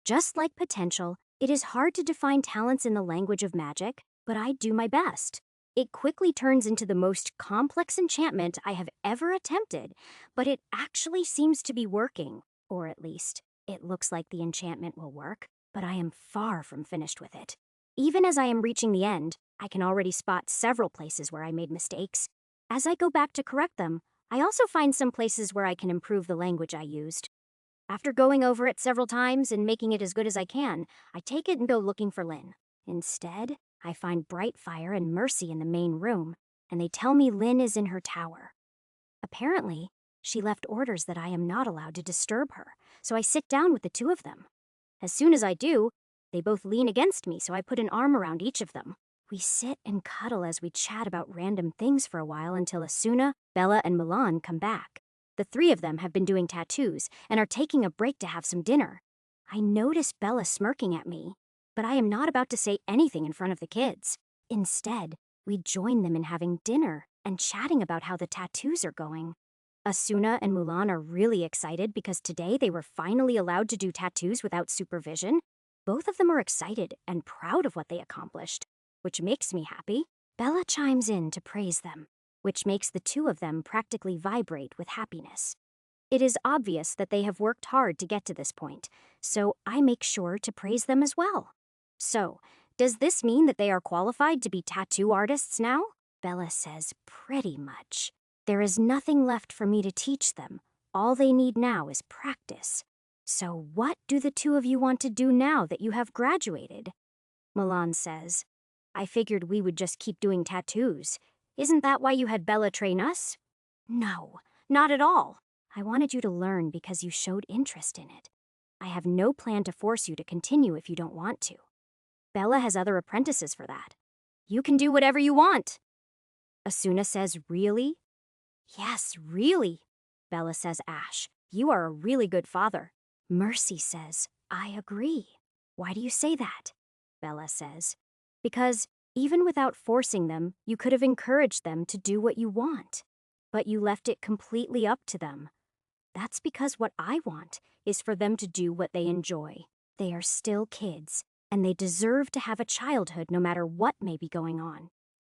Just like potential, it is hard to define talents in the language of magic, but I do my best. It quickly turns into the most complex enchantment I have ever attempted, but it actually seems to be working. Or at least, it looks like the enchantment will work, but I am far from finished with it. Even as I am reaching the end, I can already spot several places where I made mistakes. As I go back to correct them, I also find some places where I can improve the language I used. After going over it several times and making it as good as I can, I take it and go looking for Lynn. Instead, I find Brightfire and Mercy in the main room, and they tell me Lynn is in her tower. Apparently, she left orders that I am not allowed to disturb her, so I sit down with the 2 of them. As soon as I do, they both lean against me, so I put an arm around each of them. We sit and cuddle as we chat about random things for a while until Asuna, Bella, and Milan come back. The 3 of them have been doing tattoos and are taking a break to have some dinner. I notice Bella smirking at me, but I am not about to say anything in front of the kids. Instead, we join them in having dinner and chatting about how the tattoos are going. Asuna and Mulan are really excited because today they were finally allowed to do tattoos without supervision. Both of them are excited and proud of what they accomplished, which makes me happy. Bella chimes in to praise them, which makes the 2 of them practically vibrate with happiness. It is obvious that they have worked hard to get to this point, so I make sure to praise them as well. So, does this mean that they are qualified to be tattoo artists now? Bella says pretty much. There is nothing left for me to teach them. All they need now is practice. So what do the 2 of you want to do now that you have graduated? Milan says, I figured we would just keep doing tattoos. Isn't that why you had Bella train us? No, not at all. I wanted you to learn because you showed interest in it. I have no plan to force you to continue if you don't want to. Bella has other apprentices for that. You can do whatever you want. Asuna says, really? Yes, really. Bella says, Ash, you are a really good father. Mercy says, I agree. Why do you say that? Bella says. Because even without forcing them, you could have encouraged them to do what you want. But you left it completely up to them. That's because what I want is for them to do what they enjoy. They are still kids, and they deserve to have a childhood no matter what may be going on.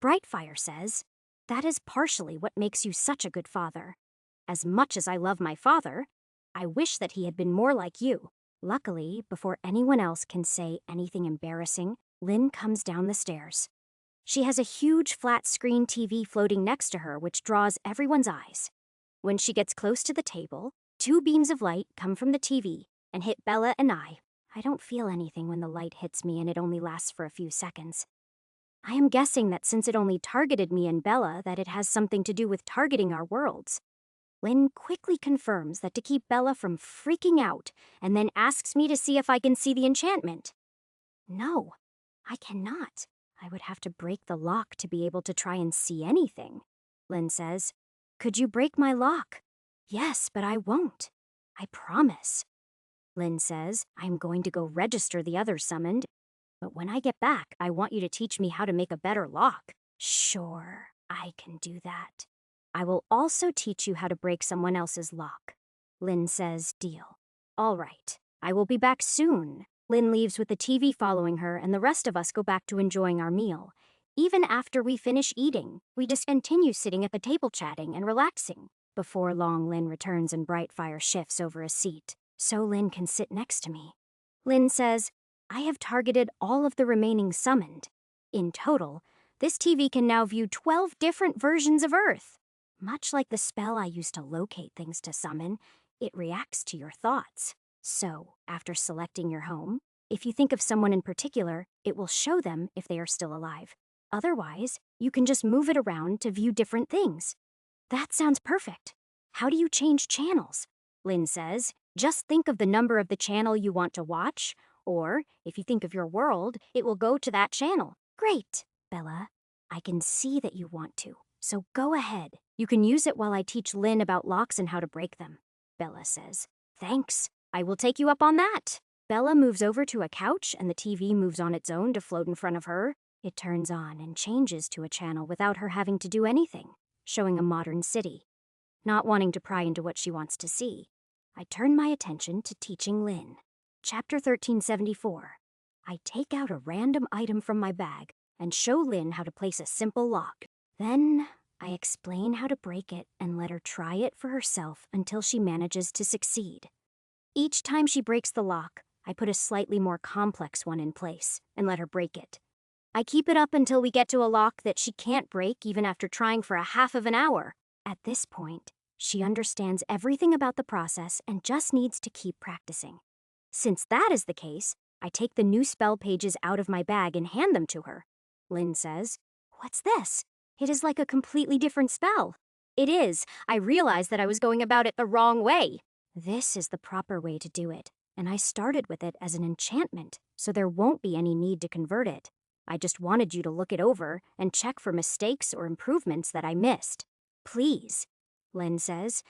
Brightfire says, that is partially what makes you such a good father. As much as I love my father, I wish that he had been more like you. Luckily, before anyone else can say anything embarrassing, Lynn comes down the stairs. She has a huge flat screen TV floating next to her, which draws everyone's eyes. When she gets close to the table, 2 beams of light come from the TV and hit Bella and I. I don't feel anything when the light hits me, and it only lasts for a few seconds. I am guessing that since it only targeted me and Bella, that it has something to do with targeting our worlds. Lynn quickly confirms that to keep Bella from freaking out, and then asks me to see if I can see the enchantment. No, I cannot. I would have to break the lock to be able to try and see anything, Lynn says. Could you break my lock? Yes, but I won't. I promise. Lynn says, I'm going to go register the others summoned, but when I get back, I want you to teach me how to make a better lock. Sure, I can do that. I will also teach you how to break someone else's lock. Lynn says, deal. All right, I will be back soon. Lynn leaves with the TV following her, and the rest of us go back to enjoying our meal. Even after we finish eating, we just continue sitting at the table chatting and relaxing. Before long, Lynn returns and Brightfire shifts over a seat, so Lynn can sit next to me. Lynn says, I have targeted all of the remaining summoned. In total, this TV can now view 12 different versions of Earth. Much like the spell I used to locate things to summon, it reacts to your thoughts. So, after selecting your home, if you think of someone in particular, it will show them if they are still alive. Otherwise, you can just move it around to view different things. That sounds perfect. How do you change channels? Lynn says, just think of the number of the channel you want to watch, or if you think of your world, it will go to that channel. Great, Bella. I can see that you want to, so go ahead. You can use it while I teach Lynn about locks and how to break them, Bella says. Thanks. I will take you up on that. Bella moves over to a couch and the TV moves on its own to float in front of her. It turns on and changes to a channel without her having to do anything, showing a modern city. Not wanting to pry into what she wants to see, I turn my attention to teaching Lynn. Chapter 1374. I take out a random item from my bag and show Lynn how to place a simple lock. Then I explain how to break it and let her try it for herself until she manages to succeed. Each time she breaks the lock, I put a slightly more complex one in place and let her break it. I keep it up until we get to a lock that she can't break even after trying for a half of an hour. At this point, she understands everything about the process and just needs to keep practicing. Since that is the case, I take the new spell pages out of my bag and hand them to her. Lynn says, What's this? It is like a completely different spell. It is. I realized that I was going about it the wrong way. This is the proper way to do it, and I started with it as an enchantment, so there won't be any need to convert it. I just wanted you to look it over and check for mistakes or improvements that I missed. Please, Lynn says.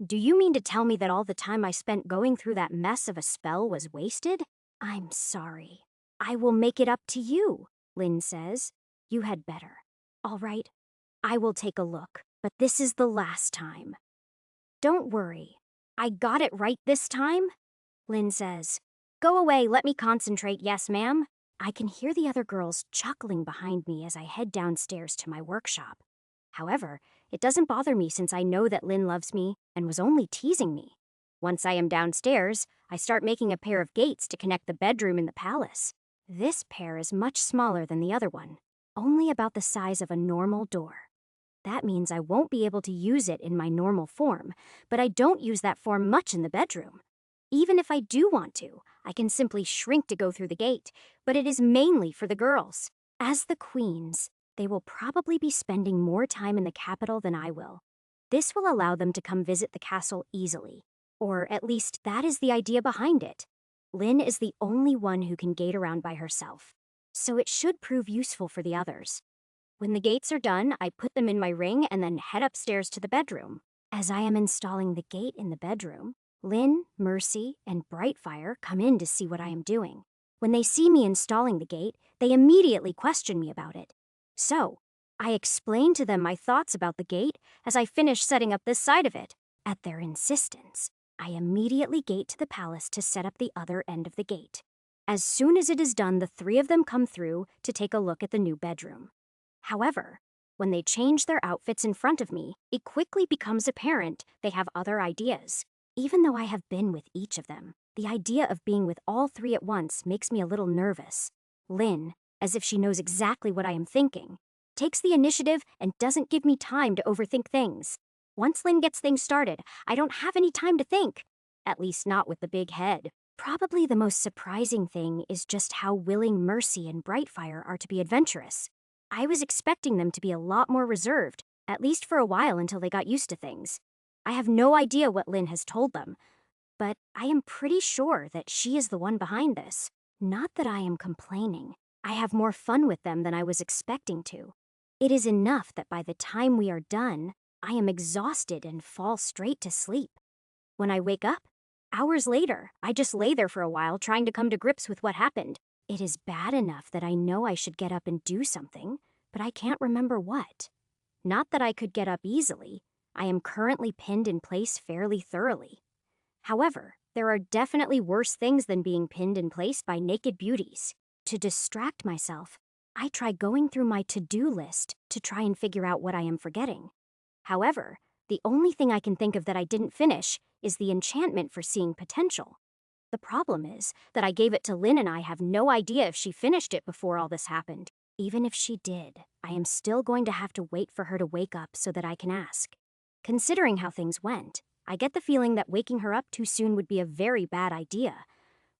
Do you mean to tell me that all the time I spent going through that mess of a spell was wasted? I'm sorry. I will make it up to you, Lynn says. You had better. All right, I will take a look, but this is the last time. Don't worry. I got it right this time, Lynn says. Go away, let me concentrate, yes, ma'am. I can hear the other girls chuckling behind me as I head downstairs to my workshop. However, it doesn't bother me since I know that Lynn loves me and was only teasing me. Once I am downstairs, I start making a pair of gates to connect the bedroom and the palace. This pair is much smaller than the other one, only about the size of a normal door. That means I won't be able to use it in my normal form, but I don't use that form much in the bedroom. Even if I do want to, I can simply shrink to go through the gate, but it is mainly for the girls. As the queens, they will probably be spending more time in the capital than I will. This will allow them to come visit the castle easily, or at least that is the idea behind it. Lynn is the only one who can gate around by herself, so it should prove useful for the others. When the gates are done, I put them in my ring and then head upstairs to the bedroom. As I am installing the gate in the bedroom, Lynn, Mercy, and Brightfire come in to see what I am doing. When they see me installing the gate, they immediately question me about it. So, I explain to them my thoughts about the gate as I finish setting up this side of it. At their insistence, I immediately gate to the palace to set up the other end of the gate. As soon as it is done, the three of them come through to take a look at the new bedroom. However, when they change their outfits in front of me, it quickly becomes apparent they have other ideas. Even though I have been with each of them, the idea of being with all three at once makes me a little nervous. Lynn, as if she knows exactly what I am thinking, takes the initiative and doesn't give me time to overthink things. Once Lynn gets things started, I don't have any time to think. At least not with the big head. Probably the most surprising thing is just how willing Mercy and Brightfire are to be adventurous. I was expecting them to be a lot more reserved, at least for a while until they got used to things. I have no idea what Lynn has told them, but I am pretty sure that she is the one behind this. Not that I am complaining. I have more fun with them than I was expecting to. It is enough that by the time we are done, I am exhausted and fall straight to sleep. When I wake up, hours later, I just lay there for a while trying to come to grips with what happened. It is bad enough that I know I should get up and do something, but I can't remember what. Not that I could get up easily. I am currently pinned in place fairly thoroughly. However, there are definitely worse things than being pinned in place by naked beauties. To distract myself, I try going through my to-do list to try and figure out what I am forgetting. However, the only thing I can think of that I didn't finish is the enchantment for seeing potential. The problem is that I gave it to Lynn and I have no idea if she finished it before all this happened. Even if she did, I am still going to have to wait for her to wake up so that I can ask. Considering how things went, I get the feeling that waking her up too soon would be a very bad idea.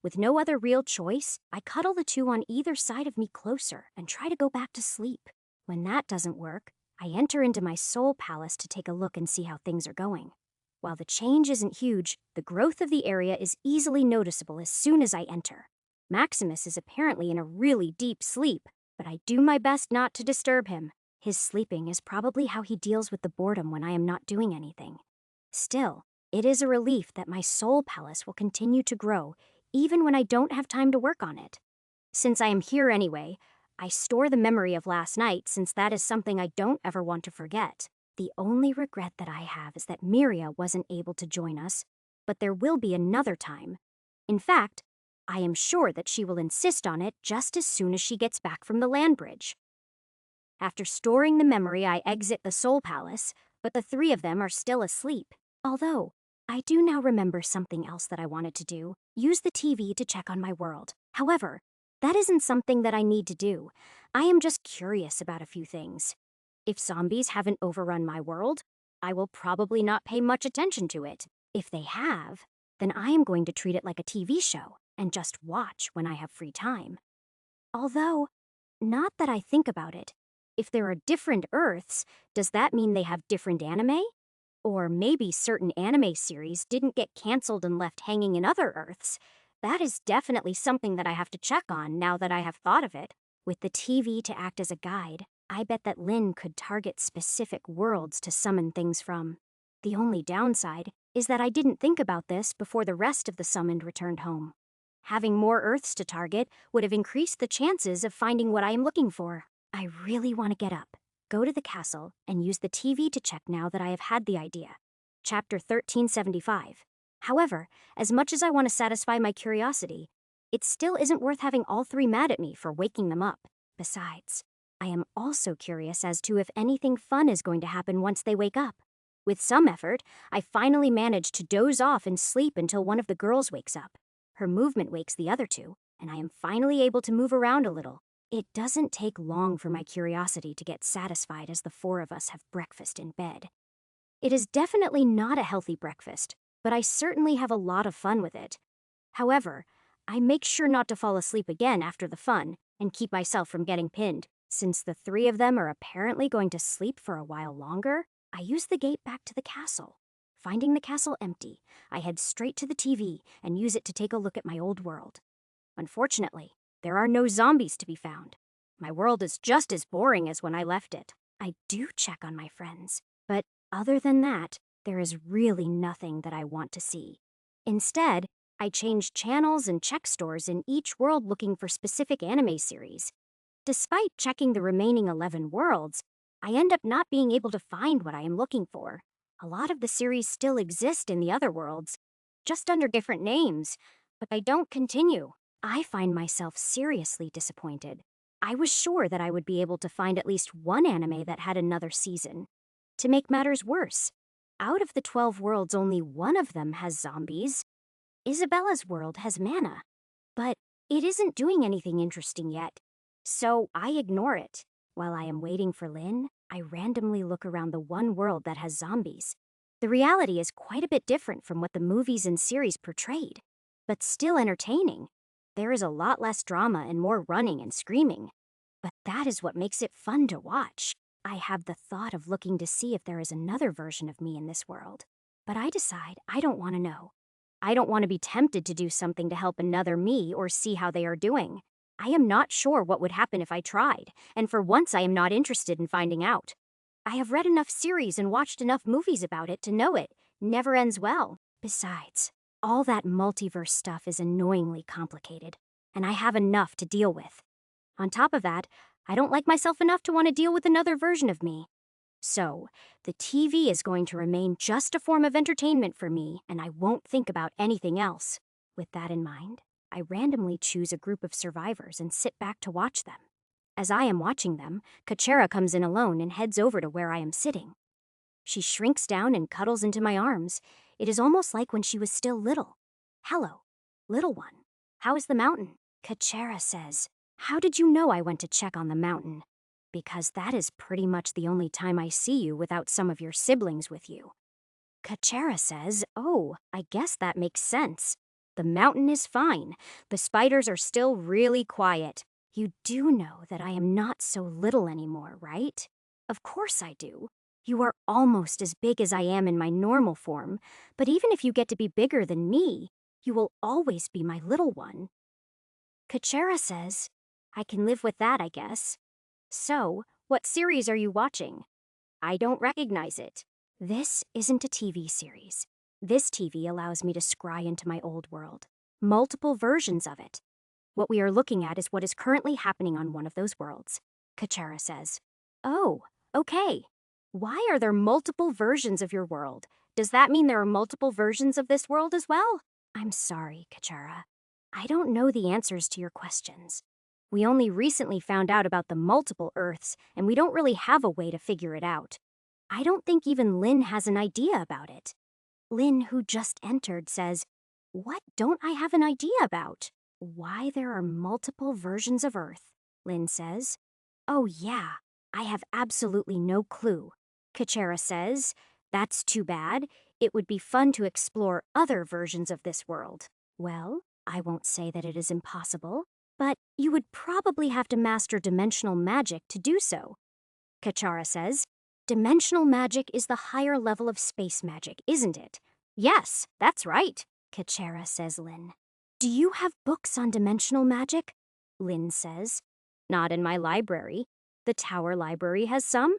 With no other real choice, I cuddle the two on either side of me closer and try to go back to sleep. When that doesn't work, I enter into my soul palace to take a look and see how things are going. While the change isn't huge, the growth of the area is easily noticeable as soon as I enter. Maximus is apparently in a really deep sleep, but I do my best not to disturb him. His sleeping is probably how he deals with the boredom when I am not doing anything. Still, it is a relief that my soul palace will continue to grow even when I don't have time to work on it. Since I am here anyway, I store the memory of last night since that is something I don't ever want to forget. The only regret that I have is that Miria wasn't able to join us, but there will be another time. In fact, I am sure that she will insist on it just as soon as she gets back from the land bridge. After storing the memory, I exit the Soul Palace, but the three of them are still asleep. Although, I do now remember something else that I wanted to do. Use the TV to check on my world. However, that isn't something that I need to do. I am just curious about a few things. If zombies haven't overrun my world, I will probably not pay much attention to it. If they have, then I am going to treat it like a TV show and just watch when I have free time. Although, not that I think about it, if there are different Earths, does that mean they have different anime? Or maybe certain anime series didn't get cancelled and left hanging in other Earths. That is definitely something that I have to check on now that I have thought of it. With the TV to act as a guide, I bet that Lynn could target specific worlds to summon things from. The only downside is that I didn't think about this before the rest of the summoned returned home. Having more Earths to target would have increased the chances of finding what I am looking for. I really want to get up, go to the castle, and use the TV to check now that I have had the idea. Chapter 1375. However, as much as I want to satisfy my curiosity, it still isn't worth having all three mad at me for waking them up. Besides, I am also curious as to if anything fun is going to happen once they wake up. With some effort, I finally manage to doze off and sleep until one of the girls wakes up. Her movement wakes the other two, and I am finally able to move around a little. It doesn't take long for my curiosity to get satisfied as the four of us have breakfast in bed. It is definitely not a healthy breakfast, but I certainly have a lot of fun with it. However, I make sure not to fall asleep again after the fun and keep myself from getting pinned. Since the three of them are apparently going to sleep for a while longer, I use the gate back to the castle. Finding the castle empty, I head straight to the TV and use it to take a look at my old world. Unfortunately, there are no zombies to be found. My world is just as boring as when I left it. I do check on my friends, but other than that, there is really nothing that I want to see. Instead, I change channels and check stores in each world looking for specific anime series. Despite checking the remaining 11 worlds, I end up not being able to find what I am looking for. A lot of the series still exist in the other worlds, just under different names, but I don't continue. I find myself seriously disappointed. I was sure that I would be able to find at least one anime that had another season. To make matters worse, out of the 12 worlds, only one of them has zombies. Isabella's world has mana, but it isn't doing anything interesting yet, so I ignore it. While I am waiting for Lynn, I randomly look around the one world that has zombies. The reality is quite a bit different from what the movies and series portrayed, but still entertaining. There is a lot less drama and more running and screaming, but that is what makes it fun to watch. I have the thought of looking to see if there is another version of me in this world, but I decide I don't want to know. I don't want to be tempted to do something to help another me or see how they are doing. I am not sure what would happen if I tried, and for once I am not interested in finding out. I have read enough series and watched enough movies about it to know it never ends well. Besides, all that multiverse stuff is annoyingly complicated, and I have enough to deal with. On top of that, I don't like myself enough to want to deal with another version of me. So, the TV is going to remain just a form of entertainment for me, and I won't think about anything else. With that in mind, I randomly choose a group of survivors and sit back to watch them. As I am watching them, Kachera comes in alone and heads over to where I am sitting. She shrinks down and cuddles into my arms. It is almost like when she was still little. "Hello, little one. How is the mountain?" Kachera says. "How did you know I went to check on the mountain?" "Because that is pretty much the only time I see you without some of your siblings with you." Kachera says, "Oh, I guess that makes sense. The mountain is fine. The spiders are still really quiet. You do know that I am not so little anymore, right?" "Of course I do. You are almost as big as I am in my normal form, but even if you get to be bigger than me, you will always be my little one." Kachera says, "I can live with that, I guess." "So, what series are you watching?" "I don't recognize it." This isn't a TV series. This TV allows me to scry into my old world. Multiple versions of it. What we are looking at is what is currently happening on one of those worlds. Kachera says, "Oh, okay. Why are there multiple versions of your world? Does that mean there are multiple versions of this world as well?" "I'm sorry, Kachera. I don't know the answers to your questions. We only recently found out about the multiple Earths, and we don't really have a way to figure it out. I don't think even Lynn has an idea about it." Lynn, who just entered, says, "What don't I have an idea about?" "Why there are multiple versions of Earth," Lynn says. "Oh yeah, I have absolutely no clue." Kachera says, "That's too bad. It would be fun to explore other versions of this world." "Well, I won't say that it is impossible, but you would probably have to master dimensional magic to do so." Kachara says, "Dimensional magic is the higher level of space magic, isn't it?" "Yes, that's right," Kachera says. Lynn, "Do you have books on dimensional magic?" Lynn says, "Not in my library. The Tower Library has some,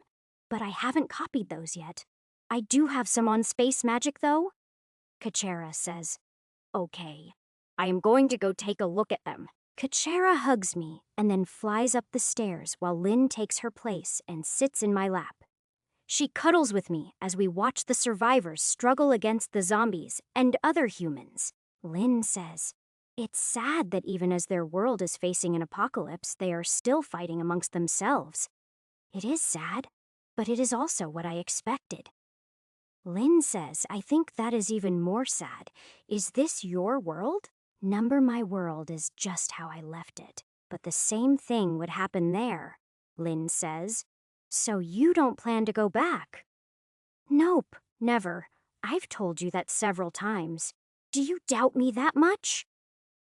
but I haven't copied those yet. I do have some on space magic, though." Kachera says, "Okay, I am going to go take a look at them." Kachera hugs me and then flies up the stairs while Lynn takes her place and sits in my lap. She cuddles with me as we watch the survivors struggle against the zombies and other humans. Lynn says, "It's sad that even as their world is facing an apocalypse, they are still fighting amongst themselves." "It is sad, but it is also what I expected." Lynn says, "I think that is even more sad. Is this your world?" "Number my world is just how I left it, but the same thing would happen there," Lynn says. "So you don't plan to go back?" "Nope, never. I've told you that several times. Do you doubt me that much?"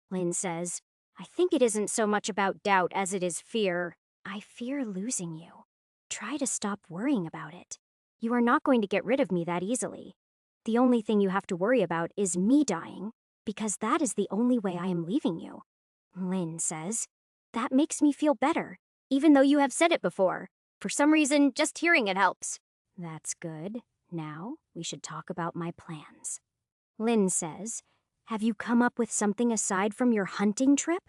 Lynn says, "I think it isn't so much about doubt as it is fear." "I fear losing you. Try to stop worrying about it. You are not going to get rid of me that easily. The only thing you have to worry about is me dying, because that is the only way I am leaving you." Lynn says, "That makes me feel better, even though you have said it before. For some reason, just hearing it helps." "That's good. Now, we should talk about my plans." Lynn says, Have you come up with something aside from your hunting trip?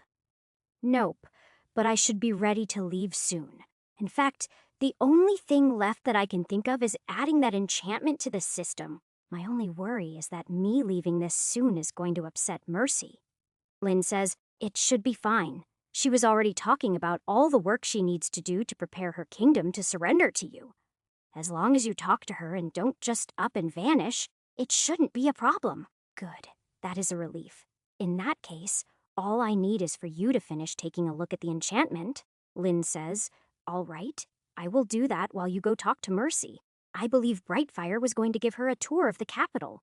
Nope, but I should be ready to leave soon. In fact, the only thing left that I can think of is adding that enchantment to the system. My only worry is that me leaving this soon is going to upset Mercy. Lynn says it should be fine. She was already talking about all the work she needs to do to prepare her kingdom to surrender to you. As long as you talk to her and don't just up and vanish, it shouldn't be a problem. Good. That is a relief. In that case, all I need is for you to finish taking a look at the enchantment. Lynn says, all right, I will do that while you go talk to Mercy. I believe Brightfire was going to give her a tour of the capital.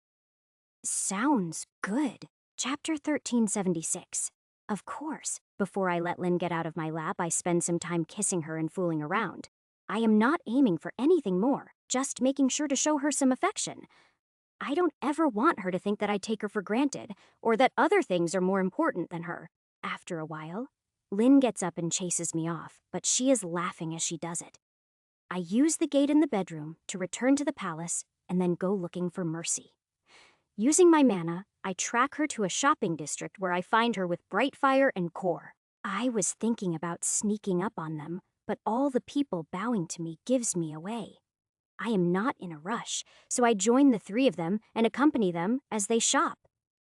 Sounds good. Chapter 1376. Of course, before I let Lynn get out of my lap, I spend some time kissing her and fooling around. I am not aiming for anything more, just making sure to show her some affection. I don't ever want her to think that I take her for granted, or that other things are more important than her. After a while, Lynn gets up and chases me off, but she is laughing as she does it. I use the gate in the bedroom to return to the palace and then go looking for Mercy. Using my mana, I track her to a shopping district where I find her with Brightfire and Core. I was thinking about sneaking up on them, but all the people bowing to me gives me away. I am not in a rush, so I join the three of them and accompany them as they shop.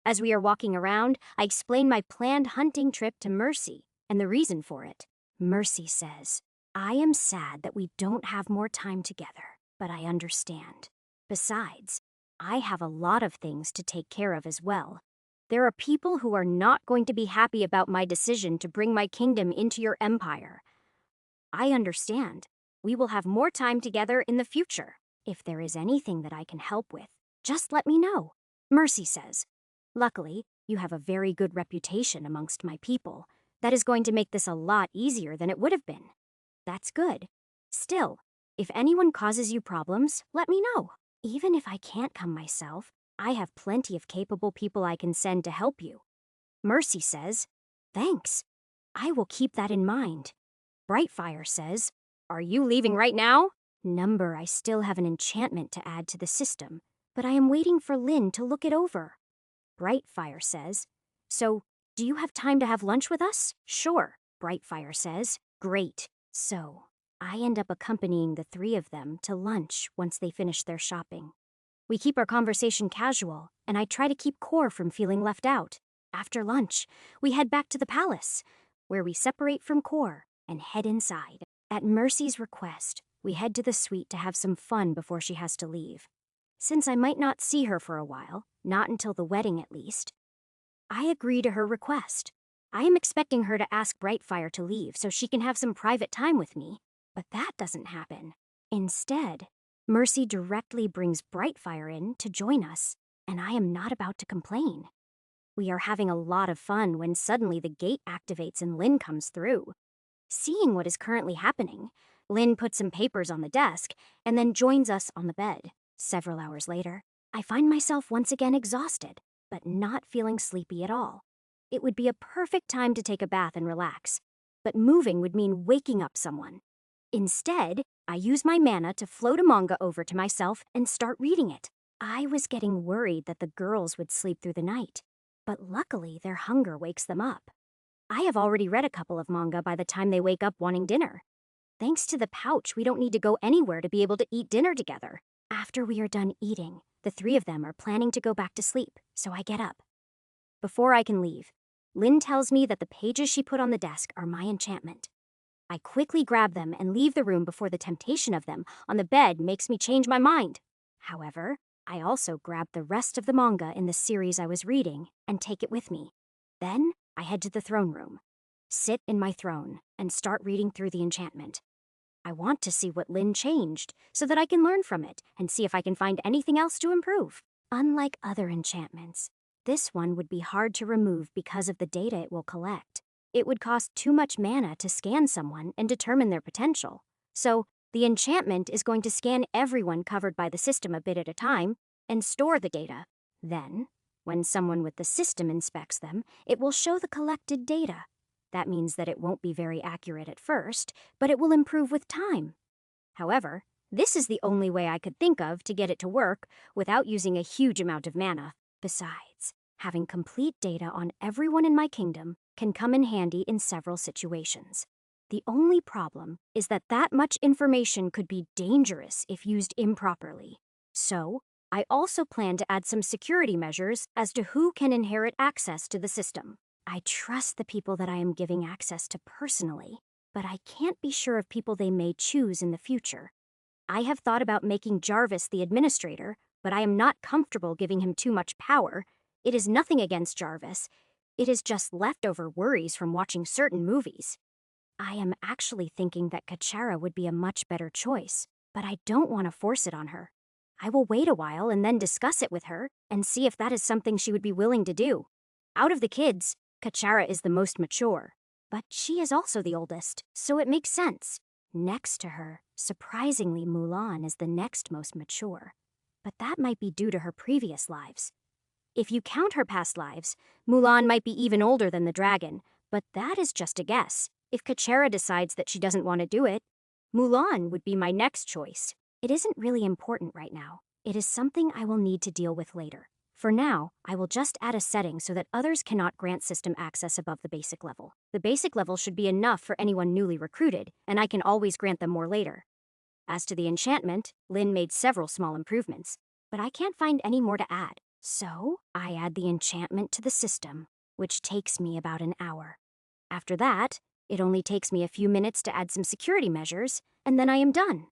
As we are walking around, I explain my planned hunting trip to Mercy and the reason for it. Mercy says, I am sad that we don't have more time together, but I understand. Besides, I have a lot of things to take care of as well. There are people who are not going to be happy about my decision to bring my kingdom into your empire. I understand. We will have more time together in the future. If there is anything that I can help with, just let me know. Mercy says, luckily, you have a very good reputation amongst my people. That is going to make this a lot easier than it would have been. That's good. Still, if anyone causes you problems, let me know. Even if I can't come myself, I have plenty of capable people I can send to help you. Mercy says, thanks. I will keep that in mind. Brightfire says, are you leaving right now? Number, I still have an enchantment to add to the system, but I am waiting for Lynn to look it over. Brightfire says, so, do you have time to have lunch with us? Sure, Brightfire says. Great. So, I end up accompanying the three of them to lunch once they finish their shopping. We keep our conversation casual, and I try to keep Core from feeling left out. After lunch, we head back to the palace, where we separate from Core and head inside. At Mercy's request, we head to the suite to have some fun before she has to leave. Since I might not see her for a while, not until the wedding at least, I agree to her request. I am expecting her to ask Brightfire to leave so she can have some private time with me, but that doesn't happen. Instead, Mercy directly brings Brightfire in to join us, and I am not about to complain. We are having a lot of fun when suddenly the gate activates and Lynn comes through. Seeing what is currently happening, Lynn puts some papers on the desk and then joins us on the bed. Several hours later, I find myself once again exhausted, but not feeling sleepy at all. It would be a perfect time to take a bath and relax, but moving would mean waking up someone. Instead, I use my mana to float a manga over to myself and start reading it. I was getting worried that the girls would sleep through the night, but luckily their hunger wakes them up. I have already read a couple of manga by the time they wake up wanting dinner. Thanks to the pouch, we don't need to go anywhere to be able to eat dinner together. After we are done eating, the three of them are planning to go back to sleep, so I get up. Before I can leave, Lynn tells me that the pages she put on the desk are my enchantment. I quickly grab them and leave the room before the temptation of them on the bed makes me change my mind. However, I also grab the rest of the manga in the series I was reading and take it with me. Then, I head to the throne room, sit in my throne, and start reading through the enchantment. I want to see what Lynn changed so that I can learn from it and see if I can find anything else to improve. Unlike other enchantments, this one would be hard to remove because of the data it will collect. It would cost too much mana to scan someone and determine their potential. So, the enchantment is going to scan everyone covered by the system a bit at a time and store the data. Then, when someone with the system inspects them, it will show the collected data. That means that it won't be very accurate at first, but it will improve with time. However, this is the only way I could think of to get it to work without using a huge amount of mana. Besides, Having complete data on everyone in my kingdom can come in handy in several situations. The only problem is that much information could be dangerous if used improperly. So, I also plan to add some security measures as to who can inherit access to the system. I trust the people that I am giving access to personally, but I can't be sure of people they may choose in the future. I have thought about making Jarvis the administrator, but I am not comfortable giving him too much power. It is nothing against Jarvis. It is just leftover worries from watching certain movies. I am actually thinking that Kachara would be a much better choice, but I don't want to force it on her. I will wait a while and then discuss it with her and see if that is something she would be willing to do. Out of the kids, Kachara is the most mature, but she is also the oldest, so it makes sense. Next to her, surprisingly, Mulan is the next most mature, but that might be due to her previous lives. If you count her past lives, Mulan might be even older than the dragon, but that is just a guess. If Kachara decides that she doesn't want to do it, Mulan would be my next choice. It isn't really important right now. It is something I will need to deal with later. For now, I will just add a setting so that others cannot grant system access above the basic level. The basic level should be enough for anyone newly recruited, and I can always grant them more later. As to the enchantment, Lin made several small improvements, but I can't find any more to add. So, I add the enchantment to the system, which takes me about an hour. After that, it only takes me a few minutes to add some security measures, and then I am done.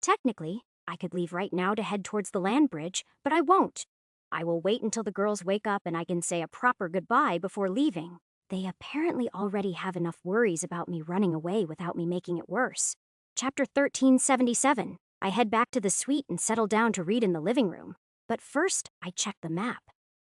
Technically, I could leave right now to head towards the land bridge, but I won't. I will wait until the girls wake up and I can say a proper goodbye before leaving. They apparently already have enough worries about me running away without me making it worse. Chapter 1377. I head back to the suite and settle down to read in the living room. But first, I check the map.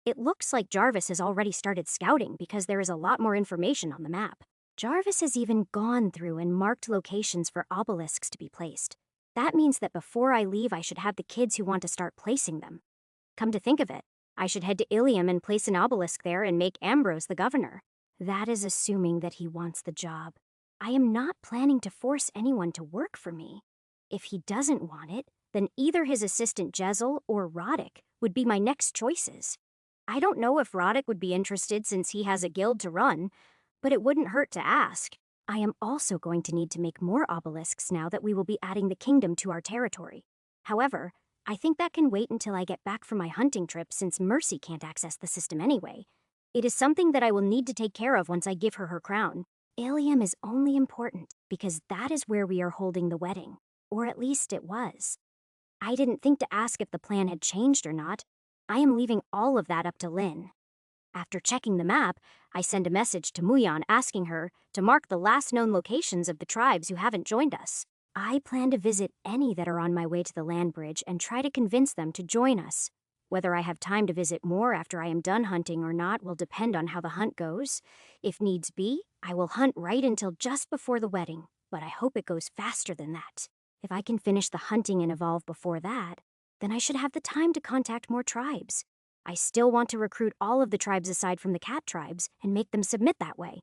It looks like Jarvis has already started scouting because there is a lot more information on the map. Jarvis has even gone through and marked locations for obelisks to be placed. That means that before I leave, I should have the kids who want to start placing them. Come to think of it, I should head to Ilium and place an obelisk there and make Ambrose the governor. That is assuming that he wants the job. I am not planning to force anyone to work for me. If he doesn't want it, then either his assistant Jezel or Roddick would be my next choices. I don't know if Roddick would be interested since he has a guild to run, but it wouldn't hurt to ask. I am also going to need to make more obelisks now that we will be adding the kingdom to our territory. However, I think that can wait until I get back from my hunting trip since Mercy can't access the system anyway. It is something that I will need to take care of once I give her her crown. Ilium is only important because that is where we are holding the wedding, or at least it was. I didn't think to ask if the plan had changed or not. I am leaving all of that up to Lin. After checking the map, I send a message to Muyan asking her to mark the last known locations of the tribes who haven't joined us. I plan to visit any that are on my way to the land bridge and try to convince them to join us. Whether I have time to visit more after I am done hunting or not will depend on how the hunt goes. If needs be, I will hunt right until just before the wedding, but I hope it goes faster than that. If I can finish the hunting and evolve before that, then I should have the time to contact more tribes. I still want to recruit all of the tribes aside from the cat tribes and make them submit that way.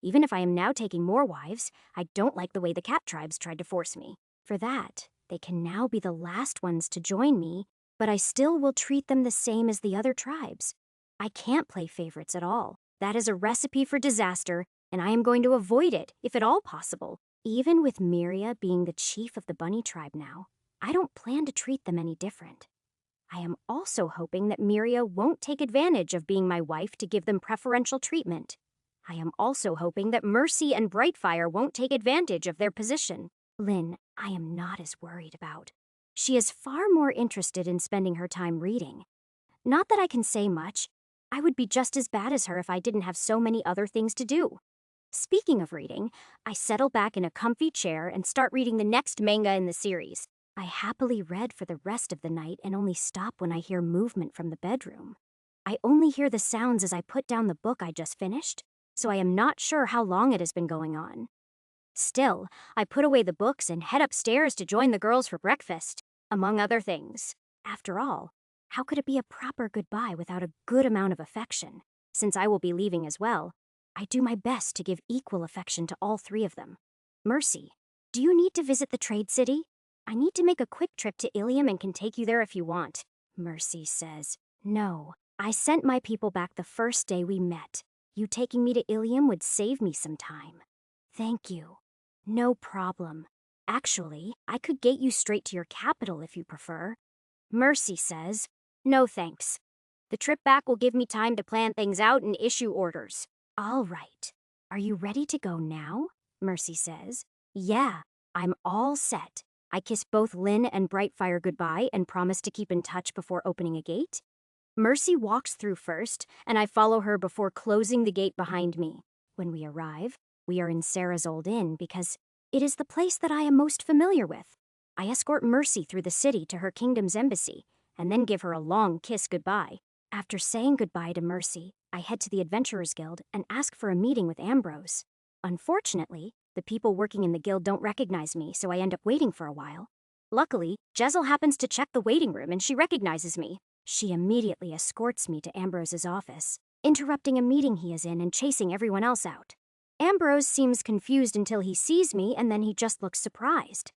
Even if I am now taking more wives, I don't like the way the cat tribes tried to force me. For that, they can now be the last ones to join me, but I still will treat them the same as the other tribes. I can't play favorites at all. That is a recipe for disaster, and I am going to avoid it, if at all possible. Even with Miria being the chief of the bunny tribe now, I don't plan to treat them any different. I am also hoping that Miria won't take advantage of being my wife to give them preferential treatment. I am also hoping that Mercy and Brightfire won't take advantage of their position. Lin, I am not as worried about. She is far more interested in spending her time reading. Not that I can say much. I would be just as bad as her if I didn't have so many other things to do. Speaking of reading, I settle back in a comfy chair and start reading the next manga in the series. I happily read for the rest of the night and only stop when I hear movement from the bedroom. I only hear the sounds as I put down the book I just finished, so I am not sure how long it has been going on. Still, I put away the books and head upstairs to join the girls for breakfast, among other things. After all, how could it be a proper goodbye without a good amount of affection? Since I will be leaving as well, I do my best to give equal affection to all three of them. Mercy, do you need to visit the trade city? I need to make a quick trip to Ilium and can take you there if you want. Mercy says, no, I sent my people back the first day we met. You taking me to Ilium would save me some time. Thank you. No problem. Actually, I could get you straight to your capital if you prefer. Mercy says, no thanks. The trip back will give me time to plan things out and issue orders. All right. Are you ready to go now? Mercy says. Yeah, I'm all set. I kiss both Lynn and Brightfire goodbye and promise to keep in touch before opening a gate. Mercy walks through first, and I follow her before closing the gate behind me. When we arrive, we are in Sarah's old inn because it is the place that I am most familiar with. I escort Mercy through the city to her kingdom's embassy, and then give her a long kiss goodbye. After saying goodbye to Mercy, I head to the Adventurers Guild and ask for a meeting with Ambrose. Unfortunately, the people working in the guild don't recognize me, so I end up waiting for a while. Luckily, Jezzel happens to check the waiting room and she recognizes me. She immediately escorts me to Ambrose's office, interrupting a meeting he is in and chasing everyone else out. Ambrose seems confused until he sees me, and then he just looks surprised.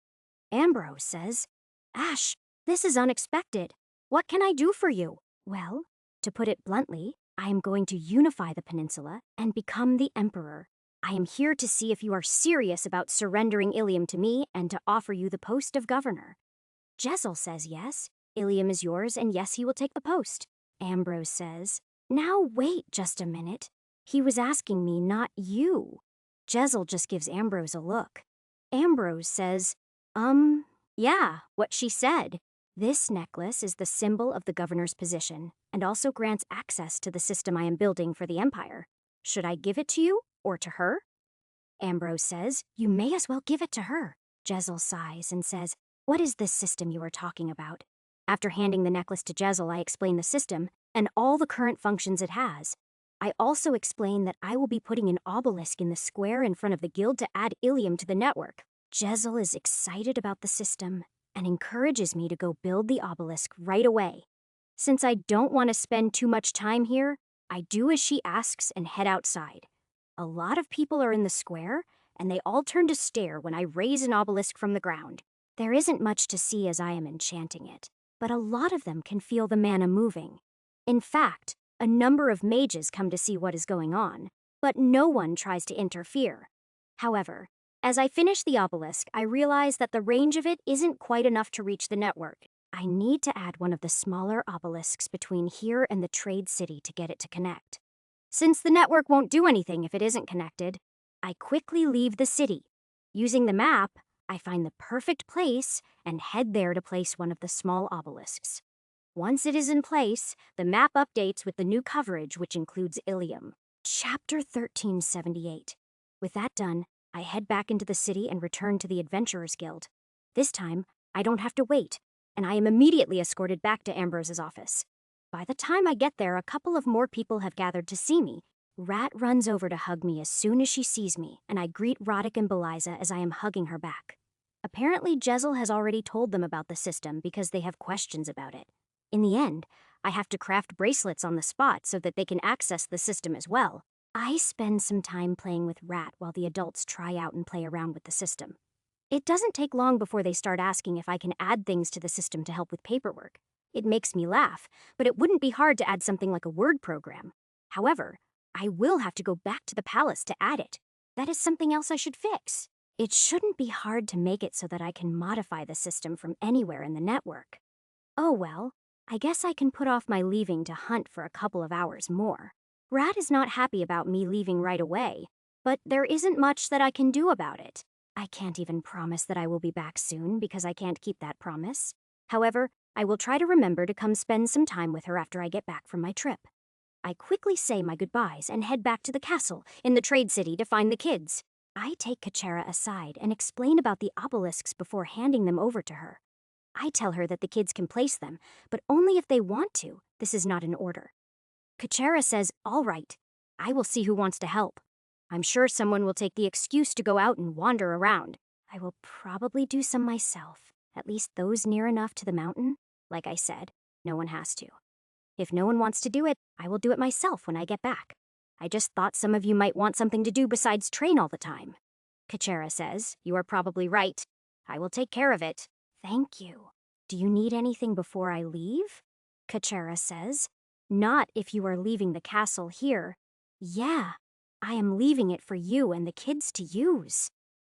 Ambrose says, Ash, this is unexpected. What can I do for you? Well, to put it bluntly, I am going to unify the peninsula and become the Emperor. I am here to see if you are serious about surrendering Ilium to me and to offer you the post of governor. Jezzel says yes. Ilium is yours, and yes, he will take the post. Ambrose says, Now wait just a minute. He was asking me, not you. Jezzel just gives Ambrose a look. Ambrose says, yeah, what she said. This necklace is the symbol of the governor's position, and also grants access to the system I am building for the Empire. Should I give it to you, or to her? Ambrose says, You may as well give it to her. Jezzel sighs and says, What is this system you are talking about? After handing the necklace to Jezzel, I explain the system and all the current functions it has. I also explain that I will be putting an obelisk in the square in front of the guild to add Ilium to the network. Jezzel is excited about the system and encourages me to go build the obelisk right away. Since I don't want to spend too much time here, I do as she asks and head outside. A lot of people are in the square, and they all turn to stare when I raise an obelisk from the ground. There isn't much to see as I am enchanting it, but a lot of them can feel the mana moving. In fact, a number of mages come to see what is going on, but no one tries to interfere. However, as I finish the obelisk, I realize that the range of it isn't quite enough to reach the network. I need to add one of the smaller obelisks between here and the trade city to get it to connect. Since the network won't do anything if it isn't connected, I quickly leave the city. Using the map, I find the perfect place and head there to place one of the small obelisks. Once it is in place, the map updates with the new coverage, which includes Ilium. Chapter 1378. With that done, I head back into the city and return to the Adventurers Guild. This time, I don't have to wait, and I am immediately escorted back to Ambrose's office. By the time I get there, a couple of more people have gathered to see me. Rat runs over to hug me as soon as she sees me, and I greet Roddick and Beliza as I am hugging her back. Apparently, Jezzel has already told them about the system because they have questions about it. In the end, I have to craft bracelets on the spot so that they can access the system as well. I spend some time playing with Rat while the adults try out and play around with the system. It doesn't take long before they start asking if I can add things to the system to help with paperwork. It makes me laugh, but it wouldn't be hard to add something like a word program. However, I will have to go back to the palace to add it. That is something else I should fix. It shouldn't be hard to make it so that I can modify the system from anywhere in the network. Oh well, I guess I can put off my leaving to hunt for a couple of hours more. Rat is not happy about me leaving right away, but there isn't much that I can do about it. I can't even promise that I will be back soon because I can't keep that promise. However, I will try to remember to come spend some time with her after I get back from my trip. I quickly say my goodbyes and head back to the castle in the trade city to find the kids. I take Kachera aside and explain about the obelisks before handing them over to her. I tell her that the kids can place them, but only if they want to. This is not an order. Kachera says, all right, I will see who wants to help. I'm sure someone will take the excuse to go out and wander around. I will probably do some myself, at least those near enough to the mountain. Like I said, no one has to. If no one wants to do it, I will do it myself when I get back. I just thought some of you might want something to do besides train all the time. Kachera says, you are probably right. I will take care of it. Thank you. Do you need anything before I leave? Kachera says. Not if you are leaving the castle here. Yeah, I am leaving it for you and the kids to use.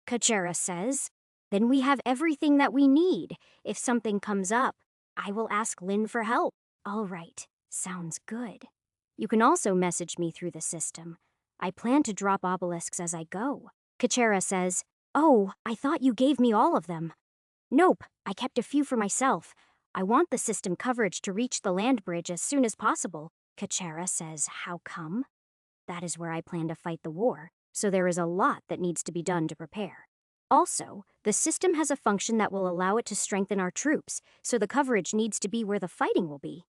Kachera says. Then we have everything that we need. If something comes up, I will ask Lynn for help. All right, sounds good. You can also message me through the system. I plan to drop obelisks as I go. Kachera says, Oh, I thought you gave me all of them. Nope, I kept a few for myself. I want the system coverage to reach the land bridge as soon as possible. Kachera says, How come? That is where I plan to fight the war, so there is a lot that needs to be done to prepare. Also, the system has a function that will allow it to strengthen our troops, so the coverage needs to be where the fighting will be.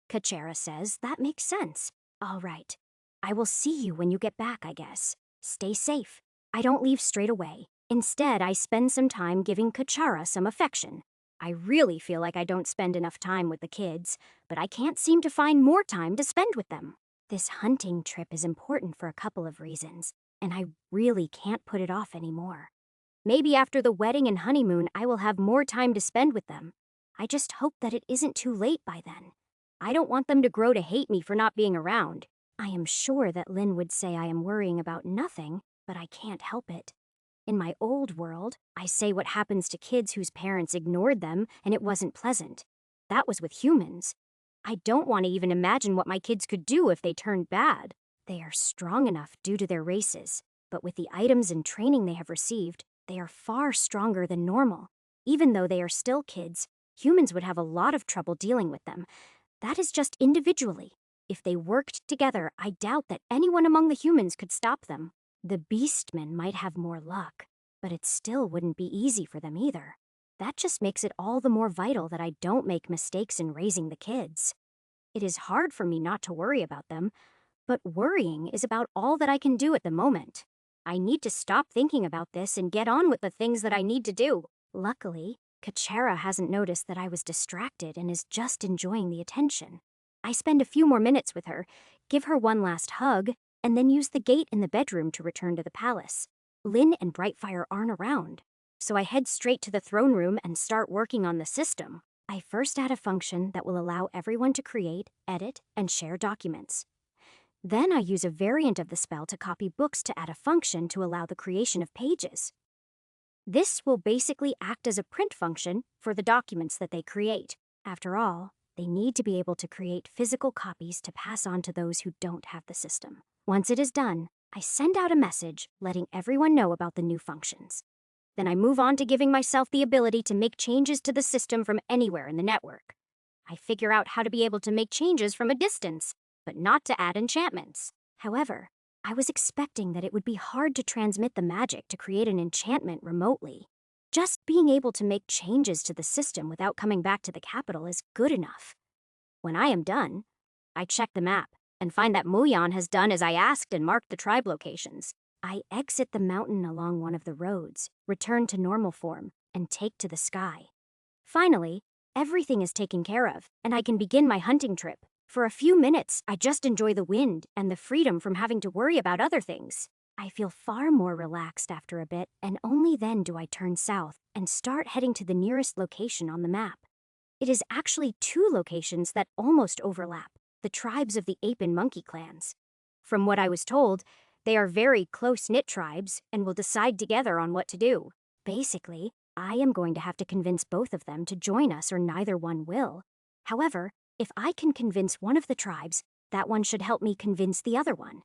Kachera says, That makes sense. All right. I will see you when you get back, I guess. Stay safe. I don't leave straight away. Instead, I spend some time giving Kachara some affection. I really feel like I don't spend enough time with the kids, but I can't seem to find more time to spend with them. This hunting trip is important for a couple of reasons, and I really can't put it off anymore. Maybe after the wedding and honeymoon, I will have more time to spend with them. I just hope that it isn't too late by then. I don't want them to grow to hate me for not being around. I am sure that Lynn would say I am worrying about nothing, but I can't help it. In my old world, I say what happens to kids whose parents ignored them and it wasn't pleasant. That was with humans. I don't want to even imagine what my kids could do if they turned bad. They are strong enough due to their races, but with the items and training they have received, they are far stronger than normal. Even though they are still kids, humans would have a lot of trouble dealing with them. That is just individually. If they worked together, I doubt that anyone among the humans could stop them. The beastmen might have more luck, but it still wouldn't be easy for them either. That just makes it all the more vital that I don't make mistakes in raising the kids. It is hard for me not to worry about them, but worrying is about all that I can do at the moment. I need to stop thinking about this and get on with the things that I need to do. Luckily, Kachera hasn't noticed that I was distracted and is just enjoying the attention. I spend a few more minutes with her, give her one last hug, and then use the gate in the bedroom to return to the palace. Lynn and Brightfire aren't around, so I head straight to the throne room and start working on the system. I first add a function that will allow everyone to create, edit, and share documents. Then I use a variant of the spell to copy books to add a function to allow the creation of pages. This will basically act as a print function for the documents that they create. After all, they need to be able to create physical copies to pass on to those who don't have the system. Once it is done, I send out a message letting everyone know about the new functions. Then I move on to giving myself the ability to make changes to the system from anywhere in the network. I figure out how to be able to make changes from a distance, but not to add enchantments. However, I was expecting that it would be hard to transmit the magic to create an enchantment remotely. Just being able to make changes to the system without coming back to the capital is good enough. When I am done, I check the map and find that Muyan has done as I asked and marked the tribe locations. I exit the mountain along one of the roads, return to normal form, and take to the sky. Finally, everything is taken care of, and I can begin my hunting trip. For a few minutes, I just enjoy the wind and the freedom from having to worry about other things. I feel far more relaxed after a bit, and only then do I turn south and start heading to the nearest location on the map. It is actually two locations that almost overlap, the tribes of the ape and monkey clans. From what I was told, they are very close-knit tribes and will decide together on what to do. Basically, I am going to have to convince both of them to join us or neither one will. However, if I can convince one of the tribes, that one should help me convince the other one.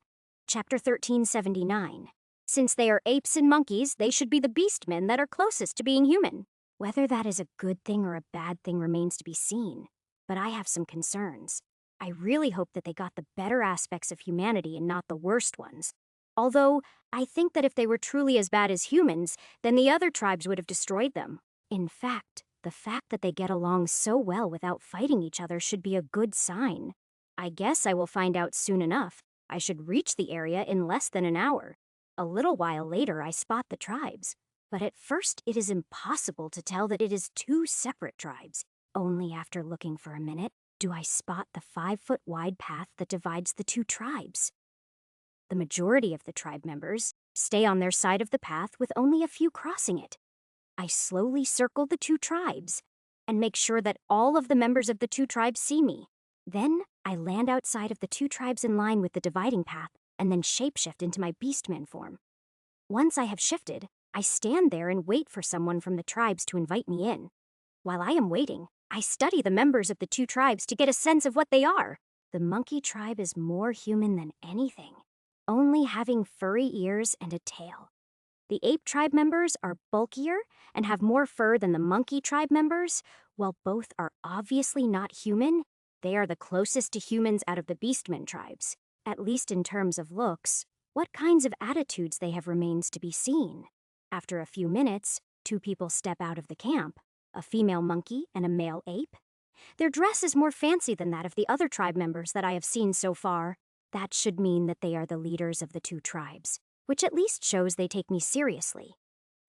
Chapter 1379. Since they are apes and monkeys, they should be the beastmen that are closest to being human. Whether that is a good thing or a bad thing remains to be seen, but I have some concerns. I really hope that they got the better aspects of humanity and not the worst ones. Although, I think that if they were truly as bad as humans, then the other tribes would have destroyed them. In fact, the fact that they get along so well without fighting each other should be a good sign. I guess I will find out soon enough. I should reach the area in less than an hour. A little while later, I spot the tribes. But at first, it is impossible to tell that it is two separate tribes. Only after looking for a minute do I spot the 5-foot-wide path that divides the two tribes. The majority of the tribe members stay on their side of the path with only a few crossing it. I slowly circle the two tribes and make sure that all of the members of the two tribes see me. Then I land outside of the two tribes in line with the dividing path and then shapeshift into my beastman form. Once I have shifted, I stand there and wait for someone from the tribes to invite me in. While I am waiting, I study the members of the two tribes to get a sense of what they are. The monkey tribe is more human than anything, only having furry ears and a tail. The ape tribe members are bulkier and have more fur than the monkey tribe members. While both are obviously not human, they are the closest to humans out of the beastmen tribes, at least in terms of looks. What kinds of attitudes they have remains to be seen. After a few minutes, two people step out of the camp, a female monkey and a male ape. Their dress is more fancy than that of the other tribe members that I have seen so far. That should mean that they are the leaders of the two tribes, which at least shows they take me seriously.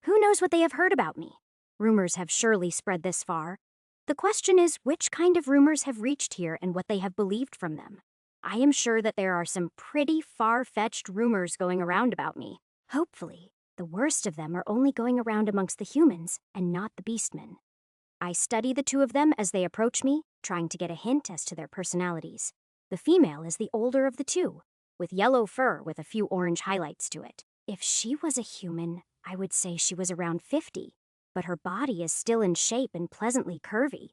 Who knows what they have heard about me? Rumors have surely spread this far. The question is which kind of rumors have reached here and what they have believed from them. I am sure that there are some pretty far-fetched rumors going around about me. Hopefully, the worst of them are only going around amongst the humans and not the beastmen. I study the two of them as they approach me, trying to get a hint as to their personalities. The female is the older of the two, with yellow fur with a few orange highlights to it. If she was a human, I would say she was around 50, but her body is still in shape and pleasantly curvy.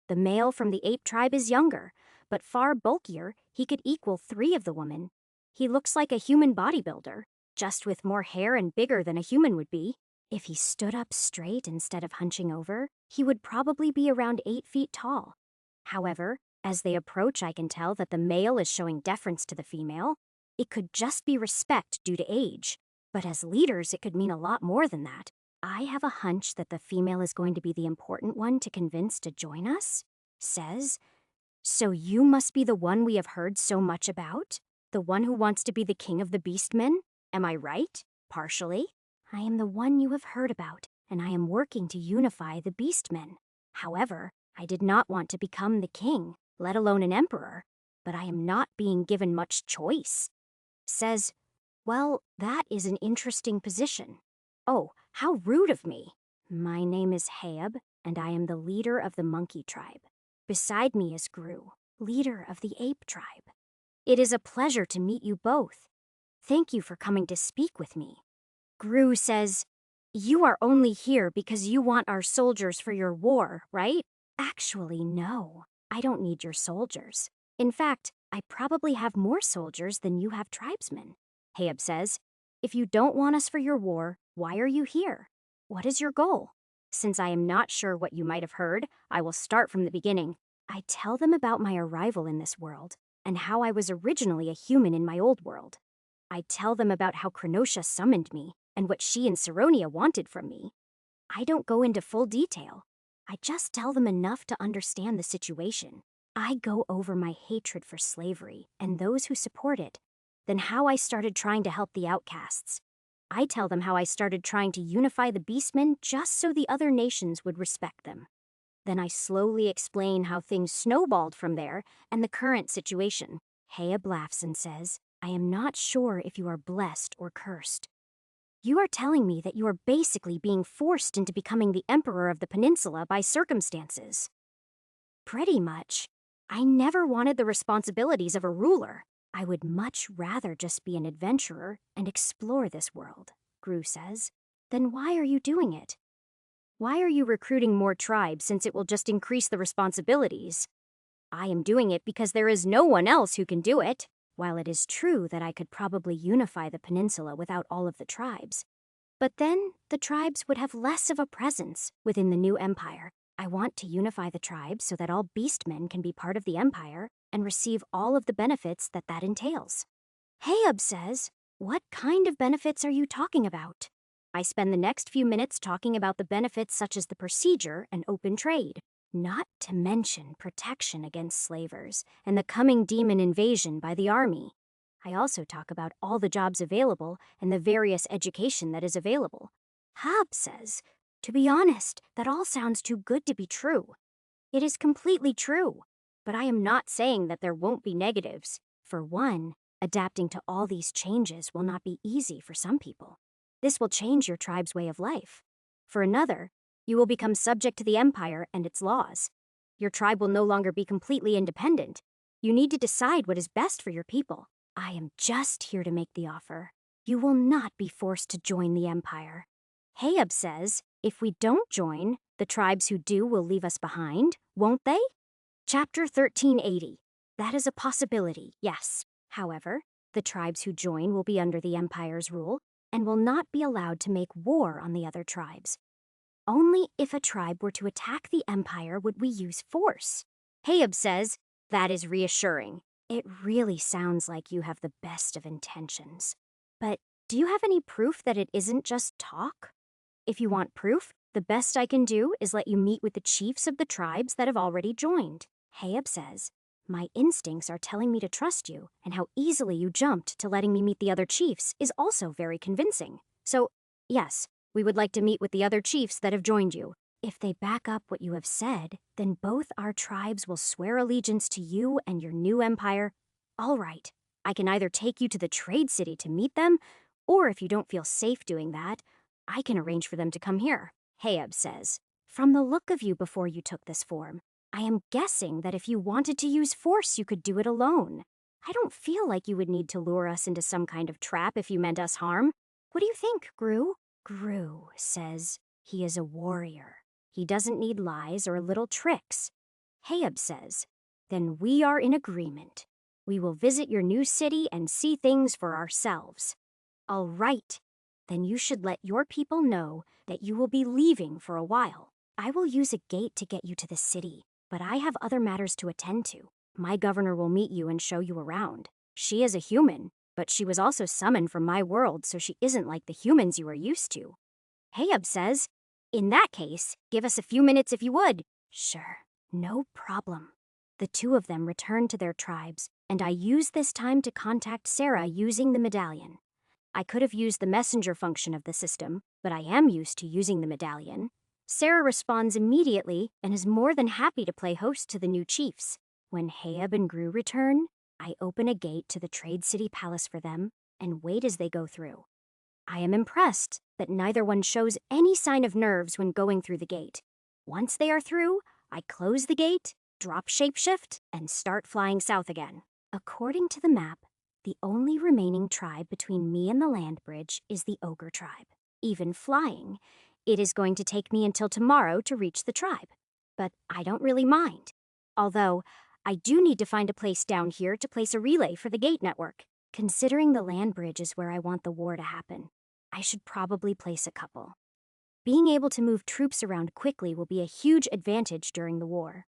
The male from the ape tribe is younger, but far bulkier. He could equal 3 of the women. He looks like a human bodybuilder, just with more hair and bigger than a human would be. If he stood up straight instead of hunching over, he would probably be around 8 feet tall. However, as they approach, I can tell that the male is showing deference to the female. It could just be respect due to age, but as leaders, it could mean a lot more than that. I have a hunch that the female is going to be the important one to convince to join us. Says, "So you must be the one we have heard so much about? The one who wants to be the king of the beastmen? Am I right? Partially. I am the one you have heard about, and I am working to unify the beastmen. However, I did not want to become the king, let alone an emperor, but I am not being given much choice." Says, "Well, that is an interesting position. Oh, how rude of me. My name is Hayab, and I am the leader of the monkey tribe. Beside me is Gru, leader of the ape tribe. It is a pleasure to meet you both. Thank you for coming to speak with me." Gru says, "You are only here because you want our soldiers for your war, right?" Actually, no. I don't need your soldiers. In fact, I probably have more soldiers than you have tribesmen. Hayab says, "If you don't want us for your war, why are you here? What is your goal?" Since I am not sure what you might have heard, I will start from the beginning. I tell them about my arrival in this world and how I was originally a human in my old world. I tell them about how Krenosha summoned me and what she and Saronia wanted from me. I don't go into full detail. I just tell them enough to understand the situation. I go over my hatred for slavery and those who support it, then how I started trying to help the outcasts. I tell them how I started trying to unify the beastmen just so the other nations would respect them. Then I slowly explain how things snowballed from there and the current situation. Hayab laughs and says, "I am not sure if you are blessed or cursed. You are telling me that you are basically being forced into becoming the emperor of the peninsula by circumstances." Pretty much. I never wanted the responsibilities of a ruler. I would much rather just be an adventurer and explore this world, Gru says. Then why are you doing it? Why are you recruiting more tribes since it will just increase the responsibilities? I am doing it because there is no one else who can do it. While it is true that I could probably unify the peninsula without all of the tribes, but then the tribes would have less of a presence within the new empire. I want to unify the tribes so that all beastmen can be part of the empire and receive all of the benefits that that entails. Hayab says, "What kind of benefits are you talking about?" I spend the next few minutes talking about the benefits such as the procedure and open trade, not to mention protection against slavers and the coming demon invasion by the army. I also talk about all the jobs available and the various education that is available. Hab says, "To be honest, that all sounds too good to be true." It is completely true, but I am not saying that there won't be negatives. For one, adapting to all these changes will not be easy for some people. This will change your tribe's way of life. For another, you will become subject to the empire and its laws. Your tribe will no longer be completely independent. You need to decide what is best for your people. I am just here to make the offer. You will not be forced to join the Empire. Hayab says, if we don't join, the tribes who do will leave us behind, won't they? Chapter 1380. That is a possibility, yes. However, the tribes who join will be under the Empire's rule and will not be allowed to make war on the other tribes. Only if a tribe were to attack the Empire would we use force. Hayab says, that is reassuring. It really sounds like you have the best of intentions. But do you have any proof that it isn't just talk? If you want proof, the best I can do is let you meet with the chiefs of the tribes that have already joined. Hayab says, my instincts are telling me to trust you, and how easily you jumped to letting me meet the other chiefs is also very convincing. So, yes, we would like to meet with the other chiefs that have joined you. If they back up what you have said, then both our tribes will swear allegiance to you and your new empire. All right, I can either take you to the trade city to meet them, or if you don't feel safe doing that, I can arrange for them to come here. Hayab says, from the look of you before you took this form, I am guessing that if you wanted to use force, you could do it alone. I don't feel like you would need to lure us into some kind of trap if you meant us harm. What do you think, Gru? Gru says he is a warrior. He doesn't need lies or little tricks. Hayab says, then we are in agreement. We will visit your new city and see things for ourselves. All right. Then you should let your people know that you will be leaving for a while. I will use a gate to get you to the city, but I have other matters to attend to. My governor will meet you and show you around. She is a human, but she was also summoned from my world, so she isn't like the humans you are used to. Hayab says, in that case, give us a few minutes if you would. Sure, no problem. The two of them returned to their tribes, and I used this time to contact Sarah using the medallion. I could have used the messenger function of the system, but I am used to using the medallion. Sarah responds immediately and is more than happy to play host to the new chiefs. When Hayab and Gru return, I open a gate to the Trade City Palace for them and wait as they go through. I am impressed that neither one shows any sign of nerves when going through the gate. Once they are through, I close the gate, drop shapeshift, and start flying south again. According to the map, the only remaining tribe between me and the land bridge is the Ogre tribe. Even flying, it is going to take me until tomorrow to reach the tribe. But I don't really mind. Although, I do need to find a place down here to place a relay for the gate network. Considering the land bridge is where I want the war to happen, I should probably place a couple. Being able to move troops around quickly will be a huge advantage during the war.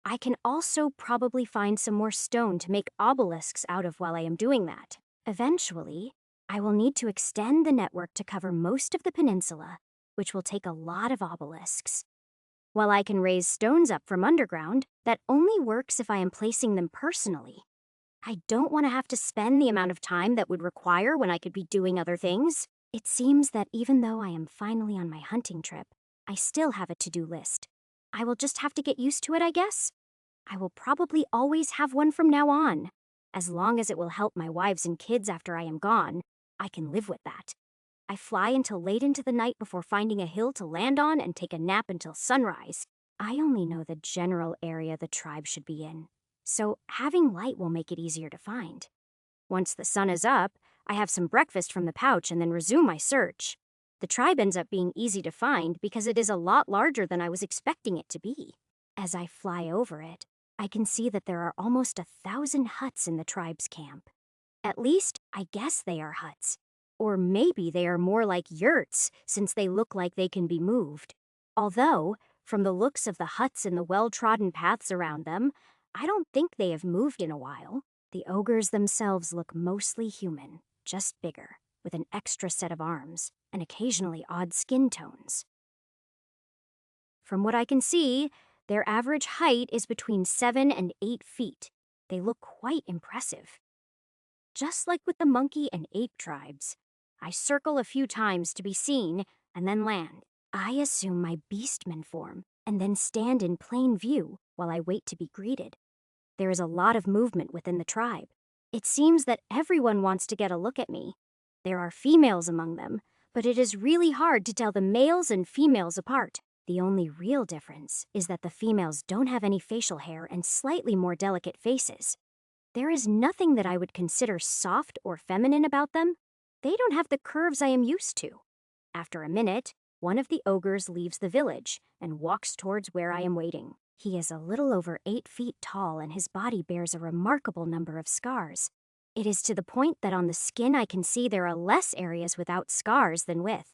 I can also probably find some more stone to make obelisks out of while I am doing that. Eventually, I will need to extend the network to cover most of the peninsula, which will take a lot of obelisks. While I can raise stones up from underground, that only works if I am placing them personally. I don't want to have to spend the amount of time that would require when I could be doing other things. It seems that even though I am finally on my hunting trip, I still have a to-do list. I will just have to get used to it, I guess. I will probably always have one from now on. As long as it will help my wives and kids after I am gone, I can live with that. I fly until late into the night before finding a hill to land on and take a nap until sunrise. I only know the general area the tribe should be in, so having light will make it easier to find. Once the sun is up, I have some breakfast from the pouch and then resume my search. The tribe ends up being easy to find because it is a lot larger than I was expecting it to be. As I fly over it, I can see that there are almost 1,000 huts in the tribe's camp. At least, I guess they are huts. Or maybe they are more like yurts, since they look like they can be moved. Although, from the looks of the huts and the well-trodden paths around them, I don't think they have moved in a while. The ogres themselves look mostly human, just bigger, with an extra set of arms, and occasionally odd skin tones. From what I can see, their average height is between 7 and 8 feet. They look quite impressive. Just like with the monkey and ape tribes, I circle a few times to be seen and then land. I assume my beastman form and then stand in plain view while I wait to be greeted. There is a lot of movement within the tribe. It seems that everyone wants to get a look at me. There are females among them, but it is really hard to tell the males and females apart. The only real difference is that the females don't have any facial hair and slightly more delicate faces. There is nothing that I would consider soft or feminine about them. They don't have the curves I am used to. After a minute, one of the ogres leaves the village and walks towards where I am waiting. He is a little over 8 feet tall and his body bears a remarkable number of scars. It is to the point that on the skin I can see there are less areas without scars than with.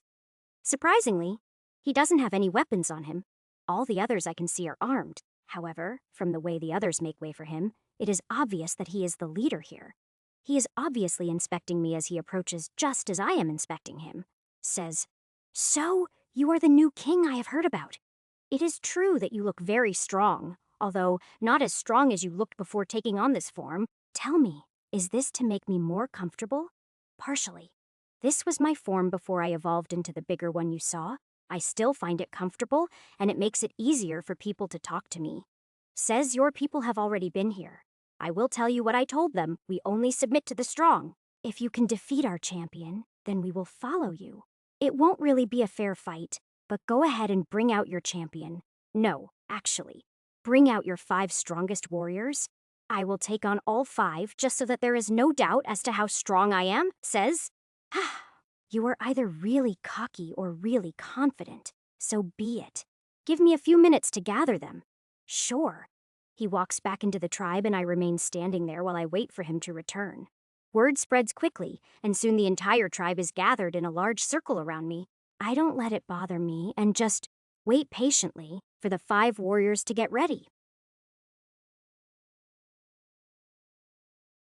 Surprisingly, he doesn't have any weapons on him. All the others I can see are armed. However, from the way the others make way for him, it is obvious that he is the leader here. He is obviously inspecting me as he approaches just as I am inspecting him. Says, "So, you are the new king I have heard about. It is true that you look very strong, although not as strong as you looked before taking on this form. Tell me, is this to make me more comfortable?" "Partially. This was my form before I evolved into the bigger one you saw. I still find it comfortable, and it makes it easier for people to talk to me. Says your people have already been here. I will tell you what I told them. We only submit to the strong. If you can defeat our champion, then we will follow you. It won't really be a fair fight, but go ahead and bring out your champion. No, actually, bring out your 5 strongest warriors. I will take on all 5 just so that there is no doubt as to how strong I am," says. "You are either really cocky or really confident, so be it. Give me a few minutes to gather them." "Sure." He walks back into the tribe and I remain standing there while I wait for him to return. Word spreads quickly, and soon the entire tribe is gathered in a large circle around me. I don't let it bother me and just wait patiently for the 5 warriors to get ready.